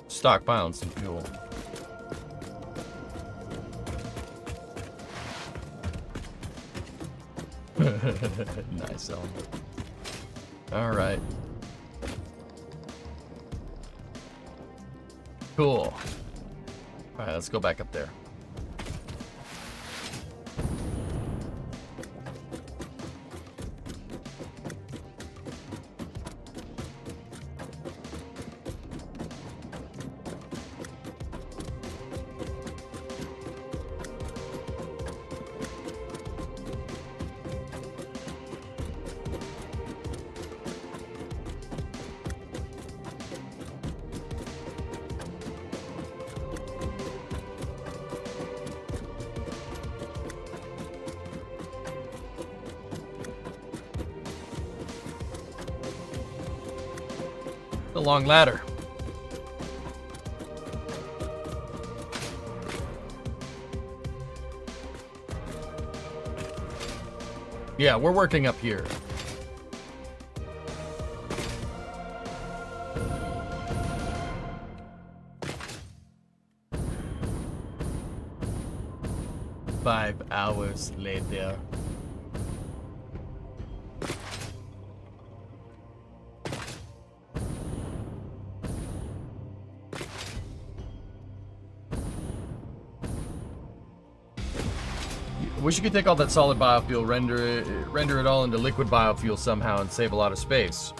Stockpiling some fuel. Nice, Ellen. All right. Cool. All right, let's go back up there. The long ladder. Yeah, we're working up here. Five hours later. Wish you could take all that solid biofuel, render it all into liquid biofuel somehow and save a lot of space.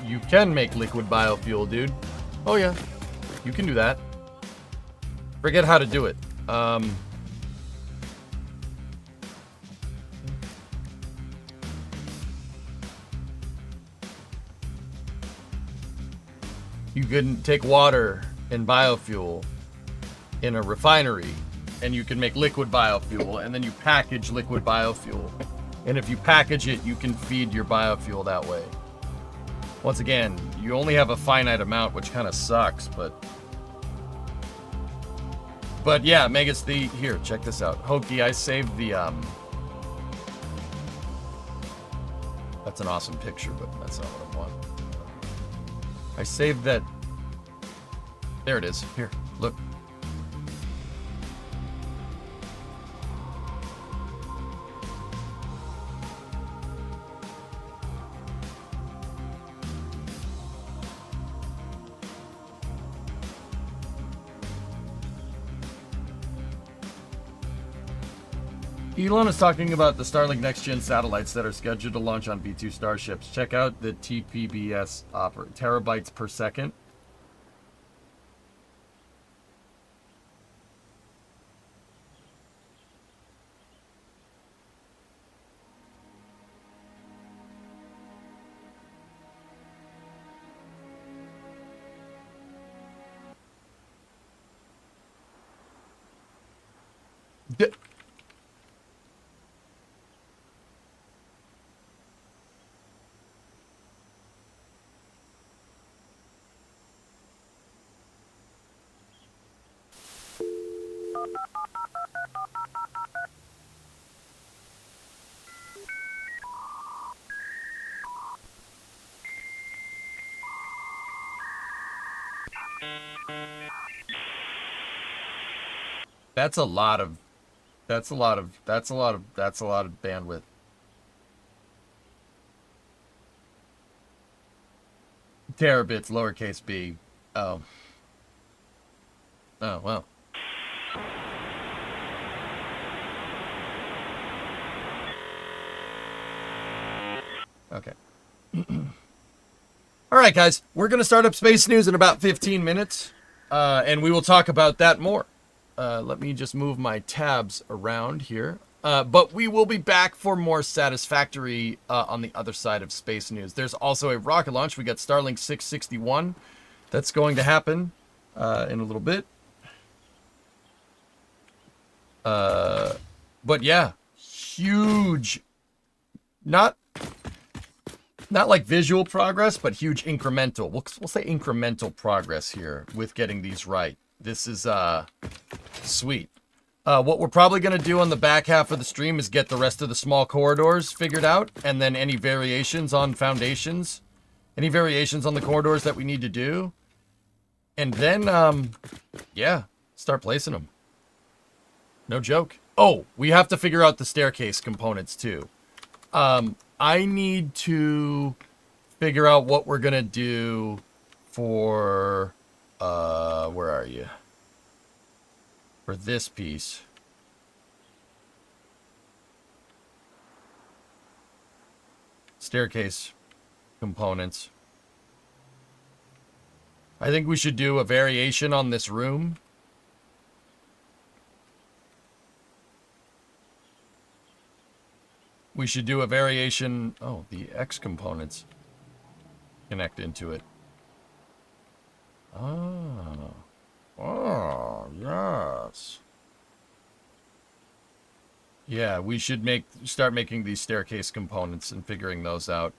You can make liquid biofuel, dude. Oh yeah, you can do that. Forget how to do it. You can take water and biofuel in a refinery, and you can make liquid biofuel, and then you package liquid biofuel. And if you package it, you can feed your biofuel that way. Once again, you only have a finite amount, which kind of sucks, but yeah, Megas, here, check this out. Hokey, I saved the, that's an awesome picture, but that's not what I want. I saved that. There it is. Here, look. Elon is talking about the Starlink next-gen satellites that are scheduled to launch on V2 starships. Check out the TPBS terabytes per second. That's a lot of bandwidth. Terabits, lowercase b. Oh. Oh, well. Okay. All right, guys. We're going to start up Space News in about 15 minutes, and we will talk about that more. Let me just move my tabs around here. But we will be back for more Satisfactory on the other side of Space News. There's also a rocket launch. We got Starlink 661. That's going to happen in a little bit. But yeah, huge, not like visual progress, but huge incremental. We'll say incremental progress here with getting these right. This is sweet. What we're probably going to do on the back half of the stream is get the rest of the small corridors figured out, and then any variations on foundations, any variations on the corridors that we need to do. And then, yeah, start placing them. No joke. Oh, we have to figure out the staircase components too. I need to figure out what we're gonna do for, where are you? For this piece. Staircase components. I think we should do a variation on this room. We should do a variation. Oh, the X components connect into it. Oh. Oh, yes. Yeah, we should start making these staircase components and figuring those out.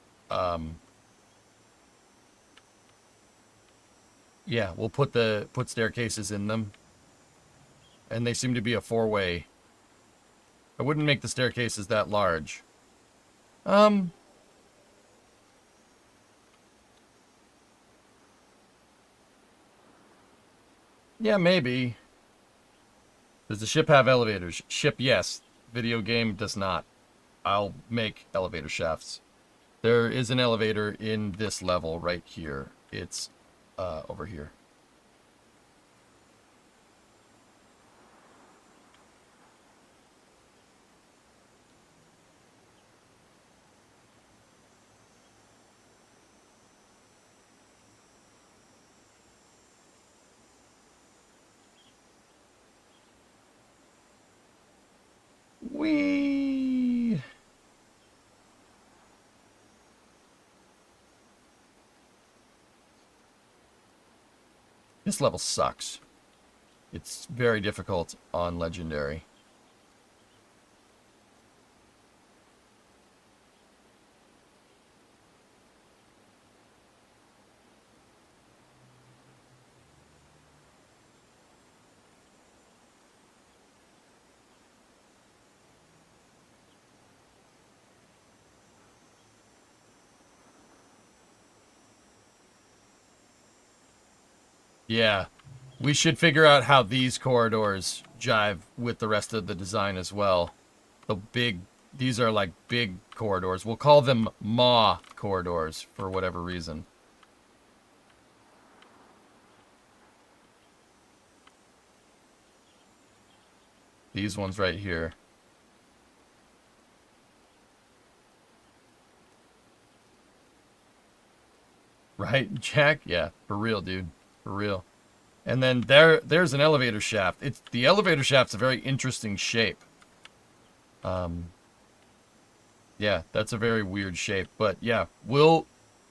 Yeah, we'll put staircases in them. And they seem to be a 4-way. I wouldn't make the staircases that large. Yeah, maybe. Does the ship have elevators? Ship, yes. Video game does not. I'll make elevator shafts. There is an elevator in this level right here. It's over here. Whee! This level sucks. It's very difficult on Legendary. Yeah, we should figure out how these corridors jive with the rest of the design as well. These are like big corridors. We'll call them Maw corridors for whatever reason. These ones right here. Right, Jack? Yeah, for real, dude. For real. And then there's an elevator shaft. The elevator shaft's a very interesting shape. Yeah, that's a very weird shape. But yeah,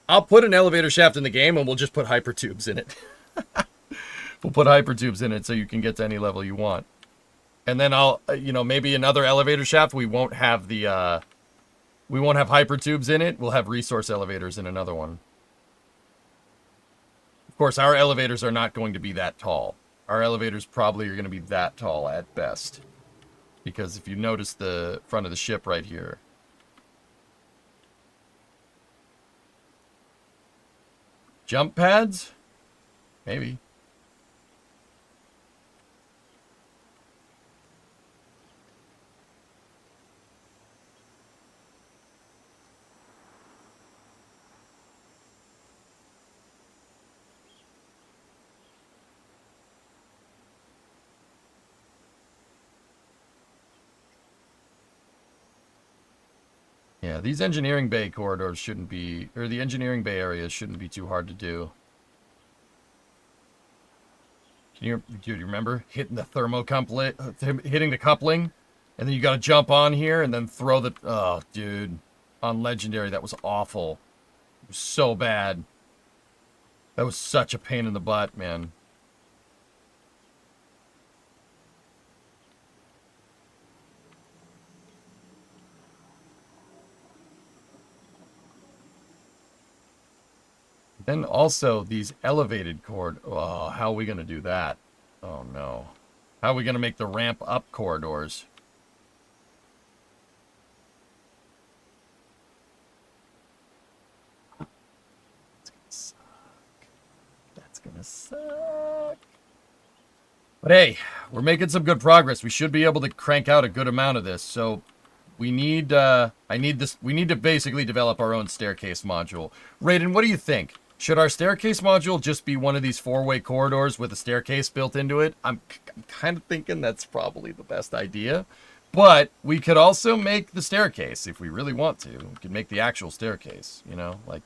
I'll put an elevator shaft in the game and we'll just put hypertubes in it. We'll put hypertubes in it so you can get to any level you want. And then I'll, maybe another elevator shaft. We won't have hypertubes in it. We'll have resource elevators in another one. Of course, our elevators are not going to be that tall. Our elevators probably are going to be that tall at best. Because if you notice the front of the ship right here. Jump pads? Maybe. Yeah, these engineering bay corridors shouldn't be, or the engineering bay areas shouldn't be too hard to do. Do you remember hitting the hitting the coupling, and then you got to jump on here and then throw the, oh, dude, on Legendary, that was awful. It was so bad. That was such a pain in the butt, man. Then also these elevated corridors. Oh, how are we going to do that? Oh, no. How are we going to make the ramp up corridors? That's going to suck. But hey, we're making some good progress. We should be able to crank out a good amount of this. So we need, we need to basically develop our own staircase module. Raiden, what do you think? Should our staircase module just be one of these 4-way corridors with a staircase built into it? I'm kind of thinking that's probably the best idea. But we could also make the staircase if we really want to. We could make the actual staircase, you know, like.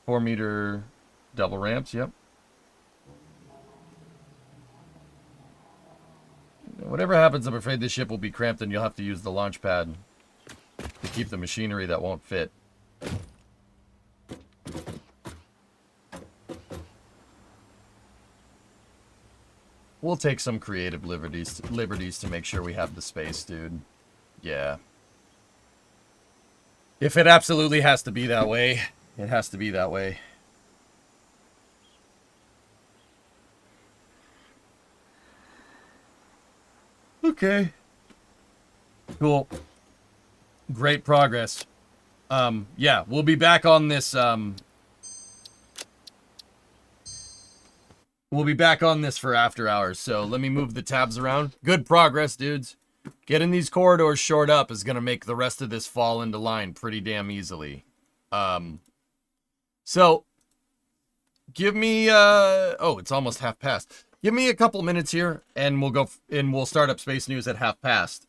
Four-meter double ramps, yep. Whatever happens, I'm afraid this ship will be cramped and you'll have to use the launch pad to keep the machinery that won't fit. We'll take some creative liberties to make sure we have the space, dude. Yeah. If it absolutely has to be that way, it has to be that way. Okay. Cool. Great progress. Yeah, we'll be back on this, we'll be back on this for after hours, so let me move the tabs around. Good progress, dudes. Getting these corridors shored up is going to make the rest of this fall into line pretty damn easily. So, give me, oh, it's almost half past. Give me a couple minutes here, and we'll go, and we'll start up Space News at half past.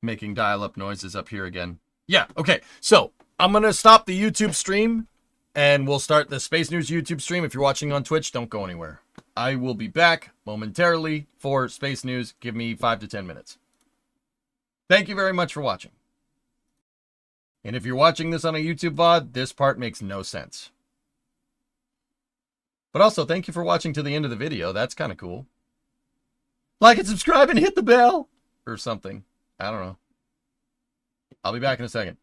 Making dial-up noises up here again. Yeah, okay. So, I'm going to stop the YouTube stream, and we'll start the Space News YouTube stream. If you're watching on Twitch, don't go anywhere. I will be back momentarily for Space News. Give me 5 to 10 minutes. Thank you very much for watching. And if you're watching this on a YouTube VOD, this part makes no sense. But also, thank you for watching to the end of the video. That's kind of cool. Like and subscribe and hit the bell! Or something. I don't know. I'll be back in a second.